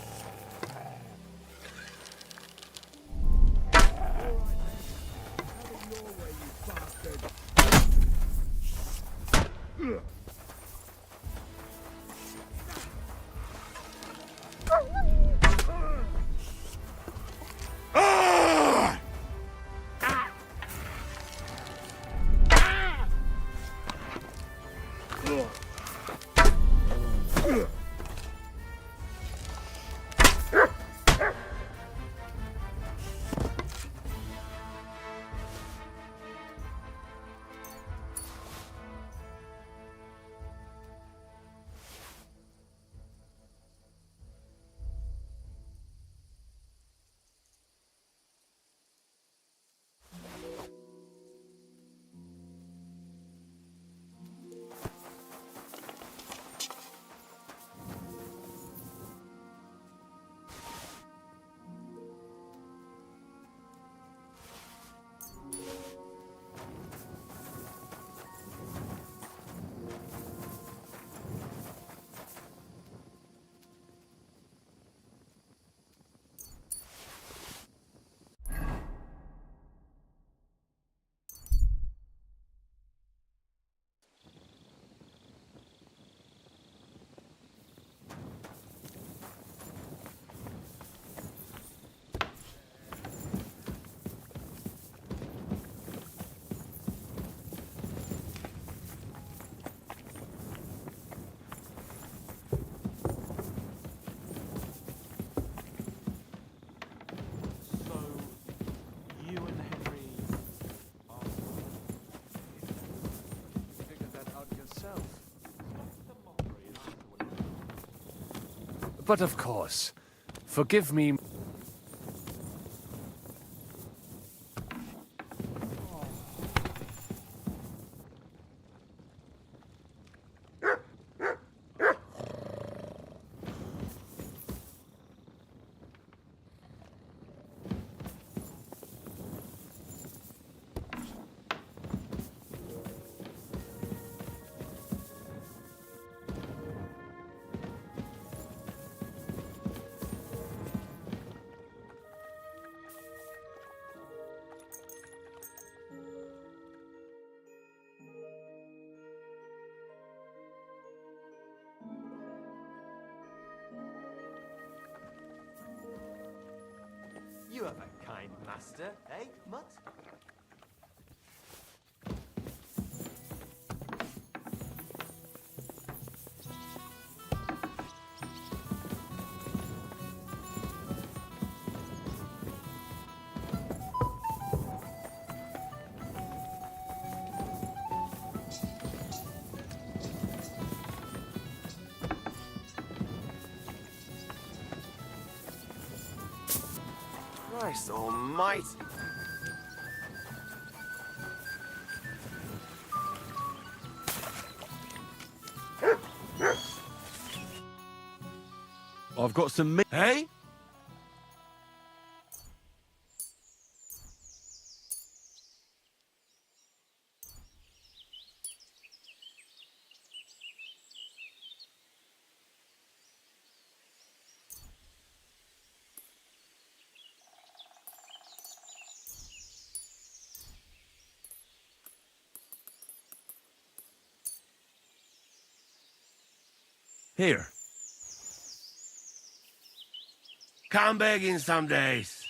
Speaker 6: But of course, forgive me.
Speaker 16: You have a kind master, eh, Mutt?
Speaker 17: Christ almighty!
Speaker 13: I've got some meat.
Speaker 17: Hey?
Speaker 13: Here.
Speaker 17: Come begging some days.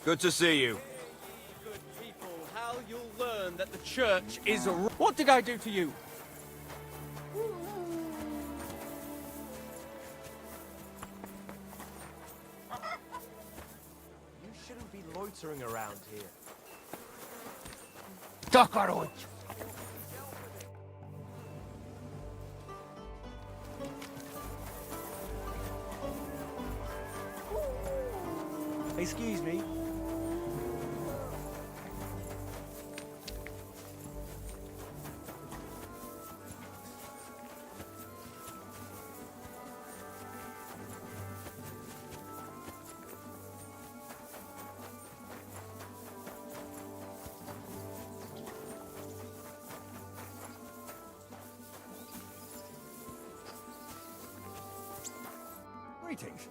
Speaker 8: Good to see you. Good people, how you'll learn that the church is a... What did I do to you?
Speaker 16: You shouldn't be loitering around here.
Speaker 12: Takarot!
Speaker 16: Excuse me.
Speaker 15: Greetings.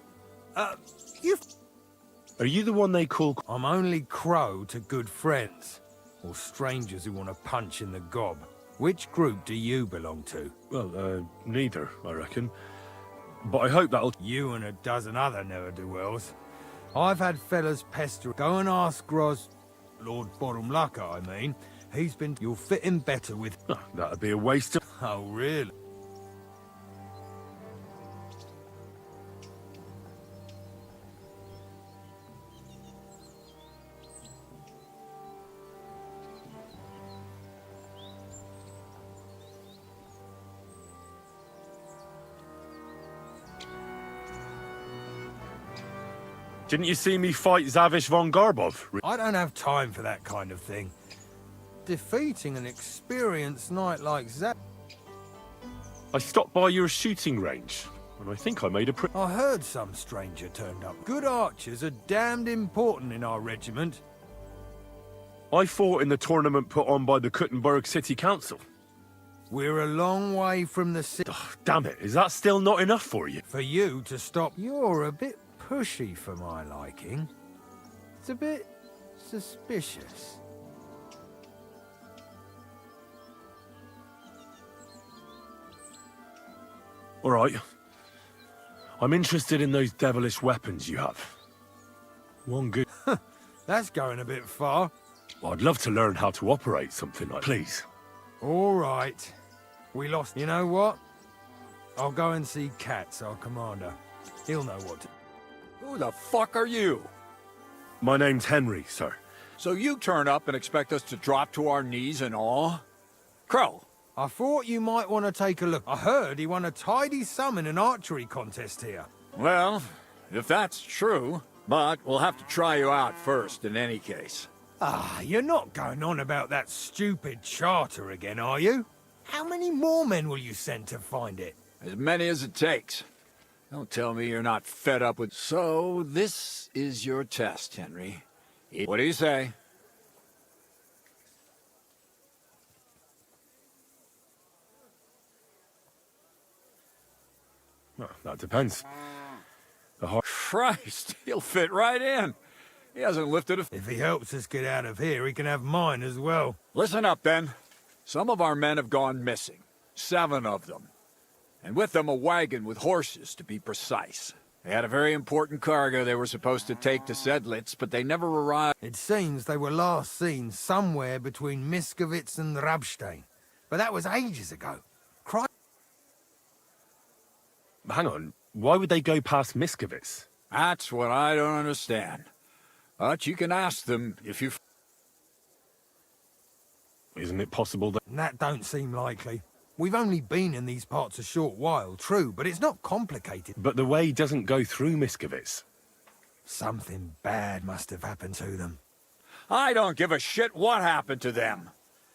Speaker 15: Are you the one they call... I'm only Crow to good friends, or strangers who want to punch in the gob. Which group do you belong to?
Speaker 9: Well, neither, I reckon. But I hope that'll...
Speaker 15: You and a dozen other ne'er-do-wells. I've had fellas pester... Go and ask Gros... Lord Bottomlucker, I mean. He's been... You'll fit in better with...
Speaker 9: That'd be a waste of...
Speaker 15: Oh, really?
Speaker 9: Didn't you see me fight Zavish von Garbov?
Speaker 15: I don't have time for that kind of thing. Defeating an experienced knight like that...
Speaker 9: I stopped by your shooting range, and I think I made a
Speaker 15: I heard some stranger turned up. Good archers are damned important in our regiment.
Speaker 9: I fought in the tournament put on by the Kuttenberg City Council.
Speaker 15: We're a long way from the city.
Speaker 9: Oh, damn it, is that still not enough for you?
Speaker 15: For you to stop. You're a bit pushy for my liking. It's a bit suspicious.
Speaker 9: All right. I'm interested in those devilish weapons you have. One good...
Speaker 15: That's going a bit far.
Speaker 9: Well, I'd love to learn how to operate something like... Please.
Speaker 15: All right. We lost... You know what? I'll go and see Katz, our commander. He'll know what to...
Speaker 1: Who the fuck are you?
Speaker 9: My name's Henry, sir.
Speaker 1: So you turn up and expect us to drop to our knees in awe? Crow.
Speaker 15: I thought you might want to take a look. I heard he won a tidy sum in an archery contest here.
Speaker 1: Well, if that's true, but we'll have to try you out first in any case.
Speaker 15: Ah, you're not going on about that stupid charter again, are you? How many more men will you send to find it?
Speaker 1: As many as it takes. Don't tell me you're not fed up with... So, this is your test, Henry. What do you say?
Speaker 9: Well, that depends.
Speaker 1: Christ, he'll fit right in. He hasn't lifted a...
Speaker 15: If he helps us get out of here, he can have mine as well.
Speaker 1: Listen up, then. Some of our men have gone missing. 7 of them. And with them a wagon with horses, to be precise. They had a very important cargo they were supposed to take to Sedlitz, but they never arrived.
Speaker 15: It seems they were last seen somewhere between Miskovitz and Rabstein. But that was ages ago.
Speaker 9: Hang on, why would they go past Miskovitz?
Speaker 1: That's what I don't understand. But you can ask them if you...
Speaker 9: Isn't it possible that...
Speaker 15: That don't seem likely. We've only been in these parts a short while, true, but it's not complicated.
Speaker 9: But the way doesn't go through Miskovitz.
Speaker 15: Something bad must have happened to them.
Speaker 1: I don't give a shit what happened to them.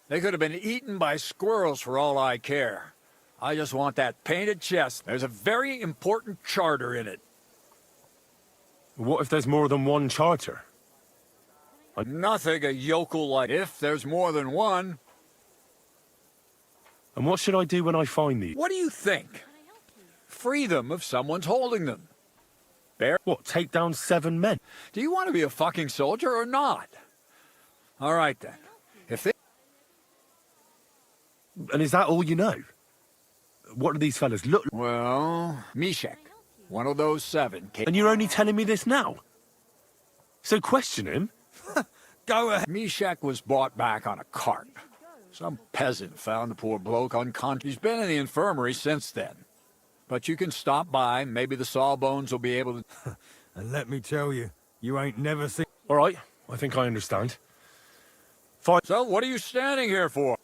Speaker 1: They could have been eaten by squirrels for all I care. I just want that painted chest. There's a very important charter in it.
Speaker 9: What if there's more than one charter?
Speaker 1: Nothing a yokel like... If there's more than one...
Speaker 9: And what should I do when I find these?
Speaker 1: What do you think? Free them if someone's holding them.
Speaker 9: What, take down 7 men?
Speaker 1: Do you want to be a fucking soldier or not? All right, then. If they...
Speaker 9: And is that all you know? What do these fellas look like?
Speaker 1: Well, Mishek, one of those 7 came...
Speaker 9: And you're only telling me this now? So question him?
Speaker 15: Go ahead.
Speaker 1: Mishek was brought back on a cart. Some peasant found the poor bloke unconscious. He's been in the infirmary since then. But you can stop by, maybe the sawbones will be able to...
Speaker 15: And let me tell you, you ain't never seen...
Speaker 9: All right, I think I understand.
Speaker 1: So what are you standing here for?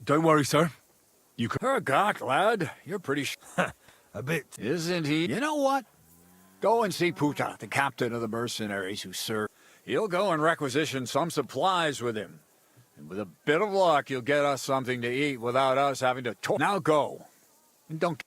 Speaker 9: Don't worry, sir. You can...
Speaker 1: Hergott, lad, you're pretty
Speaker 15: A bit.
Speaker 1: Isn't he? You know what? Go and see Puta, the captain of the mercenaries who serve. He'll go and requisition some supplies with him. And with a bit of luck, you'll get us something to eat without us having to talk. Now go. And don't...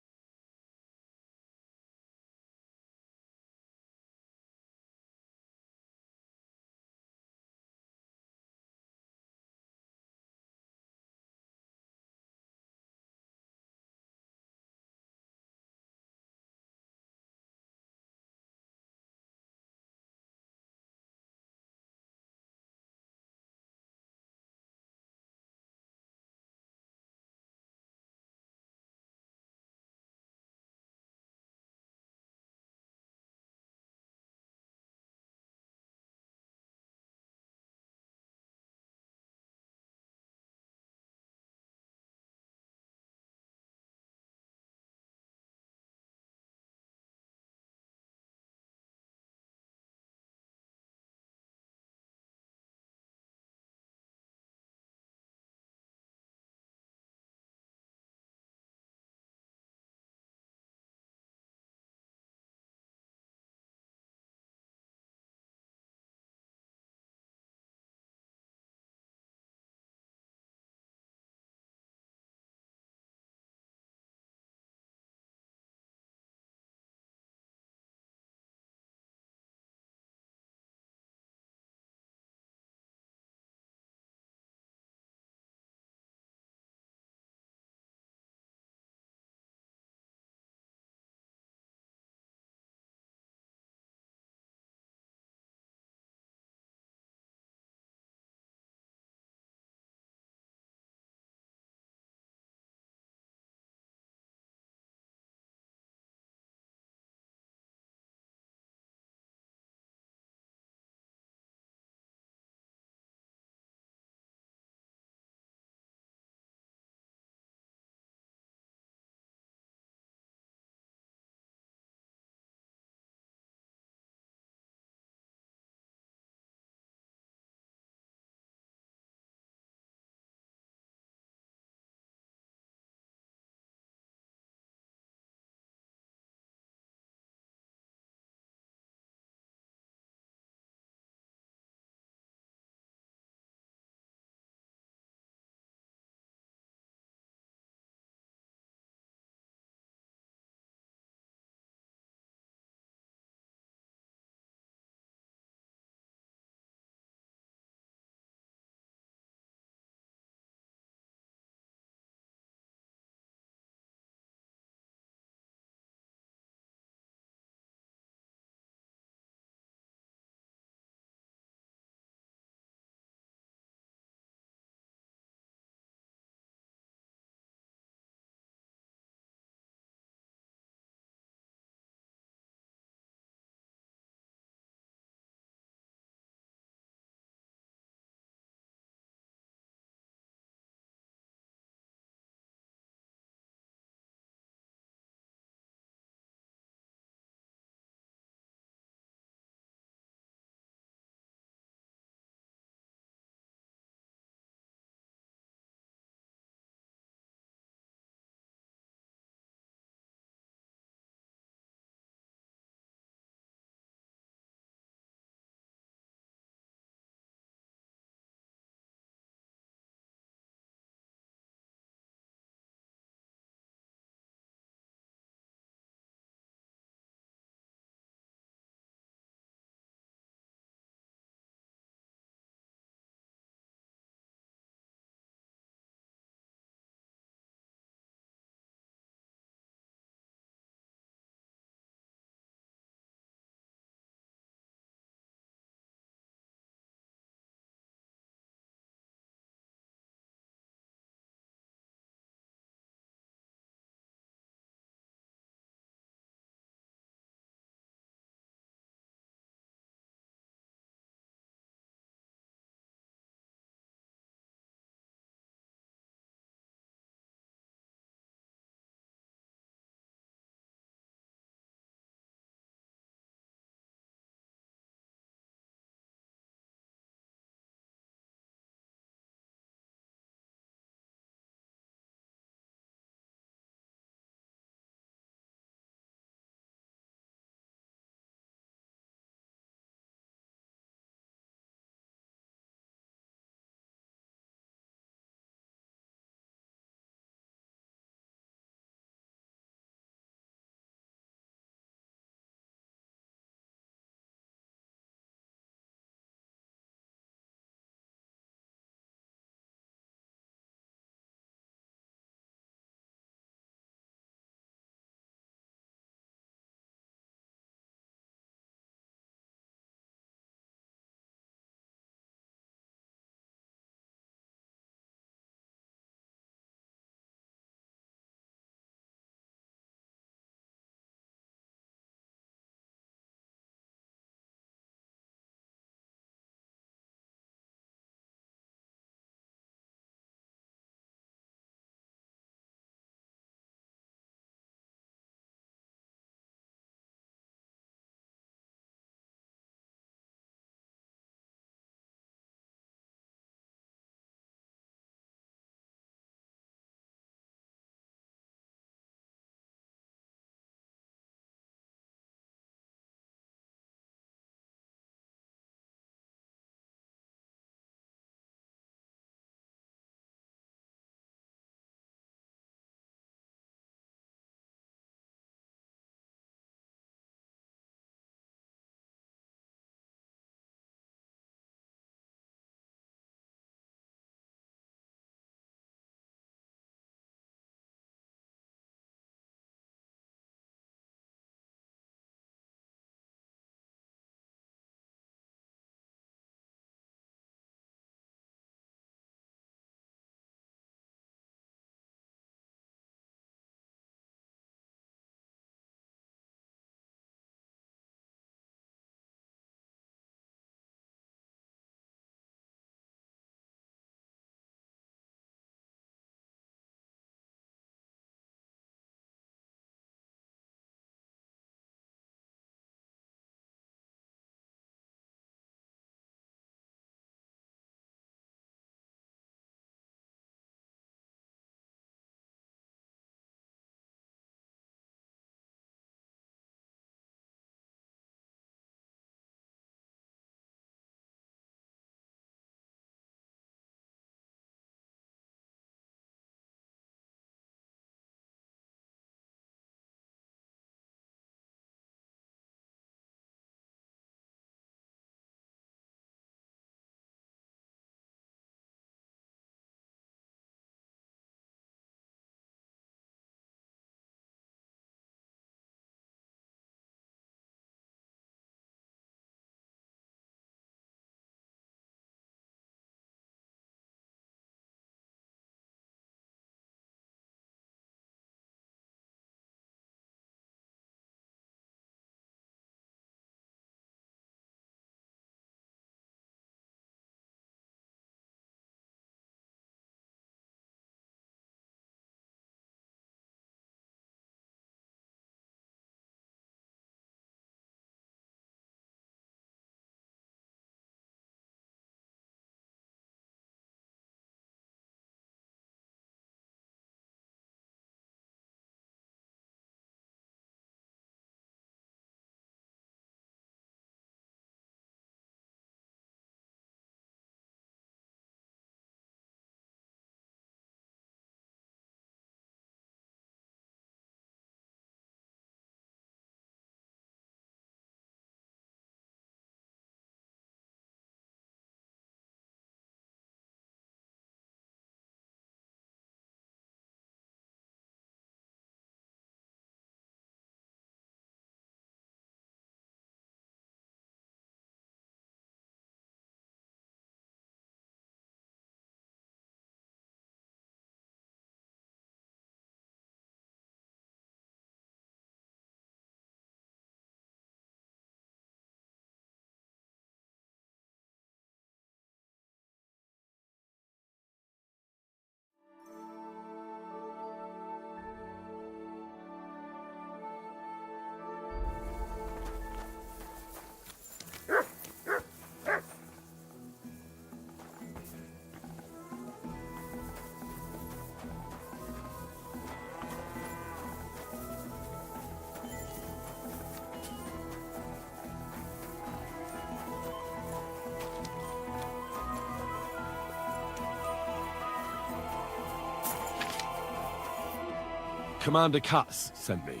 Speaker 4: Commander Katz sent me.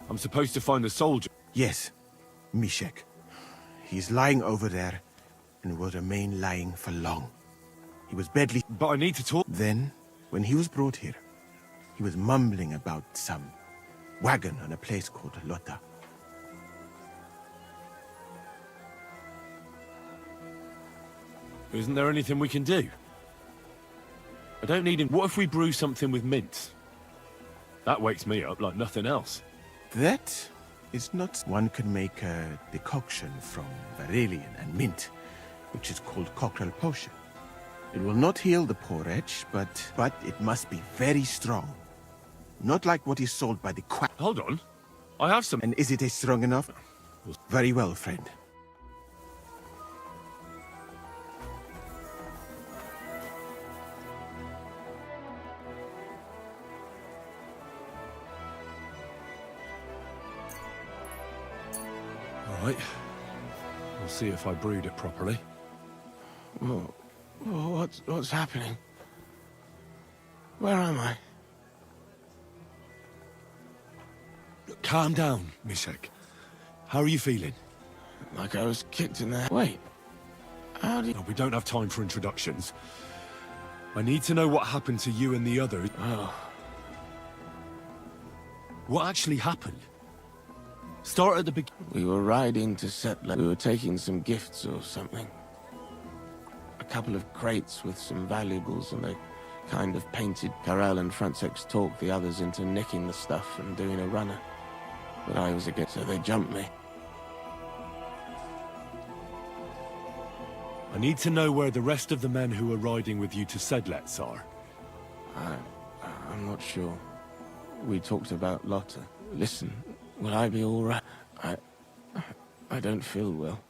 Speaker 4: I'm supposed to find the soldier.
Speaker 17: Yes, Mishek. He's lying over there, and will remain lying for long. He was badly...
Speaker 4: But I need to talk...
Speaker 17: Then, when he was brought here, he was mumbling about some wagon on a place called Lota.
Speaker 4: Isn't there anything we can do? I don't need him. What if we brew something with mint? That wakes me up like nothing else.
Speaker 17: That is not... One can make a decoction from Varelian and mint, which is called cockerel potion. It will not heal the poor wretch, but it must be very strong. Not like what is sold by the quack.
Speaker 4: Hold on. I have some...
Speaker 17: And is it strong enough? Very well, friend.
Speaker 4: Right. We'll see if I brewed it properly.
Speaker 17: What's happening? Where am I?
Speaker 4: Calm down, Mishek. How are you feeling?
Speaker 17: Like I was kicked in the... Wait. How do you...
Speaker 4: No, we don't have time for introductions. I need to know what happened to you and the others.
Speaker 17: Oh.
Speaker 4: What actually happened? Start at the beginning.
Speaker 17: We were riding to Settler. We were taking some gifts or something. A couple of crates with some valuables and a kind of painted... Karel and Francex talked the others into nicking the stuff and doing a runner. But I was against, so they jumped me.
Speaker 4: I need to know where the rest of the men who were riding with you to Sedlets are.
Speaker 17: I'm not sure. We talked about Lotta. Listen, will I be all right? I don't feel well.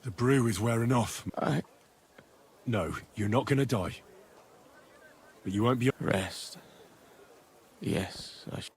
Speaker 4: The brew is wearing off. No, you're not gonna die. But you won't be...
Speaker 17: Rest. Yes, I should.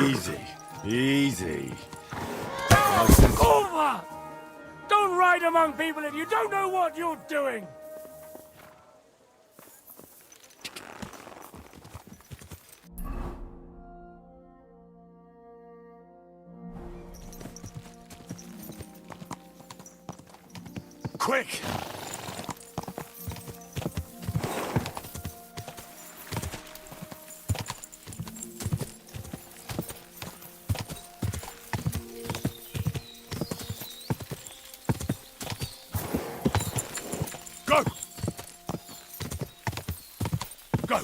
Speaker 4: Easy. Easy.
Speaker 12: Over! Don't ride among people if you don't know what you're doing!
Speaker 4: Quick! Go! Go!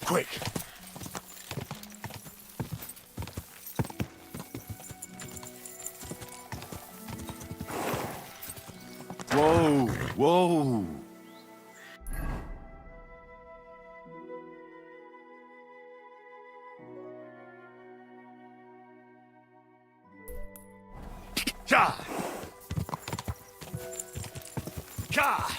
Speaker 4: Quick! Whoa! Whoa! Ka! Ka!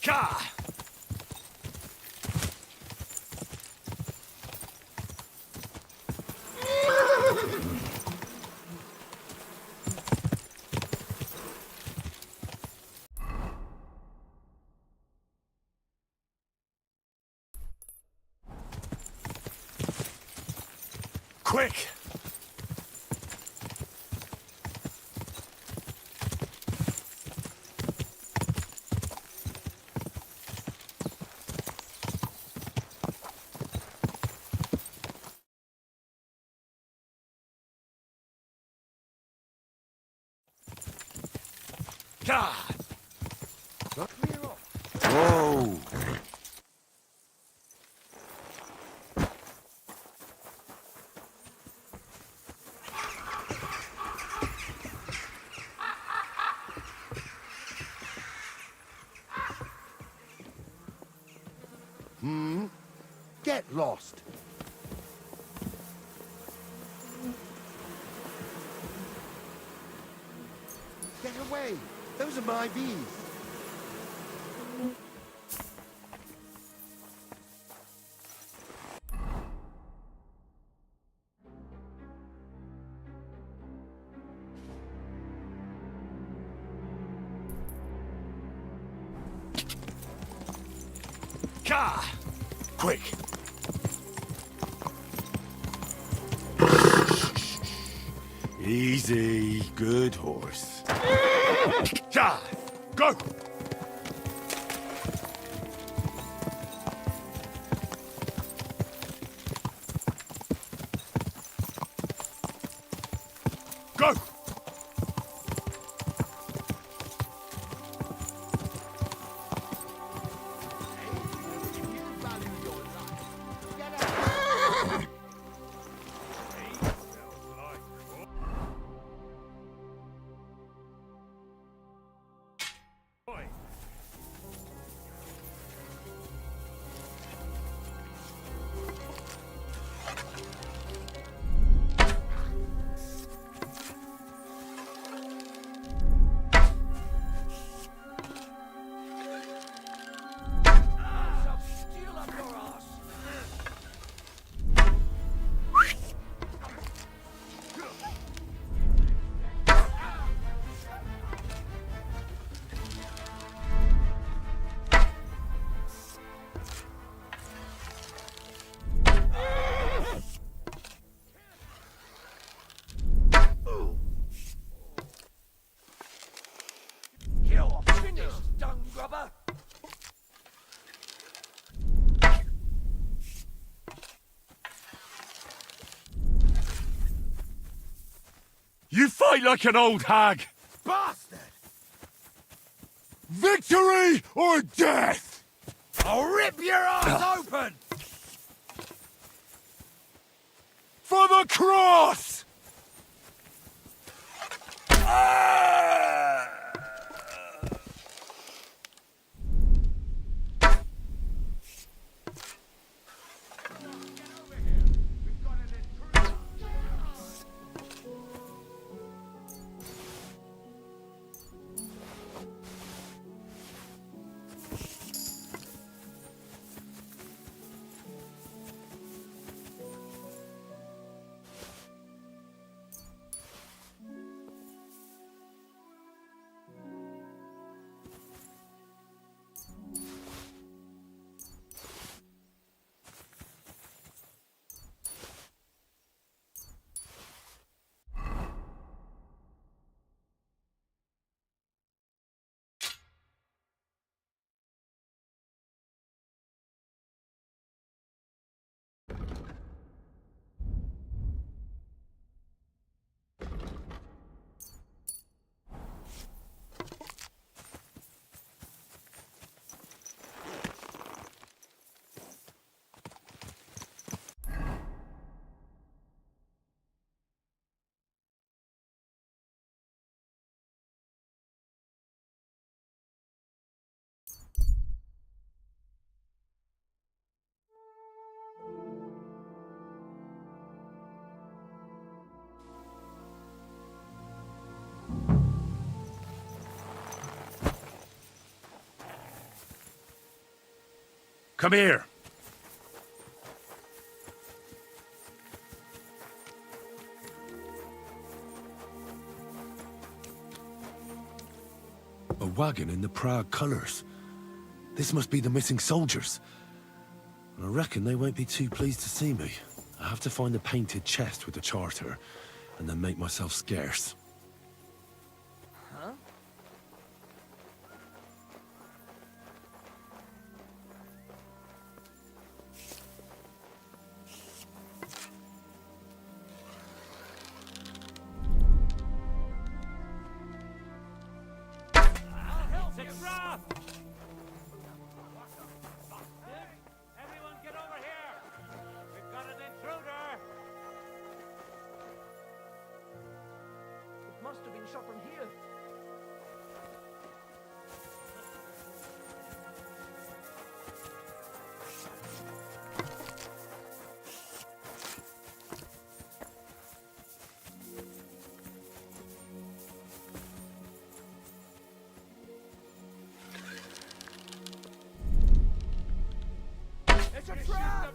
Speaker 4: Ka!
Speaker 9: Quick! God!
Speaker 17: Whoa!
Speaker 7: Get lost. Get away. Those are my bees.
Speaker 9: God! Quick!
Speaker 7: Easy. Good horse.
Speaker 9: God! Go! Go! You fight like an old hag!
Speaker 7: Bastard!
Speaker 9: Victory or death!
Speaker 7: I'll rip your ass open!
Speaker 9: For the cross! Come here. A wagon in the Prague colours. This must be the missing soldiers. I reckon they won't be too pleased to see me. I have to find the painted chest with the charter, and then make myself scarce.
Speaker 19: Huh?
Speaker 23: Everyone get over here! We've got an intruder!
Speaker 19: It must have been shot from here.
Speaker 23: It's a trap!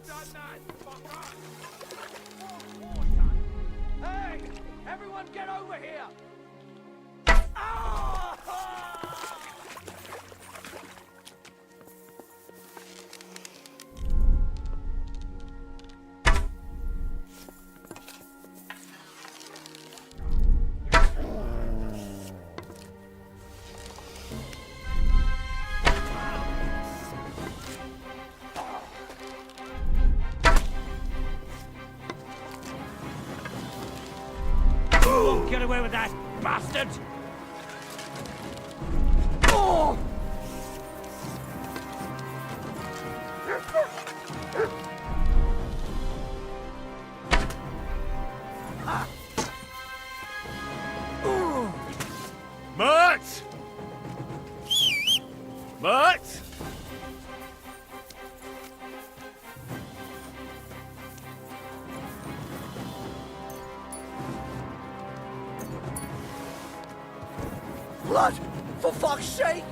Speaker 23: Hey! Everyone get over here! Get away with that, bastard! Oh!
Speaker 13: Mutt! Mutt!
Speaker 19: Blood! For fuck's sake!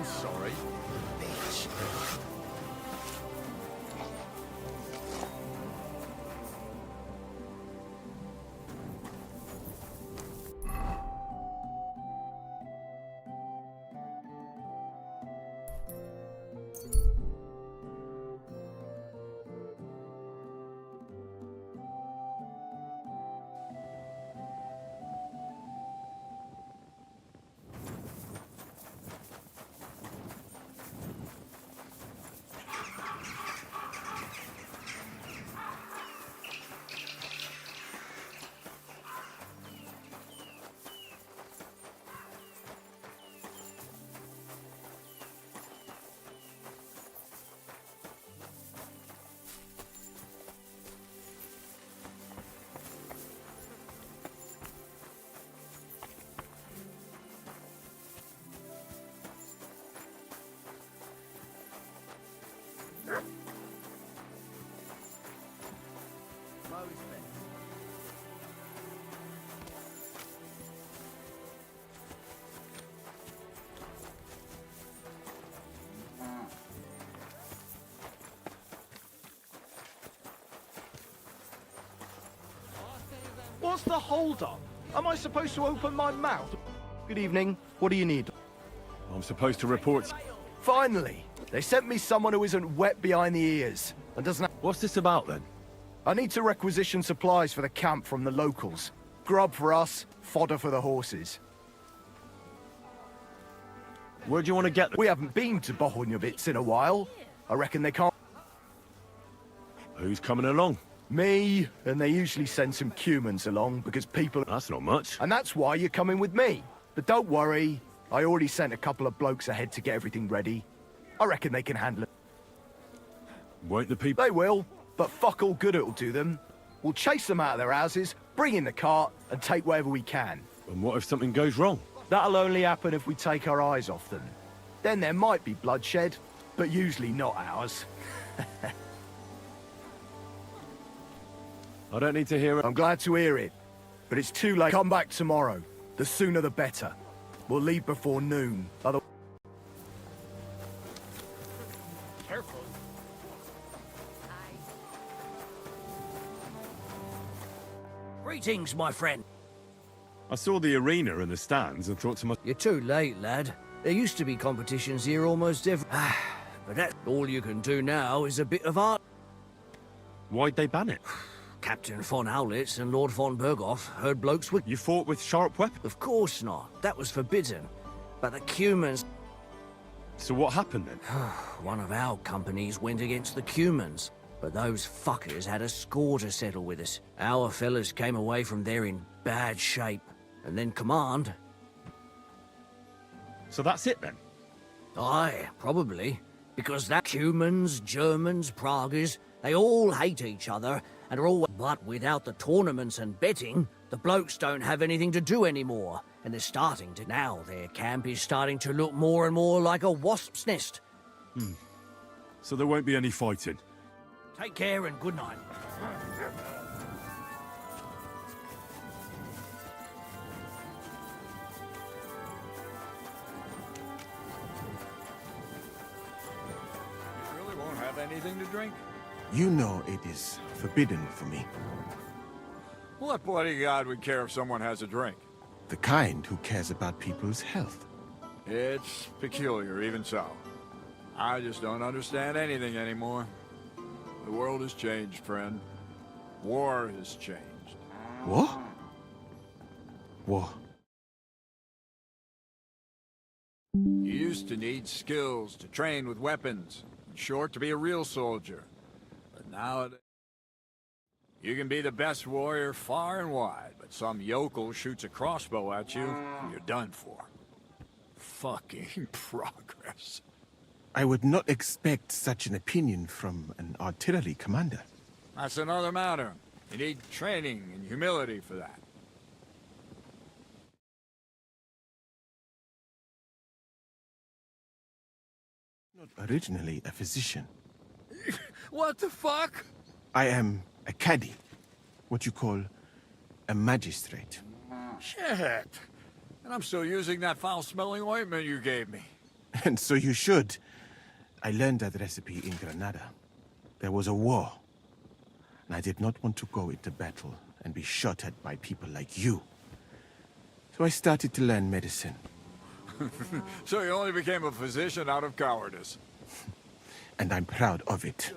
Speaker 3: I'm sorry.
Speaker 7: Bitch.
Speaker 14: What's the hold-up? Am I supposed to open my mouth? Good evening. What do you need?
Speaker 4: I'm supposed to report...
Speaker 14: Finally! They sent me someone who isn't wet behind the ears and doesn't have...
Speaker 4: What's this about, then?
Speaker 14: I need to requisition supplies for the camp from the locals. Grub for us, fodder for the horses.
Speaker 4: Where do you want to get them?
Speaker 14: We haven't been to Bohunjovitz in a while. I reckon they can't...
Speaker 4: Who's coming along?
Speaker 14: Me, and they usually send some Cumans along because people...
Speaker 4: That's not much.
Speaker 14: And that's why you're coming with me. But don't worry, I already sent a couple of blokes ahead to get everything ready. I reckon they can handle it.
Speaker 4: Won't the people...
Speaker 14: They will, but fuck all good it'll do them. We'll chase them out of their houses, bring in the cart, and take whatever we can.
Speaker 4: And what if something goes wrong?
Speaker 14: That'll only happen if we take our eyes off them. Then there might be bloodshed, but usually not ours.
Speaker 4: I don't need to hear it.
Speaker 14: I'm glad to hear it, but it's too late. Come back tomorrow. The sooner the better. We'll leave before noon.
Speaker 19: Careful. Greetings, my friend.
Speaker 13: I saw the arena and the stands and thought to myself...
Speaker 19: You're too late, lad. There used to be competitions here almost every... but that's all you can do now is a bit of art.
Speaker 13: Why'd they ban it?
Speaker 19: Captain von Howlitz and Lord von Berghoff heard blokes with...
Speaker 13: You fought with sharp weapons?
Speaker 19: Of course not. That was forbidden. But the Cumans...
Speaker 13: So what happened then?
Speaker 19: One of our companies went against the Cumans. But those fuckers had a score to settle with us. Our fellas came away from there in bad shape. And then command...
Speaker 13: So that's it then?
Speaker 19: Aye, probably. Because that Cumans, Germans, Praguers, they all hate each other and are all... But without the tournaments and betting, the blokes don't have anything to do anymore. And they're starting to... Now their camp is starting to look more and more like a wasp's nest.
Speaker 13: So there won't be any fighting?
Speaker 19: Take care and good night.
Speaker 1: You really won't have anything to drink?
Speaker 10: You know it is forbidden for me.
Speaker 1: What bodyguard would care if someone has a drink?
Speaker 10: The kind who cares about people's health.
Speaker 1: It's peculiar, even so. I just don't understand anything anymore. The world has changed, friend. War has changed.
Speaker 10: What? War?
Speaker 1: You used to need skills to train with weapons. In short, to be a real soldier. But nowadays... You can be the best warrior far and wide, but some yokel shoots a crossbow at you, and you're done for. Fucking progress.
Speaker 10: I would not expect such an opinion from an artillery commander.
Speaker 1: That's another matter. You need training and humility for that.
Speaker 10: Not originally a physician.
Speaker 1: What the fuck?
Speaker 10: I am a caddy. What you call a magistrate.
Speaker 1: Shit. And I'm still using that foul-smelling ointment you gave me.
Speaker 10: And so you should. I learned that recipe in Granada. There was a war. And I did not want to go into battle and be shot at by people like you. So I started to learn medicine.
Speaker 1: So you only became a physician out of cowardice.
Speaker 10: And I'm proud of it.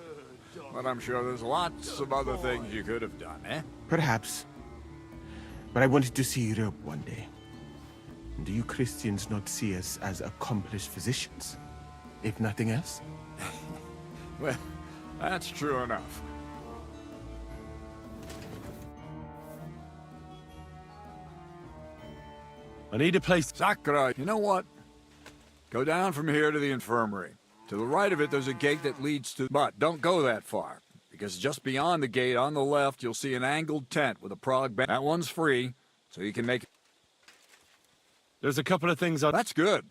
Speaker 1: But I'm sure there's lots of other things you could have done, eh?
Speaker 10: Perhaps. But I wanted to see Europe one day. Do you Christians not see us as accomplished physicians? If nothing else?
Speaker 1: Well, that's true enough.
Speaker 13: I need a place.
Speaker 1: Sakura, you know what? Go down from here to the infirmary. To the right of it, there's a gate that leads to... But don't go that far, because just beyond the gate, on the left, you'll see an angled tent with a prog band. That one's free, so you can make...
Speaker 13: There's a couple of things I...
Speaker 1: That's good.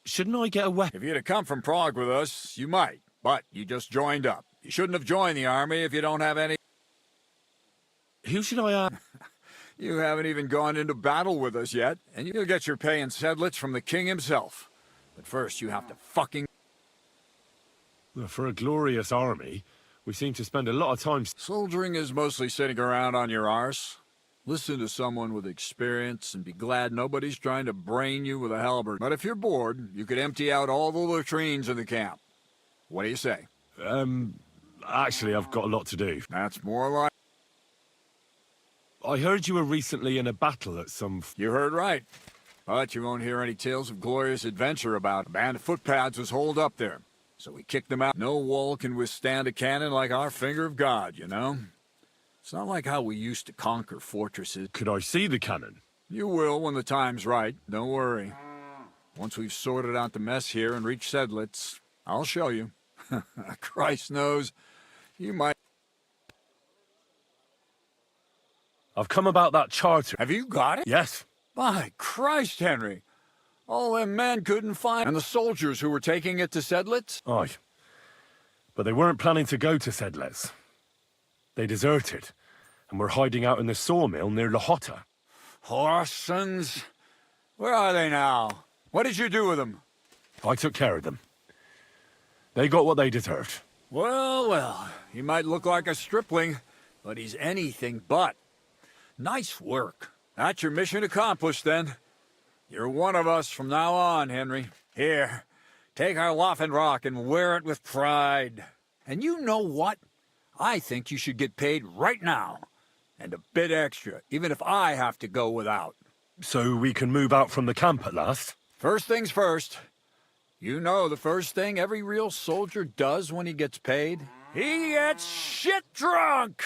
Speaker 13: Shouldn't I get a weapon?
Speaker 1: If you'd have come from Prague with us, you might, but you just joined up. You shouldn't have joined the army if you don't have any...
Speaker 13: Who should I ask?
Speaker 1: You haven't even gone into battle with us yet, and you'll get your pay in sedlets from the king himself. But first, you have to fucking...
Speaker 13: For a glorious army, we seem to spend a lot of time...
Speaker 1: Soldiering is mostly sitting around on your arse. Listen to someone with experience and be glad nobody's trying to brain you with a halberd. But if you're bored, you could empty out all the latrines in the camp. What do you say?
Speaker 13: Actually, I've got a lot to do.
Speaker 1: That's more like...
Speaker 13: I heard you were recently in a battle at some...
Speaker 1: You heard right. But you won't hear any tales of glorious adventure about. A band of footpads was holed up there, so we kicked them out. No wall can withstand a cannon like our finger of God, you know? It's not like how we used to conquer fortresses.
Speaker 13: Could I see the cannon?
Speaker 1: You will when the time's right, don't worry. Once we've sorted out the mess here and reached Sedlitz, I'll show you. Christ knows, you might...
Speaker 13: I've come about that charter.
Speaker 1: Have you got it?
Speaker 13: Yes.
Speaker 1: By Christ, Henry. All them men couldn't find... And the soldiers who were taking it to Sedlitz?
Speaker 13: Aye. But they weren't planning to go to Sedlitz. They deserted, and were hiding out in the sawmill near Lahota.
Speaker 1: Horsons? Where are they now? What did you do with them?
Speaker 13: I took care of them. They got what they deserved.
Speaker 1: Well, well, he might look like a stripling, but he's anything but. Nice work. That's your mission accomplished, then. You're one of us from now on, Henry. Here, take our Waffenrock and wear it with pride. And you know what? I think you should get paid right now. And a bit extra, even if I have to go without.
Speaker 13: So we can move out from the camp at last?
Speaker 1: First things first. You know the first thing every real soldier does when he gets paid? He gets shit drunk!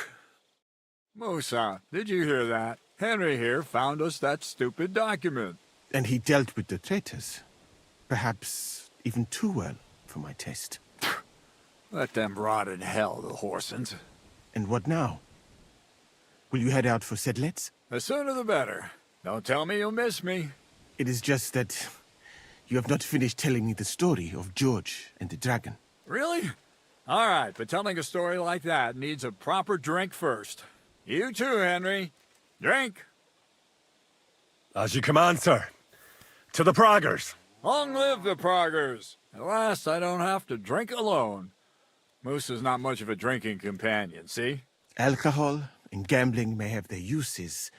Speaker 1: Musa, did you hear that? Henry here found us that stupid document.
Speaker 10: And he dealt with the traitors. Perhaps even too well for my taste.
Speaker 1: Let them rot in hell, the Horsens.
Speaker 10: And what now? Will you head out for Sedlitz?
Speaker 1: The sooner the better. Don't tell me you'll miss me.
Speaker 10: It is just that you have not finished telling me the story of George and the dragon.
Speaker 1: Really? All right, but telling a story like that needs a proper drink first. You too, Henry. Drink.
Speaker 13: As you command, sir. To the Praggers.
Speaker 1: Long live the Praggers. At last, I don't have to drink alone. Moose is not much of a drinking companion, see?
Speaker 10: Alcohol and gambling may have their uses,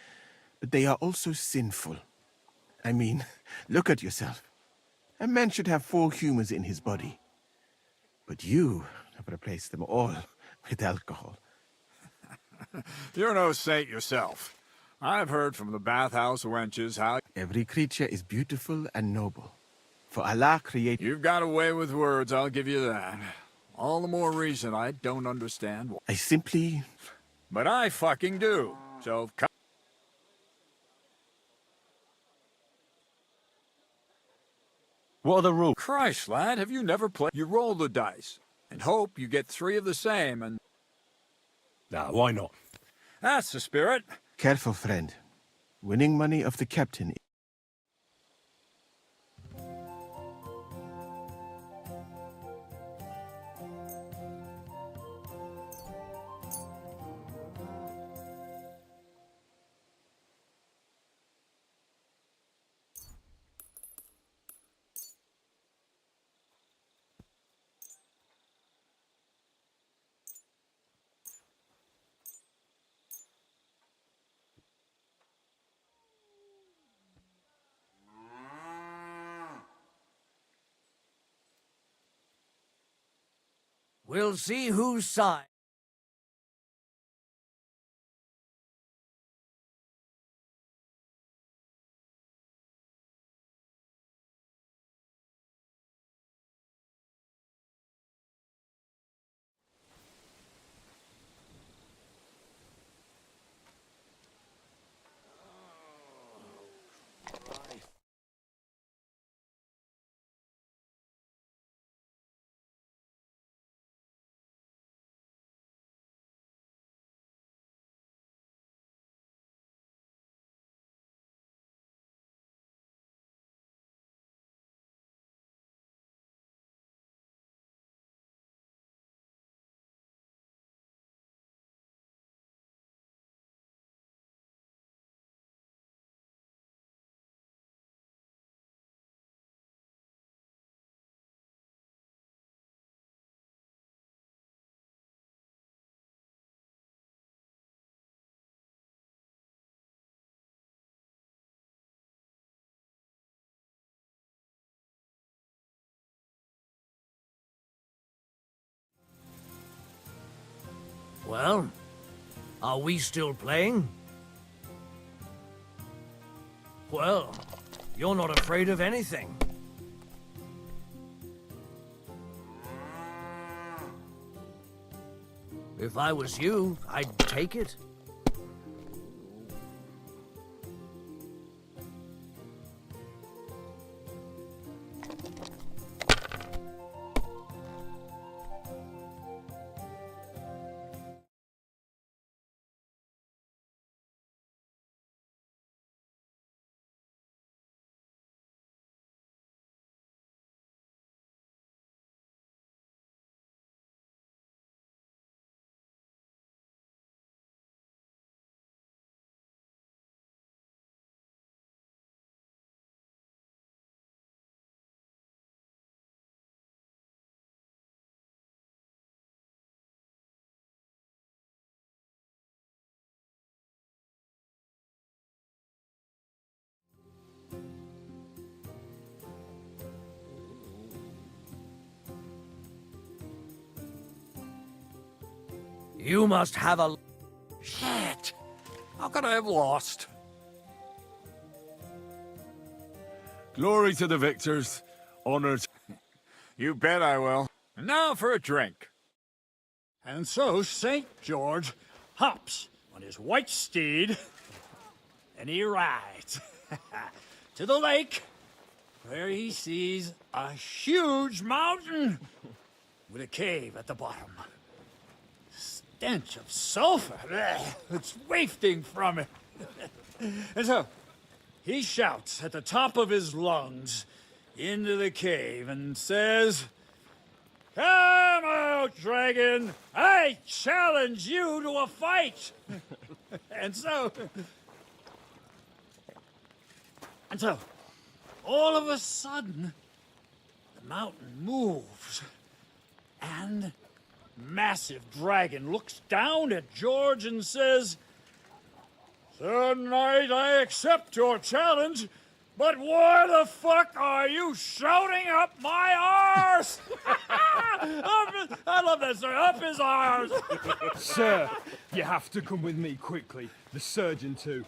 Speaker 10: but they are also sinful. I mean, look at yourself. A man should have 4 humors in his body. But you have replaced them all with alcohol.
Speaker 1: You're no saint yourself. I've heard from the bathhouse wenches how...
Speaker 10: Every creature is beautiful and noble. For Allah created...
Speaker 1: You've got a way with words, I'll give you that. All the more reason I don't understand...
Speaker 10: I simply...
Speaker 1: But I fucking do. So...
Speaker 13: What are the rules?
Speaker 1: Christ, lad, have you never played? You roll the dice, and hope you get 3 of the same, and...
Speaker 13: Nah, why not?
Speaker 1: That's the spirit.
Speaker 10: Careful, friend. Winning money of the captain...
Speaker 19: We'll see whose side. Well, are we still playing? Well, you're not afraid of anything. If I was you, I'd take it. You must have a...
Speaker 1: Shit! How could I have lost?
Speaker 13: Glory to the victors. Honored.
Speaker 1: You bet I will. And now for a drink.
Speaker 11: And so St. George hops on his white steed, and he rides to the lake, where he sees a huge mountain with a cave at the bottom. Stench of sulfur, it's wafting from it. And so he shouts at the top of his lungs into the cave and says, "Come out, dragon! I challenge you to a fight!" And so, all of a sudden, the mountain moves, and massive dragon looks down at George and says, "Sir Knight, I accept your challenge, but why the fuck are you shouting up my arse?" I love that, sir. Up his arse.
Speaker 4: Sir, you have to come with me quickly. The surgeon too.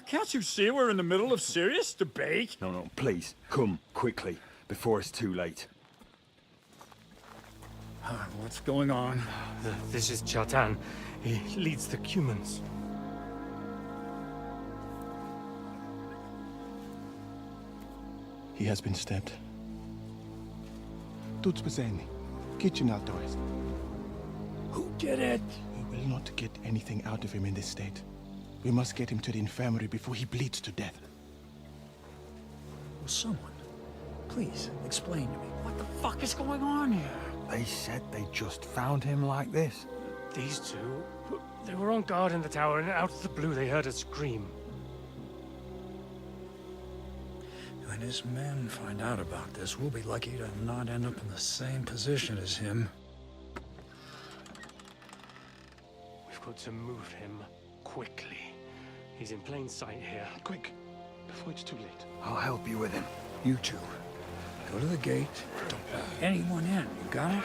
Speaker 11: Can't you see we're in the middle of serious debate?
Speaker 4: No, please, come quickly, before it's too late.
Speaker 11: What's going on?
Speaker 18: This is Chatan. He leads the Cumans.
Speaker 10: He has been stabbed. Tuts beseni. Kitchen outdoors.
Speaker 11: Who did it?
Speaker 10: We will not get anything out of him in this state. We must get him to the infirmary before he bleeds to death.
Speaker 11: Will someone please explain to me what the fuck is going on here?
Speaker 15: They said they just found him like this.
Speaker 18: These two, they were on guard in the tower, and out of the blue they heard a scream.
Speaker 11: When his men find out about this, we'll be lucky to not end up in the same position as him.
Speaker 18: We've got to move him quickly. He's in plain sight here.
Speaker 10: Quick, before it's too late.
Speaker 11: I'll help you with him. You two, go to the gate. Don't let anyone in. You got it?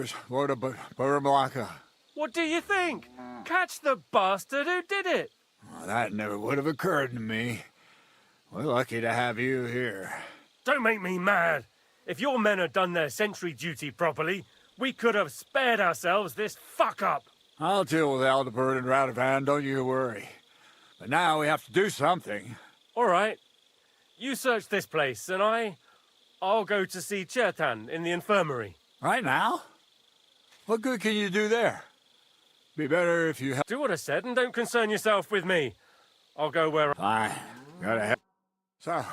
Speaker 1: orders, Lord of Burmlaka.
Speaker 18: What do you think? Catch the bastard who did it!
Speaker 1: Well, that never would have occurred to me. We're lucky to have you here.
Speaker 18: Don't make me mad. If your men had done their sentry duty properly, we could have spared ourselves this fuck-up.
Speaker 1: I'll deal with Aldebert and Radovan, don't you worry. But now we have to do something.
Speaker 18: All right. You search this place, and I'll go to see Chertan in the infirmary.
Speaker 1: Right now? What good can you do there? Be better if you...
Speaker 18: Do what I said, and don't concern yourself with me. I'll go where...
Speaker 1: Fine. Gotta help. So,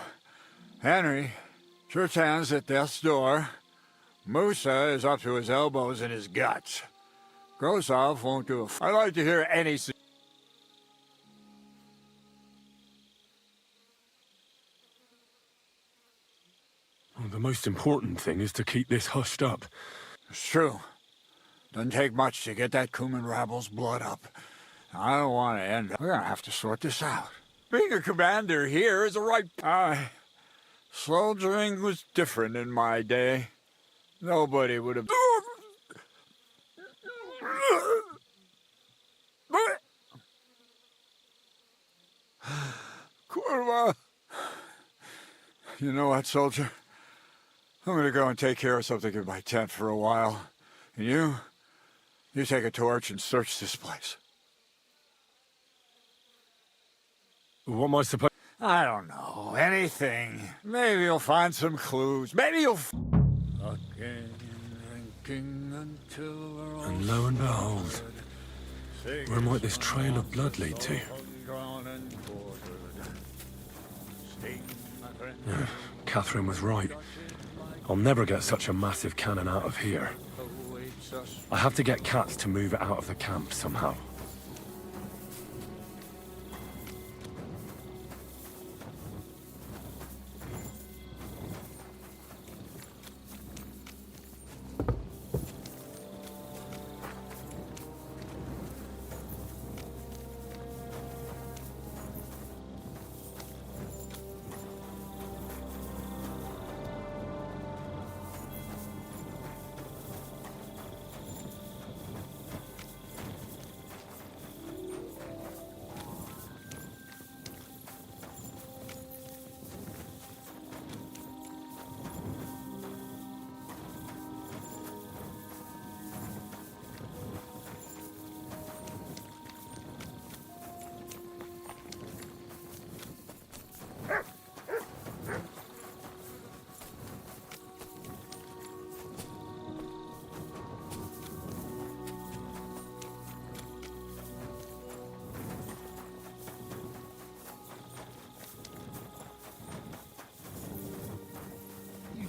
Speaker 1: Henry, Chertan's at death's door. Musa is up to his elbows in his guts. Grosov won't do a... I'd like to hear any...
Speaker 4: Well, the most important thing is to keep this hushed up.
Speaker 1: It's true. Doesn't take much to get that Kuman rabble's blood up. I don't want to end up... We're gonna have to sort this out. Being a commander here is a right... Soldiering was different in my day. Nobody would have... Kurva! You know what, soldier? I'm gonna go and take care of something in my tent for a while. And you take a torch and search this place.
Speaker 4: What am I supposed...
Speaker 1: I don't know. Anything. Maybe you'll find some clues. Maybe you'll...
Speaker 4: And lo and behold, where might this trail of blood lead to? Yeah, Catherine was right. I'll never get such a massive cannon out of here. I have to get Katz to move it out of the camp somehow.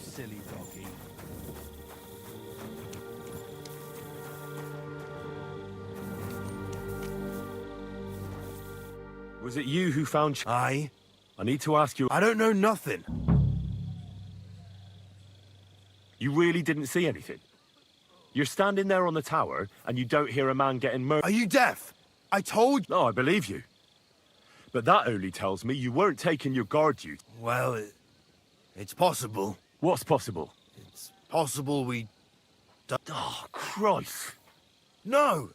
Speaker 7: Silly doggy.
Speaker 4: Was it you who found...
Speaker 7: Aye.
Speaker 4: I need to ask you...
Speaker 7: I don't know nothing.
Speaker 4: You really didn't see anything? You're standing there on the tower, and you don't hear a man getting murdered.
Speaker 7: Are you deaf? I told you.
Speaker 4: No, I believe you. But that only tells me you weren't taking your guard duty.
Speaker 7: Well, it's possible.
Speaker 4: What's possible?
Speaker 7: It's possible we...
Speaker 4: Oh, Christ.
Speaker 7: No!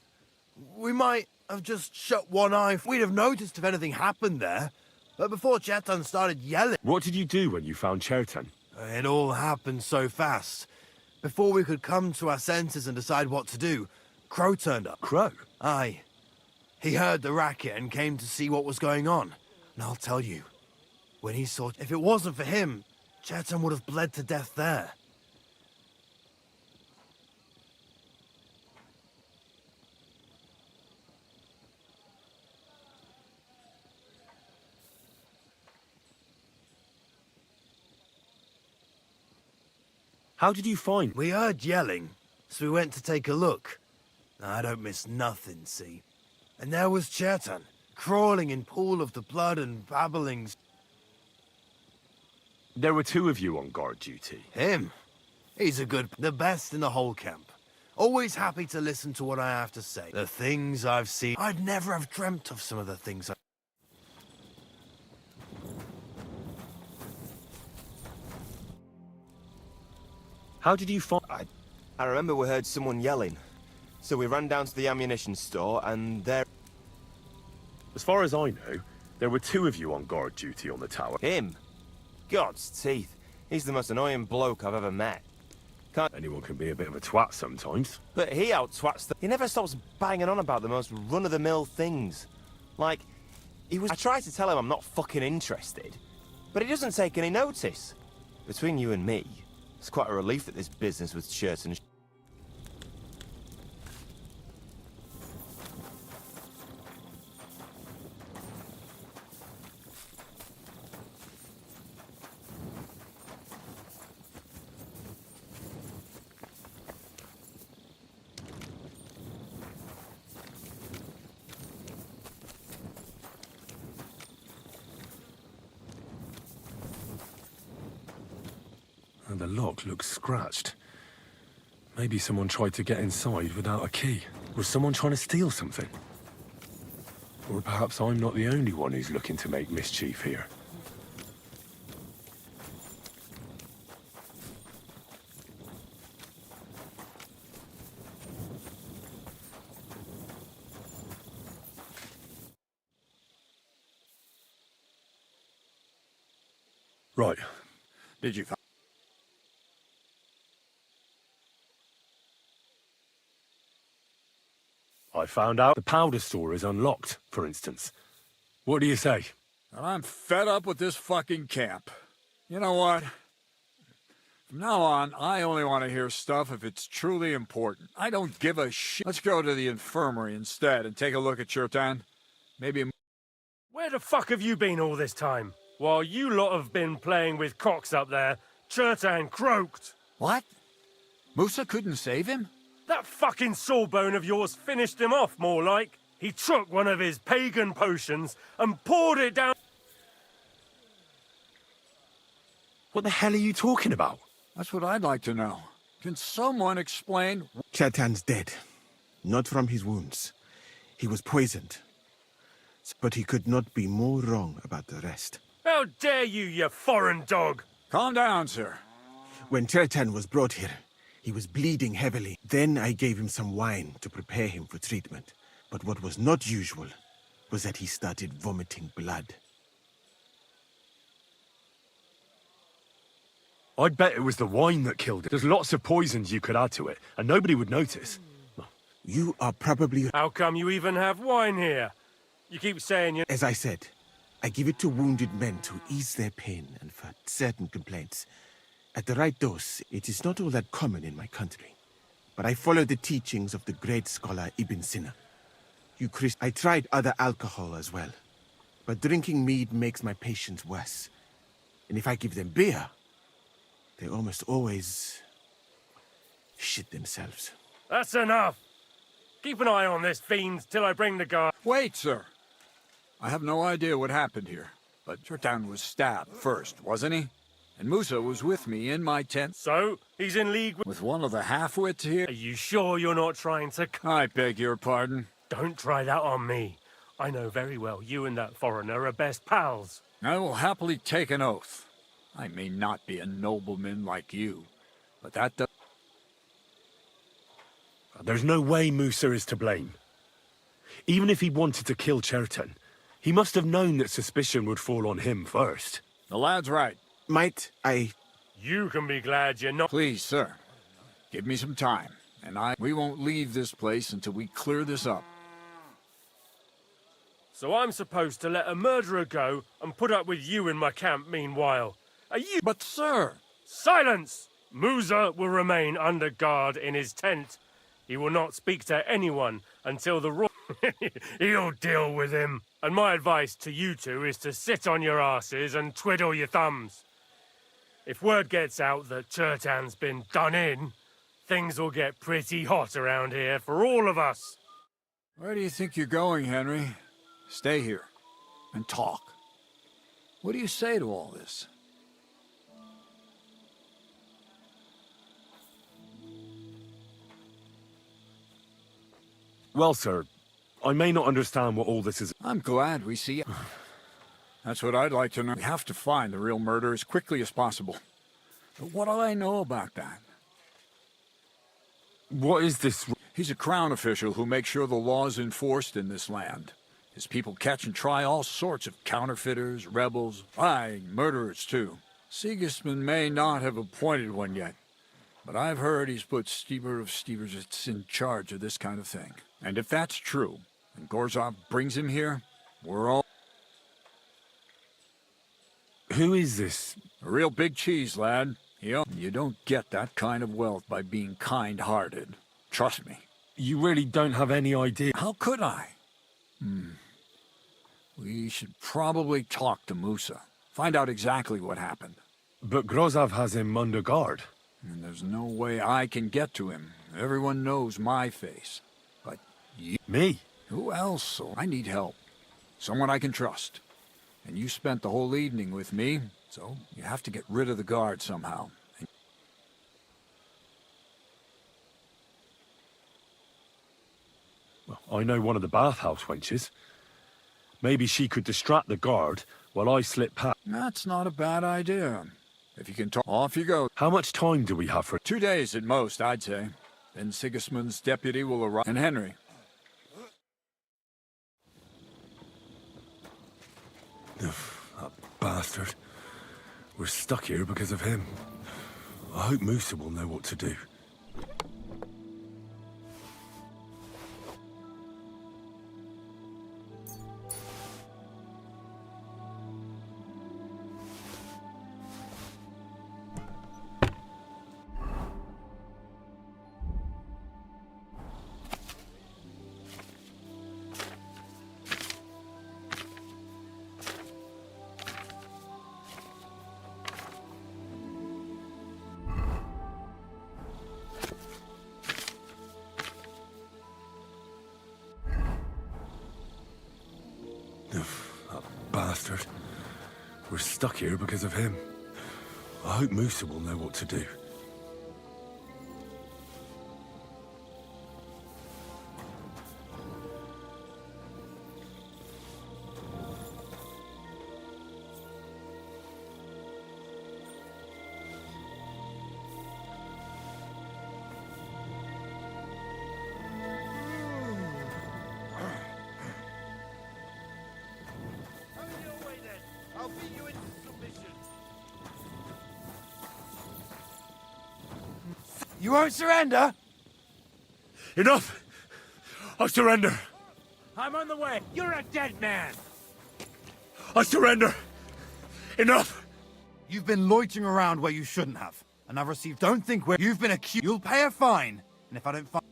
Speaker 7: We might have just shut one eye. We'd have noticed if anything happened there. But before Chetan started yelling...
Speaker 4: What did you do when you found Chertan?
Speaker 7: It all happened so fast. Before we could come to our senses and decide what to do, Crow turned up.
Speaker 4: Crow?
Speaker 7: Aye. He heard the racket and came to see what was going on. And I'll tell you, when he saw... If it wasn't for him, Chetan would have bled to death there.
Speaker 4: How did you find...
Speaker 7: We heard yelling, so we went to take a look. I don't miss nothing, see? And there was Chetan, crawling in pool of the blood and babbling...
Speaker 4: There were two of you on guard duty.
Speaker 7: Him? He's the best in the whole camp. Always happy to listen to what I have to say. The things I've seen... I'd never have dreamt of some of the things I...
Speaker 4: How did you find...
Speaker 16: I remember we heard someone yelling. So we ran down to the ammunition store, and there...
Speaker 4: As far as I know, there were 2 of you on guard duty on the tower.
Speaker 16: Him? God's teeth. He's the most annoying bloke I've ever met.
Speaker 4: Anyone can be a bit of a twat sometimes.
Speaker 16: But he out-twats He never stops banging on about the most run-of-the-mill things. Like, I tried to tell him I'm not fucking interested, but he doesn't take any notice. Between you and me, it's quite a relief that this business with shirts and...
Speaker 4: And the lock looks scratched. Maybe someone tried to get inside without a key. Was someone trying to steal something? Or perhaps I'm not the only one who's looking to make mischief here. Right.
Speaker 1: Did you find...
Speaker 4: I found out the powder store is unlocked, for instance. What do you say?
Speaker 1: I'm fed up with this fucking camp. You know what? From now on, I only want to hear stuff if it's truly important. I don't give a shit. Let's go to the infirmary instead and take a look at Chertan. Maybe...
Speaker 18: Where the fuck have you been all this time? While you lot have been playing with cocks up there, Chertan croaked.
Speaker 1: What? Musa couldn't save him?
Speaker 18: That fucking sawbone of yours finished him off, more like. He took one of his pagan potions and poured it down...
Speaker 4: What the hell are you talking about?
Speaker 1: That's what I'd like to know. Can someone explain...
Speaker 10: Chertan's dead. Not from his wounds. He was poisoned. But he could not be more wrong about the rest.
Speaker 18: How dare you, you foreign dog!
Speaker 1: Calm down, sir.
Speaker 10: When Chertan was brought here, he was bleeding heavily. Then I gave him some wine to prepare him for treatment. But what was not usual was that he started vomiting blood.
Speaker 4: I'd bet it was the wine that killed him. There's lots of poisons you could add to it, and nobody would notice.
Speaker 10: You are probably...
Speaker 18: How come you even have wine here? You keep saying you...
Speaker 10: As I said, I give it to wounded men to ease their pain and for certain complaints. At the right dose, it is not all that common in my country. But I follow the teachings of the great scholar Ibn Sina. I tried other alcohol as well. But drinking mead makes my patients worse. And if I give them beer, they almost always shit themselves.
Speaker 18: That's enough! Keep an eye on this fiend till I bring the guard.
Speaker 1: Wait, sir. I have no idea what happened here. But Chertan was stabbed first, wasn't he? And Musa was with me in my tent.
Speaker 18: So, he's in league
Speaker 1: with one of the half-wits here?
Speaker 18: Are you sure you're not trying to...
Speaker 1: I beg your pardon.
Speaker 18: Don't try that on me. I know very well you and that foreigner are best pals.
Speaker 1: I will happily take an oath. I may not be a nobleman like you, but that does...
Speaker 4: There's no way Musa is to blame. Even if he wanted to kill Chertan, he must have known that suspicion would fall on him first.
Speaker 1: The lad's right.
Speaker 10: Might I...
Speaker 18: You can be glad you're not...
Speaker 1: Please, sir. Give me some time, and we won't leave this place until we clear this up.
Speaker 18: So I'm supposed to let a murderer go and put up with you in my camp meanwhile. Are you...
Speaker 1: But, sir...
Speaker 18: Silence! Musa will remain under guard in his tent. He will not speak to anyone until the... He'll deal with him. And my advice to you two is to sit on your asses and twiddle your thumbs. If word gets out that Chertan's been done in, things will get pretty hot around here for all of us.
Speaker 1: Where do you think you're going, Henry? Stay here and talk. What do you say to all this?
Speaker 4: Well, sir, I may not understand what all this is.
Speaker 1: I'm glad we see it. That's what I'd like to know. We have to find the real murderer as quickly as possible. But what do I know about that?
Speaker 13: What is this?
Speaker 1: He's a crown official who makes sure the law's enforced in this land. His people catch and try all sorts of counterfeiters, rebels, aye, murderers too. Sigismund may not have appointed one yet, but I've heard he's put Stever of Steversitz in charge of this kind of thing. And if that's true, and Gorzov brings him here, we're all...
Speaker 13: Who is this?
Speaker 1: A real big cheese, lad. You don't get that kind of wealth by being kind-hearted. Trust me.
Speaker 13: You really don't have any idea.
Speaker 1: How could I? We should probably talk to Musa. Find out exactly what happened.
Speaker 13: But Grozov has him under guard.
Speaker 1: And there's no way I can get to him. Everyone knows my face. But you...
Speaker 13: Me?
Speaker 1: Who else? So I need help. Someone I can trust. And you spent the whole evening with me, so you have to get rid of the guard somehow.
Speaker 13: Well, I know one of the bathhouse wenches. Maybe she could distract the guard while I slip past.
Speaker 1: That's not a bad idea. If you can talk, off you go.
Speaker 13: How much time do we have for...
Speaker 1: 2 days at most, I'd say. Then Sigismund's deputy will arrive. And Henry.
Speaker 13: That bastard. We're stuck here because of him. I hope Musa will know what to do. That bastard. We're stuck here because of him. I hope Musa will know what to do.
Speaker 7: I'll beat you into submission. You won't surrender?
Speaker 13: Enough! I surrender!
Speaker 11: I'm on the way. You're a dead man.
Speaker 13: I surrender! Enough!
Speaker 3: You've been loitering around where you shouldn't have. And I've received... Don't think where you've been accused. You'll pay a fine. And if I don't find...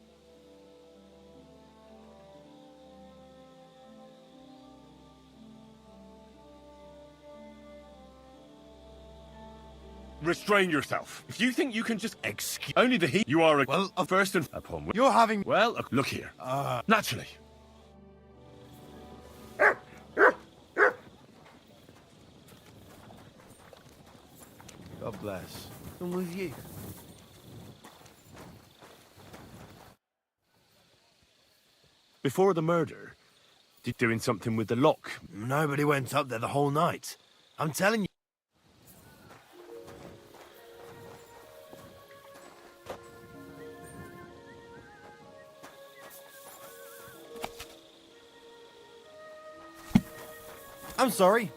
Speaker 13: Restrain yourself. If you think you can just excuse only the heat, you are a... Well, first and upon...
Speaker 3: You're having...
Speaker 13: Well, look here. Naturally.
Speaker 7: God bless. And with you.
Speaker 13: Before the murder, did doing something with the lock?
Speaker 7: Nobody went up there the whole night. I'm telling you. I'm sorry.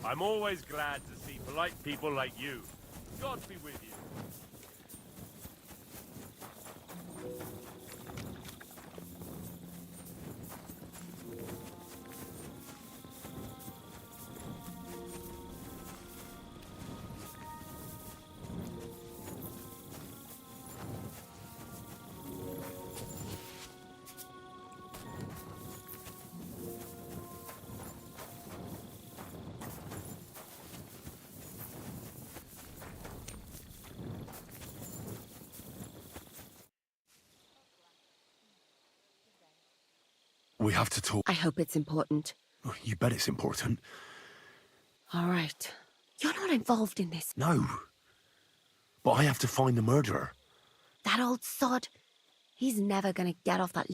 Speaker 18: I'm always glad to see polite people like you. God be with you.
Speaker 9: We have to talk.
Speaker 2: I hope it's important.
Speaker 9: Oh, you bet it's important.
Speaker 2: All right. You're not involved in this.
Speaker 9: No. But I have to find the murderer.
Speaker 2: That old sod. He's never gonna get off that.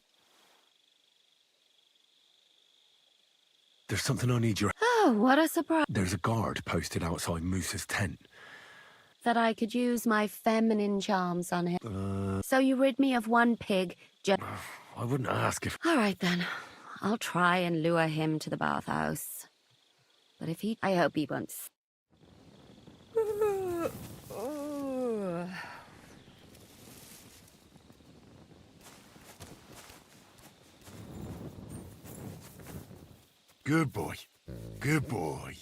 Speaker 9: There's something I need your...
Speaker 2: Oh, what a surprise.
Speaker 9: There's a guard posted outside Moose's tent.
Speaker 2: That I could use my feminine charms on him. So you rid me of one pig.
Speaker 9: I wouldn't ask if...
Speaker 2: All right, then. I'll try and lure him to the bathhouse. But if he... I hope he won't...
Speaker 9: Good boy. Good boy.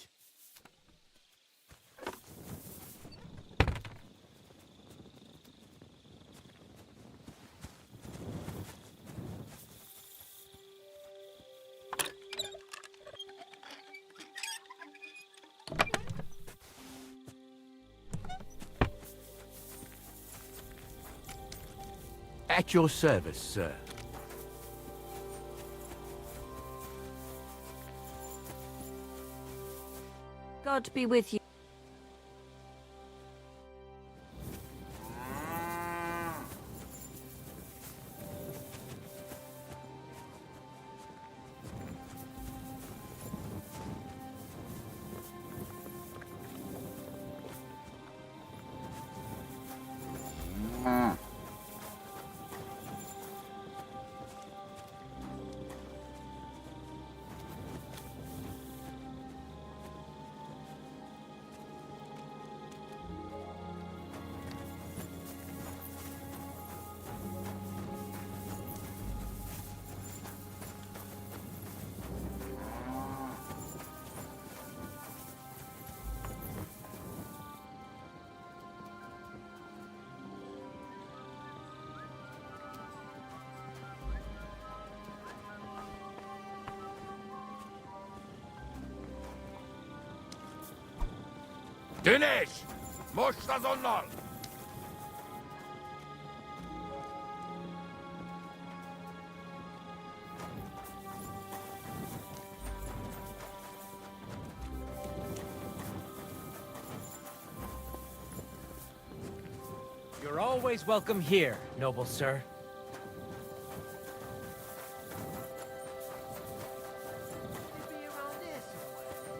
Speaker 14: At your service, sir.
Speaker 2: God be with you.
Speaker 9: Dinesh! Moshtas onlar!
Speaker 20: You're always welcome here, noble sir.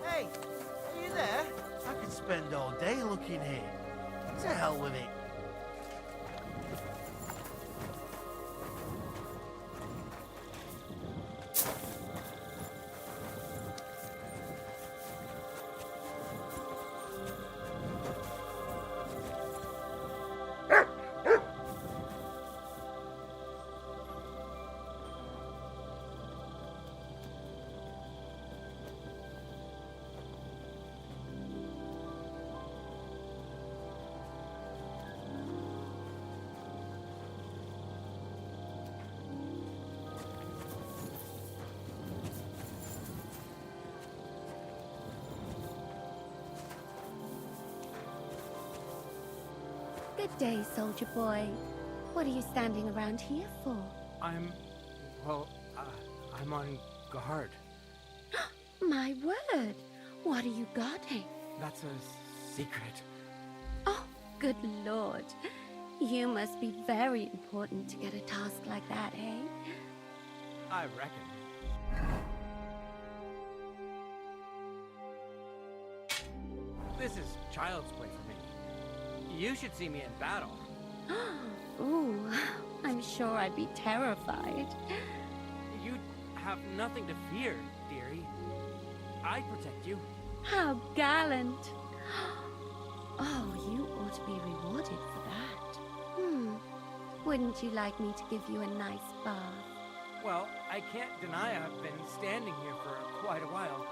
Speaker 7: Hey, are you there? I could spend all day looking here. To hell with it.
Speaker 2: Good day, soldier boy. What are you standing around here for?
Speaker 20: I'm on guard.
Speaker 2: My word. What are you guarding?
Speaker 20: That's a secret.
Speaker 2: Oh, good lord. You must be very important to get a task like that, eh?
Speaker 20: I reckon. This is child's play for me. You should see me in battle.
Speaker 2: Ooh, I'm sure I'd be terrified.
Speaker 20: You'd have nothing to fear, dearie. I'd protect you.
Speaker 2: How gallant. Oh, you ought to be rewarded for that. Wouldn't you like me to give you a nice bath?
Speaker 20: Well, I can't deny I've been standing here for quite a while.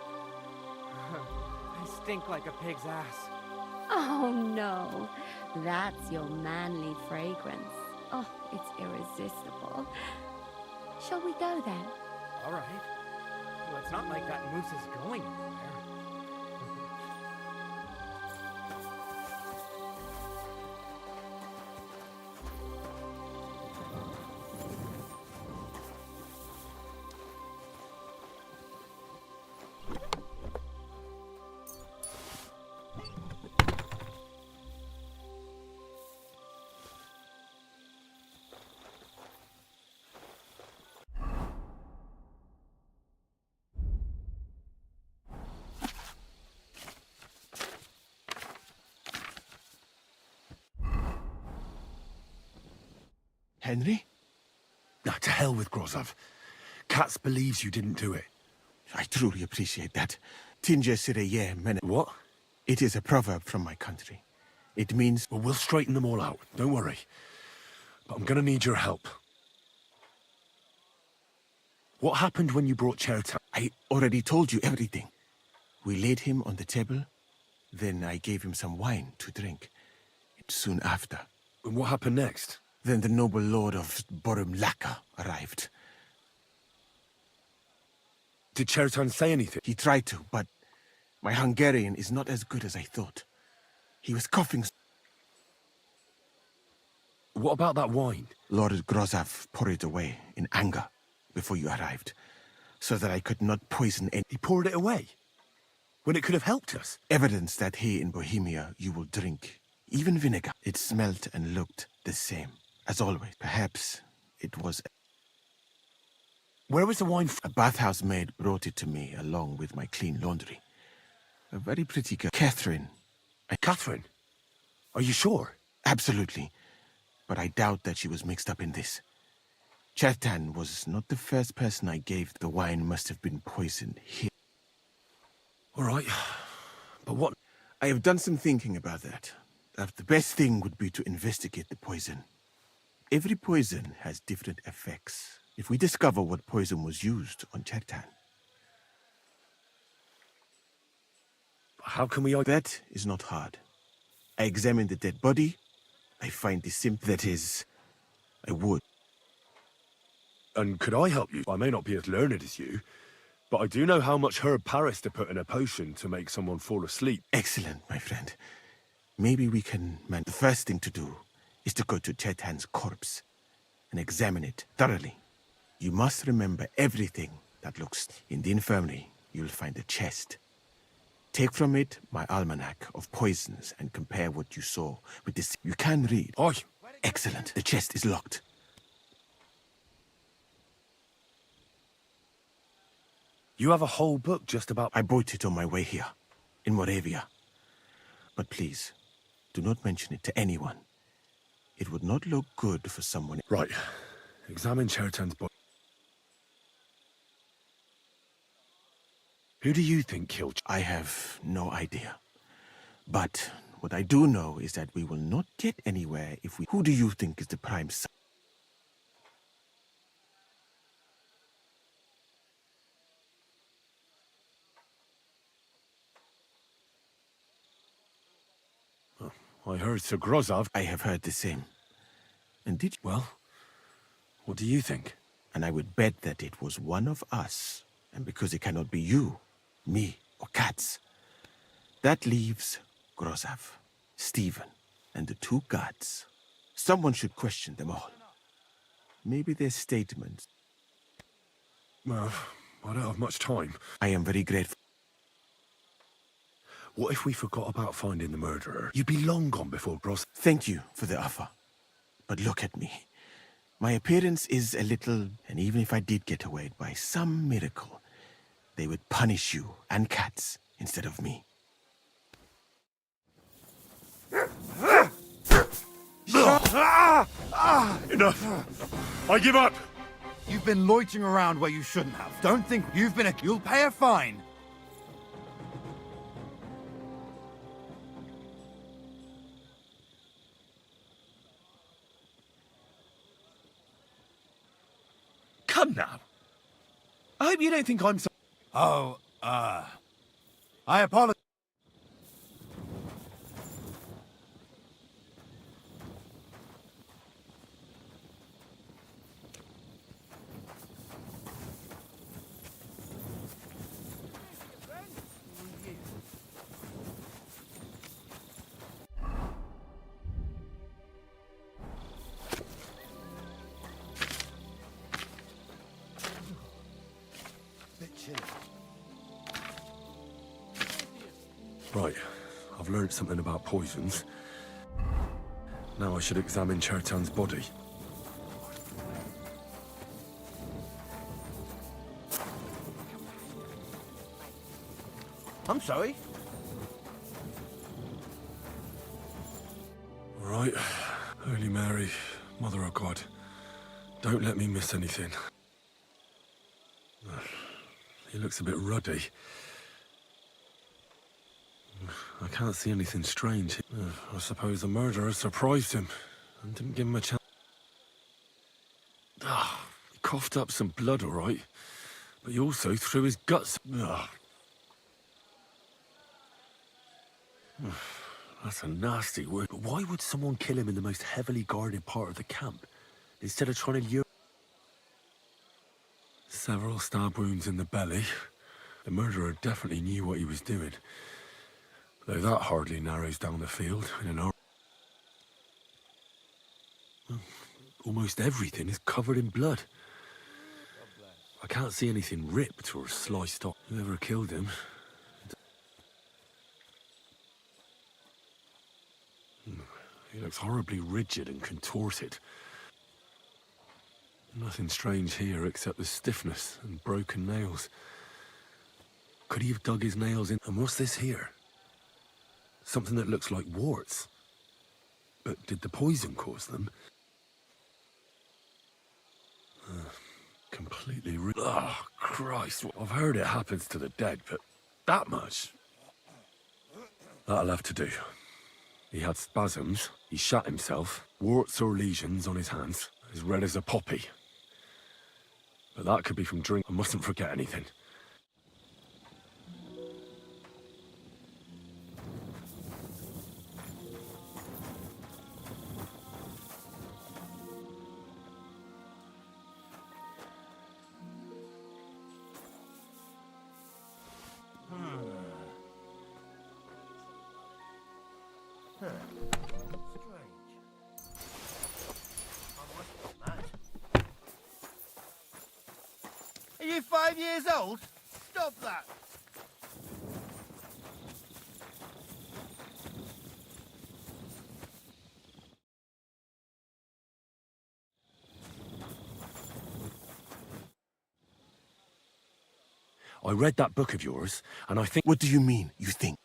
Speaker 20: I stink like a pig's ass.
Speaker 2: Oh, no. That's your manly fragrance. Oh, it's irresistible. Shall we go then?
Speaker 20: All right. Well, it's not like that moose is going anywhere.
Speaker 10: Henry?
Speaker 14: Nah, to hell with Grozov. Katz believes you didn't do it.
Speaker 10: I truly appreciate that. Tinge sire men.
Speaker 14: What?
Speaker 10: It is a proverb from my country. It means...
Speaker 14: Well, we'll straighten them all out. Don't worry. But I'm gonna need your help. What happened when you brought Chertan?
Speaker 10: I already told you everything. We laid him on the table. Then I gave him some wine to drink. Soon after.
Speaker 14: And what happened next?
Speaker 10: Then the noble lord of Borumlaka arrived.
Speaker 14: Did Chertan say anything?
Speaker 10: He tried to, but my Hungarian is not as good as I thought. He was coughing.
Speaker 14: What about that wine?
Speaker 10: Lord Grozov poured it away in anger before you arrived, so that I could not poison any...
Speaker 14: He poured it away? When it could have helped us?
Speaker 10: Evidence that here in Bohemia you will drink even vinegar. It smelt and looked the same, as always. Perhaps it was...
Speaker 14: Where was the wine
Speaker 10: A bathhouse maid brought it to me along with my clean laundry. A very pretty girl. Catherine.
Speaker 14: Catherine? Are you sure?
Speaker 10: Absolutely. But I doubt that she was mixed up in this. Chertan was not the first person I gave. The wine must have been poisoned here.
Speaker 14: All right. But what...
Speaker 10: I have done some thinking about that. The best thing would be to investigate the poison. Every poison has different effects. If we discover what poison was used on Chertan...
Speaker 14: How can we...
Speaker 10: That is not hard. I examine the dead body. I find the symptom. That is... I would.
Speaker 14: And could I help you? I may not be as learned as you, but I do know how much herb Paris to put in a potion to make someone fall asleep.
Speaker 10: Excellent, my friend. Maybe we can... The first thing to do is to go to Chertan's corpse and examine it thoroughly. You must remember everything that looks... In the infirmary, you'll find a chest. Take from it my almanac of poisons and compare what you saw with this. You can read.
Speaker 14: Aye.
Speaker 10: Excellent. The chest is locked.
Speaker 14: You have a whole book just about...
Speaker 10: I bought it on my way here, in Moravia. But please, do not mention it to anyone. It would not look good for someone...
Speaker 14: Right. Examine Chertan's body. Who do you think killed...
Speaker 10: I have no idea. But what I do know is that we will not get anywhere if we... Who do you think is the prime...
Speaker 14: I heard Sir Grozov.
Speaker 10: I have heard the same. And did you?
Speaker 14: Well, what do you think?
Speaker 10: And I would bet that it was one of us. And because it cannot be you, me, or Katz, that leaves Grozov, Stephen, and the two guards. Someone should question them all. Maybe their statements.
Speaker 14: Well, I don't have much time.
Speaker 10: I am very grateful.
Speaker 14: What if we forgot about finding the murderer? You'd be long gone before Grozov...
Speaker 10: Thank you for the offer. But look at me. My appearance is a little... And even if I did get away by some miracle, they would punish you and Katz instead of me.
Speaker 14: Enough! I give up!
Speaker 3: You've been loitering around where you shouldn't have. Don't think you've been a... You'll pay a fine.
Speaker 14: I hope you don't think I'm so...
Speaker 3: Oh, I apologize.
Speaker 14: Right, I've learned something about poisons. Now I should examine Chertan's body.
Speaker 7: I'm sorry.
Speaker 14: All right, Holy Mary, Mother of God, don't let me miss anything. He looks a bit ruddy. I can't see anything strange. I suppose the murderer surprised him and didn't give him a chance. He coughed up some blood, all right, but he also threw his guts. That's a nasty word. But why would someone kill him in the most heavily guarded part of the camp instead of trying to lure? Several stab wounds in the belly. The murderer definitely knew what he was doing. Though that hardly narrows down the field in an hour. Almost everything is covered in blood. I can't see anything ripped or sliced off. Whoever killed him... He looks horribly rigid and contorted. Nothing strange here except the stiffness and broken nails. Could he have dug his nails in? And what's this here? Something that looks like warts. But did the poison cause them? Completely oh, Christ. I've heard it happens to the dead, but that much? That'll have to do. He had spasms, he shot himself, warts or lesions on his hands, as red as a poppy. But that could be from drink. I mustn't forget anything.
Speaker 7: Are you 5 years old? Stop that!
Speaker 14: I read that book of yours, and I think...
Speaker 10: What do you mean, you think?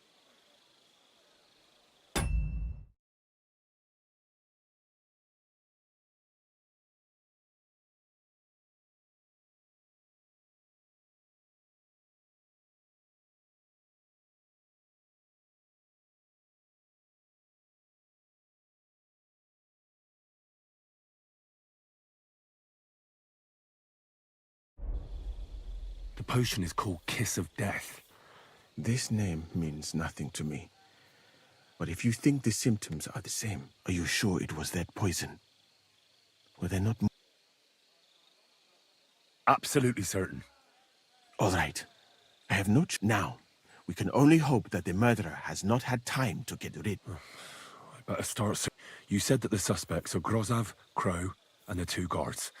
Speaker 14: The potion is called Kiss of Death.
Speaker 10: This name means nothing to me. But if you think the symptoms are the same, are you sure it was that poison? Were they not...
Speaker 14: Absolutely certain.
Speaker 10: All right. I have no... Now, we can only hope that the murderer has not had time to get rid...
Speaker 14: I better start soon. You said that the suspects are Grozav, Crow, and the 2 guards.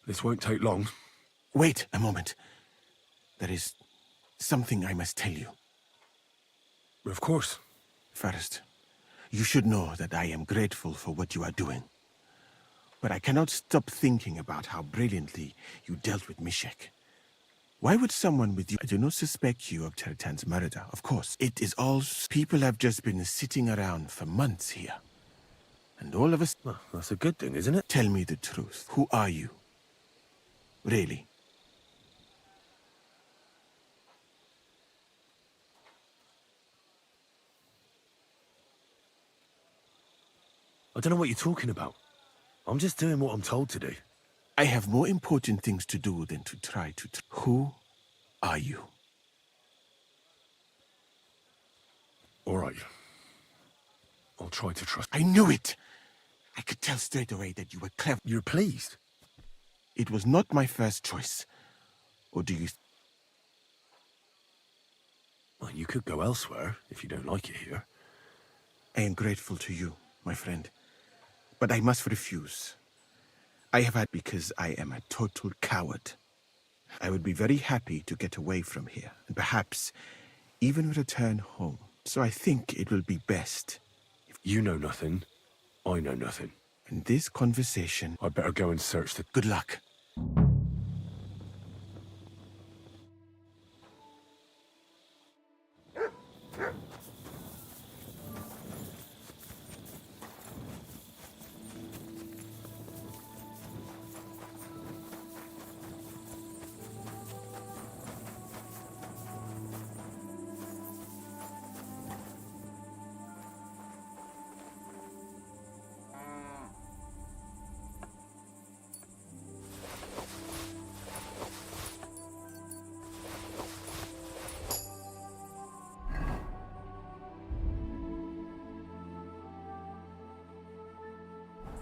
Speaker 14: This won't take long.
Speaker 10: Wait a moment. There is something I must tell you.
Speaker 14: Of course.
Speaker 10: First, you should know that I am grateful for what you are doing. But I cannot stop thinking about how brilliantly you dealt with Mishek. Why would someone with you... I do not suspect you of Chertan's murder, of course. It is all... People have just been sitting around for months here. And all of us...
Speaker 14: Well, that's a good thing, isn't it?
Speaker 10: Tell me the truth. Who are you? Really?
Speaker 14: I don't know what you're talking about. I'm just doing what I'm told to do.
Speaker 10: I have more important things to do than to try to... Who are you?
Speaker 14: All right. I'll try to trust...
Speaker 10: I knew it! I could tell straight away that you were clever.
Speaker 14: You're pleased?
Speaker 10: It was not my first choice. Or do you...
Speaker 14: Well, you could go elsewhere, if you don't like it here.
Speaker 10: I am grateful to you, my friend. But I must refuse. I have had because I am a total coward. I would be very happy to get away from here, and perhaps even return home. So I think it will be best if...
Speaker 14: You know nothing. I know nothing.
Speaker 10: In this conversation...
Speaker 14: I'd better go and search the...
Speaker 10: Good luck.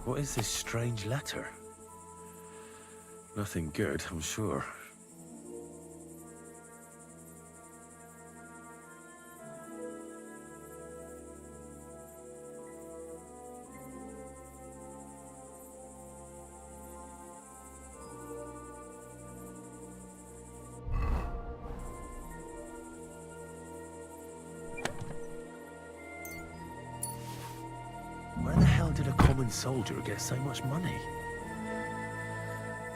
Speaker 14: What is this strange letter? Nothing good, I'm sure. Where the hell did a common soldier get so much money?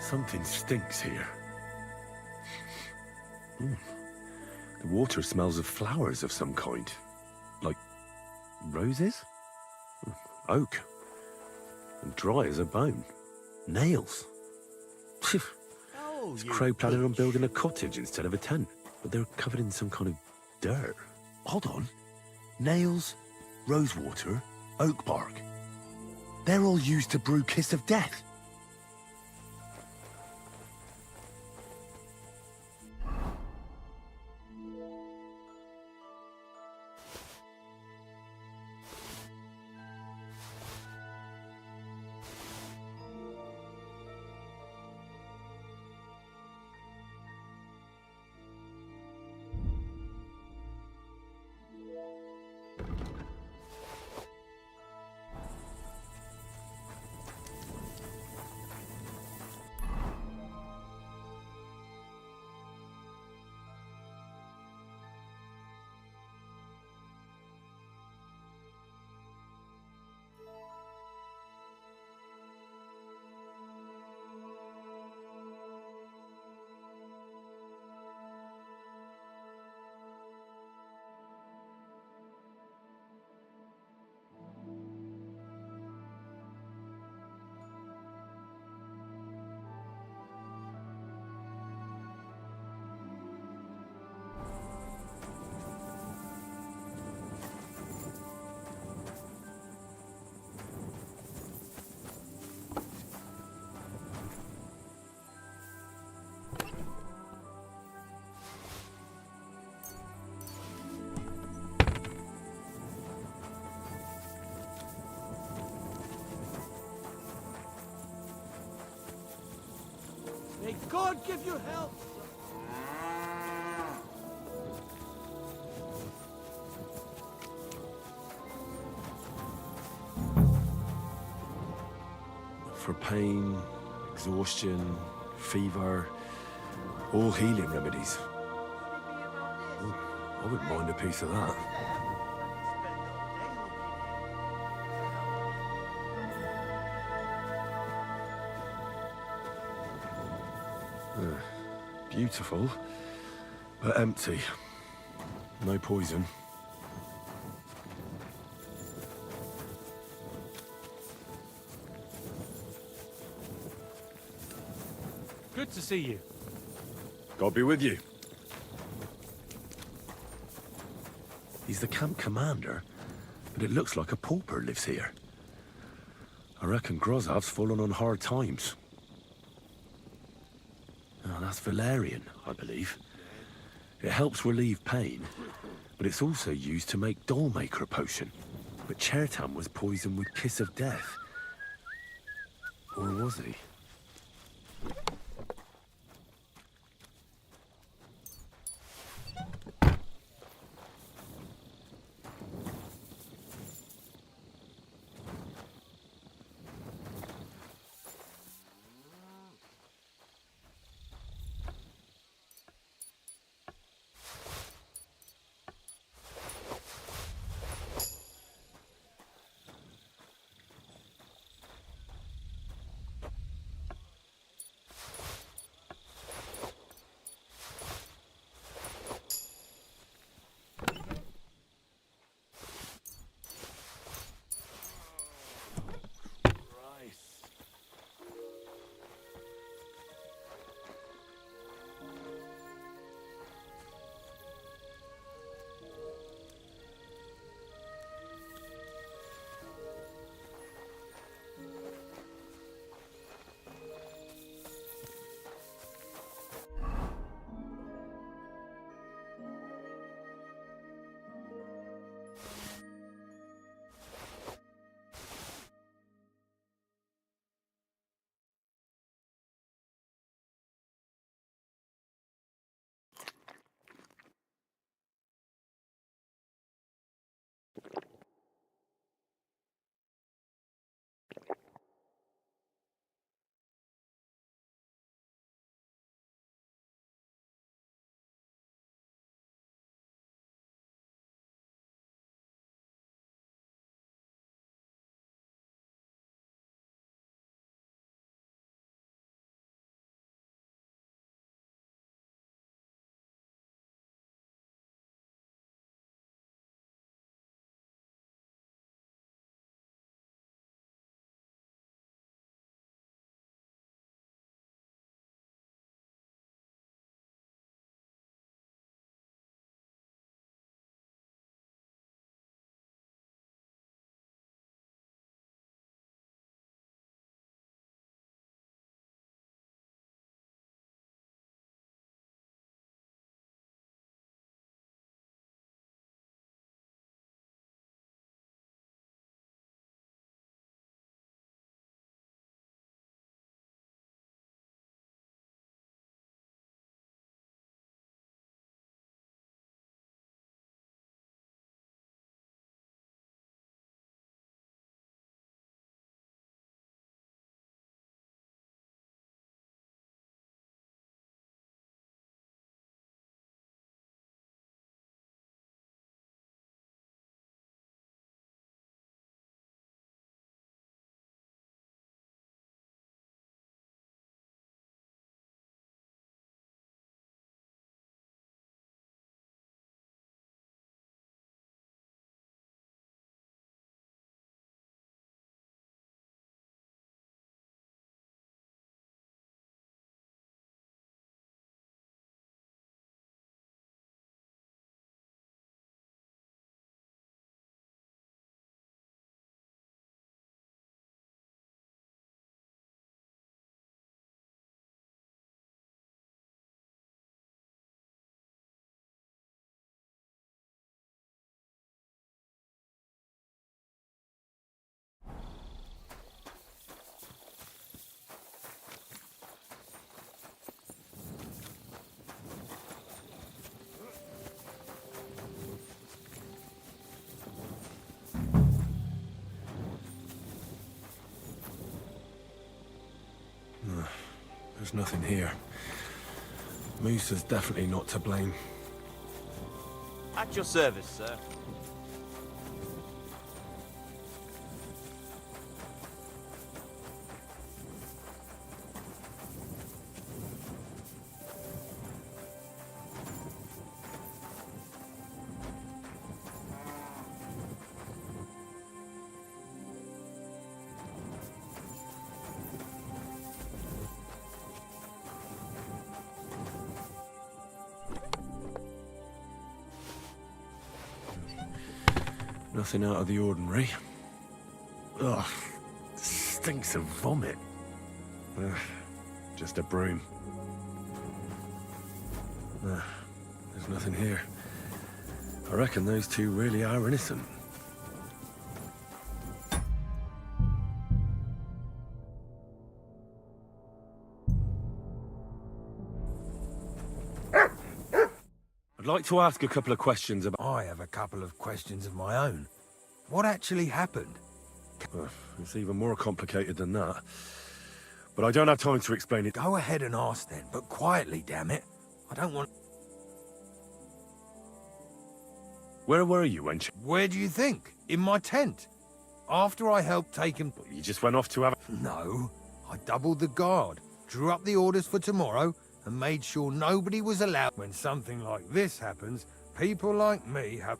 Speaker 14: Something stinks here. The water smells of flowers of some kind. Like roses? Oak. And dry as a bone. Nails. Is Crow planning on building a cottage instead of a tent? But they're covered in some kind of dirt. Hold on. Nails, rosewater, oak bark. They're all used to brew Kiss of Death.
Speaker 7: May God give you help!
Speaker 14: For pain, exhaustion, fever, all healing remedies. I wouldn't mind a piece of that. Beautiful, but empty. No poison.
Speaker 18: Good to see you.
Speaker 14: God be with you. He's the camp commander, but it looks like a pauper lives here. I reckon Grozav's fallen on hard times. That's valerian, I believe. It helps relieve pain, but it's also used to make Dollmaker potion. But Chertam was poisoned with Kiss of Death. Or was he? There's nothing here. Moose is definitely not to blame.
Speaker 16: At your service, sir.
Speaker 14: Nothing out of the ordinary. Ugh, stinks of vomit. Ugh, just a broom. There's nothing here. I reckon those two really are innocent. I'd like to ask a couple of questions about...
Speaker 15: I have a couple of questions of my own. What actually happened?
Speaker 14: It's even more complicated than that. But I don't have time to explain it.
Speaker 15: Go ahead and ask then, but quietly, damn it. I don't want...
Speaker 14: Where were you when...
Speaker 15: Where do you think? In my tent. After I helped take him...
Speaker 14: You just went off to have...
Speaker 15: No. I doubled the guard, drew up the orders for tomorrow, and made sure nobody was allowed. When something like this happens, people like me have...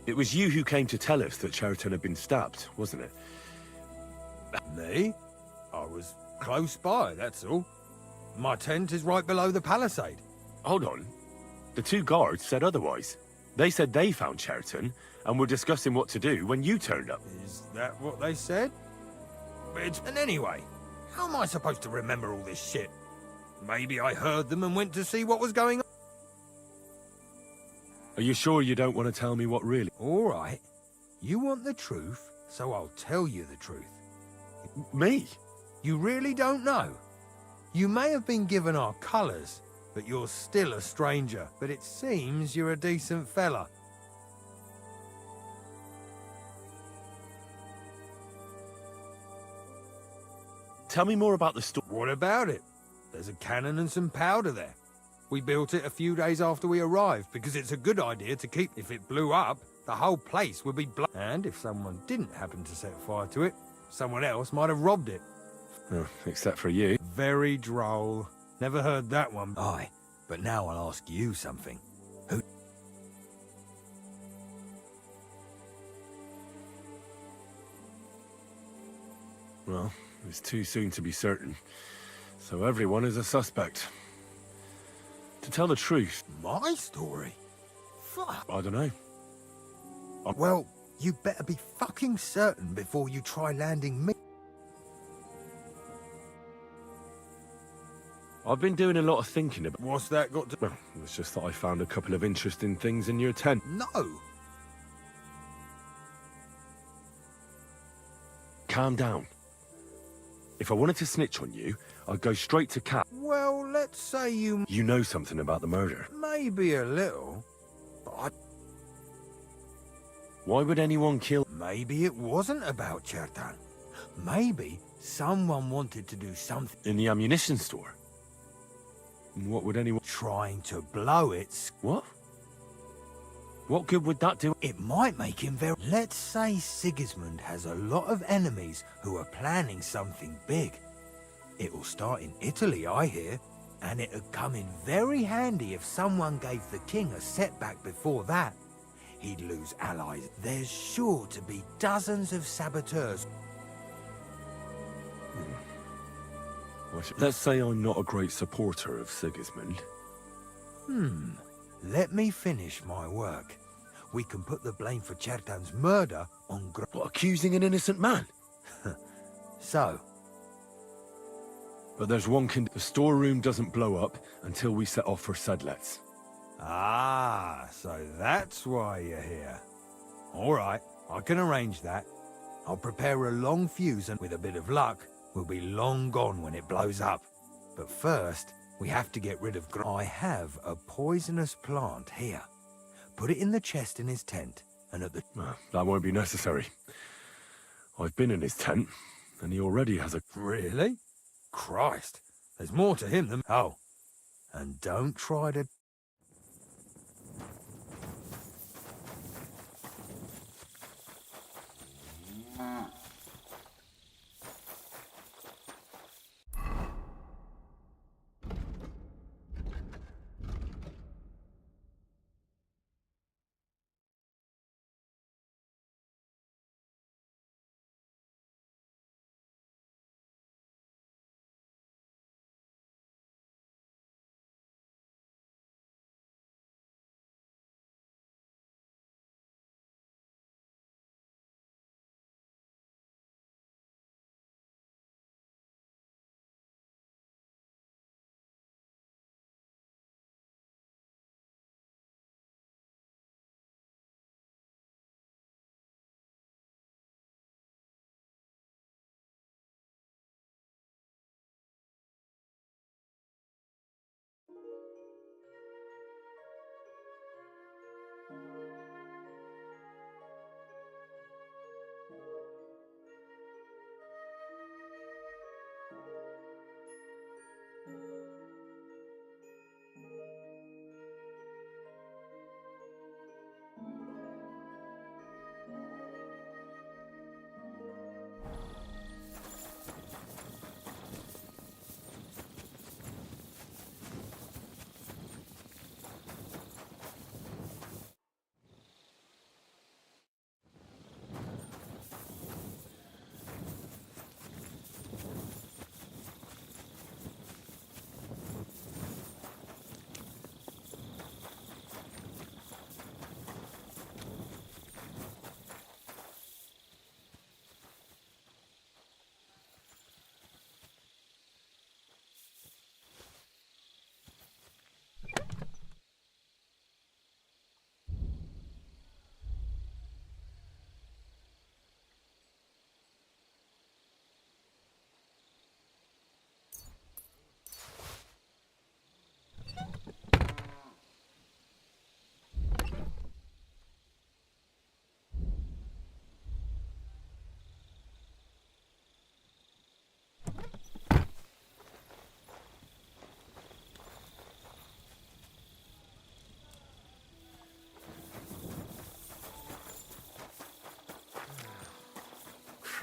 Speaker 14: It was you who came to tell us that Cheriton had been stabbed, wasn't it?
Speaker 15: Me? I was close by, that's all. My tent is right below the palisade.
Speaker 14: Hold on. The two guards said otherwise. They said they found Cheriton and were discussing what to do when you turned up.
Speaker 15: Is that what they said? And anyway, how am I supposed to remember all this shit? Maybe I heard them and went to see what was going on.
Speaker 14: Are you sure you don't want to tell me what really...
Speaker 15: All right. You want the truth, so I'll tell you the truth.
Speaker 14: Me?
Speaker 15: You really don't know? You may have been given our colours, but you're still a stranger. But it seems you're a decent fella.
Speaker 14: Tell me more about the story.
Speaker 15: What about it? There's a cannon and some powder there. We built it a few days after we arrived because it's a good idea to keep... If it blew up, the whole place would be blown. And if someone didn't happen to set fire to it, someone else might have robbed it.
Speaker 14: Oh, except for you.
Speaker 15: Very droll. Never heard that one. Aye, but now I'll ask you something. Who...
Speaker 14: Well, it's too soon to be certain. So everyone is a suspect. To tell the truth...
Speaker 15: My story? Fuck.
Speaker 14: I don't know.
Speaker 15: Well, you better be fucking certain before you try landing me.
Speaker 14: I've been doing a lot of thinking about...
Speaker 15: What's that got to...
Speaker 14: Well, it's just that I found a couple of interesting things in your tent.
Speaker 15: No!
Speaker 14: Calm down. If I wanted to snitch on you, I'd go straight to Cap.
Speaker 15: Well, let's say you...
Speaker 14: You know something about the murder.
Speaker 15: Maybe a little, but I...
Speaker 14: Why would anyone kill...
Speaker 15: Maybe it wasn't about Chertan. Maybe someone wanted to do something...
Speaker 14: In the ammunition store? And what would anyone...
Speaker 15: Trying to blow it...
Speaker 14: What? What good would that do?
Speaker 15: It might make him very... Let's say Sigismund has a lot of enemies who are planning something big. It will start in Italy, I hear, and it'd come in very handy if someone gave the king a setback before that. He'd lose allies. There's sure to be dozens of saboteurs.
Speaker 14: Let's say I'm not a great supporter of Sigismund.
Speaker 15: Let me finish my work. We can put the blame for Chertan's murder on
Speaker 14: What, accusing an innocent man?
Speaker 15: So?
Speaker 14: But there's one the storeroom doesn't blow up until we set off for Sedlets.
Speaker 15: Ah, so that's why you're here. All right, I can arrange that. I'll prepare a long fuse and with a bit of luck, we'll be long gone when it blows up. But first, we have to get rid of I have a poisonous plant here. Put it in the chest in his tent, and at the...
Speaker 14: That won't be necessary. I've been in his tent, and he already has a...
Speaker 15: Really? Christ, there's more to him than... Oh, and don't try to...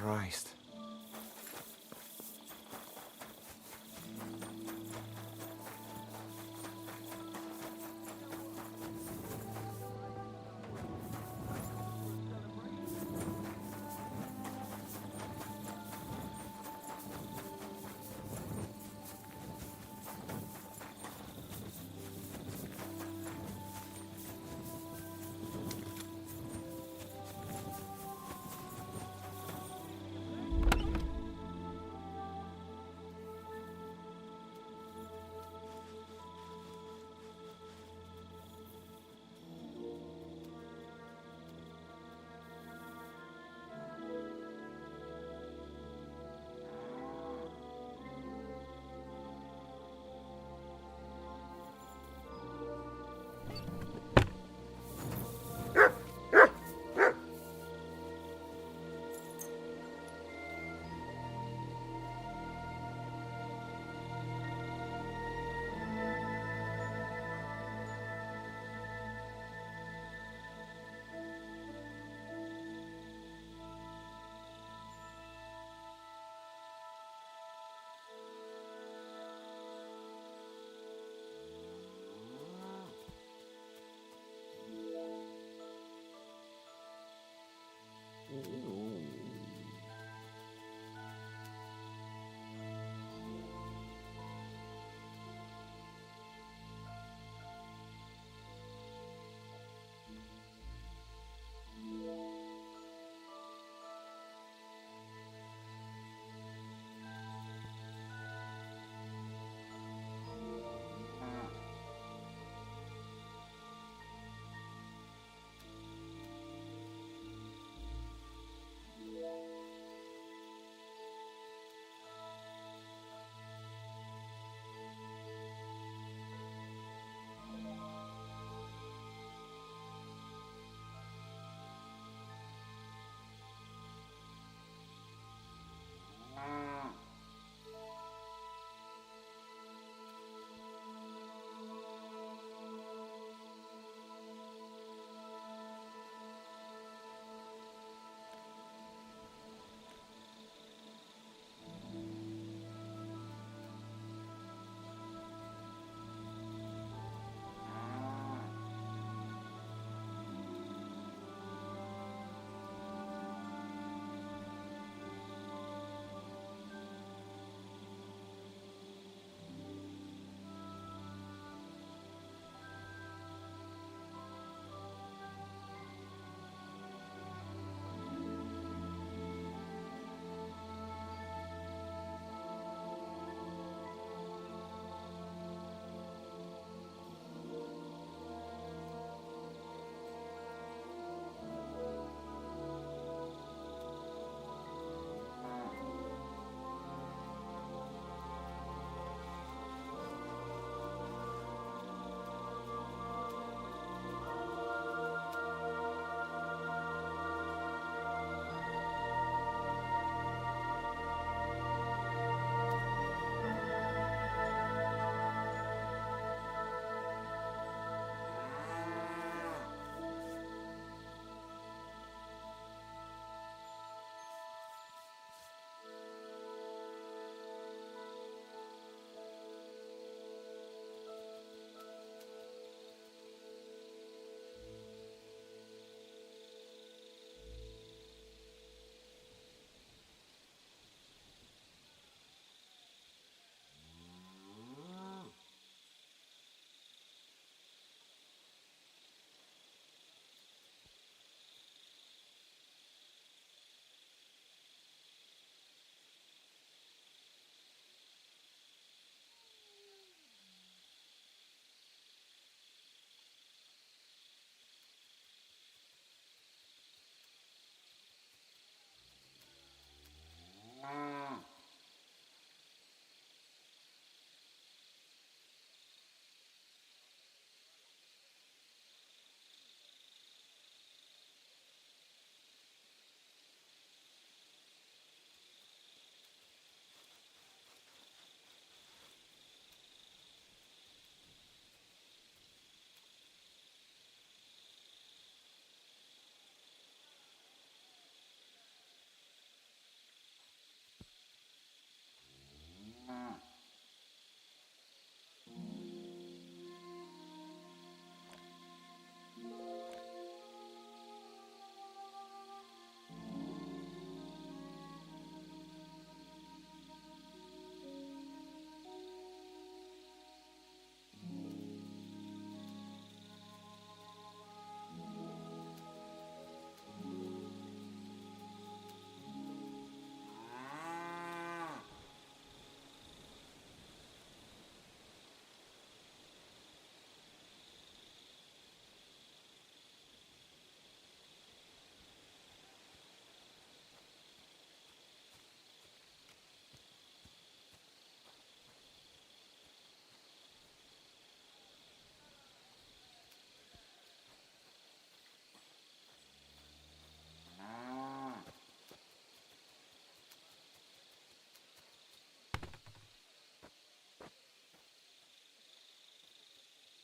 Speaker 16: Christ.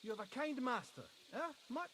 Speaker 15: You have a kind master, eh? Mutt?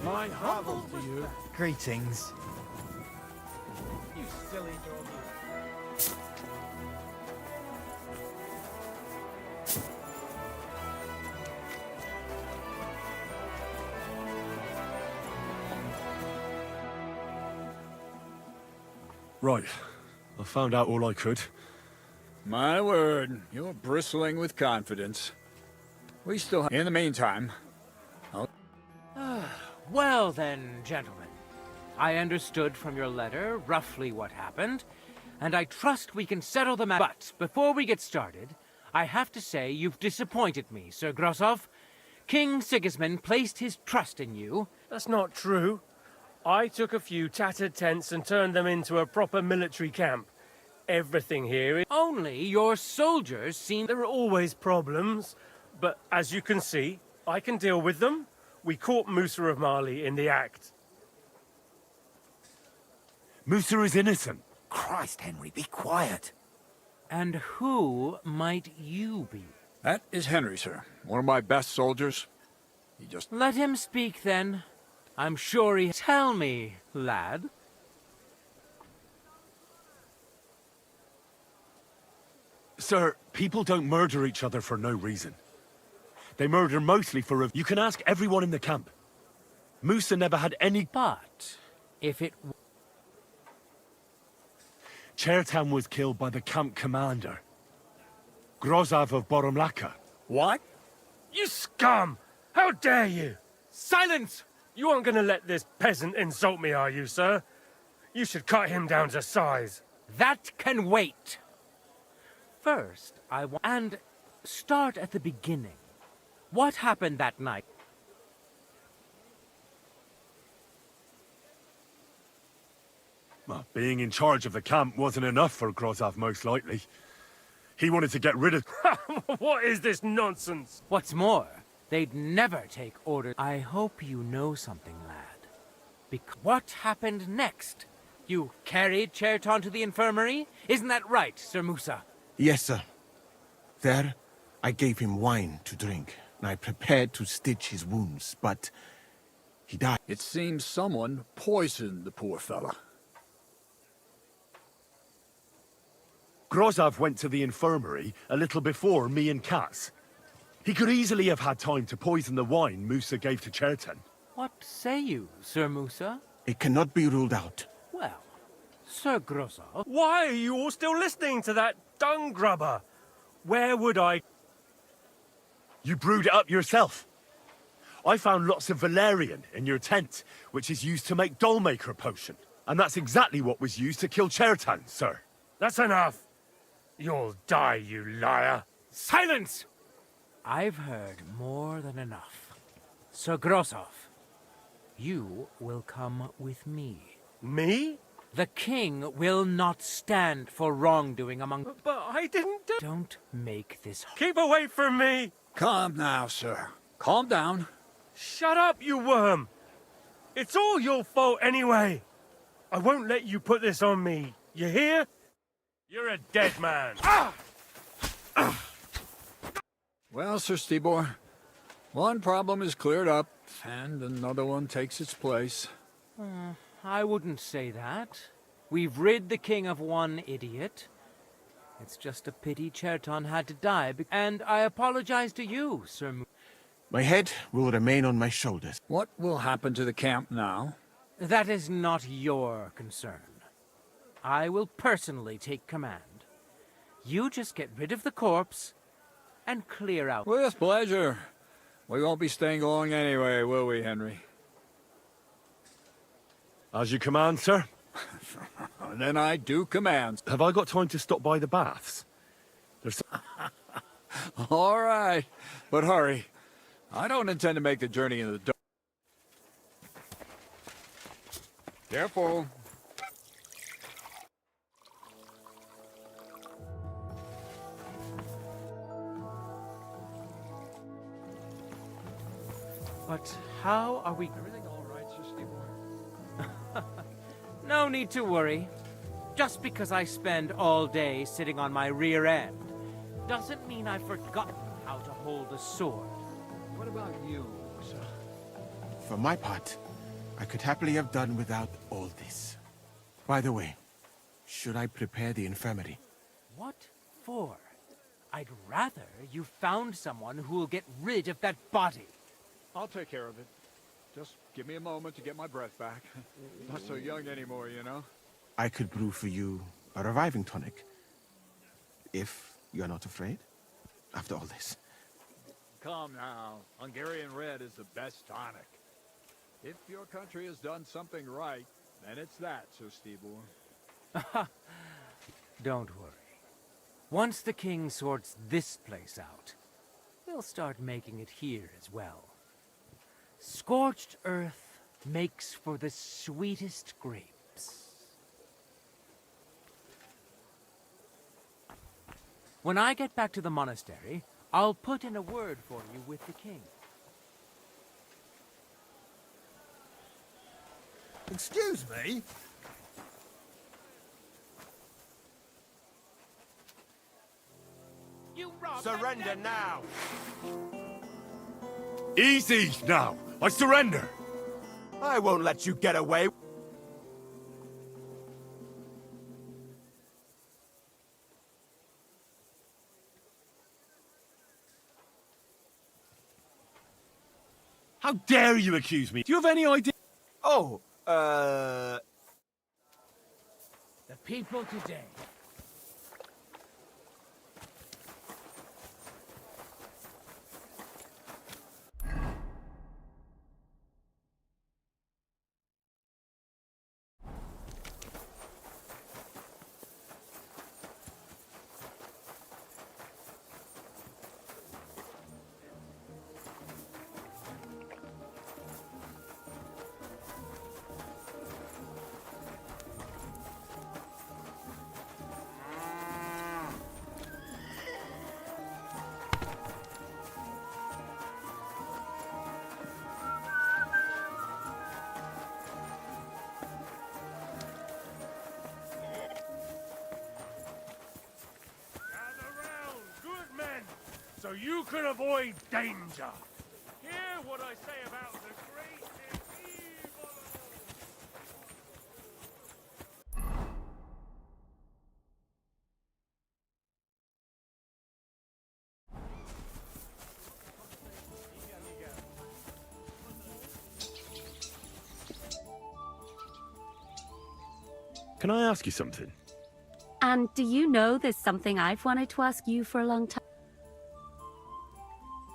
Speaker 15: My humble to you.
Speaker 5: Greetings.
Speaker 15: You silly doggy.
Speaker 14: Right. I found out all I could.
Speaker 1: My word, you're bristling with confidence. We still have... In the meantime...
Speaker 20: Well then, gentlemen. I understood from your letter roughly what happened, and I trust we can settle the matter. But before we get started, I have to say you've disappointed me, Sir Grosov. King Sigismund placed his trust in you.
Speaker 18: That's not true. I took a few tattered tents and turned them into a proper military camp. Everything here is...
Speaker 20: Only your soldiers seem...
Speaker 18: There are always problems, but as you can see, I can deal with them. We caught Musa of Mali in the act.
Speaker 14: Musa is innocent.
Speaker 5: Christ, Henry, be quiet.
Speaker 20: And who might you be?
Speaker 1: That is Henry, sir. One of my best soldiers. He just...
Speaker 20: Let him speak, then. I'm sure he... Tell me, lad.
Speaker 14: Sir, people don't murder each other for no reason. They murder mostly for a... You can ask everyone in the camp. Musa never had any...
Speaker 20: But if it...
Speaker 13: Chertan was killed by the camp commander, Grozav of Boromlaka.
Speaker 1: What?
Speaker 18: You scum! How dare you!
Speaker 20: Silence!
Speaker 18: You aren't gonna let this peasant insult me, are you, sir? You should cut him down to size.
Speaker 20: That can wait. First, I want... And start at the beginning. What happened that night?
Speaker 13: Well, being in charge of the camp wasn't enough for Grozav, most likely. He wanted to get rid of...
Speaker 18: What is this nonsense?
Speaker 20: What's more, they'd never take orders. I hope you know something, lad. Because what happened next? You carried Cherton to the infirmary? Isn't that right, Sir Musa?
Speaker 10: Yes, sir. There, I gave him wine to drink, and I prepared to stitch his wounds, but he died.
Speaker 1: It seems someone poisoned the poor fella.
Speaker 13: Grozav went to the infirmary a little before me and Katz. He could easily have had time to poison the wine Musa gave to Chertan.
Speaker 20: What say you, Sir Musa?
Speaker 10: It cannot be ruled out.
Speaker 20: Well, Sir Grozov...
Speaker 18: Why are you all still listening to that dung grubber? Where would I...
Speaker 13: You brewed it up yourself. I found lots of valerian in your tent, which is used to make Dollmaker potion. And that's exactly what was used to kill Chertan, sir.
Speaker 18: That's enough. You'll die, you liar.
Speaker 20: Silence! I've heard more than enough. Sir Grozov, you will come with me.
Speaker 18: Me?
Speaker 20: The king will not stand for wrongdoing among...
Speaker 18: But I didn't do...
Speaker 20: Don't make this...
Speaker 18: Keep away from me!
Speaker 1: Calm now, sir. Calm down.
Speaker 18: Shut up, you worm! It's all your fault anyway. I won't let you put this on me. You hear? You're a dead man.
Speaker 1: Well, Sir Stibor, one problem is cleared up, and another one takes its place.
Speaker 20: I wouldn't say that. We've rid the king of one idiot. It's just a pity Cherton had to die, and I apologize to you, Sir
Speaker 10: My head will remain on my shoulders.
Speaker 1: What will happen to the camp now?
Speaker 20: That is not your concern. I will personally take command. You just get rid of the corpse and clear out.
Speaker 1: With pleasure. We won't be staying long anyway, will we, Henry?
Speaker 13: As you command, sir.
Speaker 1: Then I do command.
Speaker 13: Have I got time to stop by the baths? There's...
Speaker 1: All right, but hurry. I don't intend to make the journey in the dark. Careful.
Speaker 20: But how are we...
Speaker 1: Everything all right, Sir Stibor?
Speaker 20: No need to worry. Just because I spend all day sitting on my rear end doesn't mean I've forgotten how to hold a sword.
Speaker 1: What about you, sir?
Speaker 10: For my part, I could happily have done without all this. By the way, should I prepare the infirmary?
Speaker 20: What for? I'd rather you found someone who will get rid of that body.
Speaker 1: I'll take care of it. Just give me a moment to get my breath back. Not so young anymore, you know?
Speaker 10: I could brew for you a reviving tonic. If you're not afraid, after all this.
Speaker 1: Come now. Hungarian Red is the best tonic. If your country has done something right, then it's that, Sir Stibor.
Speaker 20: Don't worry. Once the king sorts this place out, we'll start making it here as well. Scorched earth makes for the sweetest grapes. When I get back to the monastery, I'll put in a word for you with the king.
Speaker 15: Excuse me?
Speaker 16: Surrender now!
Speaker 13: Easy now! I surrender!
Speaker 16: I won't let you get away.
Speaker 13: How dare you accuse me? Do you have any idea?
Speaker 16: Oh,
Speaker 20: The
Speaker 12: people today.
Speaker 18: So you can avoid danger. Hear what I say about the great and evil.
Speaker 14: Can I ask you something?
Speaker 2: And do you know there's something I've wanted to ask you for a long time?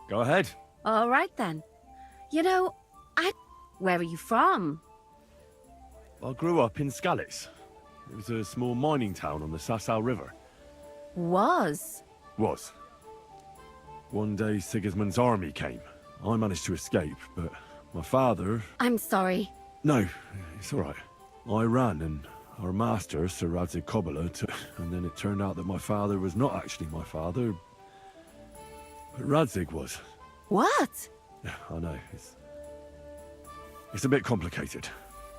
Speaker 14: Go ahead.
Speaker 2: All right, then. You know, Where are you from?
Speaker 14: I grew up in Scalitz. It was a small mining town on the Sasau River.
Speaker 2: Was?
Speaker 14: Was. One day Sigismund's army came. I managed to escape, but my father...
Speaker 2: I'm sorry.
Speaker 14: No, it's all right. I ran, and our master, Sir Radzig Kobyla, and then it turned out that my father was not actually my father, but Radzig was.
Speaker 2: What?
Speaker 14: Yeah, I know. It's a bit complicated.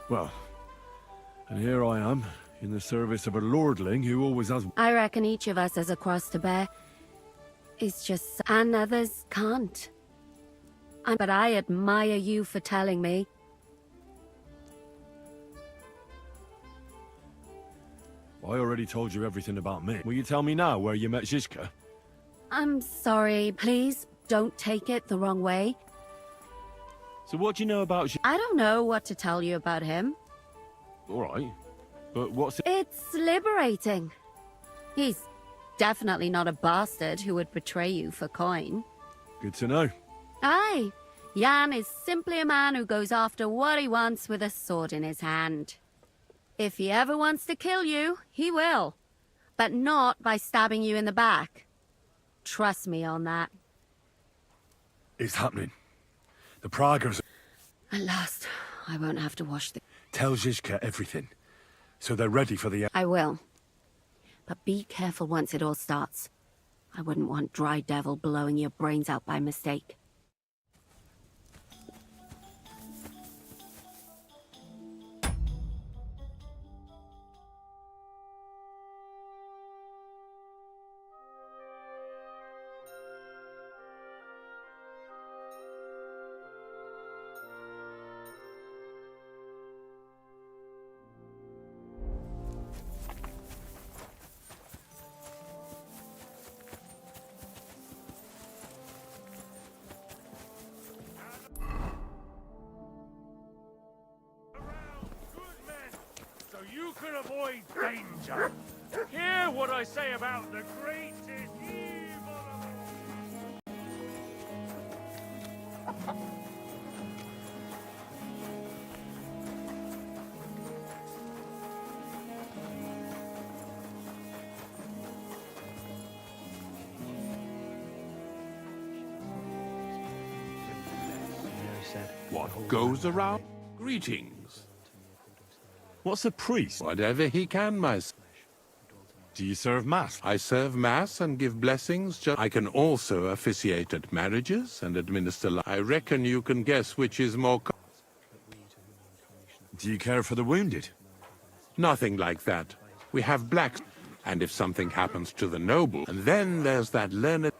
Speaker 14: Well, and here I am, in the service of a lordling who always has...
Speaker 2: I reckon each of us has a cross to bear. It's just... and others can't. But I admire you for telling me.
Speaker 14: I already told you everything about me. Will you tell me now where you met Zizka?
Speaker 2: I'm sorry, please don't take it the wrong way.
Speaker 14: So what do you know about
Speaker 2: I don't know what to tell you about him.
Speaker 14: All right, but what's it?
Speaker 2: It's liberating. He's definitely not a bastard who would betray you for coin.
Speaker 14: Good to know.
Speaker 2: Aye, Jan is simply a man who goes after what he wants with a sword in his hand. If he ever wants to kill you, he will. But not by stabbing you in the back. Trust me on that.
Speaker 14: It's happening. The Praguers...
Speaker 2: At last, I won't have to wash the...
Speaker 14: Tell Zizka everything, so they're ready for the...
Speaker 2: I will. But be careful once it all starts. I wouldn't want Dry Devil blowing your brains out by mistake.
Speaker 18: So you can avoid danger. Hear what I say about the greatest evil of all.
Speaker 6: What goes around? Greetings.
Speaker 14: What's a priest?
Speaker 6: Whatever he can, my son.
Speaker 14: Do you serve Mass?
Speaker 6: I serve Mass and give blessings. I can also officiate at marriages and administer... I reckon you can guess which is more...
Speaker 14: Do you care for the wounded?
Speaker 6: Nothing like that. We have blacks, and if something happens to the noble, and then there's that learned...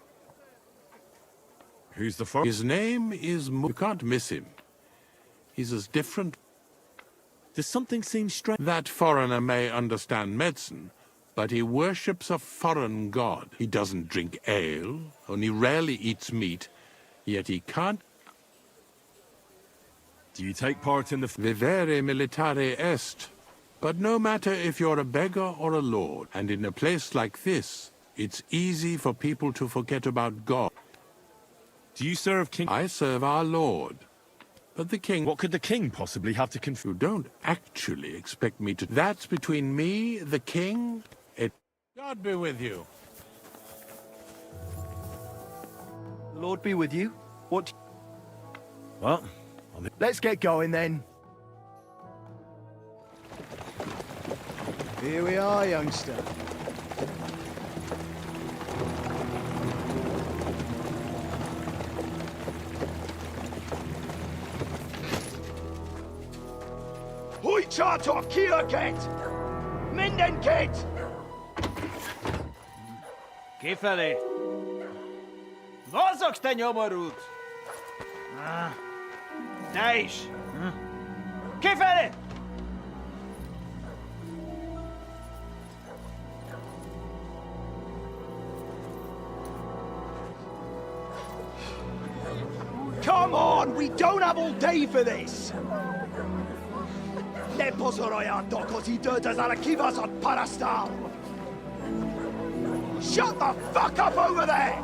Speaker 14: Who's the fox?
Speaker 6: His name is... You can't miss him. He's as different...
Speaker 14: Does something seem strange?
Speaker 6: That foreigner may understand medicine, but he worships a foreign god. He doesn't drink ale, only rarely eats meat, yet he can't...
Speaker 14: Do you take part in the...
Speaker 6: Vivere militare est. But no matter if you're a beggar or a lord, and in a place like this, it's easy for people to forget about God.
Speaker 13: Do you serve King?
Speaker 6: I serve our Lord. But the king...
Speaker 13: What could the king possibly have to confess?
Speaker 6: You don't actually expect me to... That's between me, the king, it... God be with you.
Speaker 8: The Lord be with you. What?
Speaker 13: Well,
Speaker 8: let's get going then.
Speaker 3: Here we are, youngster.
Speaker 7: Hoi charter kia gate! Minden gate!
Speaker 23: Kifeli! Mozogsz, te nyomorult! Te is! Kifeli!
Speaker 7: Come on, we don't have all day for this! Ne pozoroianto così dödas alla kivas on parastal! Shut the fuck up over there!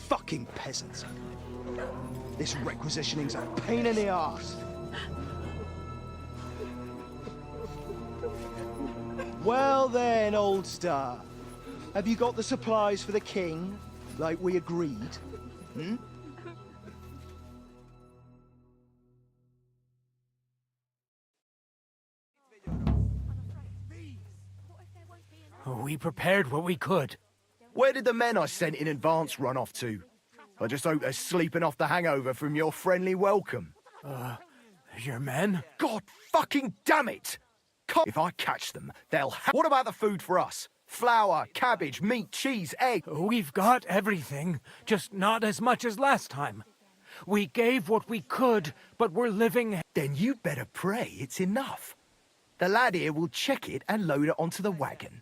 Speaker 7: Fucking peasants. This requisitioning's a pain in the arse. Well then, old star. Have you got the supplies for the king, like we agreed? Hmm? We prepared what we could. Where did the men I sent in advance run off to? I just hope they're sleeping off the hangover from your friendly welcome. Your men? God fucking damn it! If I catch them, they'll What about the food for us? Flour, cabbage, meat, cheese, egg.
Speaker 11: We've got everything, just not as much as last time. We gave what we could, but we're living...
Speaker 7: Then you better pray it's enough. The lad here will check it and load it onto the wagon.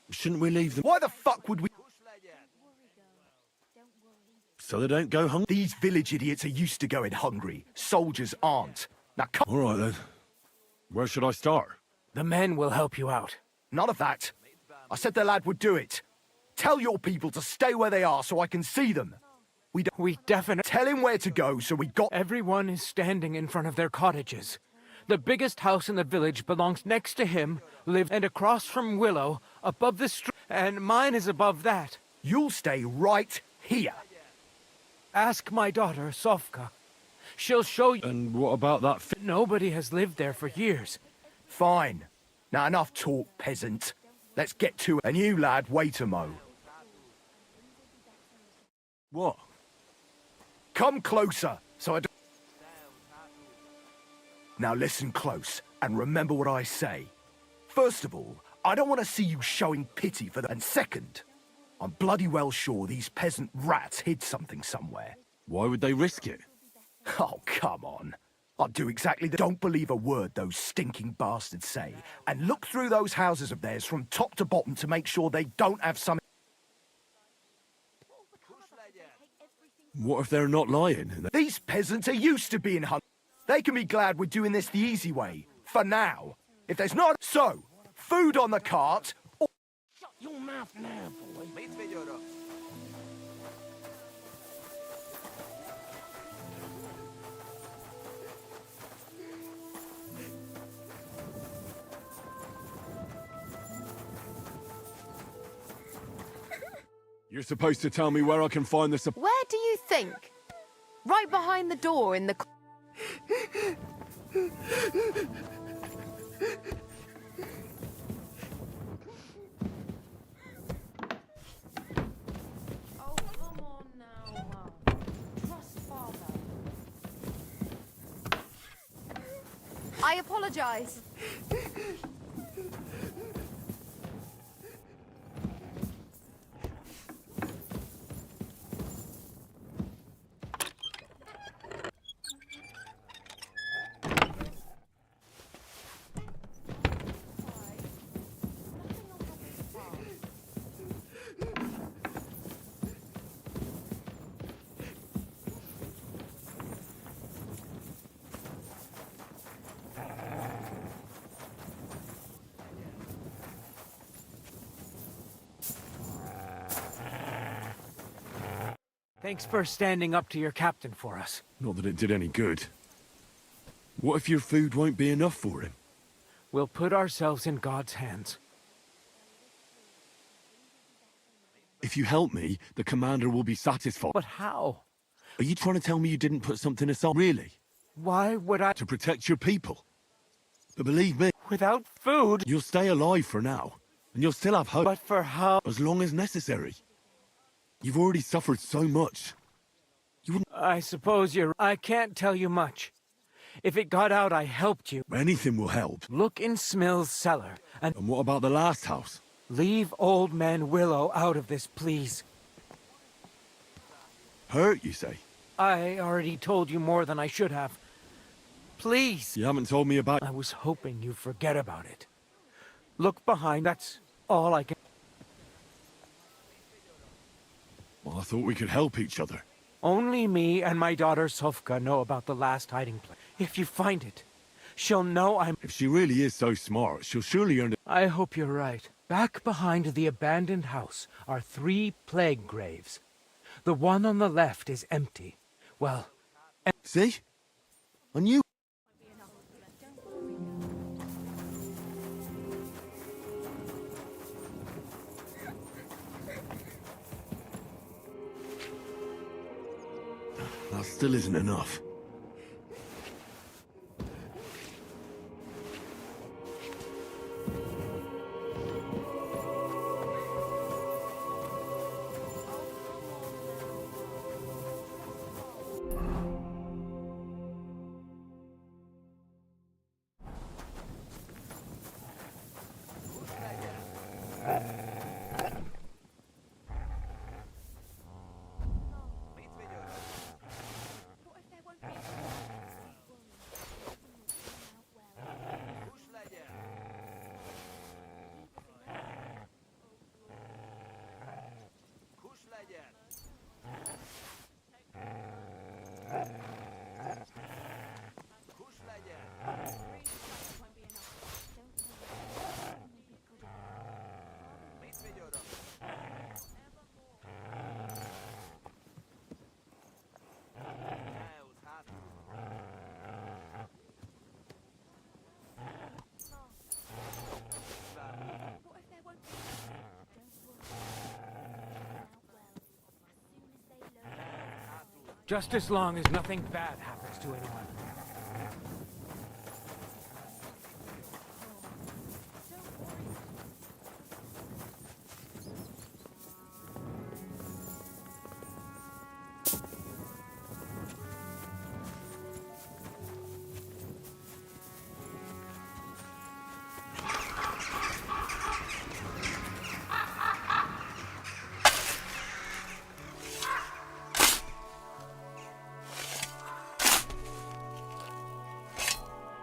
Speaker 9: Shouldn't we leave them?
Speaker 7: Why the fuck would we...
Speaker 9: So they don't go hungry?
Speaker 7: These village idiots are used to going hungry. Soldiers aren't. Now come...
Speaker 9: All right, then. Where should I start?
Speaker 11: The men will help you out.
Speaker 7: None of that. I said the lad would do it. Tell your people to stay where they are so I can see them.
Speaker 11: We definitely...
Speaker 7: Tell him where to go so we got...
Speaker 11: Everyone is standing in front of their cottages. The biggest house in the village belongs next to him, and across from Willow, above the street, and mine is above that.
Speaker 7: You'll stay right here.
Speaker 11: Ask my daughter, Sofka. She'll show you...
Speaker 9: And what about that...
Speaker 11: Nobody has lived there for years.
Speaker 7: Fine. Now enough talk, peasant. Let's get to it. And you, lad, wait a mo.
Speaker 9: What?
Speaker 7: Come closer, so I don't... Now listen close, and remember what I say. First of all, I don't want to see you showing pity for them. And second, I'm bloody well sure these peasant rats hid something somewhere.
Speaker 9: Why would they risk it?
Speaker 7: Oh, come on. I'd do exactly that. Don't believe a word those stinking bastards say, and look through those houses of theirs from top to bottom to make sure they don't have some...
Speaker 9: What if they're not lying?
Speaker 7: These peasants are used to being hungry. They can be glad we're doing this the easy way, for now. If there's not... So, food on the cart... Or...
Speaker 17: Shut your mouth now, boy.
Speaker 9: You're supposed to tell me where I can find the...
Speaker 21: Where do you think? Right behind the door in the... Oh, come on now, Mum. Trust Father. I apologize.
Speaker 20: Thanks for standing up to your captain for us.
Speaker 9: Not that it did any good. What if your food won't be enough for him?
Speaker 20: We'll put ourselves in God's hands.
Speaker 9: If you help me, the commander will be satisfied.
Speaker 20: But how?
Speaker 9: Are you trying to tell me you didn't put something aside? Really?
Speaker 20: Why would I?
Speaker 9: To protect your people. But believe me,
Speaker 20: without food,
Speaker 9: you'll stay alive for now. And you'll still have hope.
Speaker 20: But for how?
Speaker 9: As long as necessary. You've already suffered so much. You wouldn't...
Speaker 20: I suppose you're... I can't tell you much. If it got out, I helped you.
Speaker 9: Anything will help.
Speaker 20: Look in Smill's cellar. And
Speaker 9: what about the last house?
Speaker 20: Leave old man Willow out of this, please.
Speaker 9: Hurt, you say?
Speaker 20: I already told you more than I should have. Please.
Speaker 9: You haven't told me about...
Speaker 20: I was hoping you'd forget about it. Look behind, that's all I can...
Speaker 9: Well, I thought we could help each other.
Speaker 20: Only me and my daughter Sofka know about the last hiding place. If you find it, she'll know I'm...
Speaker 9: If she really is so smart, she'll surely earn it.
Speaker 20: I hope you're right. Back behind the abandoned house are 3 plague graves. The one on the left is empty. Well...
Speaker 9: See? I knew... That still isn't enough.
Speaker 20: Just as long as nothing bad happens to anyone.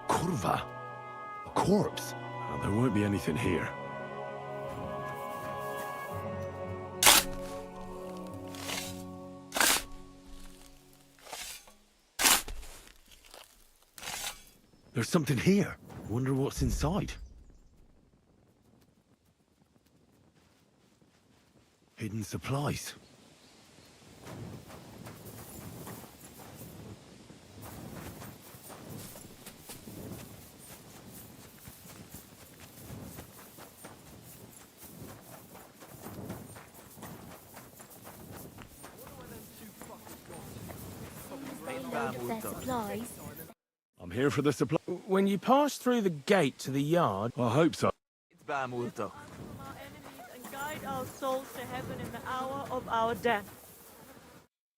Speaker 9: Kurva? A corpse? There won't be anything here. There's something here. Wonder what's inside. Hidden supplies. I'm here for the supply.
Speaker 4: When you pass through the gate to the yard...
Speaker 9: I hope so.
Speaker 19: It's Bamwulto.
Speaker 22: Our enemies and guide our souls to heaven in the hour of our death.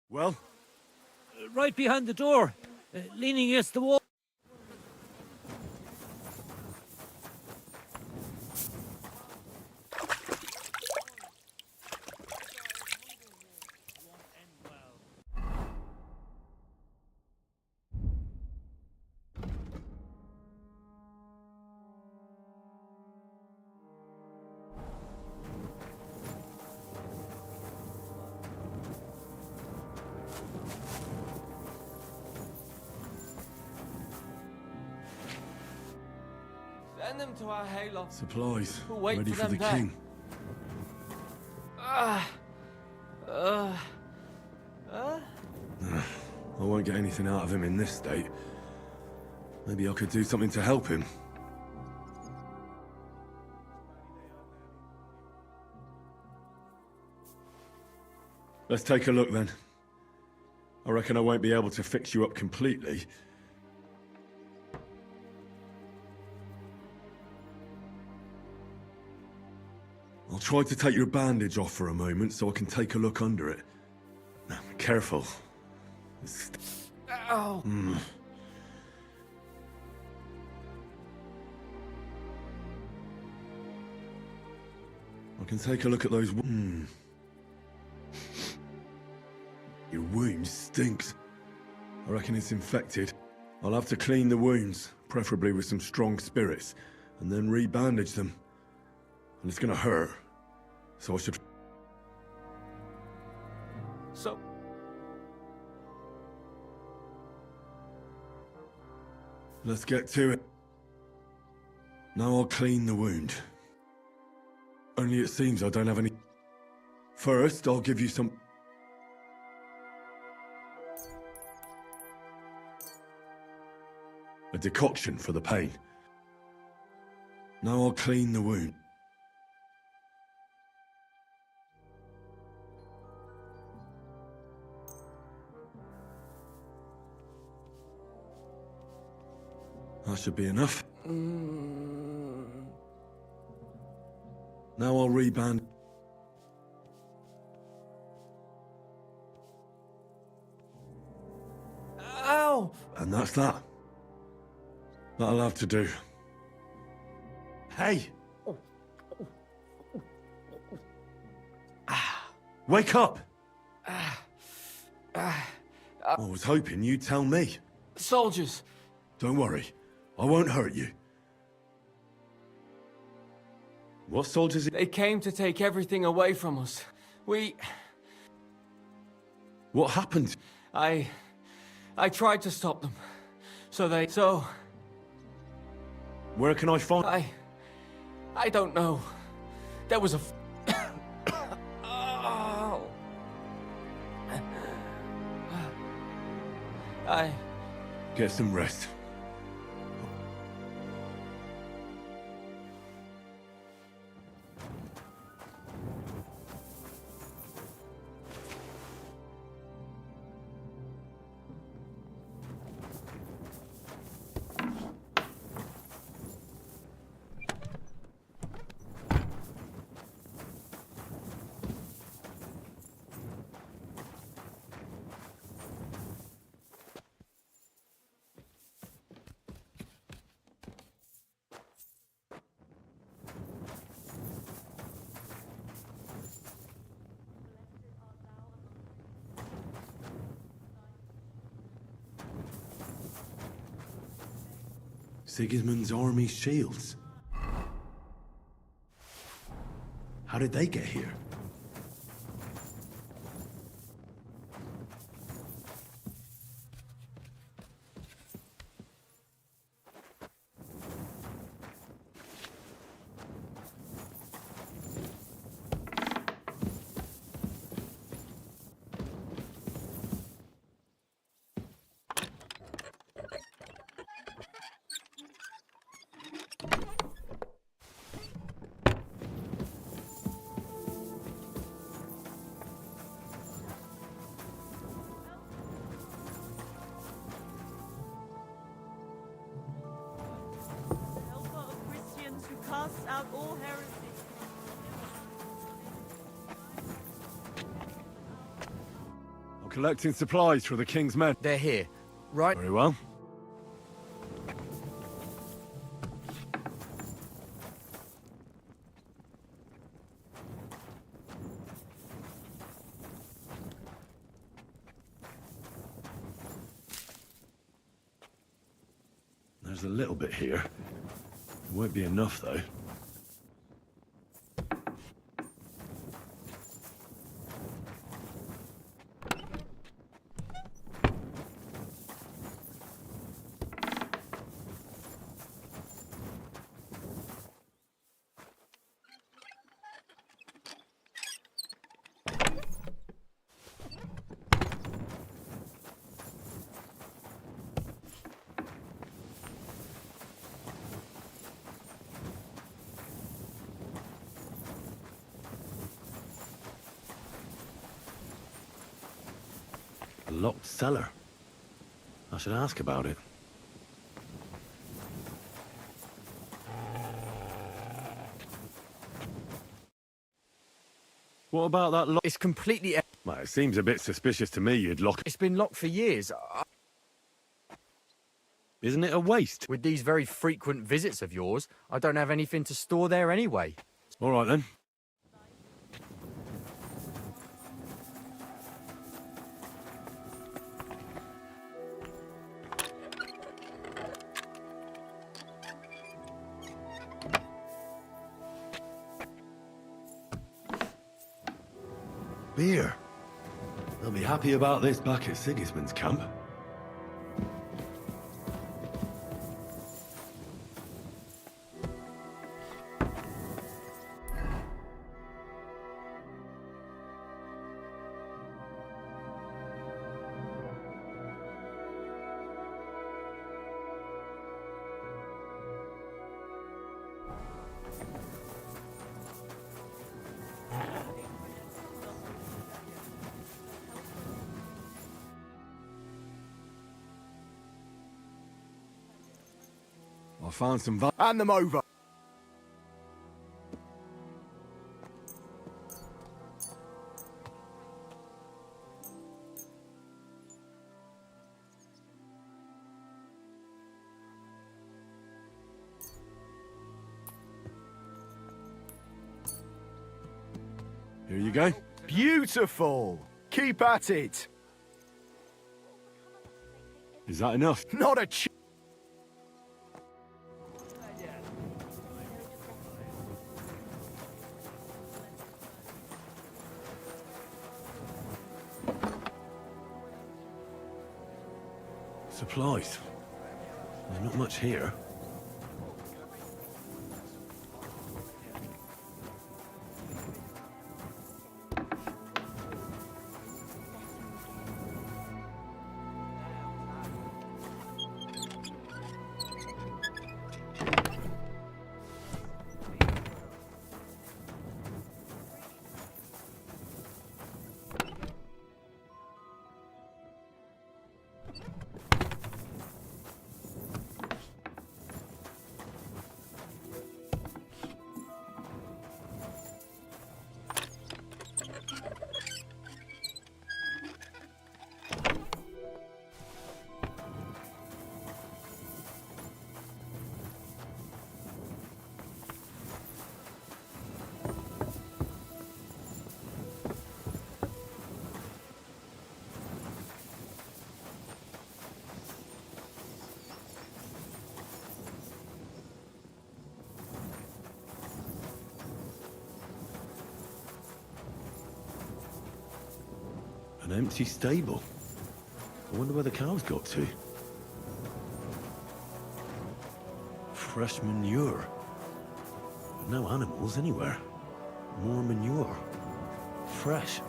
Speaker 9: Well?
Speaker 11: Right behind the door, leaning against the wall.
Speaker 19: Send them to our hayloft.
Speaker 9: Supplies.
Speaker 19: We'll wait
Speaker 9: ready
Speaker 19: for
Speaker 9: for the
Speaker 19: them there.
Speaker 9: king. I won't get anything out of him in this state. Maybe I could do something to help him. Let's take a look then. I reckon I won't be able to fix you up completely. I'll try to take your bandage off for a moment so I can take a look under it. Now, careful.
Speaker 19: Ow!
Speaker 9: I can take a look at those Your wound stinks. I reckon it's infected. I'll have to clean the wounds, preferably with some strong spirits, and then re-bandage them. And it's gonna hurt. So I should...
Speaker 19: So...
Speaker 9: Let's get to it. Now I'll clean the wound. Only it seems I don't have any... First, I'll give you some... a decoction for the pain. Now I'll clean the wound. That should be enough. Now I'll reband.
Speaker 19: Ow!
Speaker 9: And that's that. That'll have to do. Hey! Wake up! I was hoping you'd tell me.
Speaker 19: Soldiers!
Speaker 9: Don't worry. I won't hurt you. What soldiers?
Speaker 19: They came to take everything away from us.
Speaker 9: What happened?
Speaker 19: I tried to stop them. So...
Speaker 9: Where can I find...
Speaker 19: I don't know. There was a... Oh.
Speaker 9: Get some rest. Sigismund's army shields. How did they get here?
Speaker 22: Casts out all heresy.
Speaker 9: I'm collecting supplies for the King's men.
Speaker 1: They're here, right?
Speaker 9: Very well. There's a little bit here. It won't be enough, though.
Speaker 14: locked cellar. I should ask about it. What about that lock?
Speaker 1: It's completely...
Speaker 14: Well, it seems a bit suspicious to me you'd lock...
Speaker 1: It's been locked for years.
Speaker 14: Isn't it a waste?
Speaker 1: With these very frequent visits of yours, I don't have anything to store there anyway.
Speaker 14: All right, then. Beer. They'll be happy about this back at Sigismund's camp. I found some...
Speaker 8: Hand them over.
Speaker 14: Here you go.
Speaker 8: Beautiful. Keep at it.
Speaker 14: Is that enough?
Speaker 8: Not a
Speaker 14: Supplies. There's not much here. An empty stable. I wonder where the cows got to. Fresh manure. But no animals anywhere. More manure. Fresh.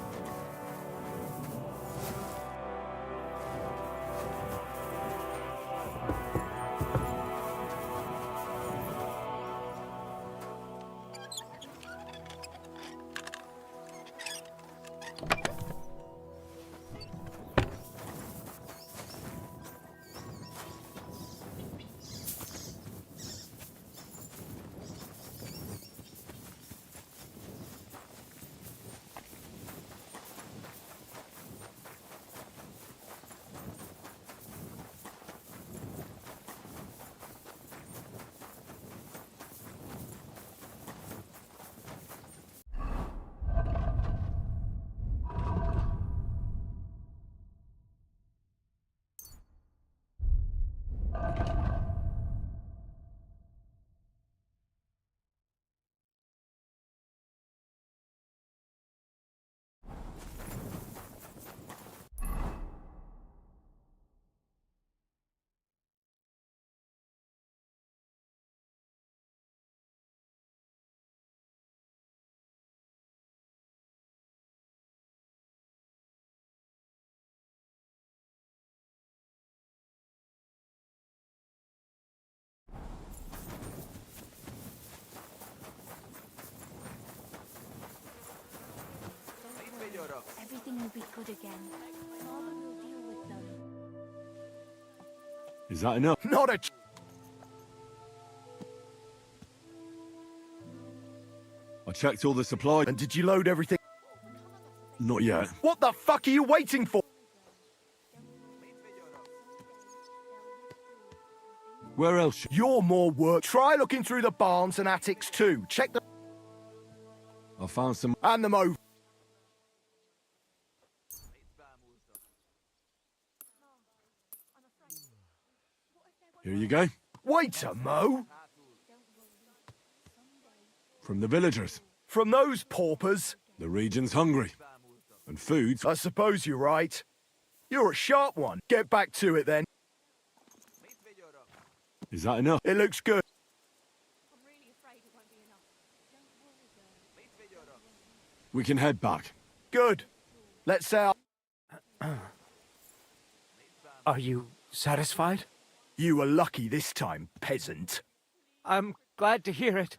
Speaker 5: Everything will be good again. Father will deal with
Speaker 9: Is that enough?
Speaker 8: Not a...
Speaker 9: I checked all the supplies.
Speaker 8: And did you load everything?
Speaker 9: Not yet.
Speaker 8: What the fuck are you waiting for?
Speaker 9: Where else?
Speaker 8: You're more work. Try looking through the barns and attics too. Check the...
Speaker 9: I found some...
Speaker 8: Hand them over.
Speaker 9: Here you go.
Speaker 8: Waiter, Mo.
Speaker 9: From the villagers.
Speaker 8: From those paupers.
Speaker 9: The region's hungry. And food's...
Speaker 8: I suppose you're right. You're a sharp one. Get back to it then.
Speaker 9: Is that enough?
Speaker 8: It looks good.
Speaker 9: We can head back.
Speaker 8: Good. Let's say
Speaker 20: Are you satisfied?
Speaker 8: You were lucky this time, peasant.
Speaker 20: I'm glad to hear it.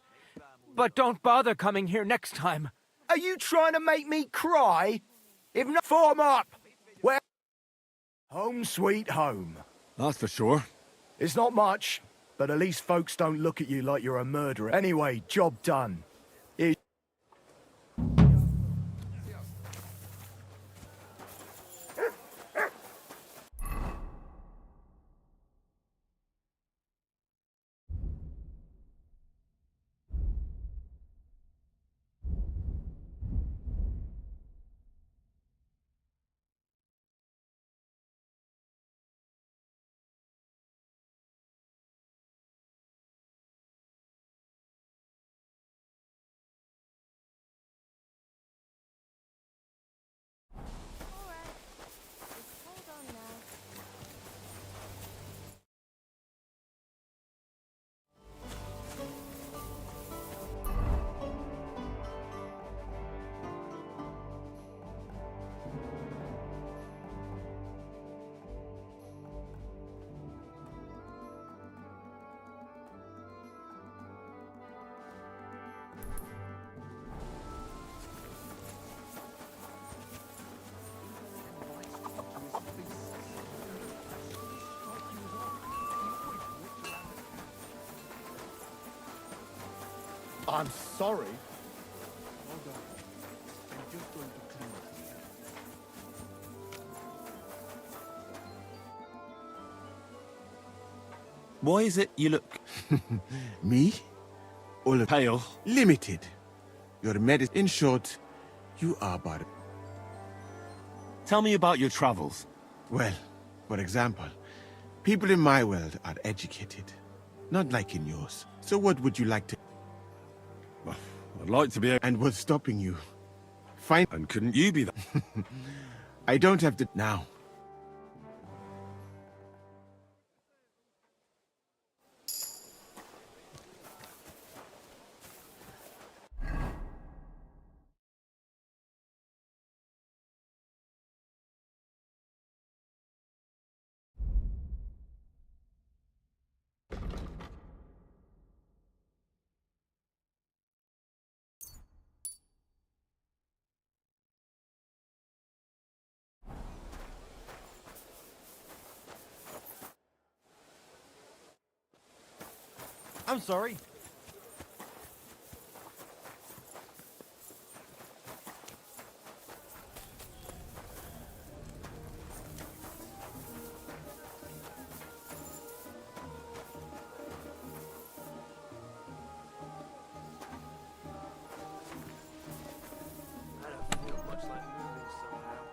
Speaker 20: But don't bother coming here next time.
Speaker 8: Are you trying to make me cry? If not, form up. Where? Home sweet home.
Speaker 9: That's for sure.
Speaker 8: It's not much, but at least folks don't look at you like you're a murderer. Anyway, job done.
Speaker 3: I'm sorry. Hold on. I'm just going to clean it.
Speaker 7: Why is it you look... Me? All pale. Limited. Your medicine... In short, you are but...
Speaker 9: Tell me about your travels.
Speaker 7: Well, for example, people in my world are educated. Not like in yours. So what would you like to...
Speaker 9: Well, I'd like to be able...
Speaker 7: And what's stopping you? Fine.
Speaker 9: And couldn't you be that?
Speaker 7: I don't have to... Now.
Speaker 16: I'm sorry.
Speaker 20: I don't feel much like moving somehow.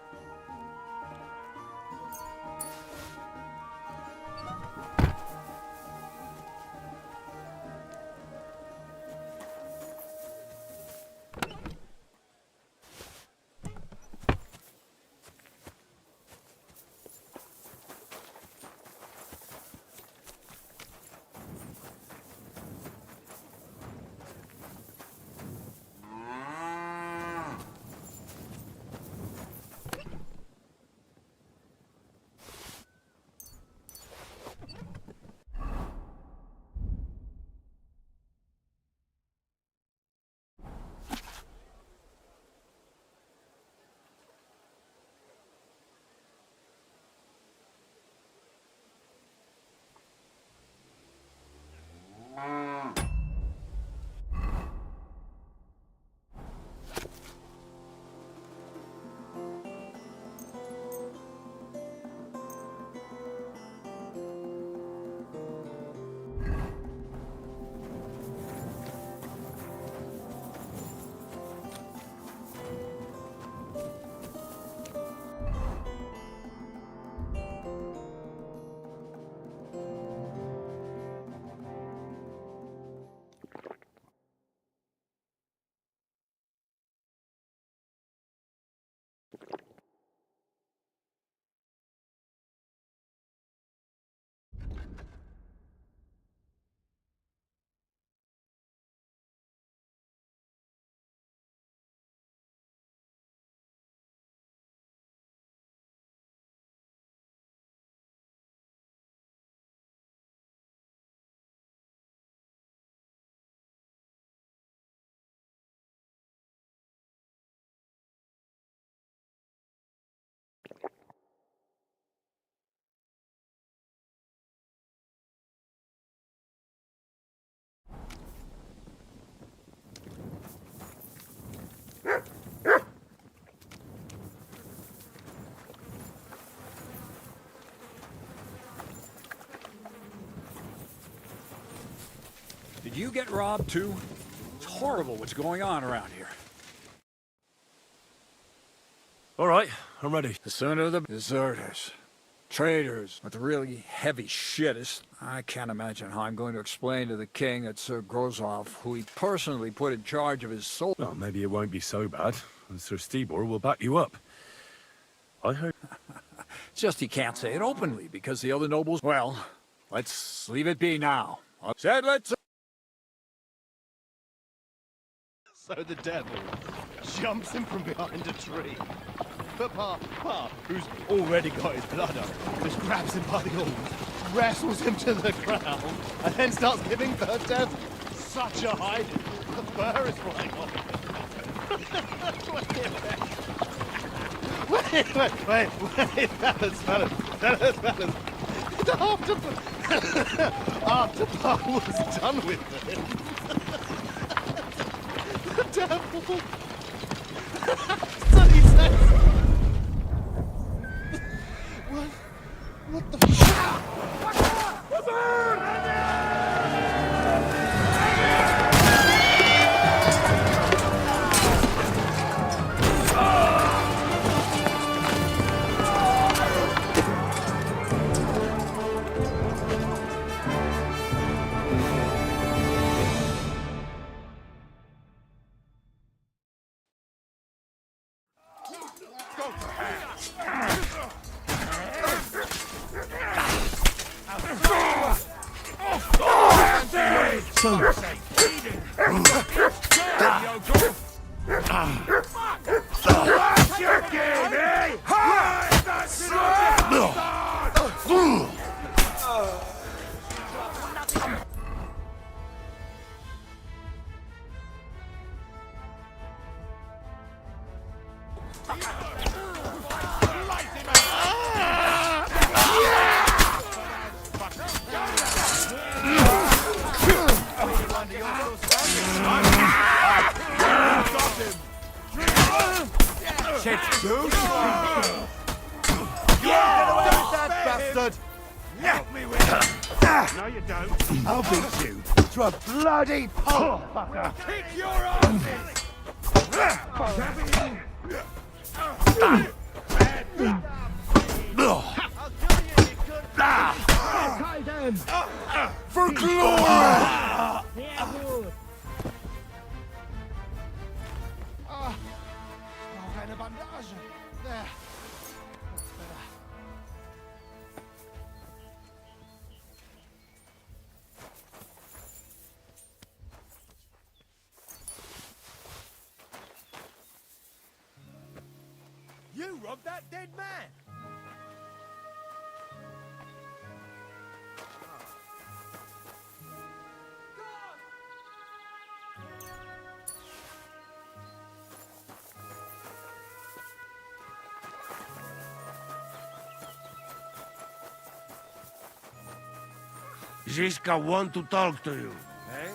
Speaker 11: Did you get robbed too? It's horrible what's going on around here.
Speaker 14: All right, I'm ready.
Speaker 11: The son of the deserters. Traitors with the really heavy shittest. I can't imagine how I'm going to explain to the king that Sir Grozov, who he personally put in charge of his soul...
Speaker 14: Well, maybe it won't be so bad, and Sir Stibor will back you up. I heard...
Speaker 11: It's just he can't say it openly, because the other nobles... Well, let's leave it be now. I said let's...
Speaker 3: So the devil jumps in from behind a tree. But Pa, who's already got his blood up, just grabs him by the arms, wrestles him to the ground, and then starts giving the devil such a hiding. The fur is flying off. Wait, fellas. After Pa was done with it, the devil... So he says... What the fuck? No, you don't. I'll beat you to a bloody pulp, fucker. Kick your asses!
Speaker 8: For glory!
Speaker 3: Eine Bandage. There. That's better.
Speaker 7: You robbed that dead man!
Speaker 8: Ziska want to talk to you, eh?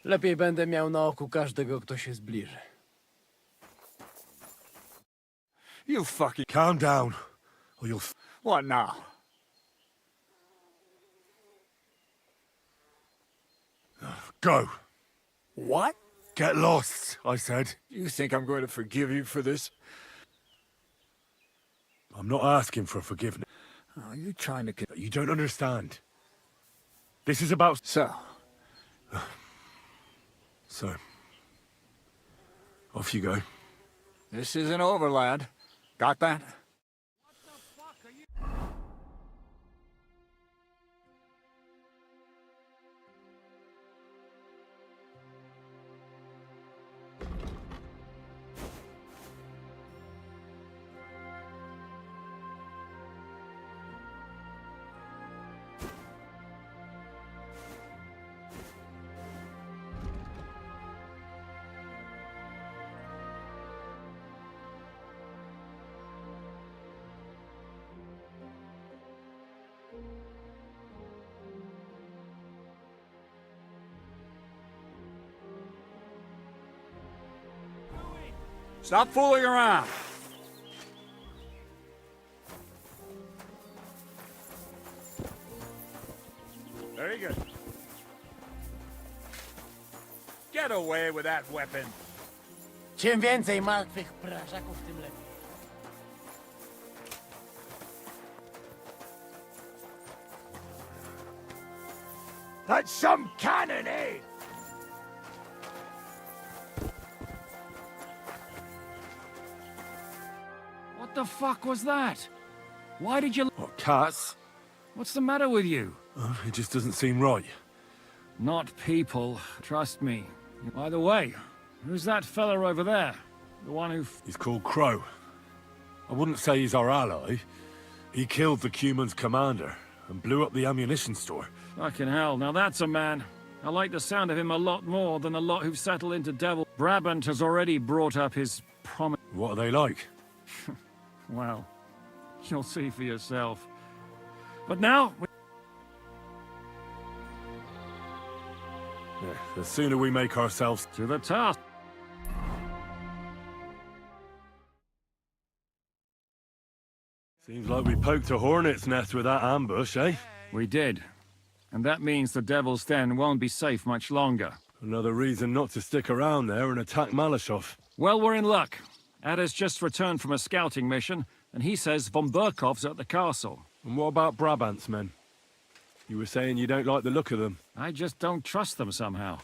Speaker 5: Lepiej będę miał na oku każdego, kto się zbliży.
Speaker 13: You fucking... Calm down, or you'll...
Speaker 11: What now?
Speaker 13: Go.
Speaker 11: What?
Speaker 13: Get lost, I said.
Speaker 11: You think I'm going to forgive you for this?
Speaker 13: I'm not asking for forgiveness.
Speaker 11: Are you trying to...
Speaker 13: You don't understand. This is about...
Speaker 11: So?
Speaker 13: So... Off you go.
Speaker 11: This isn't over, lad. Got that? Stop fooling around. Very good. Get away with that weapon.
Speaker 8: Czym więcej martwych praszaków, tym lepiej.
Speaker 12: That's some cannon, eh?
Speaker 10: What the fuck was that? Why did you...
Speaker 14: What, cats?
Speaker 10: What's the matter with you?
Speaker 14: It just doesn't seem right.
Speaker 10: Not people, trust me. By the way, who's that fella over there? The one who...
Speaker 14: He's called Crow. I wouldn't say he's our ally. He killed the Cuman's commander and blew up the ammunition store.
Speaker 10: Fucking hell, now that's a man. I like the sound of him a lot more than a lot who've settled into devil. Brabant has already brought up his promise.
Speaker 14: What are they like?
Speaker 10: Well, you'll see for yourself. But now...
Speaker 14: Yeah, the sooner we make ourselves...
Speaker 10: To the task.
Speaker 14: Seems like we poked a hornet's nest with that ambush, eh?
Speaker 10: We did. And that means the Devil's Den won't be safe much longer.
Speaker 14: Another reason not to stick around there and attack Malashov.
Speaker 10: Well, we're in luck. Ada's just returned from a scouting mission, and he says von Burkov's at the castle.
Speaker 14: And what about Brabant's men? You were saying you don't like the look of them.
Speaker 10: I just don't trust them somehow.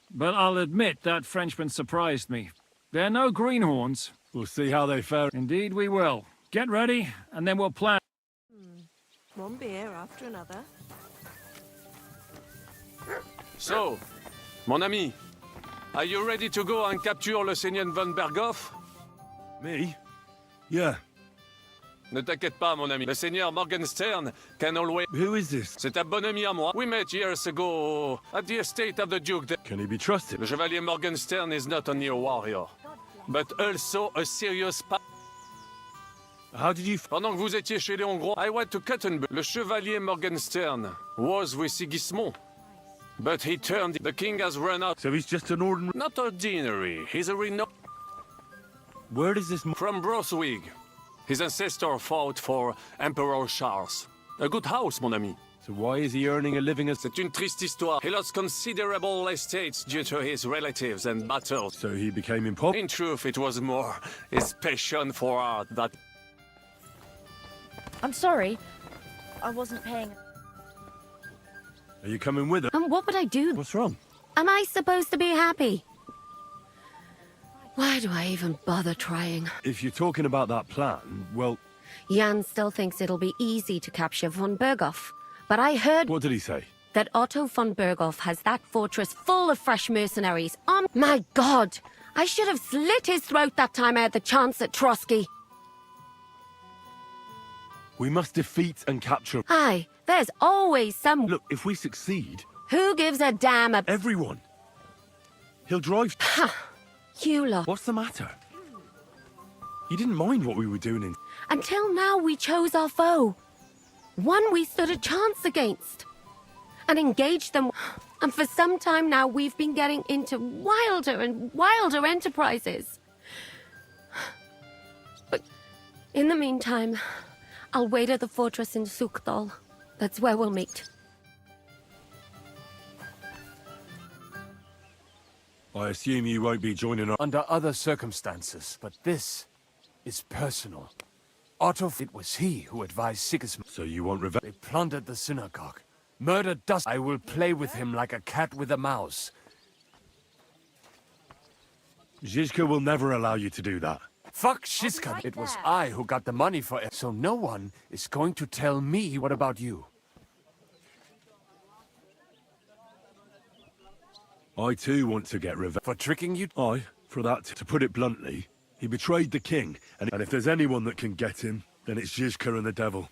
Speaker 10: But I'll admit that Frenchman surprised me. They're no greenhorns.
Speaker 14: We'll see how they fare.
Speaker 10: Indeed we will. Get ready, and then we'll plan.
Speaker 22: One beer after another.
Speaker 15: So, mon ami, are you ready to go and capture le Seigneur von Berghoff?
Speaker 14: Me? Yeah.
Speaker 15: Ne t'inquiète pas, mon ami. Le Seigneur Morgenstern can always...
Speaker 14: Who is this?
Speaker 15: C'est un bon ami à moi. We met years ago at the estate of the Duke.
Speaker 14: Can he be trusted?
Speaker 15: Le Chevalier Morgenstern is not only a warrior, but also a serious...
Speaker 14: How did you...
Speaker 15: Pendant que vous étiez chez les Hongrois, I went to Cottenburg. Le Chevalier Morgenstern was with Sigismund. But he turned... The king has run out.
Speaker 14: So he's just an ordinary...
Speaker 15: Not ordinary. He's a renowned...
Speaker 14: Where does this...
Speaker 15: From Broswig. His ancestor fought for Emperor Charles. A good house, mon ami.
Speaker 14: So why is he earning a living as...
Speaker 15: C'est une triste histoire. He lost considerable estates due to his relatives and battles.
Speaker 14: So he became impossible?
Speaker 15: In truth, it was more his passion for art that...
Speaker 21: I'm sorry. I wasn't paying...
Speaker 14: Are you coming with us?
Speaker 2: And what would I do?
Speaker 14: What's wrong?
Speaker 2: Am I supposed to be happy? Why do I even bother trying?
Speaker 14: If you're talking about that plan, well...
Speaker 2: Jan still thinks it'll be easy to capture von Berghoff. But I heard...
Speaker 14: What did he say?
Speaker 2: That Otto von Berghoff has that fortress full of fresh mercenaries. Oh my god! I should have slit his throat that time I had the chance at Trotsky.
Speaker 14: We must defeat and capture...
Speaker 2: Aye, there's always some...
Speaker 14: Look, if we succeed...
Speaker 2: Who gives a damn about...
Speaker 14: Everyone. He'll drive...
Speaker 2: Ha! You lot.
Speaker 14: What's the matter? You didn't mind what we were doing in...
Speaker 2: Until now, we chose our foe. One we stood a chance against. And engaged them... And for some time now, we've been getting into wilder and wilder enterprises. But in the meantime, I'll wait at the fortress in Sukdal. That's where we'll meet.
Speaker 14: I assume you won't be joining us.
Speaker 6: Under other circumstances, but this is personal. Otto, it was he who advised Sigismund.
Speaker 14: So you want revenge?
Speaker 6: They plundered the synagogue, murdered dust. I will play with him like a cat with a mouse.
Speaker 14: Zizka will never allow you to do that.
Speaker 6: Fuck Shiska. Right, it was I who got the money for it, so no one is going to tell me. What about you?
Speaker 14: I too want to get revenge.
Speaker 6: For tricking you?
Speaker 14: Aye, for that. To put it bluntly, he betrayed the king, and if there's anyone that can get him, then it's Zizka and the devil.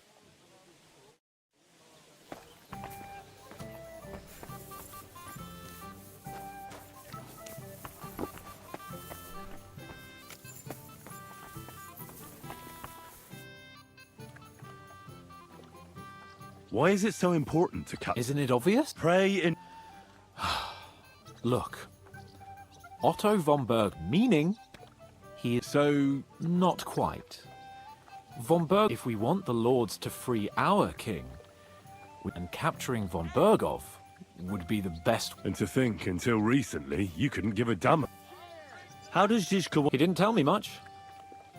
Speaker 14: Why is it so important to cut?
Speaker 18: Isn't it obvious?
Speaker 14: Pray in...
Speaker 18: Look. Otto von Berg, meaning he is so not quite. Von Berg, if we want the lords to free our king, and capturing von Bergov would be the best.
Speaker 14: And to think, until recently, you couldn't give a damn. How does Zizka...
Speaker 18: He didn't tell me much,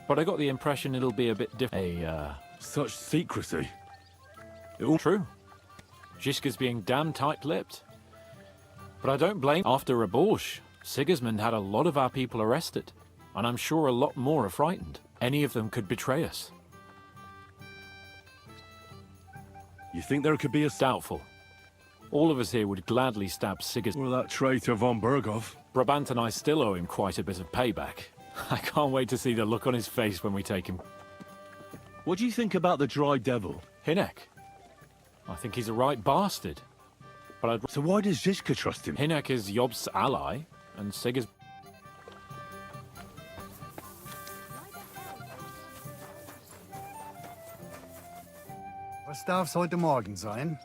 Speaker 18: but I got the impression it'll be a bit different.
Speaker 14: Such secrecy.
Speaker 18: All true. Zizka's being damn tight-lipped. But I don't blame. After Raborsch, Sigismund had a lot of our people arrested, and I'm sure a lot more are frightened. Any of them could betray us.
Speaker 14: You think there could be a...
Speaker 18: Doubtful. All of us here would gladly stab Sigismund.
Speaker 14: Well, that traitor von Bergov.
Speaker 18: Brabant and I still owe him quite a bit of payback. I can't wait to see the look on his face when we take him.
Speaker 14: What do you think about the Dry Devil?
Speaker 18: Hinek. I think he's a right bastard. But
Speaker 14: So why does Zizka trust him?
Speaker 18: Hinek is Job's ally, and Sigismund...
Speaker 3: Was darf's heute Morgen sein?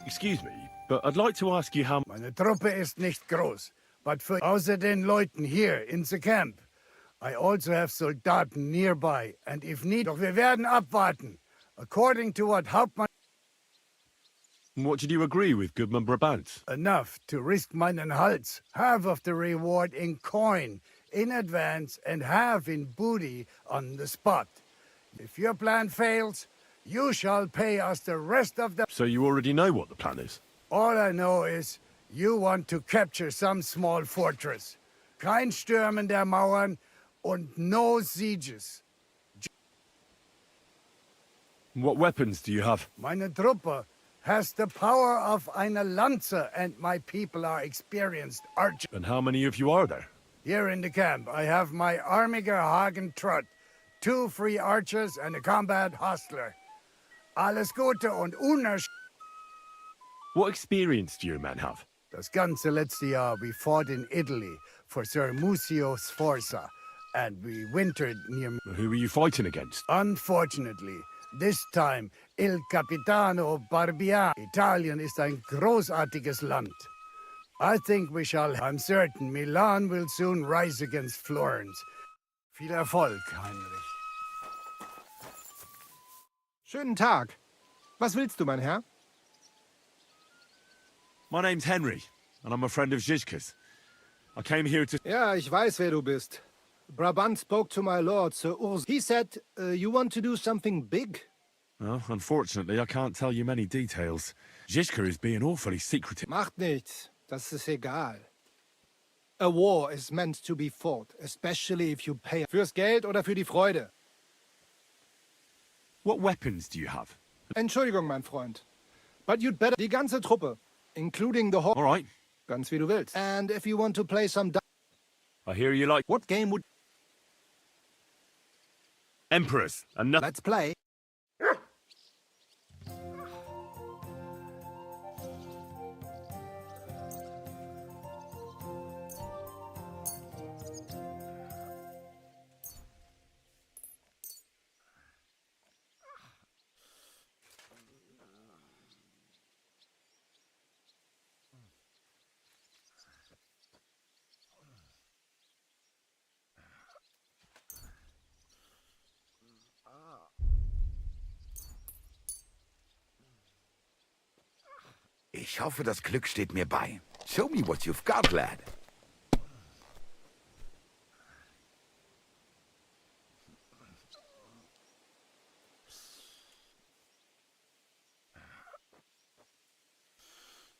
Speaker 14: Excuse me, but I'd like to ask you how...
Speaker 3: Meine Truppe ist nicht groß, but für außer den Leuten here in the camp, I also have Soldaten nearby, and if need, doch wir werden abwarten. According to what Hauptmann...
Speaker 14: What did you agree with Goodman Brabant?
Speaker 3: Enough to risk meinen Hals, half of the reward in coin, in advance, and half in booty on the spot. If your plan fails, you shall pay us the rest of the...
Speaker 14: So you already know what the plan is?
Speaker 3: All I know is, you want to capture some small fortress. Kein Stürmen der Mauern und no sieges.
Speaker 14: What weapons do you have?
Speaker 3: Meine Truppe has the power of eine Lanze, and my people are experienced archers.
Speaker 14: And how many of you are there?
Speaker 3: Here in the camp, I have my Armiger Hagen Trott, 2 free archers and a combat hostler. Alles Gute und
Speaker 14: What experience do your men have?
Speaker 3: Das ganze letzte Jahr we fought in Italy for Sir Musio Sforza, and we wintered near...
Speaker 14: Who were you fighting against?
Speaker 3: Unfortunately, this time Il Capitano Barbiano. Italien ist ein großartiges Land. I think we shall... I'm certain Milan will soon rise against Florence. Viel Erfolg, Heinrich.
Speaker 23: Schönen Tag. Was willst du, mein Herr?
Speaker 14: My name's Henry, and I'm a friend of Zizka's. I came here to...
Speaker 23: Ja, ich weiß, wer du bist. Brabant spoke to my lord, Sir Urs. He said, you want to do something big?
Speaker 14: Well, unfortunately, I can't tell you many details. Zizka is being awfully secretive.
Speaker 23: Macht nichts. Das ist egal. A war is meant to be fought, especially if you pay... Fürs Geld oder für die Freude?
Speaker 14: What weapons do you have?
Speaker 23: Entschuldigung, mein Freund. But you'd better... Die ganze Truppe, including the horse...
Speaker 14: All right.
Speaker 23: Ganz wie du willst. And if you want to play some...
Speaker 14: I hear you like...
Speaker 23: What game would...
Speaker 14: Emperors, and nothing...
Speaker 23: Let's play.
Speaker 4: Ich hoffe, das Glück steht mir bei. Show me what you've got, lad.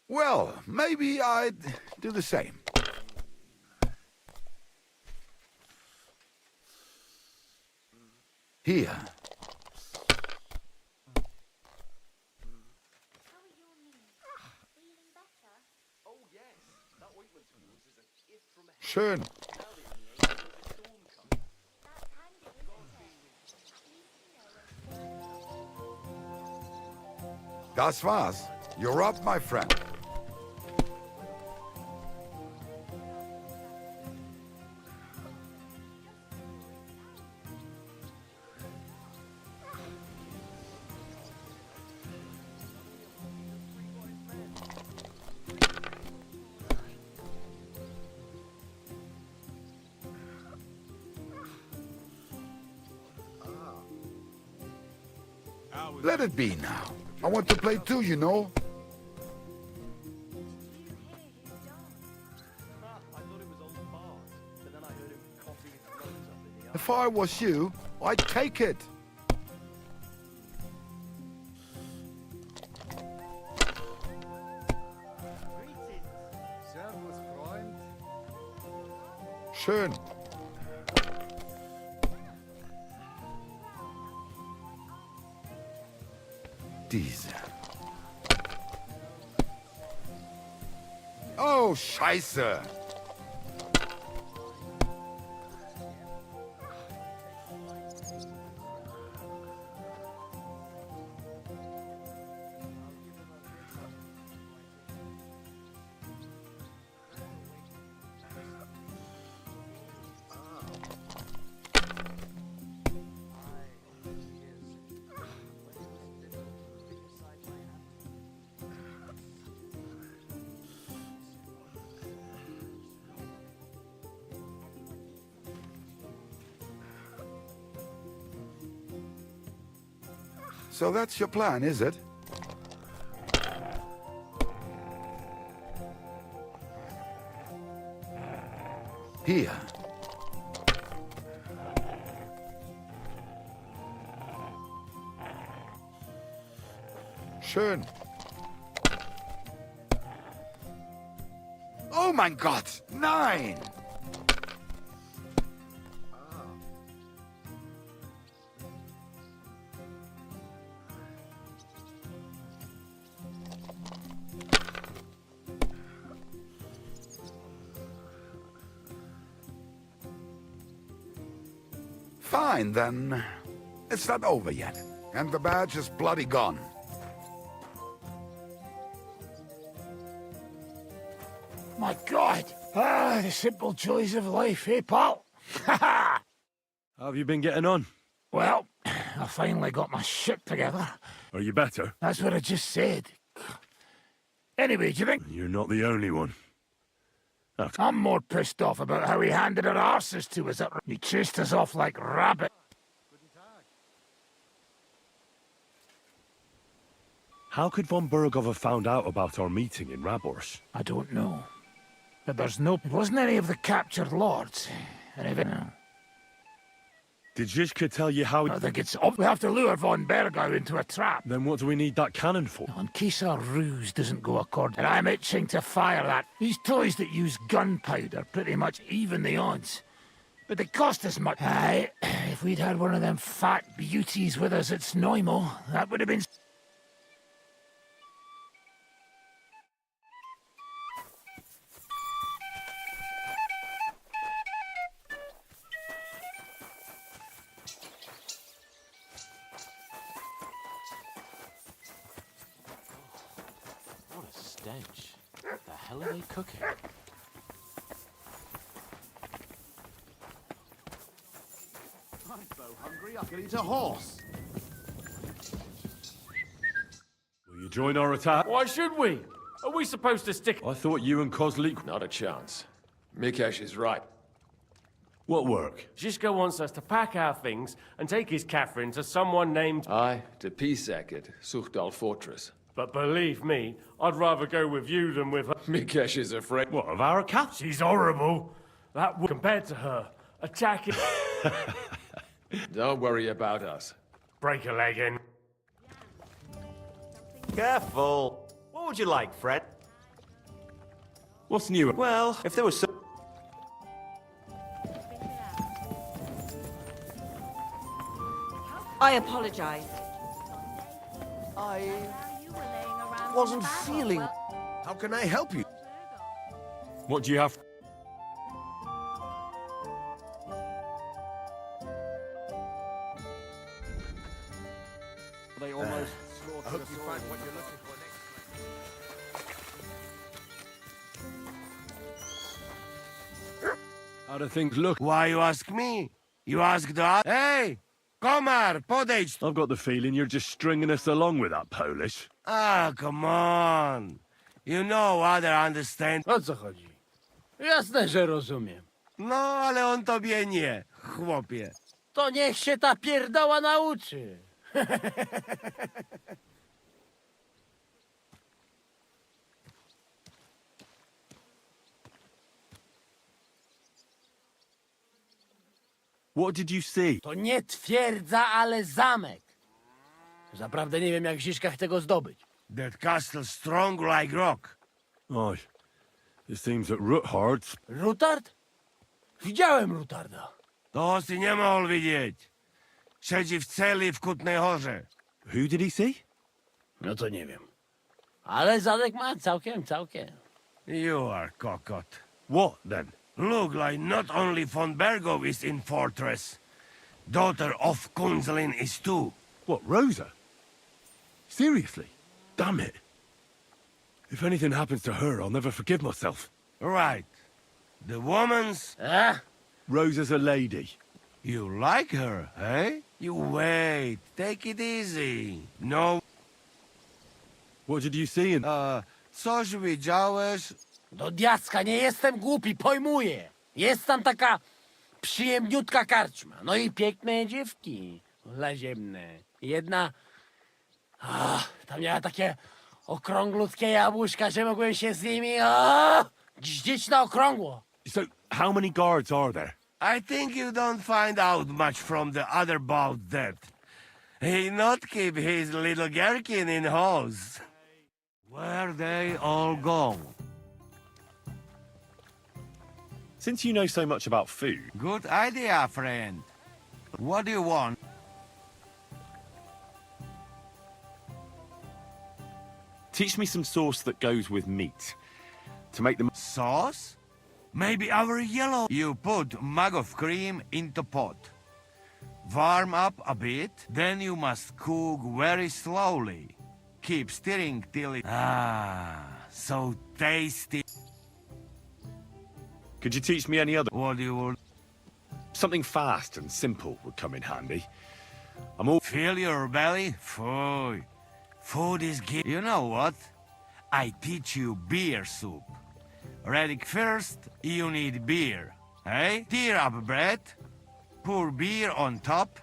Speaker 4: Well, maybe I'd do the same. Here. Schön. Das war's. You're up, my friend. Let it be now. I want to play too, you know. If I was you, I'd take it.
Speaker 3: Servus, Freund.
Speaker 4: Schön. Diese. Oh, Scheiße. So that's your plan, is it? Here. Schön. Oh mein Gott, nein! Fine, then. It's not over yet, and the badge is bloody gone.
Speaker 12: My God! Ah, the simple joys of life, eh, pal?
Speaker 14: How have you been getting on?
Speaker 12: Well, I finally got my shit together.
Speaker 14: Are you better?
Speaker 12: That's what I just said. Anyway, do you think...
Speaker 14: You're not the only one.
Speaker 12: I'm more pissed off about how he handed our arses to us. He chased us off like rabbit.
Speaker 14: How could von Berghoff have found out about our meeting in Rabors?
Speaker 12: I don't know. But there's no... It wasn't any of the captured lords. And even...
Speaker 14: Did Zizka tell you how...
Speaker 12: I think it's... We have to lure von Bergau into a trap.
Speaker 14: Then what do we need that cannon for?
Speaker 12: In case our ruse doesn't go according... And I'm itching to fire that. These toys that use gunpowder pretty much even the odds. But they cost us much. Aye, if we'd had one of them fat beauties with us at Snoimo, that would have been...
Speaker 18: What a stench. What the hell are they cooking?
Speaker 3: I'm so hungry I could eat a horse.
Speaker 14: Will you join our attack?
Speaker 10: Why should we? Are we supposed to stick...
Speaker 14: I thought you and Kozlik...
Speaker 5: Not a chance. Mikesh is right.
Speaker 14: What work?
Speaker 1: Zizka wants us to pack our things and take his Catherine to someone named...
Speaker 5: Aye, to Peaceacket, Suchdal Fortress.
Speaker 1: But believe me, I'd rather go with you than with her.
Speaker 5: Mikesh is afraid.
Speaker 14: What, of our cat?
Speaker 1: She's horrible. That compared to her, attacking...
Speaker 5: Don't worry about us.
Speaker 1: Break a leg in.
Speaker 16: Careful. What would you like, Fred?
Speaker 14: What's new?
Speaker 16: Well, if there was some...
Speaker 17: I apologize.
Speaker 8: I wasn't feeling... How can I help you?
Speaker 14: What do you have?
Speaker 1: They almost
Speaker 8: I hope you find what you're looking for next.
Speaker 14: How do things look?
Speaker 7: Why you ask me? You ask the... Hey! Komar, podejdź!
Speaker 14: I've got the feeling you're just stringing us along with that Polish.
Speaker 7: Ah, come on. You know other understand.
Speaker 5: O co chodzi? Jasne, że rozumiem.
Speaker 7: No, ale on tobie nie, chłopie.
Speaker 5: To niech się ta pierdoła nauczy.
Speaker 14: What did you see?
Speaker 5: To nie twierdza, ale zamek. Zaprawdę nie wiem, jak Ziszka chce go zdobyć.
Speaker 7: That castle strong like rock.
Speaker 14: Aye. It seems that Ruthard's...
Speaker 5: Rutard? Widziałem Rutarda.
Speaker 7: To si nie mógł widzieć. Siedzi w celi w Kutnej Horze.
Speaker 14: Who did he see?
Speaker 5: No to nie wiem. Ale zadek ma całkiem.
Speaker 7: You are cockot.
Speaker 14: What, then?
Speaker 7: Look like not only von Bergo is in fortress. Daughter of Kunzelin is too.
Speaker 14: What, Rosa? Seriously? Damn it. If anything happens to her, I'll never forgive myself.
Speaker 7: Right. The woman's...
Speaker 14: Rosa's a lady.
Speaker 7: You like her, eh? You wait. Take it easy. No...
Speaker 14: What did you see in...
Speaker 7: Coś widziałeś?
Speaker 5: Do diaska, nie jestem głupi, pojmuję. Jest tam taka przyjemniutka karczma. No i piękne dziewki. Laziemne. Jedna... tam miała takie okrąglutkie jabłuszka, że mogłem się z nimi... gździć na okrągło.
Speaker 14: So, how many guards are there?
Speaker 7: I think you don't find out much from the other about that. He not keep his little gherkin in halls. Where they all go?
Speaker 14: Since you know so much about food...
Speaker 7: Good idea, friend. What do you want?
Speaker 14: Teach me some sauce that goes with meat. To make them...
Speaker 7: Sauce? Maybe our yellow... You put mug of cream into pot. Warm up a bit, then you must cook very slowly. Keep stirring till it... so tasty.
Speaker 14: Could you teach me any other...
Speaker 7: What do you want?
Speaker 14: Something fast and simple would come in handy. I'm all...
Speaker 7: Fill your belly? Food. Food is good. You know what? I teach you beer soup. Ready? First, you need beer. Hey? Tear up bread. Pour beer on top.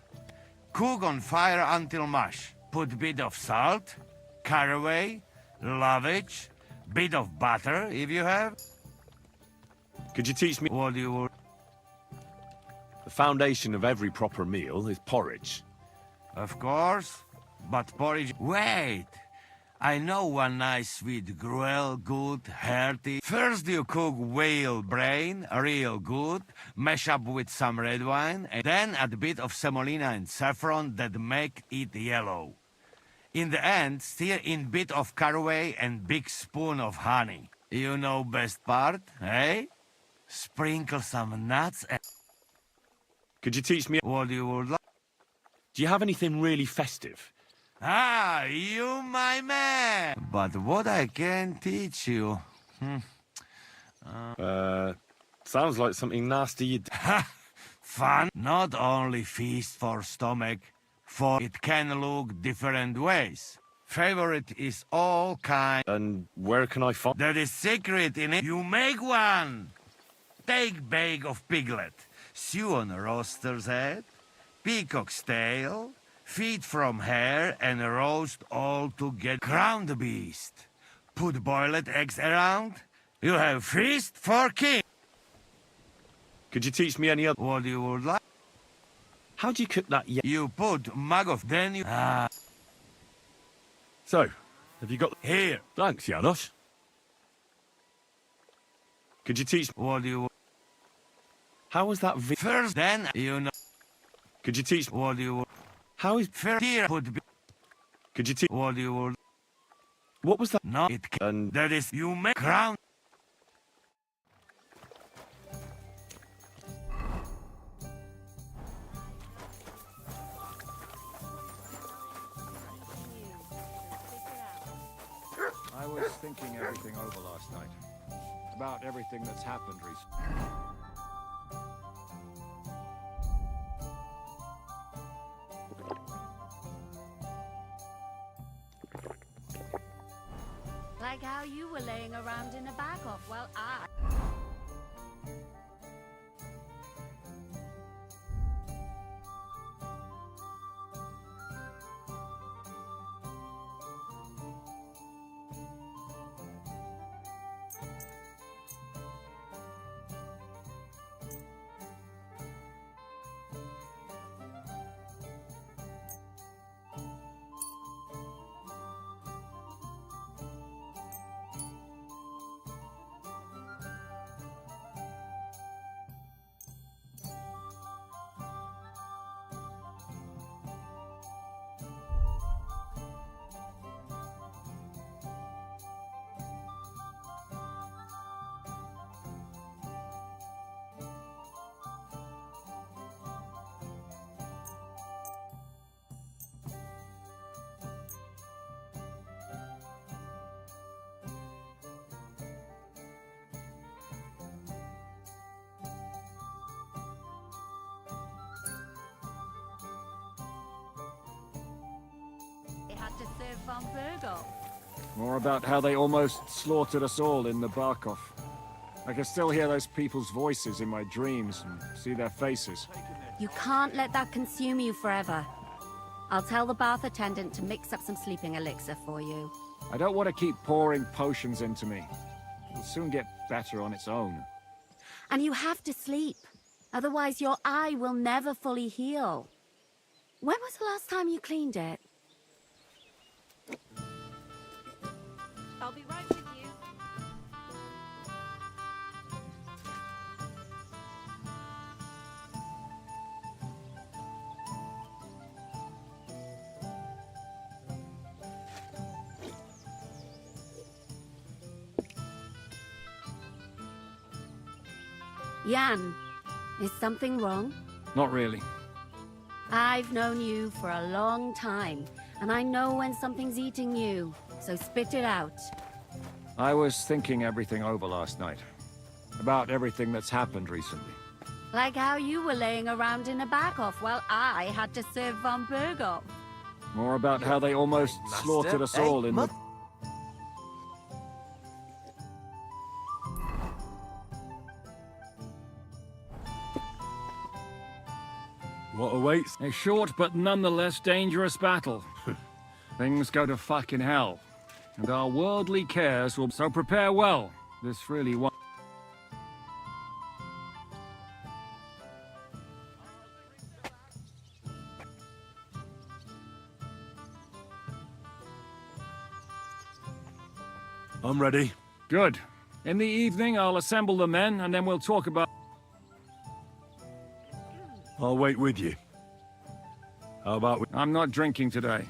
Speaker 7: Cook on fire until mush. Put bit of salt, caraway, lovage, bit of butter if you have.
Speaker 14: Could you teach me...
Speaker 7: What do you want?
Speaker 14: The foundation of every proper meal is porridge.
Speaker 7: Of course, but porridge... Wait! I know one nice sweet gruel, good, hearty. First you cook whale brain, real good, mash up with some red wine, and then add a bit of semolina and saffron that make it yellow. In the end, stir in bit of caraway and big spoon of honey. You know best part, eh? Sprinkle some nuts and...
Speaker 14: Could you teach me...
Speaker 7: What do you would like?
Speaker 14: Do you have anything really festive?
Speaker 7: Ah, you my man! But what I can teach you...
Speaker 14: Sounds like something nasty you'd...
Speaker 7: Fun? Not only feast for stomach, for it can look different ways. Favorite is all kind...
Speaker 14: And where can I find...
Speaker 7: That is secret in it. You make one! Take bag of piglet.
Speaker 9: stew on roaster's head, peacock's tail, feet from hare, and roast all together. Crown the beast. Put boiled eggs around. You have feast for king.
Speaker 14: Could you teach me any other?
Speaker 9: What you would like?
Speaker 14: How do you cook that yet?
Speaker 9: You put mug of, then you...
Speaker 14: So, have you got...
Speaker 9: Here.
Speaker 14: Thanks, Janos. Could you teach...
Speaker 9: What do you...
Speaker 14: How was that
Speaker 9: First, then, you know...
Speaker 14: Could you teach...
Speaker 9: What do you...
Speaker 14: How is...
Speaker 9: First, here would be...
Speaker 14: Could you teach...
Speaker 9: What do you...
Speaker 14: What was that?
Speaker 9: No, it can... That is, you make crown...
Speaker 6: I was thinking everything over last night. About everything that's happened recently.
Speaker 2: Like how you were laying around in a bag off while I... had to serve von Burgol.
Speaker 10: More about how they almost slaughtered us all in the Barkov. I can still hear those people's voices in my dreams and see their faces.
Speaker 2: You can't let that consume you forever. I'll tell the bath attendant to mix up some sleeping elixir for you.
Speaker 10: I don't want to keep pouring potions into me. It'll soon get better on its own.
Speaker 2: And you have to sleep. Otherwise your eye will never fully heal. When was the last time you cleaned it?
Speaker 21: I'll be right with you.
Speaker 2: Jan, is something wrong?
Speaker 10: Not really.
Speaker 2: I've known you for a long time, and I know when something's eating you, so spit it out.
Speaker 10: I was thinking everything over last night. About everything that's happened recently.
Speaker 2: Like how you were laying around in a Barkov while I had to serve von Burgol.
Speaker 10: More about how they almost slaughtered us all in the...
Speaker 14: What awaits?
Speaker 10: A short but nonetheless dangerous battle. Things go to fucking hell. And our worldly cares will... So prepare well. This really won't...
Speaker 14: I'm ready.
Speaker 10: Good. In the evening, I'll assemble the men, and then we'll talk about...
Speaker 14: I'll wait with you. How about...
Speaker 10: I'm not drinking today.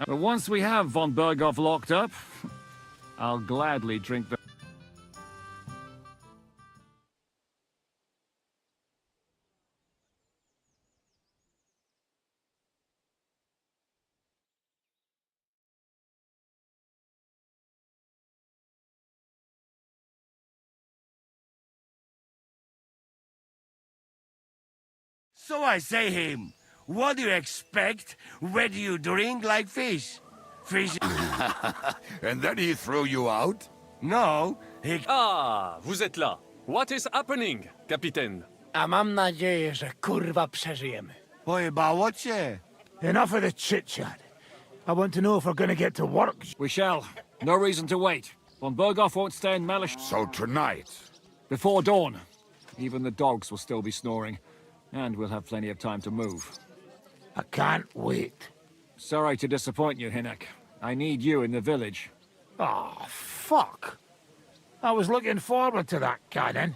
Speaker 10: But once we have von Burgov locked up, I'll gladly drink the...
Speaker 9: So I say him, what do you expect when you drink like fish? Fish...
Speaker 4: And then he threw you out?
Speaker 9: No, he...
Speaker 15: Ah, vous êtes là. What is happening, Capitaine?
Speaker 7: A mam nadzieję, że kurwa przeżyjemy.
Speaker 9: Pojebało cię?
Speaker 12: Enough of the chit-chat. I want to know if we're gonna get to work.
Speaker 10: We shall. No reason to wait. Von Berghoff won't stay in Melish
Speaker 4: So tonight.
Speaker 10: before dawn. Even the dogs will still be snoring. And we'll have plenty of time to move.
Speaker 12: I can't wait.
Speaker 10: Sorry to disappoint you, Hinnock. I need you in the village.
Speaker 12: Oh, fuck. I was looking forward to that, Cannon.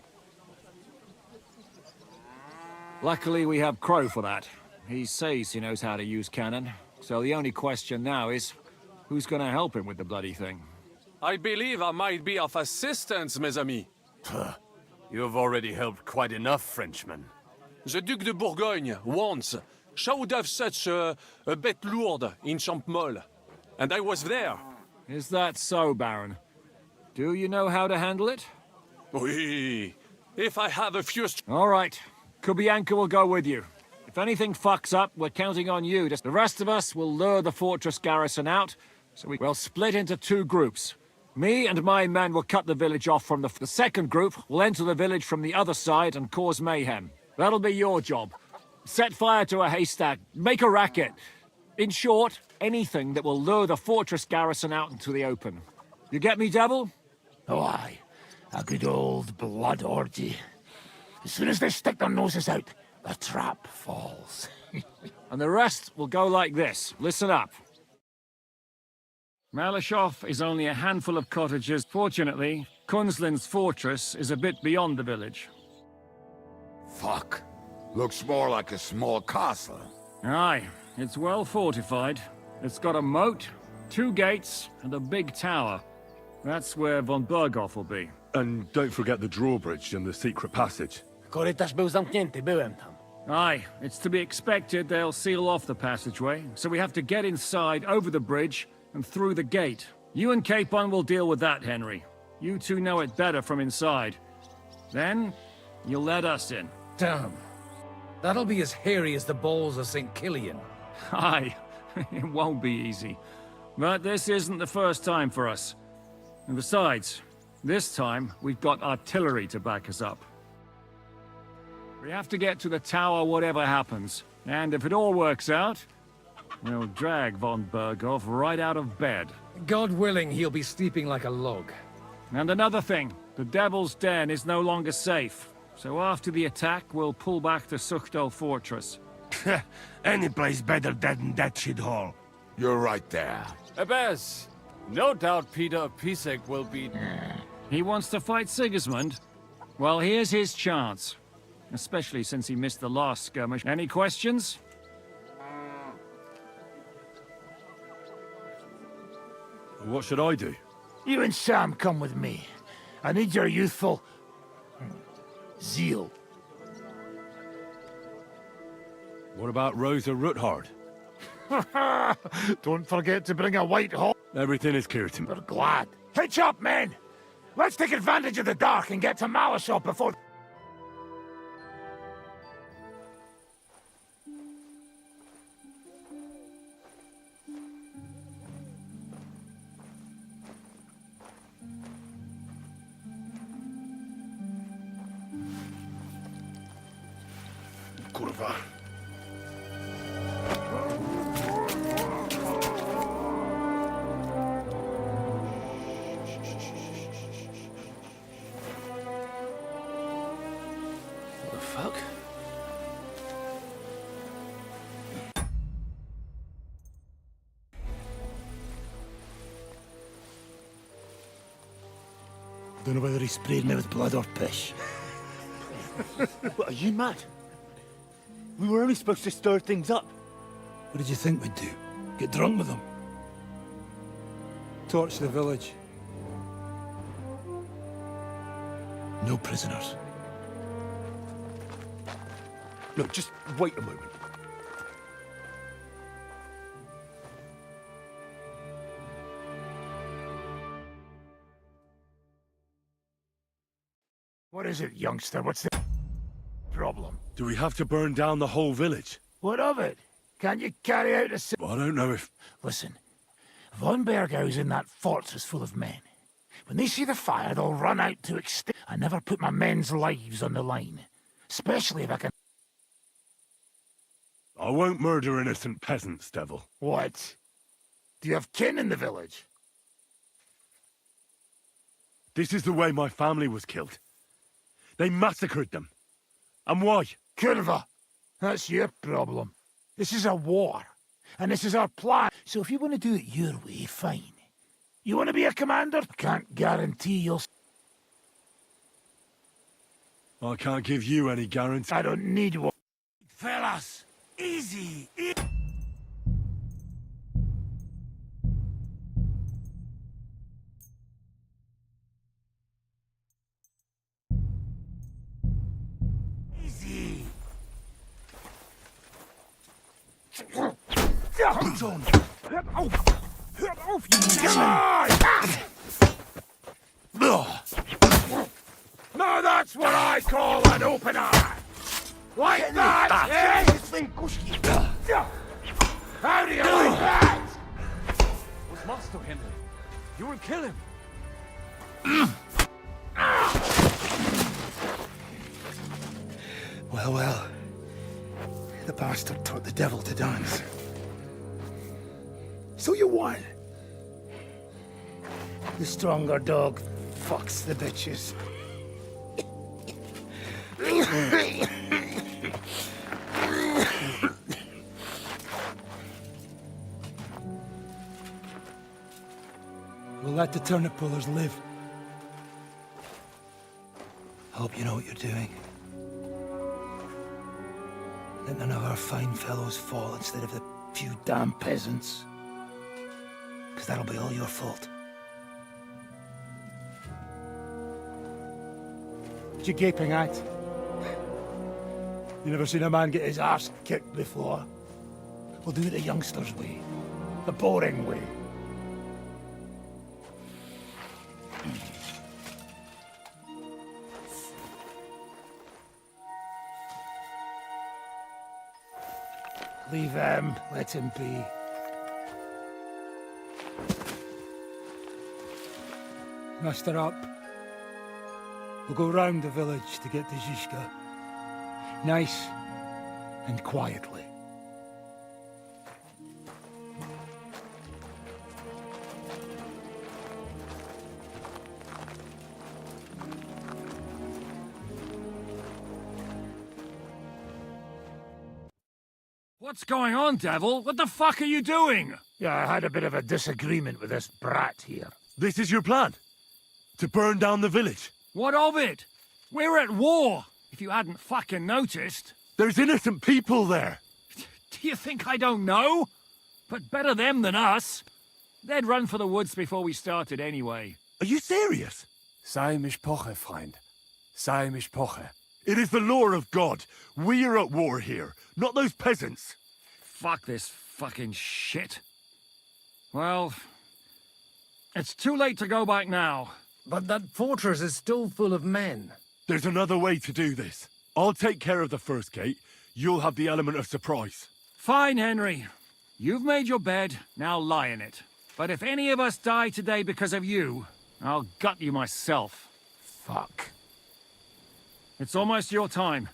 Speaker 10: Luckily, we have Crow for that. He says he knows how to use cannon. So the only question now is, who's gonna help him with the bloody thing?
Speaker 15: I believe I might be of assistance, mes amis.
Speaker 6: You've already helped quite enough, Frenchman.
Speaker 15: The Duc de Bourgogne, once, showed off such a bête lourde in Champmol. And I was there.
Speaker 10: Is that so, Baron? Do you know how to handle it?
Speaker 15: Oui. If I have a few...
Speaker 10: All right. Kubianka will go with you. If anything fucks up, we're counting on you. The rest of us will lure the fortress garrison out, so we'll split into two groups. Me and my men will cut the village off from the second group will enter the village from the other side and cause mayhem. That'll be your job. Set fire to a haystack, make a racket. In short, anything that will lure the fortress garrison out into the open. You get me, Devil?
Speaker 12: Oh, aye. A good old blood orgy. As soon as they stick their noses out, the trap falls.
Speaker 10: And the rest will go like this. Listen up. Malashov is only a handful of cottages. Fortunately, Kunzlin's fortress is a bit beyond the village.
Speaker 4: Fuck. Looks more like a small castle.
Speaker 10: Aye, it's well fortified. It's got a moat, 2 gates, and a big tower. That's where von Berghoff will be.
Speaker 14: And don't forget the drawbridge and the secret passage.
Speaker 5: Korytarz był zamknięty, byłem tam.
Speaker 10: Aye, it's to be expected they'll seal off the passageway, so we have to get inside, over the bridge, and through the gate. You and Capon will deal with that, Henry. You two know it better from inside. Then, you'll let us in.
Speaker 17: Damn. That'll be as hairy as the balls of St. Killian.
Speaker 10: Aye, it won't be easy. But this isn't the first time for us. And besides, this time we've got artillery to back us up. We have to get to the tower whatever happens. And if it all works out, we'll drag von Berghoff right out of bed.
Speaker 17: God willing, he'll be sleeping like a log.
Speaker 10: And another thing, the Devil's Den is no longer safe. So after the attack, we'll pull back to Suchdol Fortress.
Speaker 9: Any place better than that shithole.
Speaker 4: You're right there.
Speaker 6: Abbas, no doubt Peter of Pisek will be...
Speaker 10: He wants to fight Sigismund? Well, here's his chance. Especially since he missed the last skirmish. Any questions?
Speaker 14: What should I do?
Speaker 12: You and Sam come with me. I need your youthful... zeal.
Speaker 14: What about Rosa Ruthard?
Speaker 12: Don't forget to bring a white hawk.
Speaker 14: Everything is clear to me.
Speaker 12: We're glad. Hitch up, men! Let's take advantage of the dark and get to Malashov before...
Speaker 14: Kurwa.
Speaker 17: What the fuck?
Speaker 12: Don't know whether he sprayed me with blood or piss.
Speaker 7: What, are you mad? We were only supposed to stir things up.
Speaker 12: What did you think we'd do? Get drunk with them? Torch the village. No prisoners.
Speaker 13: Look, just wait a moment.
Speaker 12: What is it, youngster? What's the problem?
Speaker 14: Do we have to burn down the whole village?
Speaker 12: What of it? Can't you carry out a...
Speaker 14: I don't know if...
Speaker 12: Listen, von Bergau's in that fortress full of men. When they see the fire, they'll run out to extinguish. I never put my men's lives on the line. Especially if I can...
Speaker 13: I won't murder innocent peasants, devil.
Speaker 12: What? Do you have kin in the village?
Speaker 13: This is the way my family was killed. They massacred them. And why?
Speaker 12: Curva, that's your problem. This is a war, and this is our plan. So if you want to do it your way, fine. You want to be a commander? I can't guarantee you'll...
Speaker 13: I can't give you any guarantee.
Speaker 12: I don't need one.
Speaker 9: Fellas, easy. Easy.
Speaker 12: Now that's what I call an open eye. Like that, eh? How do you like that?
Speaker 10: What's master, Henry? You will kill him.
Speaker 12: Well, well. The bastard taught the devil to dance. So you won. The stronger dog fucks the bitches. We'll let the turnip pullers live. Hope you know what you're doing. Let none of our fine fellows fall instead of the few damn peasants. Because that'll be all your fault. What you gaping at? You never seen a man get his arse kicked before? We'll do it the youngsters' way. The boring way. Leave him. Let him be. Muster up. We'll go round the village to get to Zizka. Nice and quietly.
Speaker 10: What's going on, devil? What the fuck are you doing?
Speaker 12: Yeah, I had a bit of a disagreement with this brat here.
Speaker 13: This is your plan? To burn down the village?
Speaker 10: What of it? We're at war, if you hadn't fucking noticed.
Speaker 13: There's innocent people there.
Speaker 10: Do you think I don't know? But better them than us. They'd run for the woods before we started anyway.
Speaker 13: Are you serious?
Speaker 6: Sei mishpoche, friend. Sei mishpoche.
Speaker 13: It is the law of God. We are at war here, not those peasants.
Speaker 10: Fuck this fucking shit. Well, it's too late to go back now.
Speaker 17: But that fortress is still full of men.
Speaker 13: There's another way to do this. I'll take care of the first gate. You'll have the element of surprise.
Speaker 10: Fine, Henry. You've made your bed, now lie in it. But if any of us die today because of you, I'll gut you myself.
Speaker 12: Fuck.
Speaker 10: It's almost your time.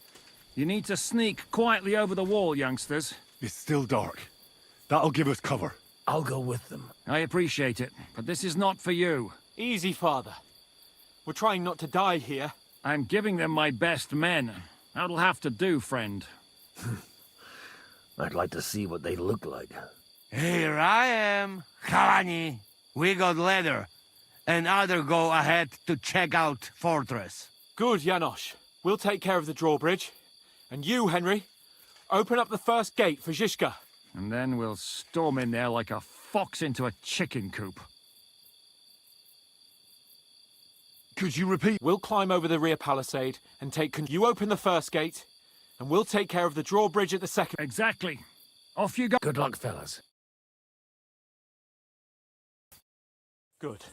Speaker 10: You need to sneak quietly over the wall, youngsters.
Speaker 13: It's still dark. That'll give us cover.
Speaker 12: I'll go with them.
Speaker 10: I appreciate it, but this is not for you.
Speaker 18: Easy, father. We're trying not to die here.
Speaker 10: I'm giving them my best men. That'll have to do, friend.
Speaker 8: I'd like to see what they look like.
Speaker 9: Here I am, Kalani. We got leather, and other go ahead to check out fortress.
Speaker 18: Good, Janosch. We'll take care of the drawbridge. And you, Henry, open up the first gate for Zizka.
Speaker 10: And then we'll storm in there like a fox into a chicken coop.
Speaker 13: Could you repeat?
Speaker 18: We'll climb over the rear palisade and take... You open the first gate, and we'll take care of the drawbridge at the second.
Speaker 10: Exactly. Off you go.
Speaker 12: Good luck, fellas.
Speaker 18: Good.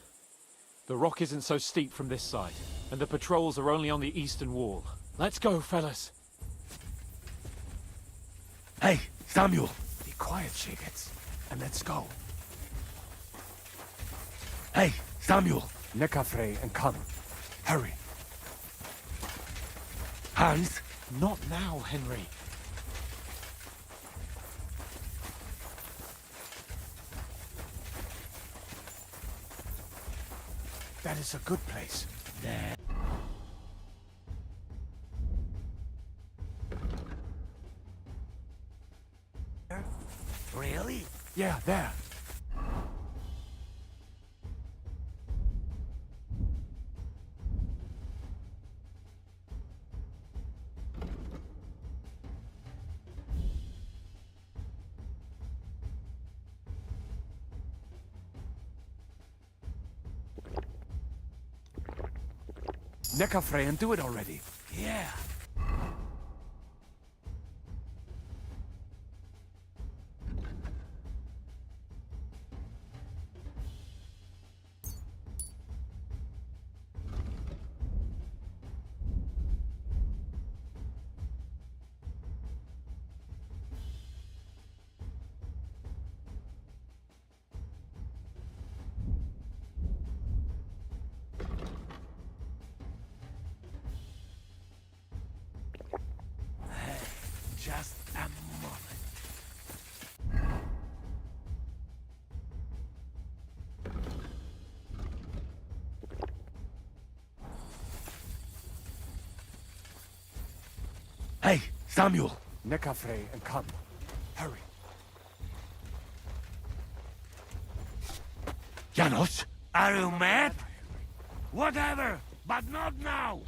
Speaker 18: The rock isn't so steep from this side, and the patrols are only on the eastern wall. Let's go, fellas.
Speaker 13: Hey, Samuel.
Speaker 12: Be quiet, Shigets, and let's go.
Speaker 13: Hey, Samuel.
Speaker 6: Nekafre and come. Hurry.
Speaker 13: Hans,
Speaker 18: Not now, Henry.
Speaker 6: That is a good place.
Speaker 9: There. Really?
Speaker 6: Yeah, there. Nekafre, and do it already.
Speaker 9: Yeah. Just a moment. Hey, Samuel.
Speaker 6: Nekafre, and come. Hurry.
Speaker 9: Janos? Are you mad? Whatever, but not now.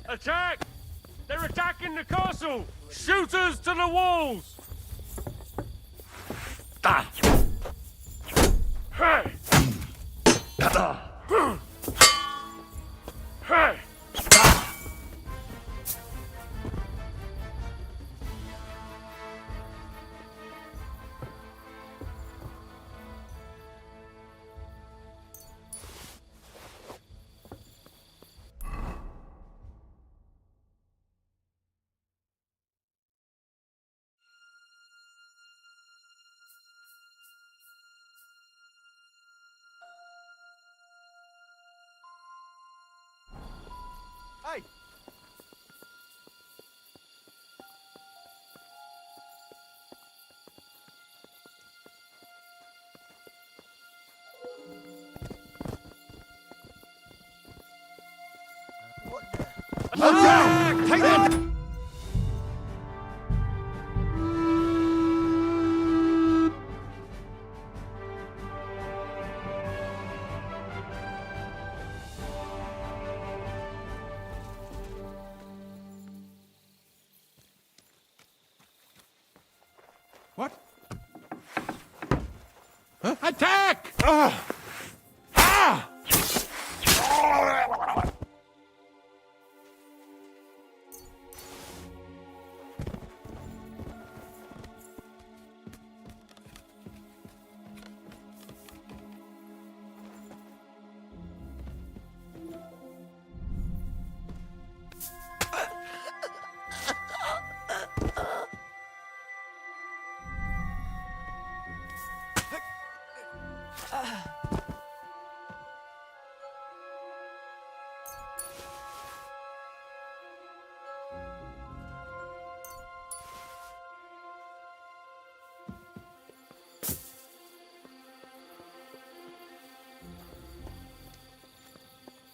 Speaker 1: Attack! They're attacking the castle! Shooters to the walls! Hey! Hey!
Speaker 3: Hey!
Speaker 9: Attack! Take that!
Speaker 6: What?
Speaker 9: Attack! Ah!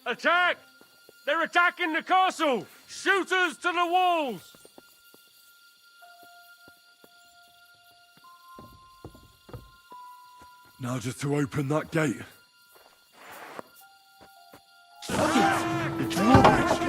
Speaker 1: Attack! They're attacking the castle! Shooters to the walls!
Speaker 14: Now just to open that gate.
Speaker 3: The drawbridge!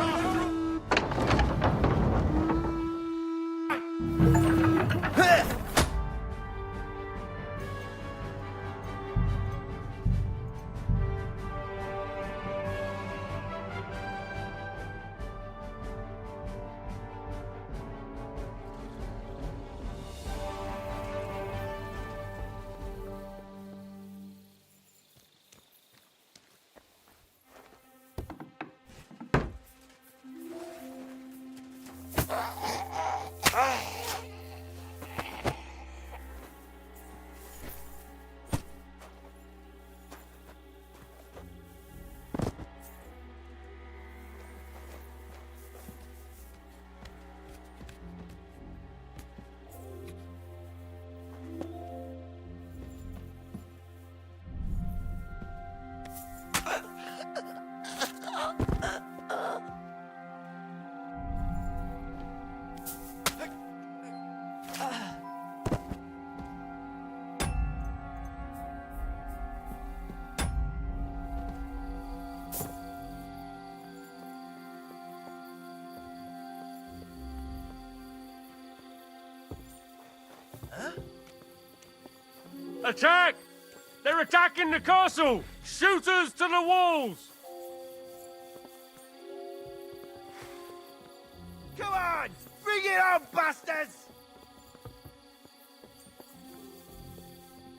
Speaker 1: Attack! They're attacking the castle! Shooters to the walls!
Speaker 8: Come on! Bring it on, bastards!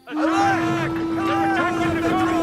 Speaker 1: Attack! They're attacking the castle!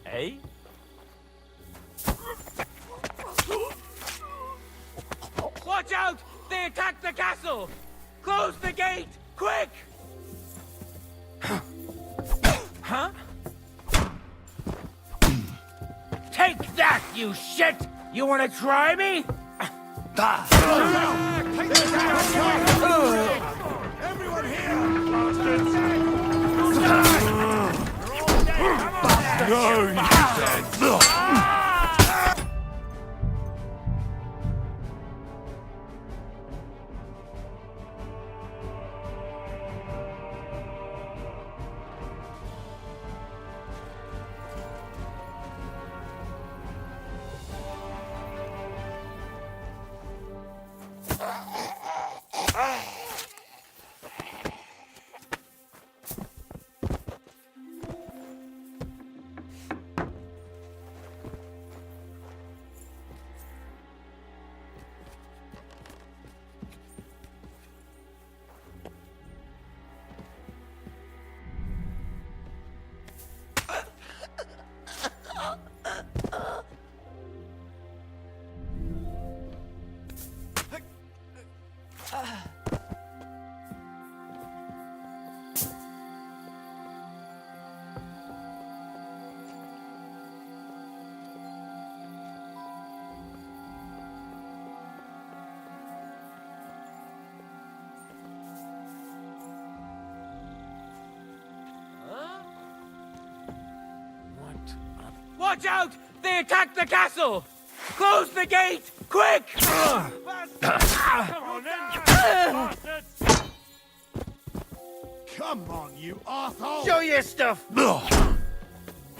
Speaker 5: Hey? Watch out! They attacked the castle! Close the gate! Quick! Huh? Take that, you shit! You wanna try me?
Speaker 3: Everyone here!
Speaker 14: No, you dead.
Speaker 5: Watch out! They attacked the castle! Close the gate! Quick!
Speaker 1: Come on then, bastards!
Speaker 3: Come on, you arsehole!
Speaker 8: Show your stuff!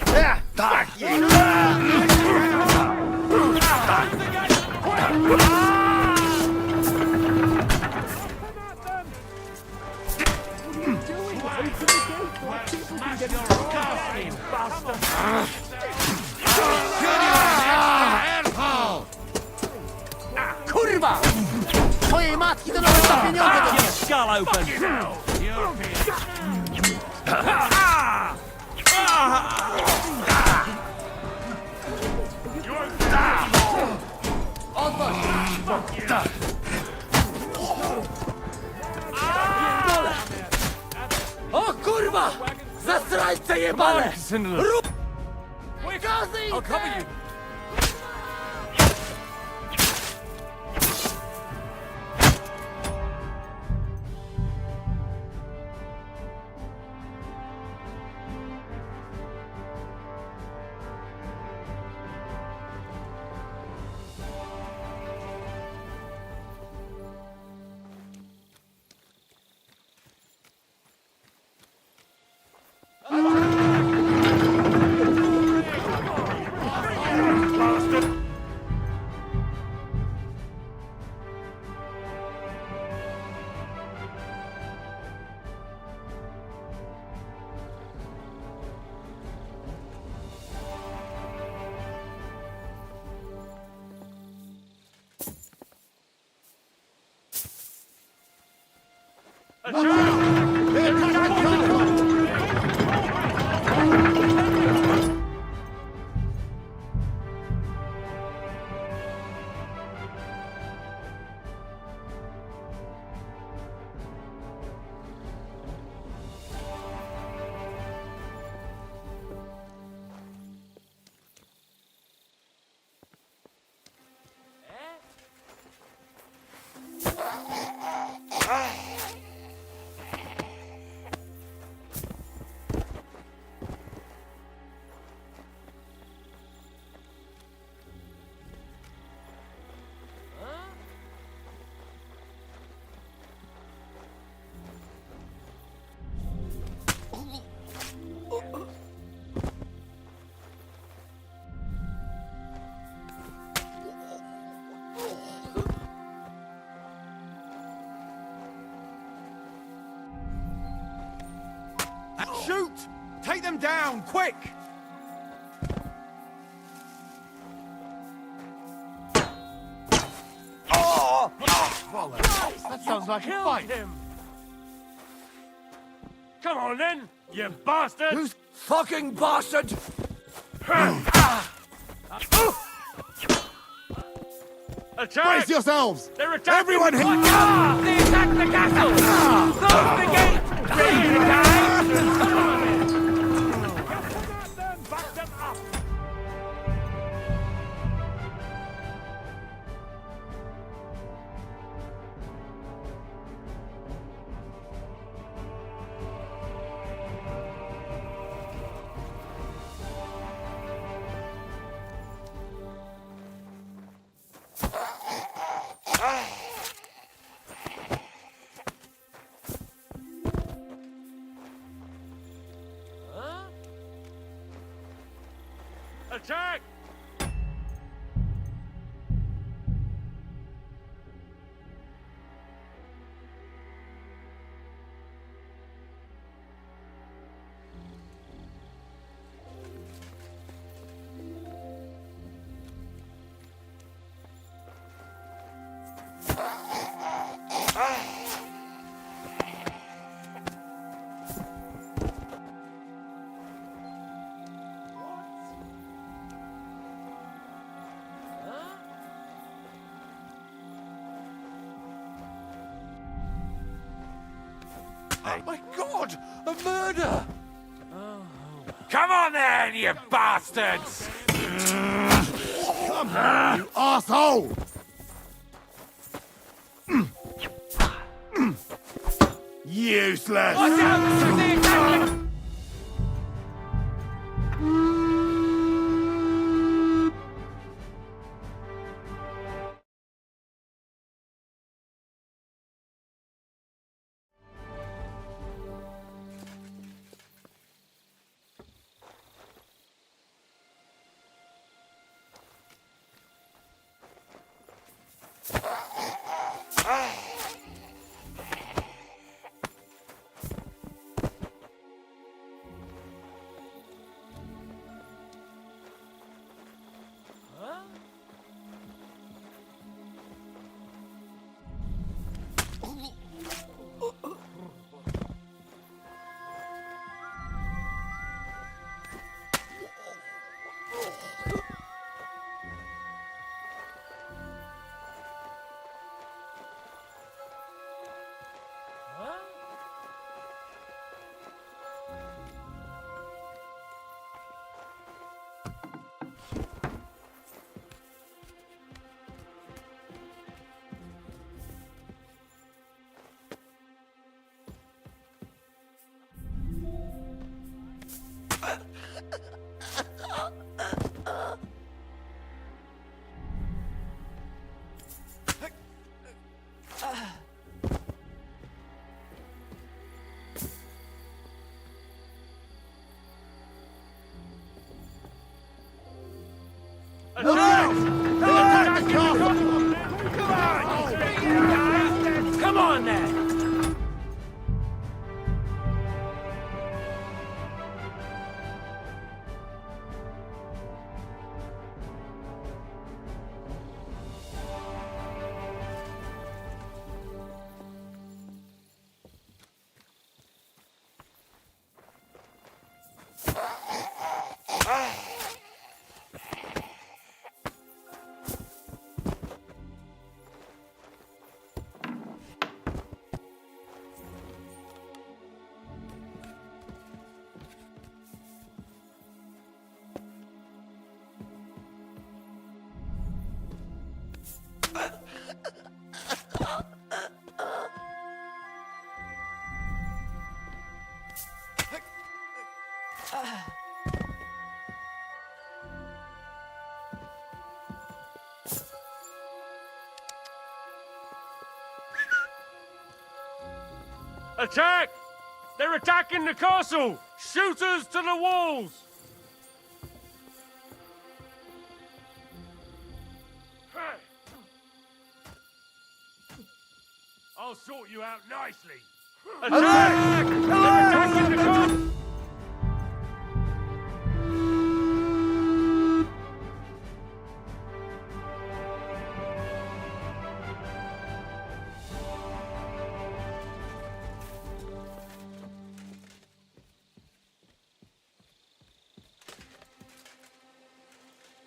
Speaker 8: Yeah, fuck you!
Speaker 5: Kurwa! Twojej matki to nawet za pieniądze! Skull open! O kurwa! Zastrajce jebane! Rób! Gazy! I'll cover you!
Speaker 3: Shoot! Take them down, quick! Oh! Bollocks. That sounds like a fight.
Speaker 1: Him. Come on then, you bastard!
Speaker 8: Who's fucking bastard?
Speaker 1: Attack!
Speaker 3: Brace yourselves!
Speaker 1: They're attacking!
Speaker 3: Everyone hit!
Speaker 5: They attacked the castle! Close the gate! Ready to die?
Speaker 1: Back them up! Attack!
Speaker 8: Oh my god! A murder!
Speaker 5: Come on then, you bastards!
Speaker 3: Come on, you arsehole! Useless!
Speaker 5: Watch out! They attacked
Speaker 1: Attack! They're attacking the castle!
Speaker 5: Come on then!
Speaker 1: Attack! They're attacking the castle! Shooters to the walls! I'll sort you out nicely. Attack! They're attacking the castle!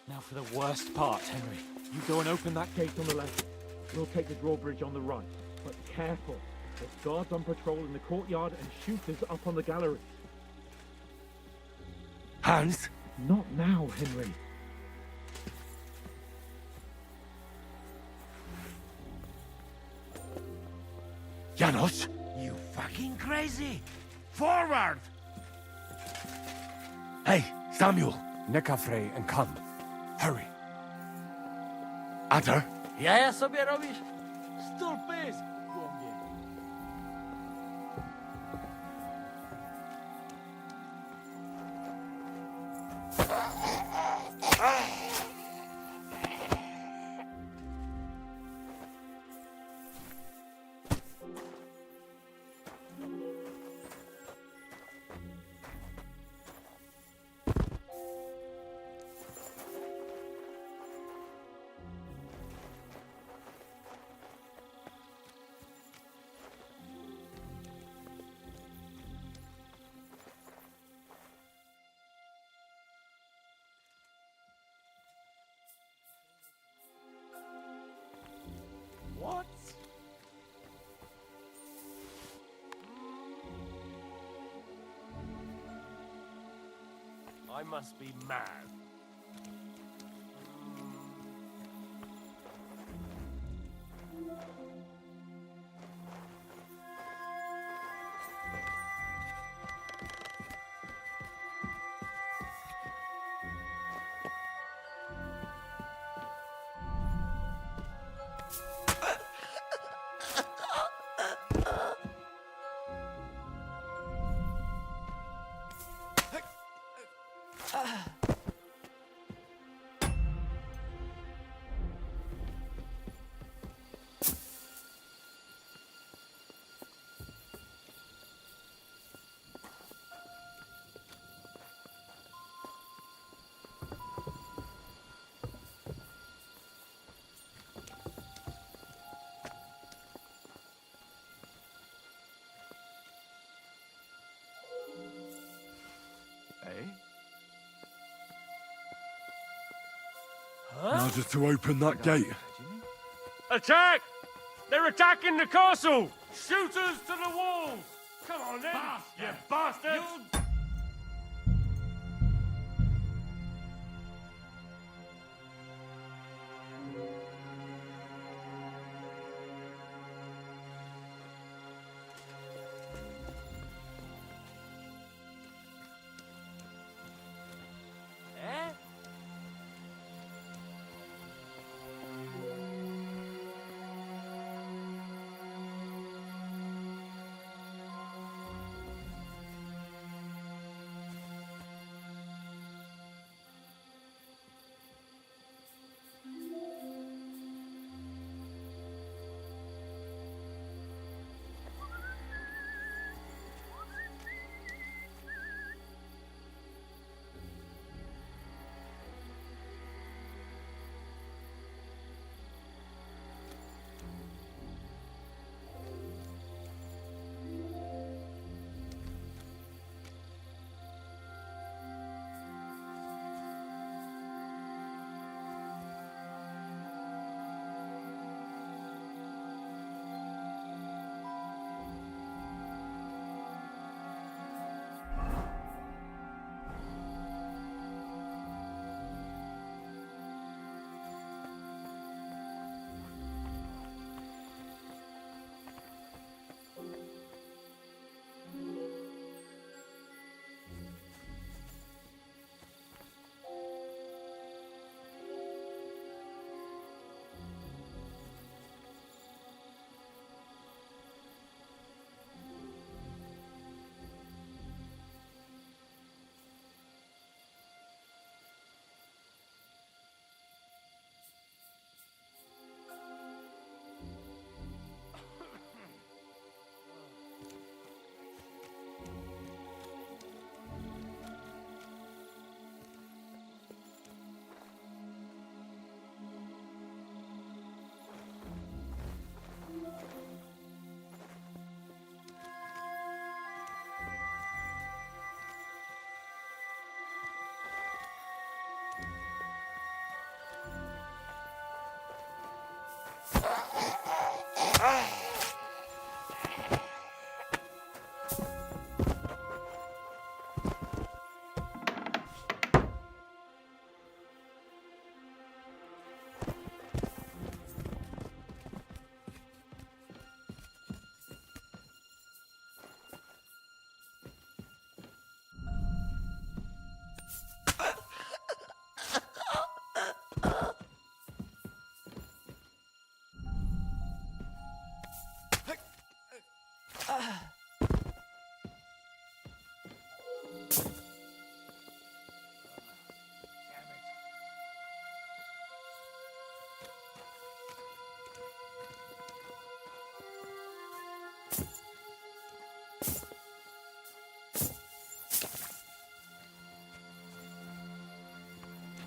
Speaker 18: Now for the worst part, Henry. You go and open that gate on the left. We'll take the drawbridge on the right. But careful. There's guards on patrol in the courtyard and shooters up on the gallery.
Speaker 13: Hans?
Speaker 18: Not now, Henry.
Speaker 13: Janos?
Speaker 9: You fucking crazy! Forward!
Speaker 13: Hey, Samuel.
Speaker 6: Nekafre and come. Hurry.
Speaker 13: Adder?
Speaker 5: Jaja sobie robisz? Stul pysk, głąbie.
Speaker 9: What? I must be mad.
Speaker 14: Now just to open that gate.
Speaker 1: Attack! They're attacking the castle! Shooters to the walls! Come on then! You bastards!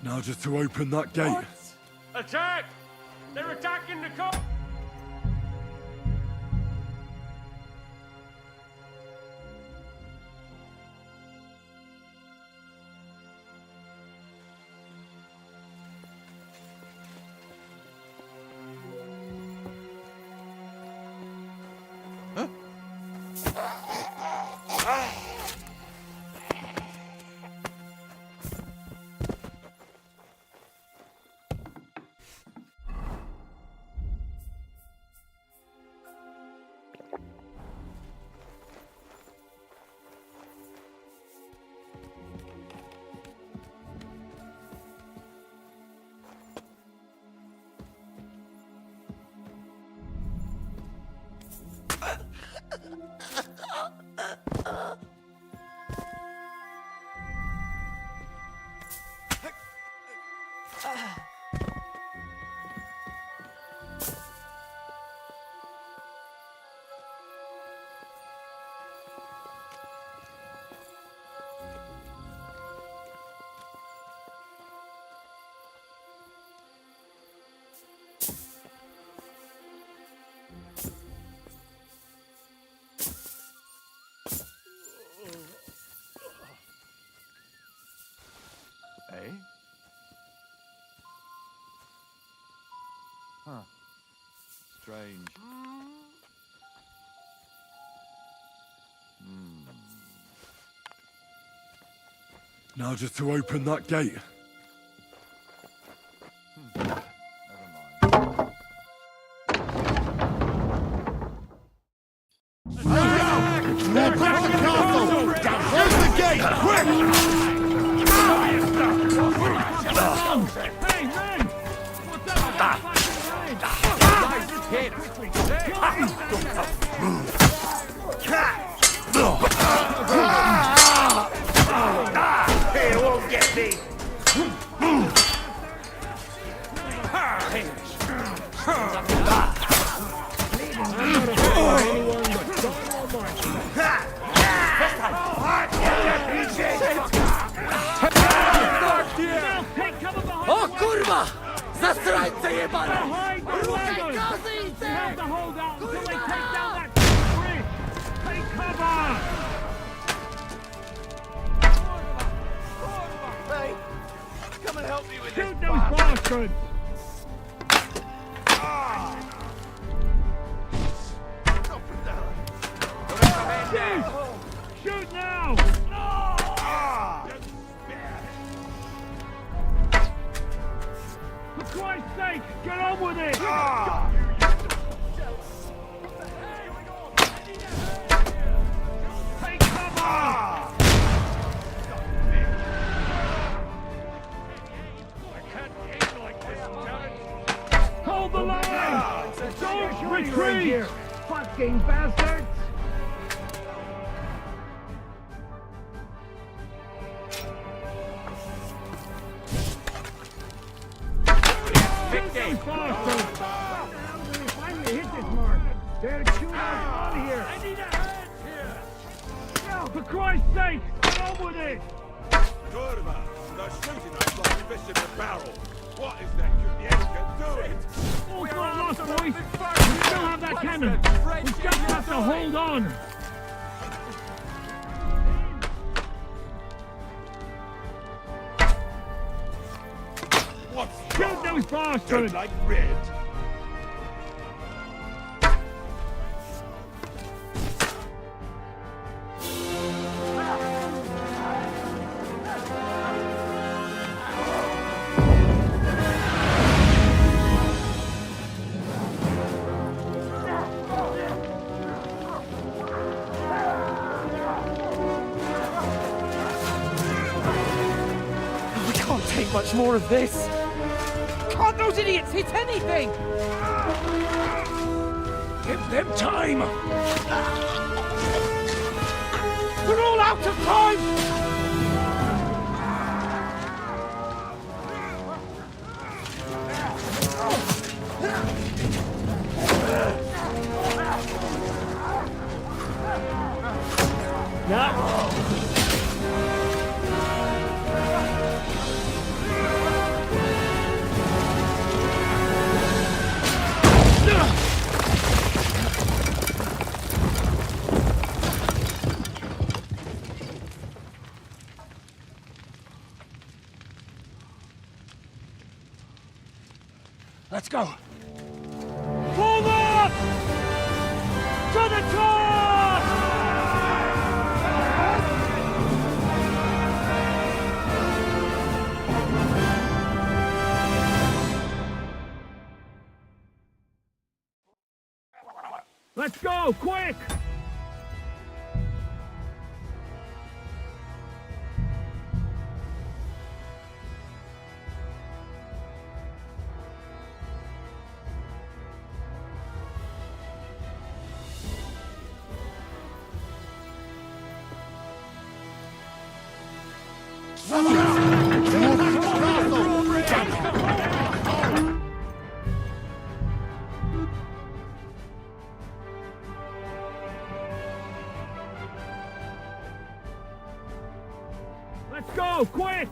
Speaker 14: Now just to open that gate.
Speaker 1: What? Attack! They're attacking the castle!
Speaker 6: Eh? Huh. Strange.
Speaker 14: Now just to open that gate.
Speaker 3: They're back to castle! Where's the gate? Quick!
Speaker 1: Hey, men! What's up?
Speaker 8: It won't get me!
Speaker 5: O kurwa! Zastrańce jebane!
Speaker 1: Ruchaj
Speaker 5: kozy!
Speaker 1: We have to hold out until they take down that bridge! Take cover!
Speaker 8: Hey, come and help me with this.
Speaker 1: Shoot those bastards! Shoot now! For Christ's sake, get on with it! Take cover! Hold the line! Don't retreat! Fucking bastards! Finally hit this mark. They're shooting us out of here. I need a hand here. No, for Christ's sake, get on with it.
Speaker 11: Turma, they're shooting us like fish in a barrel. What is that Kupienka doing?
Speaker 1: All's not lost, boys. We still have that cannon. We just have to hold on.
Speaker 11: What's
Speaker 1: Shoot those bastards!
Speaker 11: Don't like red?
Speaker 17: We can't take much more of this. Can't those idiots hit anything?
Speaker 12: Give them time!
Speaker 17: We're all out of time!
Speaker 12: Let's go.
Speaker 10: Forward! To the top! Let's go, quick! Let's go, quick!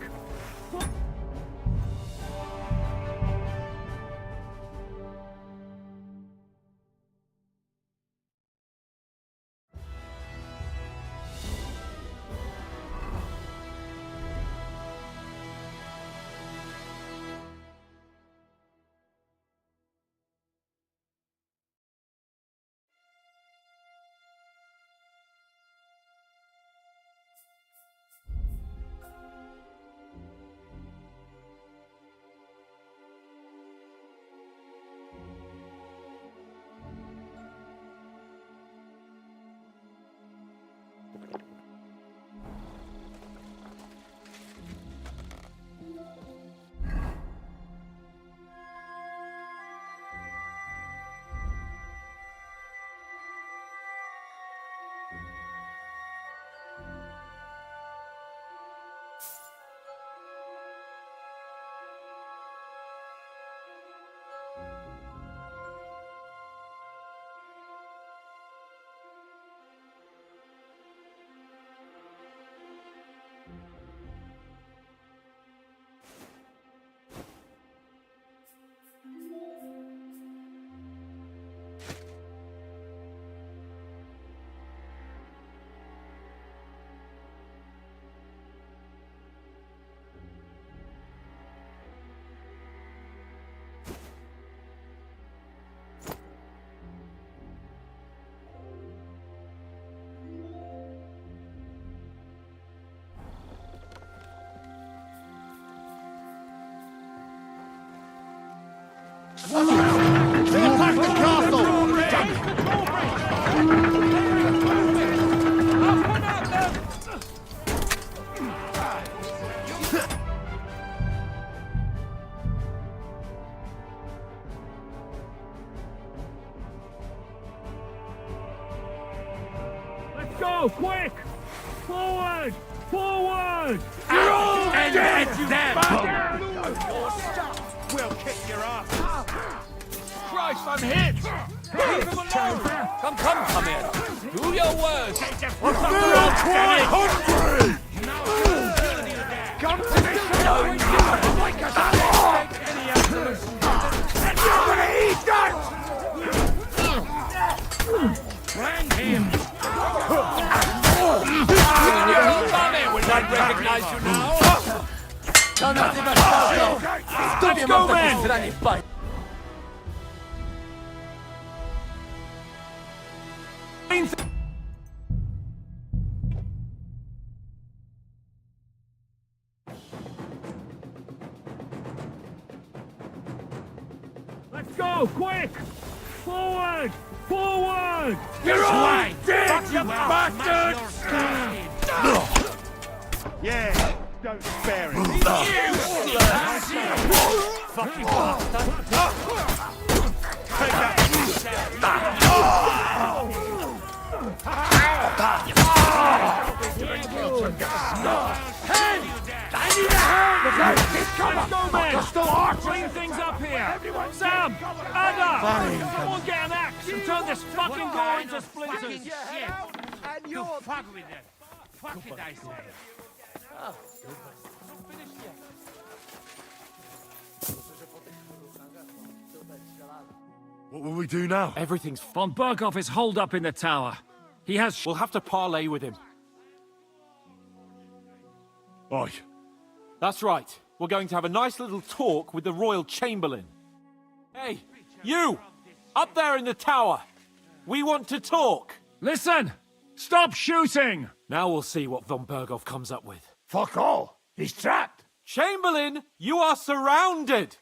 Speaker 3: Attack the castle!
Speaker 10: Let's go, quick! Forward! Forward!
Speaker 12: You're all dead, you
Speaker 10: bastard!
Speaker 12: We'll kick your ass. Christ, I'm hit! Leave him alone!
Speaker 15: Come here. Do your worst.
Speaker 12: What's up, girl? Hungry! Come to me! Don't give a like a stick! Any absolute... And you're gonna eat that!
Speaker 15: Hang him. Your mommy will not recognize you now.
Speaker 10: Let's go, man! Let's go, quick! Forward! Forward!
Speaker 12: You're all dead, you bastard!
Speaker 3: Yeah, don't spare him.
Speaker 12: Fucking bastard!
Speaker 3: Take that!
Speaker 12: Hand! I need a hand!
Speaker 10: Let's go, man! Clean things up here! Sam! Ada! Someone get an axe and turn this fucking door into splinters!
Speaker 5: And
Speaker 9: You fuck with it. Fuck it, I say.
Speaker 14: What will we do now?
Speaker 10: Everything's... Von Berghoff is holed up in the tower. He has...
Speaker 18: We'll have to parley with him.
Speaker 14: Aye.
Speaker 18: That's right. We're going to have a nice little talk with the Royal Chamberlain. Hey, you! Up there in the tower! We want to talk!
Speaker 10: Listen! Stop shooting!
Speaker 18: Now we'll see what von Berghoff comes up with.
Speaker 12: Fuck all. He's trapped.
Speaker 18: Chamberlain, you are surrounded!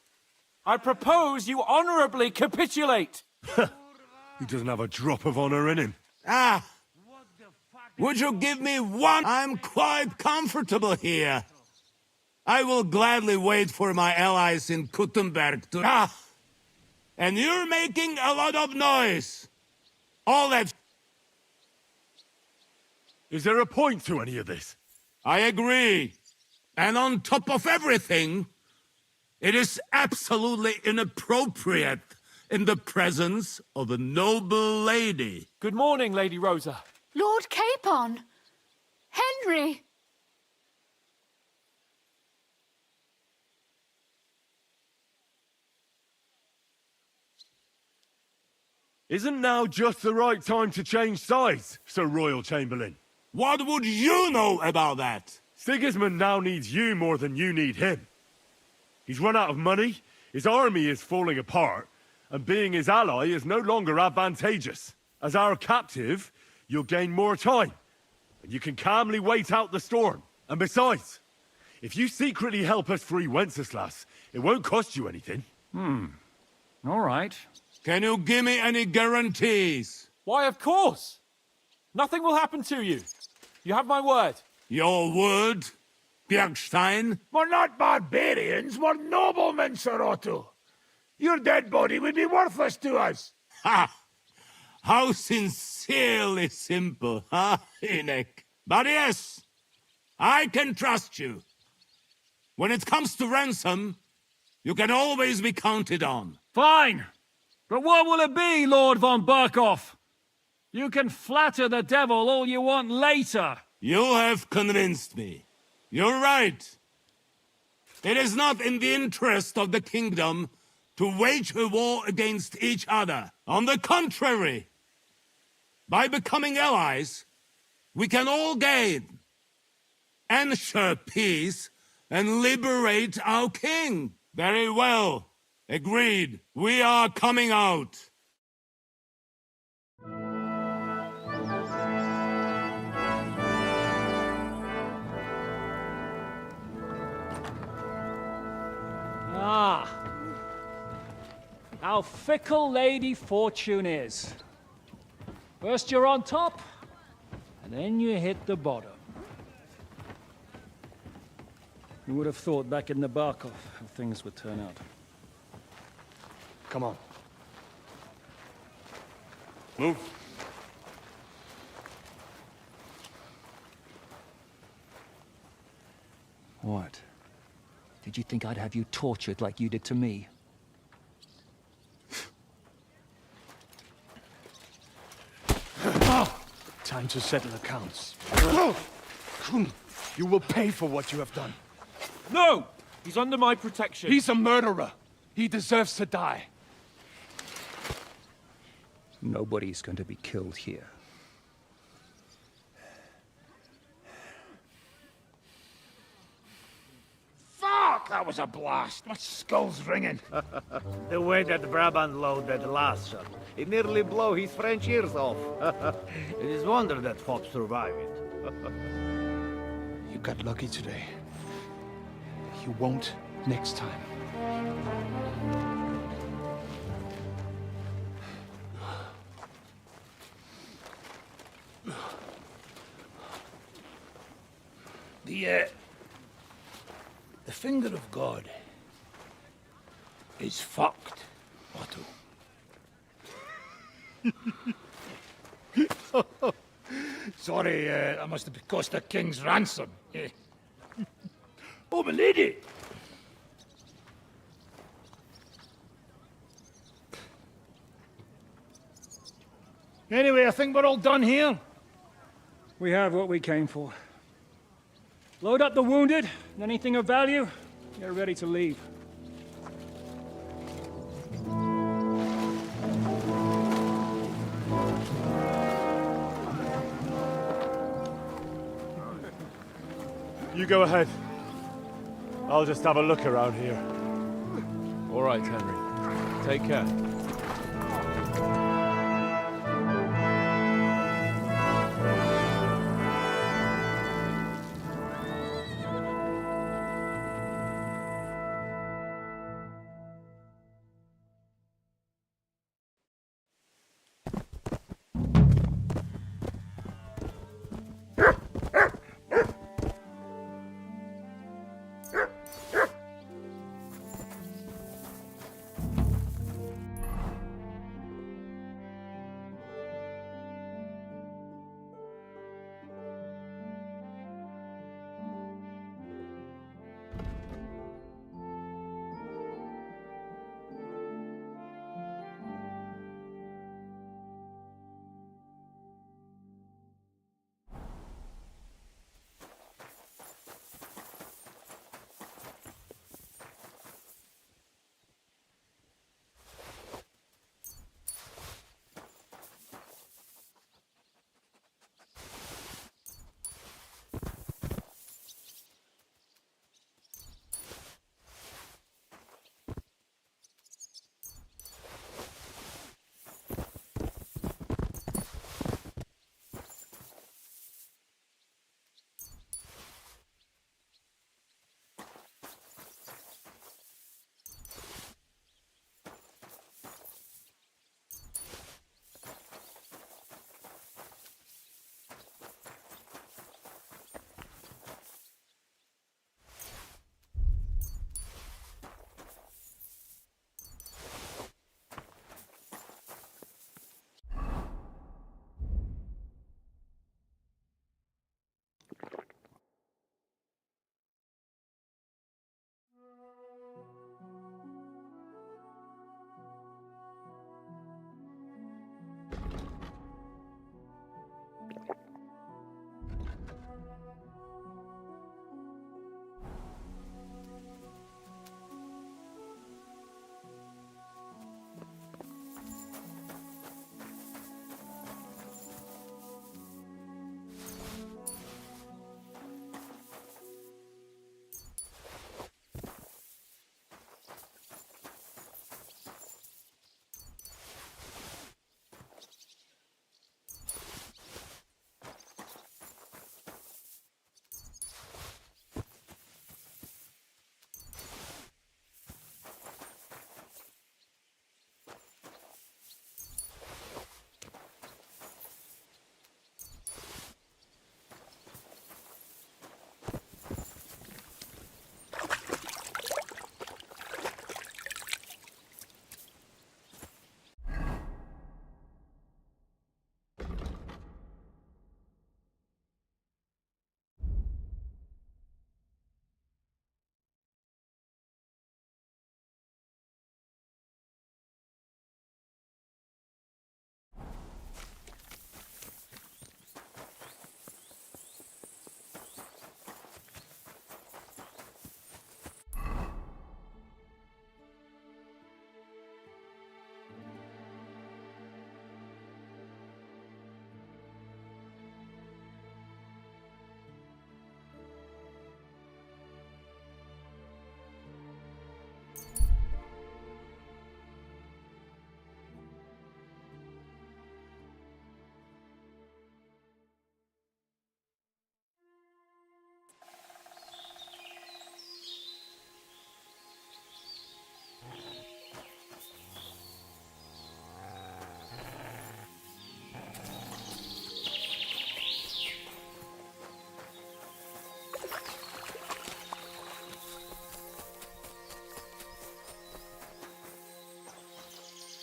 Speaker 18: I propose you honorably capitulate!
Speaker 13: He doesn't have a drop of honor in him.
Speaker 7: Ah! Would you give me one? I'm quite comfortable here. I will gladly wait for my allies in Kuttenberg to... Ah! And you're making a lot of noise. All that...
Speaker 13: Is there a point to any of this?
Speaker 7: I agree. And on top of everything, it is absolutely inappropriate in the presence of a noble lady.
Speaker 18: Good morning, Lady Rosa.
Speaker 21: Lord Capon! Henry!
Speaker 13: Isn't now just the right time to change sides, Sir Royal Chamberlain?
Speaker 7: What would you know about that?
Speaker 13: Sigismund now needs you more than you need him. He's run out of money, his army is falling apart, and being his ally is no longer advantageous. As our captive, you'll gain more time, and you can calmly wait out the storm. And besides, if you secretly help us free Wenceslas, it won't cost you anything.
Speaker 10: All right.
Speaker 7: Can you give me any guarantees?
Speaker 18: Why, of course! Nothing will happen to you. You have my word.
Speaker 7: Your word, Bjergstein?
Speaker 12: We're not barbarians, we're noblemen, Sir Otto. Your dead body would be worthless to us.
Speaker 7: Ha! How sincerely simple, huh, Enoch? But yes, I can trust you. When it comes to ransom, you can always be counted on.
Speaker 10: Fine! But what will it be, Lord von Berkhoff? You can flatter the devil all you want later.
Speaker 7: You have convinced me. You're right. It is not in the interest of the kingdom to wage a war against each other. On the contrary, by becoming allies, we can all gain, ensure peace, and liberate our king. Very well. Agreed. We are coming out.
Speaker 10: Ah. How fickle Lady Fortune is. First you're on top, and then you hit the bottom. Who would have thought back in the Barkov how things would turn out?
Speaker 13: Come on. Move.
Speaker 19: What? Did you think I'd have you tortured like you did to me?
Speaker 6: Time to settle accounts. You will pay for what you have done.
Speaker 10: No! He's under my protection.
Speaker 6: He's a murderer. He deserves to die.
Speaker 19: Nobody's going to be killed here.
Speaker 12: Fuck! That was a blast. My skull's ringing.
Speaker 8: The way that Brabant loaded last shot, it nearly blow his French ears off. It is wonder that Fox survived it.
Speaker 12: You got lucky today. You won't next time. The finger of God is fucked, Otto. Sorry, I must have cost the king's ransom. Oh, my lady! Anyway, I think we're all done here.
Speaker 10: We have what we came for. Load up the wounded, and anything of value, get ready to leave.
Speaker 13: You go ahead. I'll just have a look around here.
Speaker 6: All right, Henry.
Speaker 18: Take care.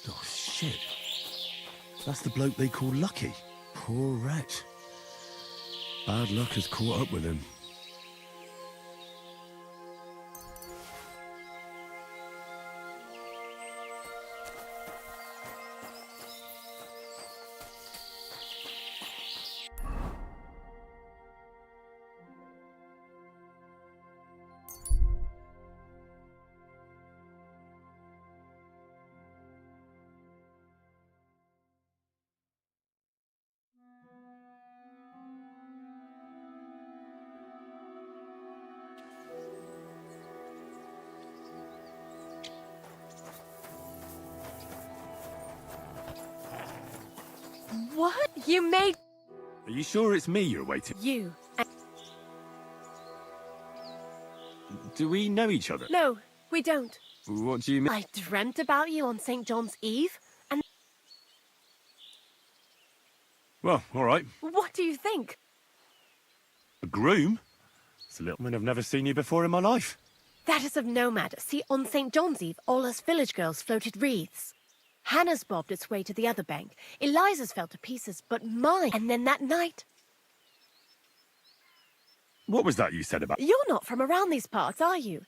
Speaker 13: Oh, shit. That's the bloke they call Lucky. Poor wretch. Bad luck has caught up with him.
Speaker 21: You made
Speaker 13: Are you sure it's me you're waiting?
Speaker 21: you.
Speaker 13: Do we know each other?
Speaker 21: No, we don't.
Speaker 13: What do you mean?
Speaker 21: I dreamt about you on St. John's Eve, and
Speaker 13: Well, all right.
Speaker 21: what do you think?
Speaker 13: A groom? It's a little... I mean, I've never seen you before in my life.
Speaker 21: That is of no matter. See, on St. John's Eve, all us village girls floated wreaths. Hannah's bobbed its way to the other bank. Eliza's fell to pieces, but mine. And then that night...
Speaker 13: What was that you said about...
Speaker 21: You're not from around these parts, are you?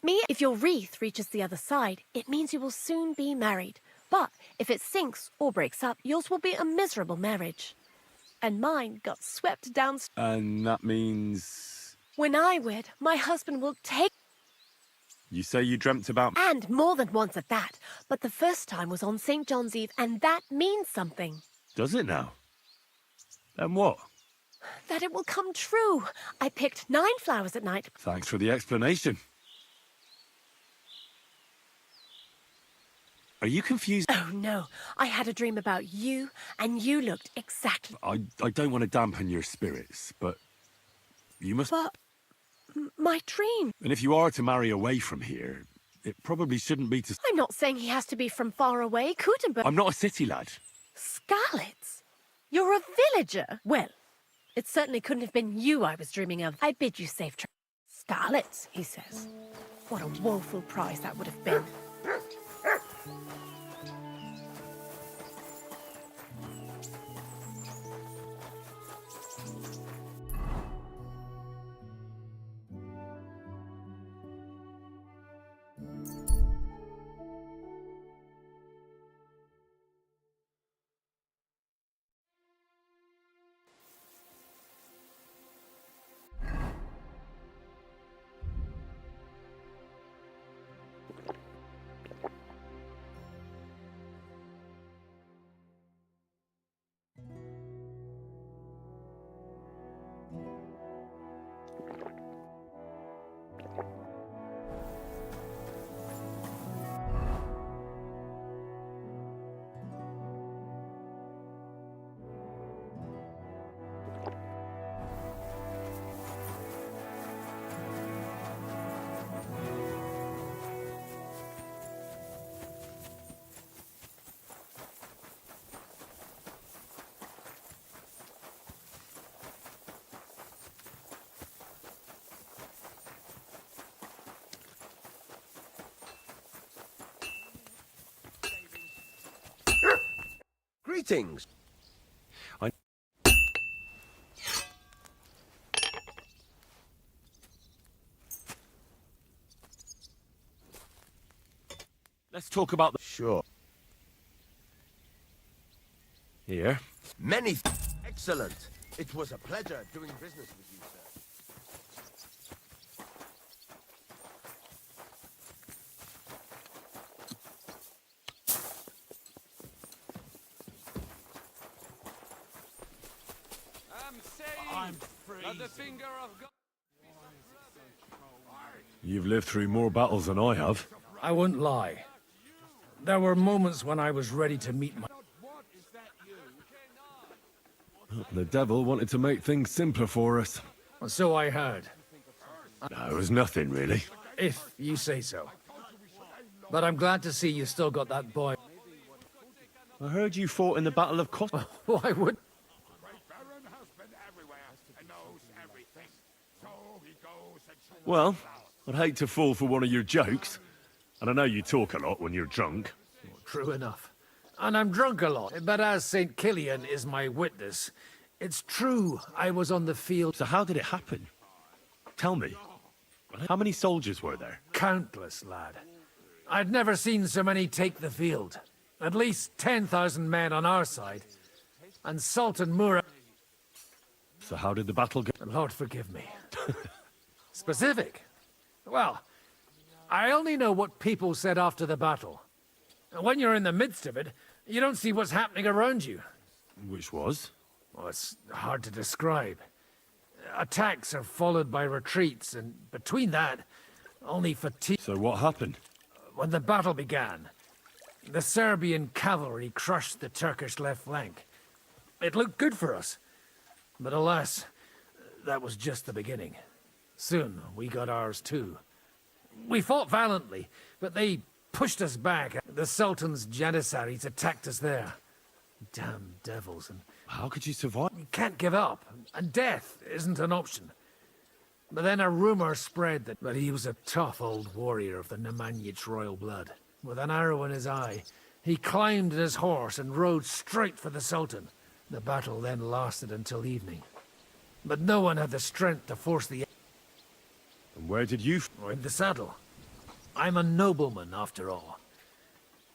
Speaker 21: Me, if your wreath reaches the other side, it means you will soon be married. But if it sinks or breaks up, yours will be a miserable marriage. And mine got swept down...
Speaker 13: And that means...
Speaker 21: When I wed, my husband will take...
Speaker 13: You say you dreamt about...
Speaker 21: And more than once at that. But the first time was on St. John's Eve, and that means something.
Speaker 13: Does it now? Then what?
Speaker 21: That it will come true. I picked 9 flowers at night.
Speaker 13: Thanks for the explanation. Are you confused?
Speaker 21: Oh, no. I had a dream about you, and you looked exactly...
Speaker 13: I don't want to dampen your spirits, but... You must...
Speaker 21: But... my dream.
Speaker 13: And if you are to marry away from here, it probably shouldn't be to...
Speaker 21: I'm not saying he has to be from far away, Gutenberg.
Speaker 13: I'm not a city lad.
Speaker 21: Scarlets? You're a villager? Well, it certainly couldn't have been you I was dreaming of. I bid you safe travel. Starlets, he says. What a woeful prize that would have been.
Speaker 20: Greetings.
Speaker 13: Let's talk about the...
Speaker 20: Sure.
Speaker 13: Here.
Speaker 20: Excellent. It was a pleasure doing business with you, sir.
Speaker 15: I'm saying that the finger of God...
Speaker 14: You've lived through more battles than I have.
Speaker 12: I wouldn't lie. There were moments when I was ready to meet my...
Speaker 14: The devil wanted to make things simpler for us.
Speaker 12: So I heard.
Speaker 14: No, it was nothing, really.
Speaker 12: If you say so. But I'm glad to see you still got that boy.
Speaker 13: I heard you fought in the Battle of Kos...
Speaker 12: Why would...
Speaker 13: Well, I'd hate to fall for one of your jokes. And I know you talk a lot when you're drunk.
Speaker 12: True enough. And I'm drunk a lot. But as St. Killian is my witness, it's true I was on the field.
Speaker 13: So how did it happen? Tell me. How many soldiers were there?
Speaker 12: Countless, lad. I'd never seen so many take the field. At least 10,000 men on our side. And Sultan Murad...
Speaker 13: So how did the battle go?
Speaker 12: Lord forgive me. Specific? Well, I only know what people said after the battle. And when you're in the midst of it, you don't see what's happening around you.
Speaker 13: Which was?
Speaker 12: Well, it's hard to describe. Attacks are followed by retreats, and between that, only fatigue.
Speaker 13: So what happened?
Speaker 12: When the battle began, the Serbian cavalry crushed the Turkish left flank. It looked good for us. But alas, that was just the beginning. Soon, we got ours too. We fought valiantly, but they pushed us back. The Sultan's Janissaries attacked us there. Damn devils, and...
Speaker 13: How could you survive?
Speaker 12: You can't give up, and death isn't an option. But then a rumor spread that he was a tough old warrior of the Nemanjic royal blood. With an arrow in his eye, he climbed his horse and rode straight for the Sultan. The battle then lasted until evening. But no one had the strength to force the...
Speaker 13: And where did you...
Speaker 12: In the saddle. I'm a nobleman, after all.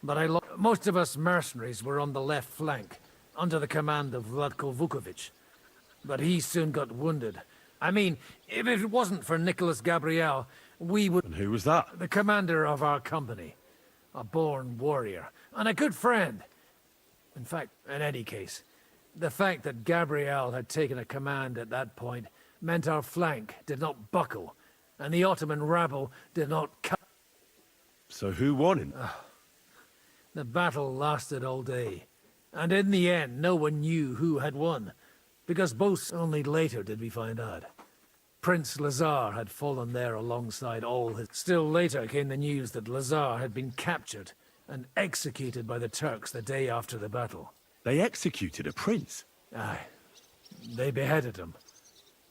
Speaker 12: But most of us mercenaries were on the left flank, under the command of Vladko Vukovic. But he soon got wounded. I mean, if it wasn't for Nicholas Gabriel, we would...
Speaker 13: And who was that?
Speaker 12: The commander of our company. A born warrior, and a good friend. In fact, in any case, the fact that Gabriel had taken a command at that point meant our flank did not buckle, and the Ottoman rabble did not cut.
Speaker 13: So who won him?
Speaker 12: The battle lasted all day, and in the end no one knew who had won, because both only later did we find out. Prince Lazar had fallen there alongside all his... Still later came the news that Lazar had been captured and executed by the Turks the day after the battle.
Speaker 13: They executed a prince?
Speaker 12: Aye. They beheaded him,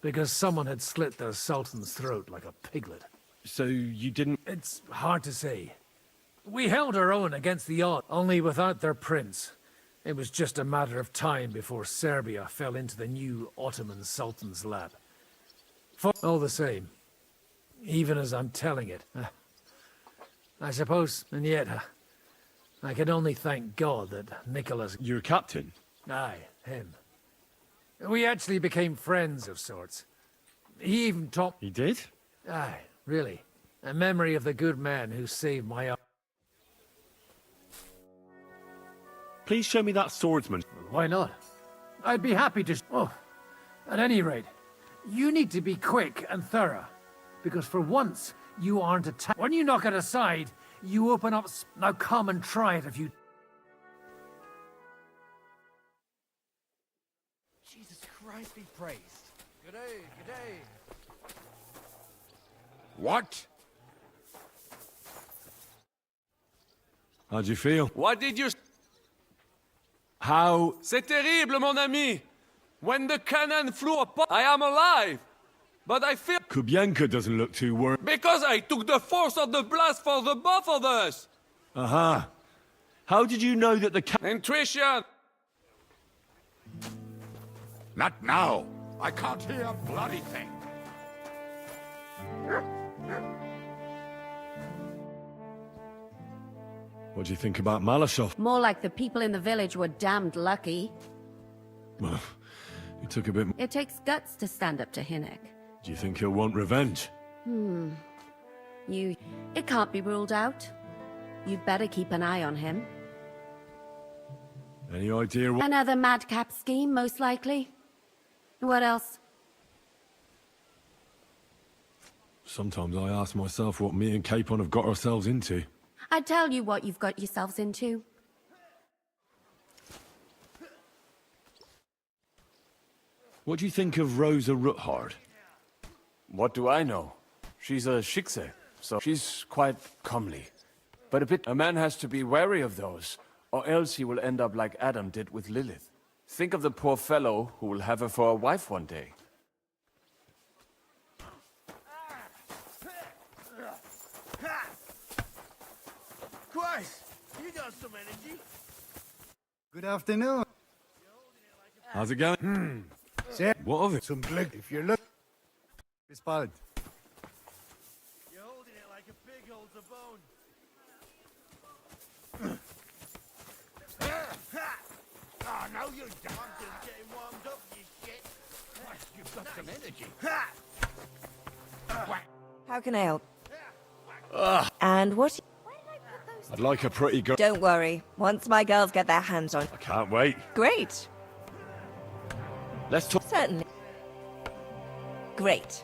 Speaker 12: because someone had slit the Sultan's throat like a piglet.
Speaker 13: So you didn't...
Speaker 12: It's hard to say. We held our own against the odds, only without their prince. It was just a matter of time before Serbia fell into the new Ottoman Sultan's lap. All the same, even as I'm telling it, I suppose, and yet, I can only thank God that Nicholas...
Speaker 13: Your captain?
Speaker 12: Aye, him. We actually became friends of sorts. He even taught...
Speaker 13: He did?
Speaker 12: Aye, really. A memory of the good man who saved my...
Speaker 13: Please show me that swordsman.
Speaker 12: Why not? I'd be happy to... Oh, at any rate, you need to be quick and thorough, because for once, you aren't attacked. When you knock it aside, you open up... Now come and try it if you...
Speaker 5: Jesus Christ be praised.
Speaker 3: Good day, good day.
Speaker 4: What?
Speaker 13: How'd you feel?
Speaker 15: What did you...
Speaker 13: How...
Speaker 15: C'est terrible, mon ami! When the cannon flew apart, I am alive! But I feel...
Speaker 13: Kubienka doesn't look too worried.
Speaker 15: Because I took the force of the blast for the both of us!
Speaker 13: Aha. How did you know that the
Speaker 15: Intuition!
Speaker 4: Not now. I can't hear a bloody thing.
Speaker 13: What do you think about Malashov?
Speaker 2: More like the people in the village were damned lucky.
Speaker 13: Well, he took a bit...
Speaker 2: It takes guts to stand up to Hinnek.
Speaker 13: Do you think he'll want revenge?
Speaker 2: It can't be ruled out. You'd better keep an eye on him.
Speaker 13: Any idea what...
Speaker 2: Another madcap scheme, most likely. What else?
Speaker 13: Sometimes I ask myself what me and Capon have got ourselves into.
Speaker 2: I tell you what you've got yourselves into.
Speaker 13: What do you think of Rosa Ruthard?
Speaker 6: What do I know? She's a Shikse, so she's quite comely. But a man has to be wary of those, or else he will end up like Adam did with Lilith. Think of the poor fellow who will have her for a wife one day.
Speaker 7: Christ, you got some energy.
Speaker 3: Good afternoon.
Speaker 13: How's it going? What of it?
Speaker 3: Some Glück, if you're looking. Bis bald.
Speaker 7: You're holding it like a pig holds a bone. Oh, no, you don't. I'm just getting warmed up, you shit. You've got some energy.
Speaker 16: How can I help? And what...
Speaker 13: I'd like a pretty girl.
Speaker 16: Don't worry. Once my girls get their hands on...
Speaker 13: I can't wait.
Speaker 16: Great.
Speaker 13: Let's talk.
Speaker 16: Certainly. Great.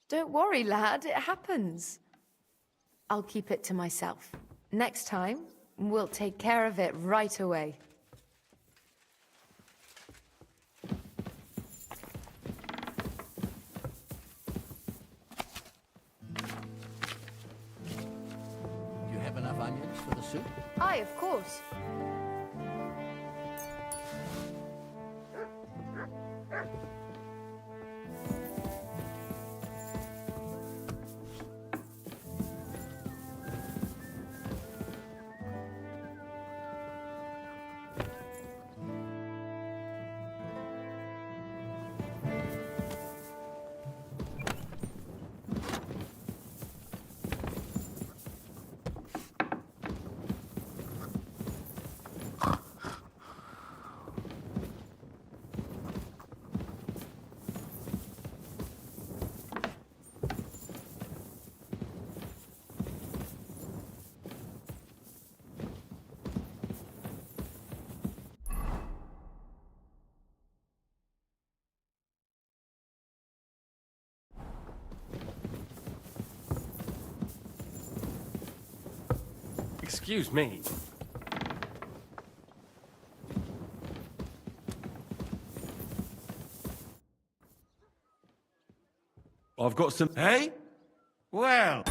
Speaker 22: Don't worry, lad. It happens.
Speaker 1: I'll keep it to myself. Next time, we'll take care of it right away.
Speaker 20: You have enough onions for the soup?
Speaker 1: Aye, of course.
Speaker 10: Excuse me.
Speaker 14: I've got some...
Speaker 9: Hey? Well...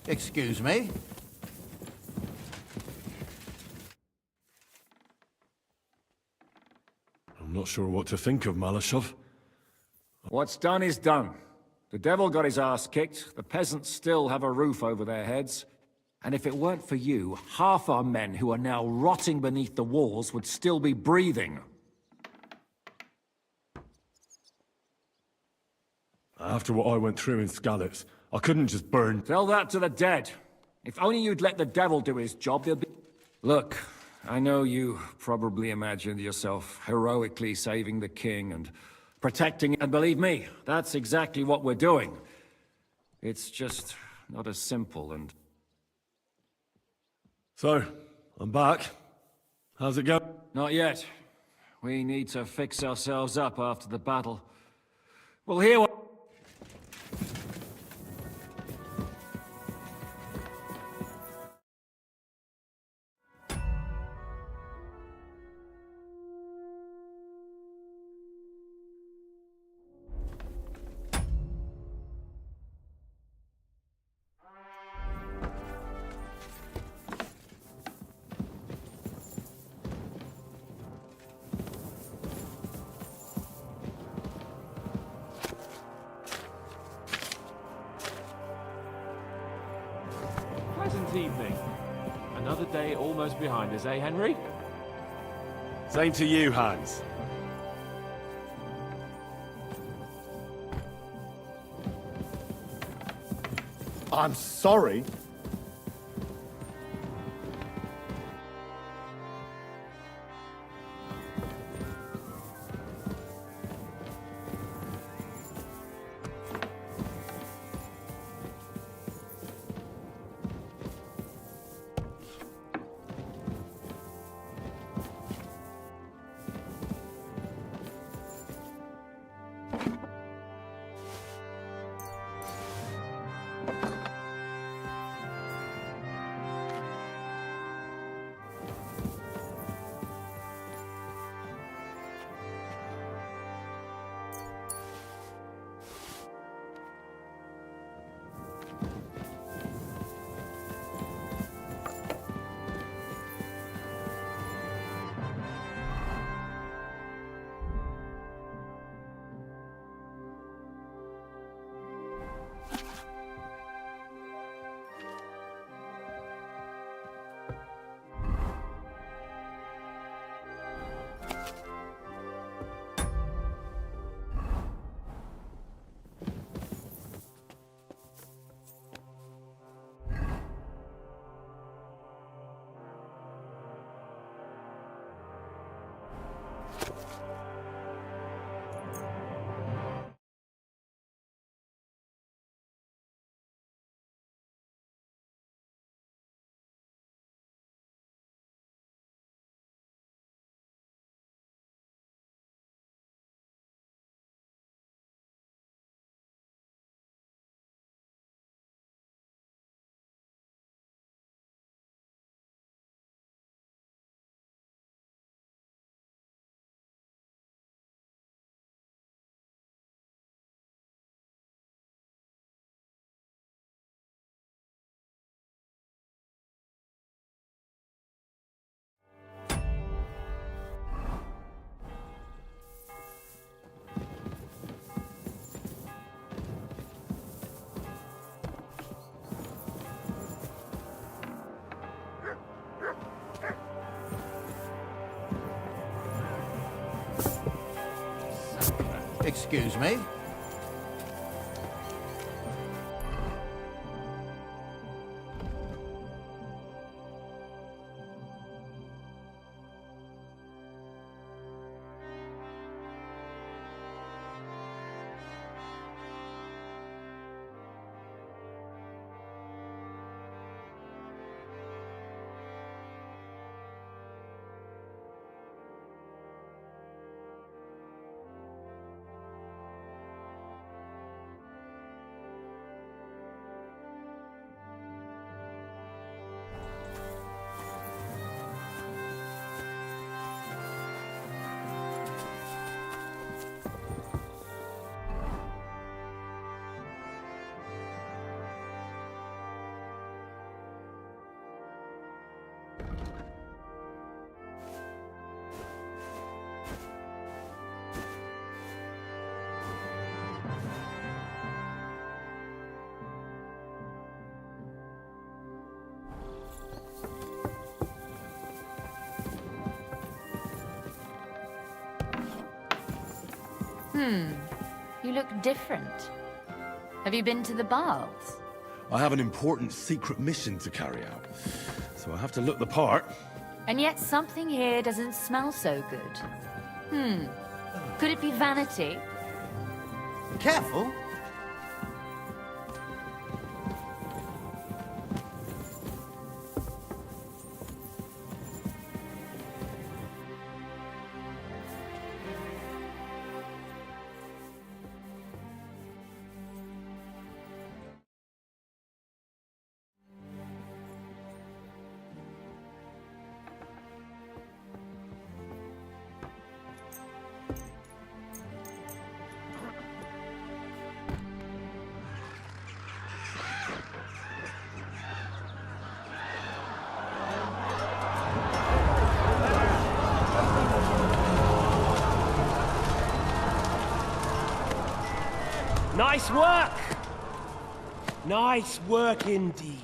Speaker 20: Excuse me?
Speaker 14: I'm not sure what to think of Malashov.
Speaker 10: What's done is done. The devil got his ass kicked, the peasants still have a roof over their heads, and if it weren't for you, half our men who are now rotting beneath the walls would still be breathing.
Speaker 14: After what I went through in Skalitz, I couldn't just burn...
Speaker 10: Tell that to the dead. If only you'd let the devil do his job, there'd be... Look, I know you probably imagined yourself heroically saving the king and protecting... And believe me, that's exactly what we're doing. It's just not as simple and...
Speaker 14: So, I'm back. How's it go?
Speaker 10: Not yet. We need to fix ourselves up after the battle. We'll hear what...
Speaker 18: Pleasant evening. Another day almost behind us, eh, Henry?
Speaker 13: Same to you, Hans.
Speaker 3: I'm sorry. Excuse me?
Speaker 1: You look different. Have you been to the baths?
Speaker 14: I have an important secret mission to carry out, so I have to look the part.
Speaker 1: And yet something here doesn't smell so good. Could it be vanity?
Speaker 3: Careful.
Speaker 5: Nice work! Nice work indeed.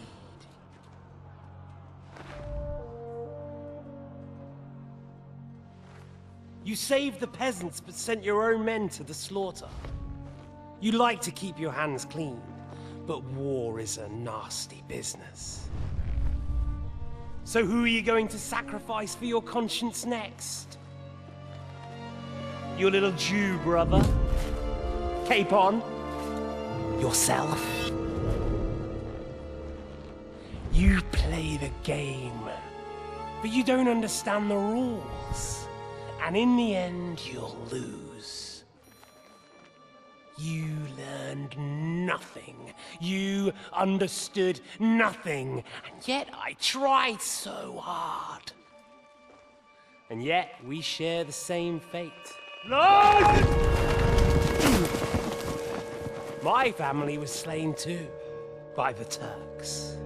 Speaker 5: You saved the peasants but sent your own men to the slaughter. You like to keep your hands clean, but war is a nasty business. So who are you going to sacrifice for your conscience next? Your little Jew brother? Cape on? Yourself? You play the game, but you don't understand the rules. And in the end, you'll lose. You learned nothing. You understood nothing. And yet I tried so hard. And yet we share the same fate. Lord! My family was slain too, by the Turks.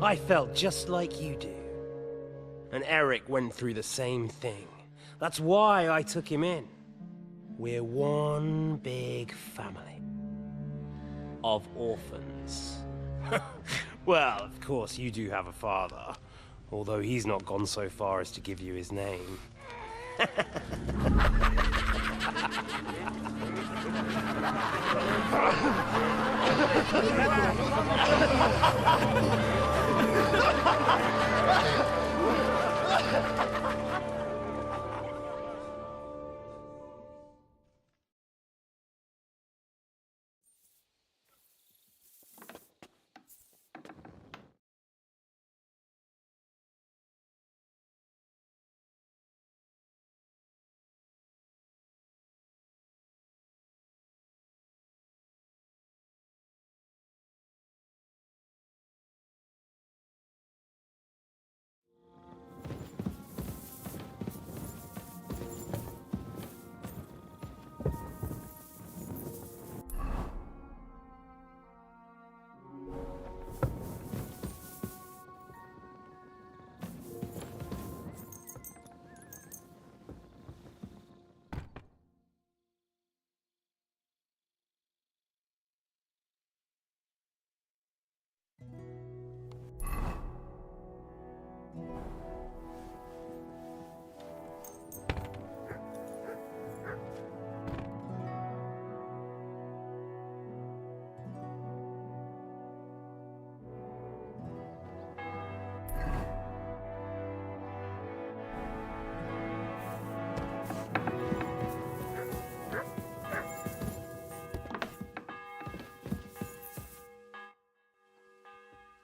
Speaker 5: I felt just like you do. And Eric went through the same thing. That's why I took him in. We're one big family. Of orphans. Well, of course you do have a father. Although he's not gone so far as to give you his name.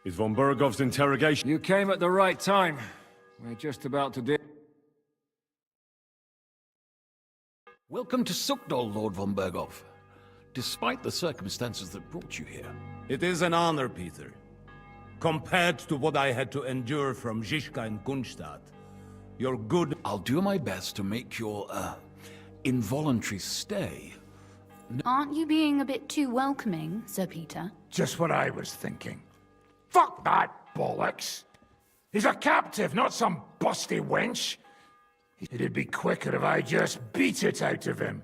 Speaker 14: Is von Bergov's interrogation...
Speaker 10: You came at the right time. We're just about to do...
Speaker 11: Welcome to Sukdol, Lord von Bergov. Despite the circumstances that brought you here.
Speaker 22: It is an honor, Peter. Compared to what I had to endure from Zizka and Kunstadt, you're good...
Speaker 11: I'll do my best to make your, involuntary stay...
Speaker 1: Aren't you being a bit too welcoming, Sir Peter?
Speaker 12: Just what I was thinking. Fuck that bollocks! He's a captive, not some busty wench. It'd be quicker if I just beat it out of him.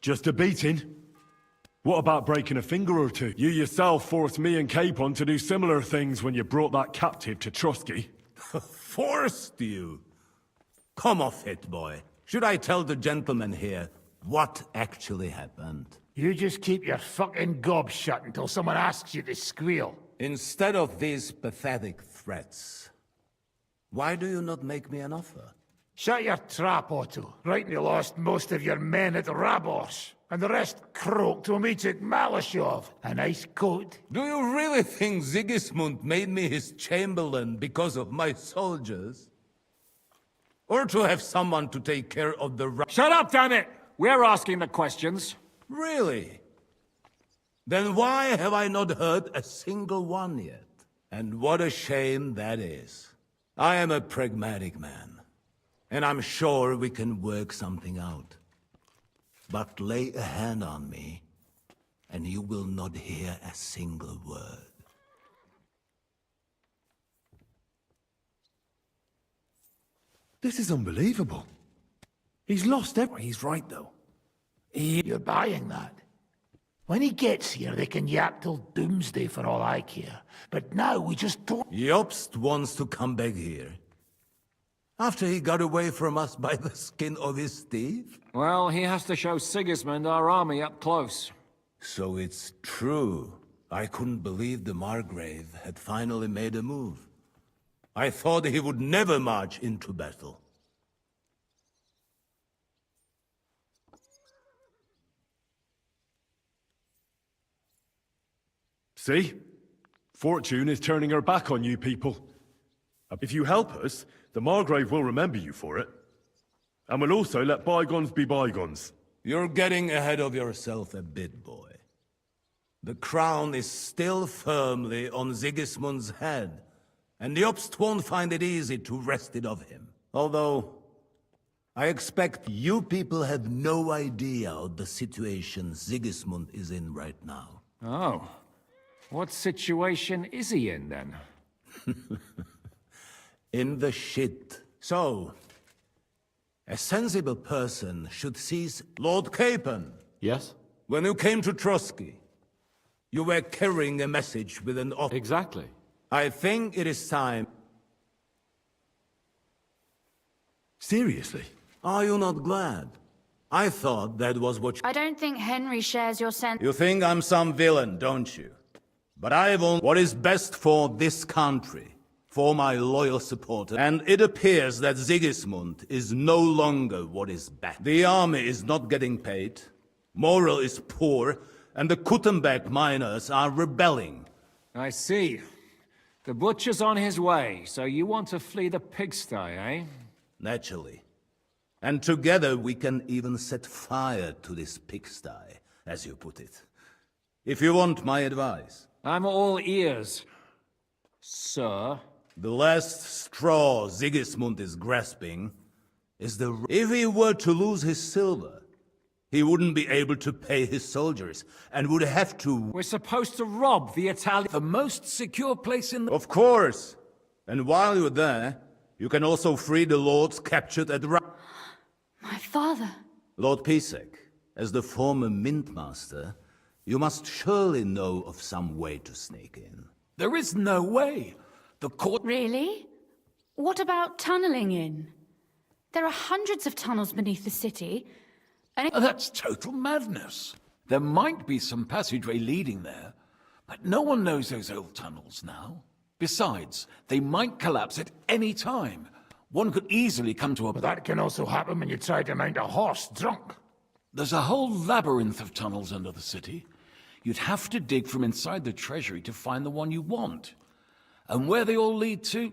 Speaker 14: Just a beating? What about breaking a finger or two? You yourself forced me and Capon to do similar things when you brought that captive to Trusky.
Speaker 22: Forced you? Come off it, boy. Should I tell the gentleman here what actually happened?
Speaker 12: You just keep your fucking gob shut until someone asks you to squeal.
Speaker 22: Instead of these pathetic threats, why do you not make me an offer?
Speaker 12: Shut your trap, Otto. Right, you lost most of your men at Rabos. And the rest croaked when we took Malashov. A nice coat.
Speaker 22: Do you really think Sigismund made me his chamberlain because of my soldiers? Or to have someone to take care of the...
Speaker 10: Shut up, damn it! We're asking the questions.
Speaker 22: Really? Then why have I not heard a single one yet? And what a shame that is. I am a pragmatic man. And I'm sure we can work something out. But lay a hand on me, and you will not hear a single word.
Speaker 14: This is unbelievable. He's lost everything. He's right, though.
Speaker 12: You're buying that. When he gets here, they can yap till doomsday for all I care. But now we just don't...
Speaker 22: Jobst wants to come back here. After he got away from us by the skin of his teeth?
Speaker 10: Well, he has to show Sigismund our army up close.
Speaker 22: So it's true. I couldn't believe the Margrave had finally made a move. I thought he would never march into battle.
Speaker 14: See? Fortune is turning her back on you people. If you help us, the Margrave will remember you for it. And will also let bygones be bygones.
Speaker 22: You're getting ahead of yourself a bit, boy. The crown is still firmly on Sigismund's head, and the Jobst won't find it easy to wrest it of him. Although, I expect you people have no idea of the situation Sigismund is in right now.
Speaker 10: Oh. What situation is he in, then?
Speaker 22: In the shit. So, a sensible person should seize Lord Capon.
Speaker 18: Yes?
Speaker 22: When you came to Trotsky, you were carrying a message with an offer.
Speaker 18: Exactly.
Speaker 22: I think it is time.
Speaker 14: Seriously?
Speaker 22: Are you not glad? I thought that was what
Speaker 1: I don't think Henry shares your sense.
Speaker 22: You think I'm some villain, don't you? But I want what is best for this country, for my loyal supporter. And it appears that Sigismund is no longer what is best. The army is not getting paid, morale is poor, and the Kuttenberg miners are rebelling.
Speaker 10: I see. The butcher's on his way, so you want to flee the pigsty, eh?
Speaker 22: Naturally. And together we can even set fire to this pigsty, as you put it. If you want my advice.
Speaker 10: I'm all ears, sir.
Speaker 22: The last straw Sigismund is grasping is the... If he were to lose his silver, he wouldn't be able to pay his soldiers, and would have to...
Speaker 10: We're supposed to rob the Italian...
Speaker 11: The most secure place in the...
Speaker 22: Of course! And while you're there, you can also free the lords captured at
Speaker 1: My father.
Speaker 22: Lord Pisek, as the former mint master, you must surely know of some way to sneak in.
Speaker 11: There is no way. The court...
Speaker 1: Really? What about tunneling in? There are hundreds of tunnels beneath the city, and
Speaker 11: That's total madness. There might be some passageway leading there, but no one knows those old tunnels now. Besides, they might collapse at any time. One could easily come to a...
Speaker 12: But that can also happen when you try to mount a horse drunk.
Speaker 11: There's a whole labyrinth of tunnels under the city. You'd have to dig from inside the treasury to find the one you want. And where they all lead to,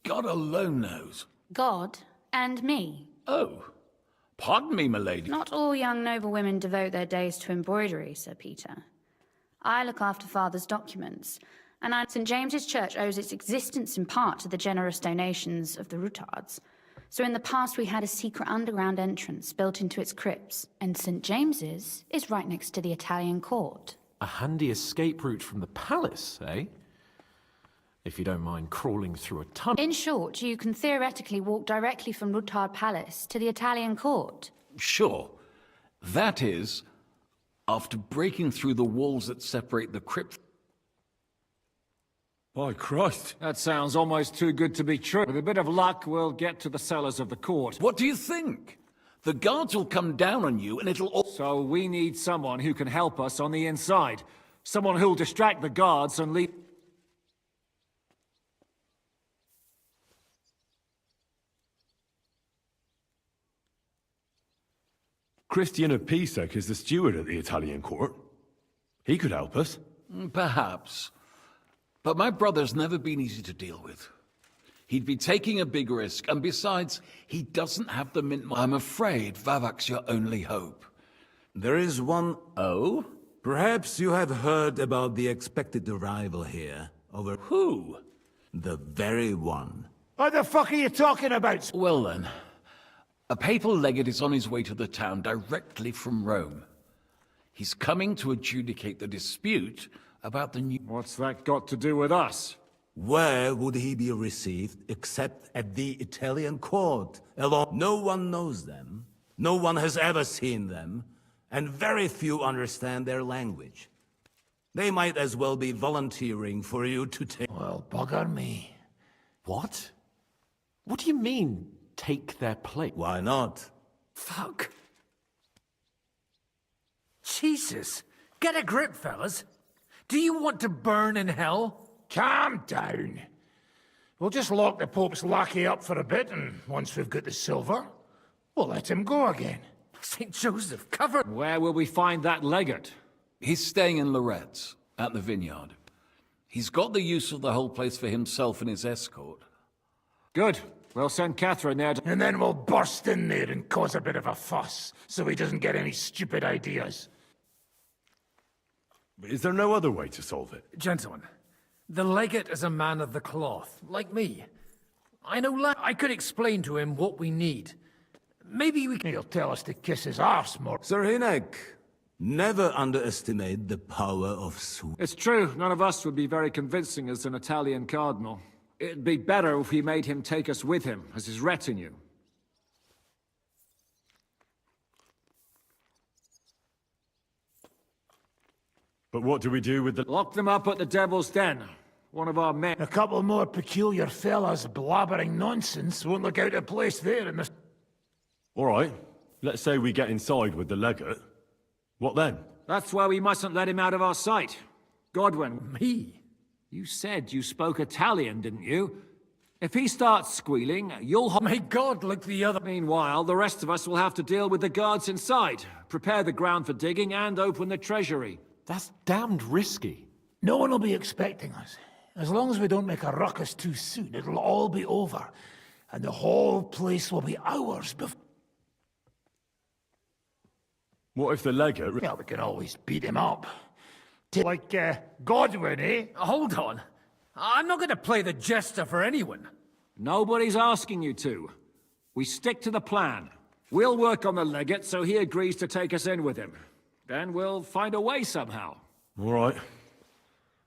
Speaker 11: God alone knows.
Speaker 1: God and me.
Speaker 11: Oh, pardon me, milady.
Speaker 1: Not all young noble women devote their days to embroidery, Sir Peter. I look after Father's documents, and St. James's Church owes its existence in part to the generous donations of the Routards. So in the past we had a secret underground entrance built into its crypts, and St. James's is right next to the Italian court.
Speaker 18: A handy escape route from the palace, eh? If you don't mind crawling through a tunnel.
Speaker 1: In short, you can theoretically walk directly from Routard Palace to the Italian court.
Speaker 11: Sure. That is, after breaking through the walls that separate the crypt.
Speaker 14: By Christ.
Speaker 10: That sounds almost too good to be true. With a bit of luck, we'll get to the cellars of the court.
Speaker 11: What do you think? The guards will come down on you and it'll all...
Speaker 10: So we need someone who can help us on the inside. Someone who'll distract the guards and leave...
Speaker 14: Christian of Pisek is the steward at the Italian court. He could help us.
Speaker 11: Perhaps. But my brother's never been easy to deal with. He'd be taking a big risk, and besides, he doesn't have the mint... I'm afraid Vavak's your only hope.
Speaker 22: There is one...
Speaker 11: Oh?
Speaker 22: Perhaps you have heard about the expected arrival here. Over...
Speaker 11: Who?
Speaker 22: The very one.
Speaker 12: What the fuck are you talking about?
Speaker 11: Well then, a papal legate is on his way to the town directly from Rome. He's coming to adjudicate the dispute about the new...
Speaker 10: What's that got to do with us?
Speaker 22: Where would he be received except at the Italian court? Alone, no one knows them, no one has ever seen them, and very few understand their language. They might as well be volunteering for you to take...
Speaker 12: Well, bugger me.
Speaker 18: What? What do you mean, take their place?
Speaker 22: Why not?
Speaker 5: Fuck. Jesus. Get a grip, fellas. Do you want to burn in hell?
Speaker 12: Calm down. We'll just lock the Pope's lackey up for a bit, and once we've got the silver, we'll let him go again.
Speaker 5: St. Joseph, cover...
Speaker 10: Where will we find that legate?
Speaker 11: He's staying in Loretz, at the vineyard. He's got the use of the whole place for himself and his escort.
Speaker 10: Good. We'll send Catherine there to...
Speaker 12: And then we'll burst in there and cause a bit of a fuss, so he doesn't get any stupid ideas.
Speaker 14: Is there no other way to solve it?
Speaker 5: Gentlemen, the legate is a man of the cloth, like me. I know I could explain to him what we need. Maybe we can...
Speaker 12: He'll tell us to kiss his arse more.
Speaker 22: Sir Hinek, never underestimate the power of sweet.
Speaker 10: It's true, none of us would be very convincing as an Italian cardinal. It'd be better if we made him take us with him, as his retinue.
Speaker 14: But what do we do with the...
Speaker 10: Lock them up at the Devil's Den. One of our men...
Speaker 12: A couple more peculiar fellas blabbering nonsense won't look out of place there in the...
Speaker 14: All right. Let's say we get inside with the legate. What then?
Speaker 10: That's why we mustn't let him out of our sight. Godwin. Me? You said you spoke Italian, didn't you? If he starts squealing, you'll...
Speaker 5: May God look the other...
Speaker 10: Meanwhile, the rest of us will have to deal with the guards inside, prepare the ground for digging, and open the treasury.
Speaker 18: That's damned risky.
Speaker 12: No one will be expecting us. As long as we don't make a ruckus too soon, it'll all be over. And the whole place will be ours before...
Speaker 14: What if the legate...
Speaker 12: Well, we can always beat him up. Like, Godwin, eh?
Speaker 5: Hold on. I'm not going to play the jester for anyone.
Speaker 10: Nobody's asking you to. We stick to the plan. We'll work on the legate so he agrees to take us in with him. Then we'll find a way somehow.
Speaker 14: All right.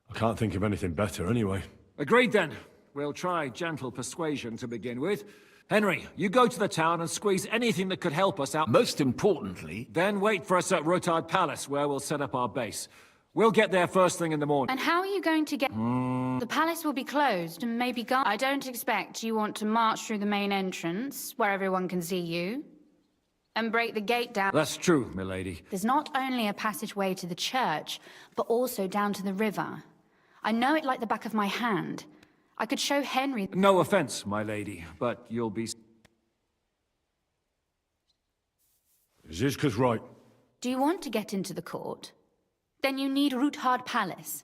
Speaker 14: I can't think of anything better anyway.
Speaker 10: Agreed then. We'll try gentle persuasion to begin with. Henry, you go to the town and squeeze anything that could help us out.
Speaker 11: Most importantly...
Speaker 10: Then wait for us at Routard Palace, where we'll set up our base. We'll get there first thing in the morning.
Speaker 1: And how are you going to get... The palace will be closed and maybe guarded. I don't expect you want to march through the main entrance, where everyone can see you, and break the gate down.
Speaker 10: That's true, milady.
Speaker 1: There's not only a passageway to the church, but also down to the river. I know it like the back of my hand. I could show Henry...
Speaker 10: No offense, my lady, but you'll be...
Speaker 14: Zizka's right.
Speaker 1: Do you want to get into the court? Then you need Ruthard Palace.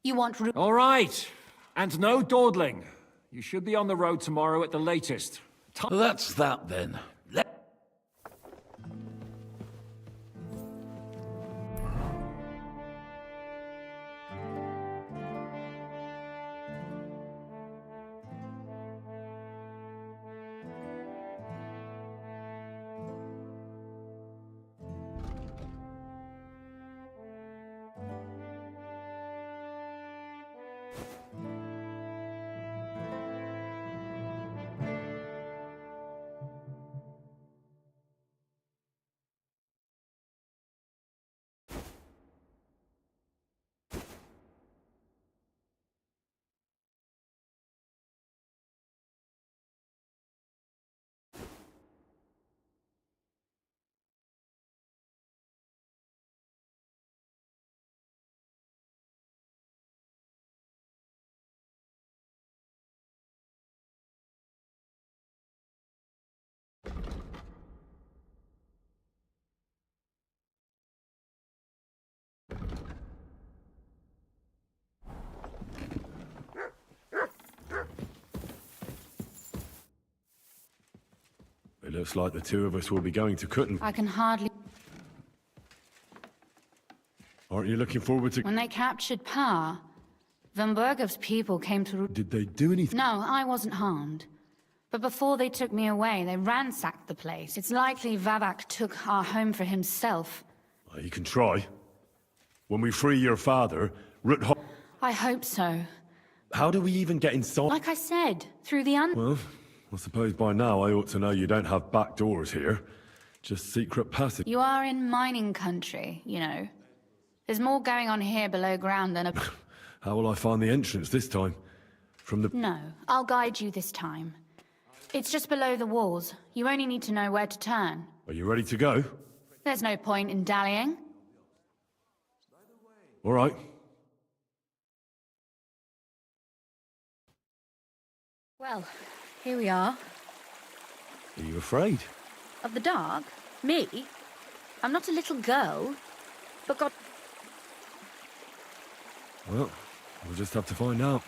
Speaker 1: You want
Speaker 10: All right. And no dawdling. You should be on the road tomorrow at the latest.
Speaker 11: That's that then.
Speaker 14: It looks like the two of us will be going to Kutton.
Speaker 1: I can hardly...
Speaker 14: Aren't you looking forward to...
Speaker 1: When they captured Pa, Van Bergov's people came to...
Speaker 14: Did they do anything?
Speaker 1: No, I wasn't harmed. But before they took me away, they ransacked the place. It's likely Vavak took our home for himself.
Speaker 14: Well, you can try. When we free your father,
Speaker 1: I hope so.
Speaker 14: How do we even get inside?
Speaker 1: Like I said, through the
Speaker 14: Well, I suppose by now I ought to know you don't have back doors here. Just secret passage.
Speaker 1: You are in mining country, you know. There's more going on here below ground than a...
Speaker 14: How will I find the entrance this time? From the...
Speaker 1: No, I'll guide you this time. It's just below the walls. You only need to know where to turn.
Speaker 14: Are you ready to go?
Speaker 1: There's no point in dallying.
Speaker 14: All right.
Speaker 1: Well, here we are.
Speaker 14: Are you afraid?
Speaker 1: Of the dark? Me? I'm not a little girl. But God...
Speaker 14: Well, we'll just have to find out.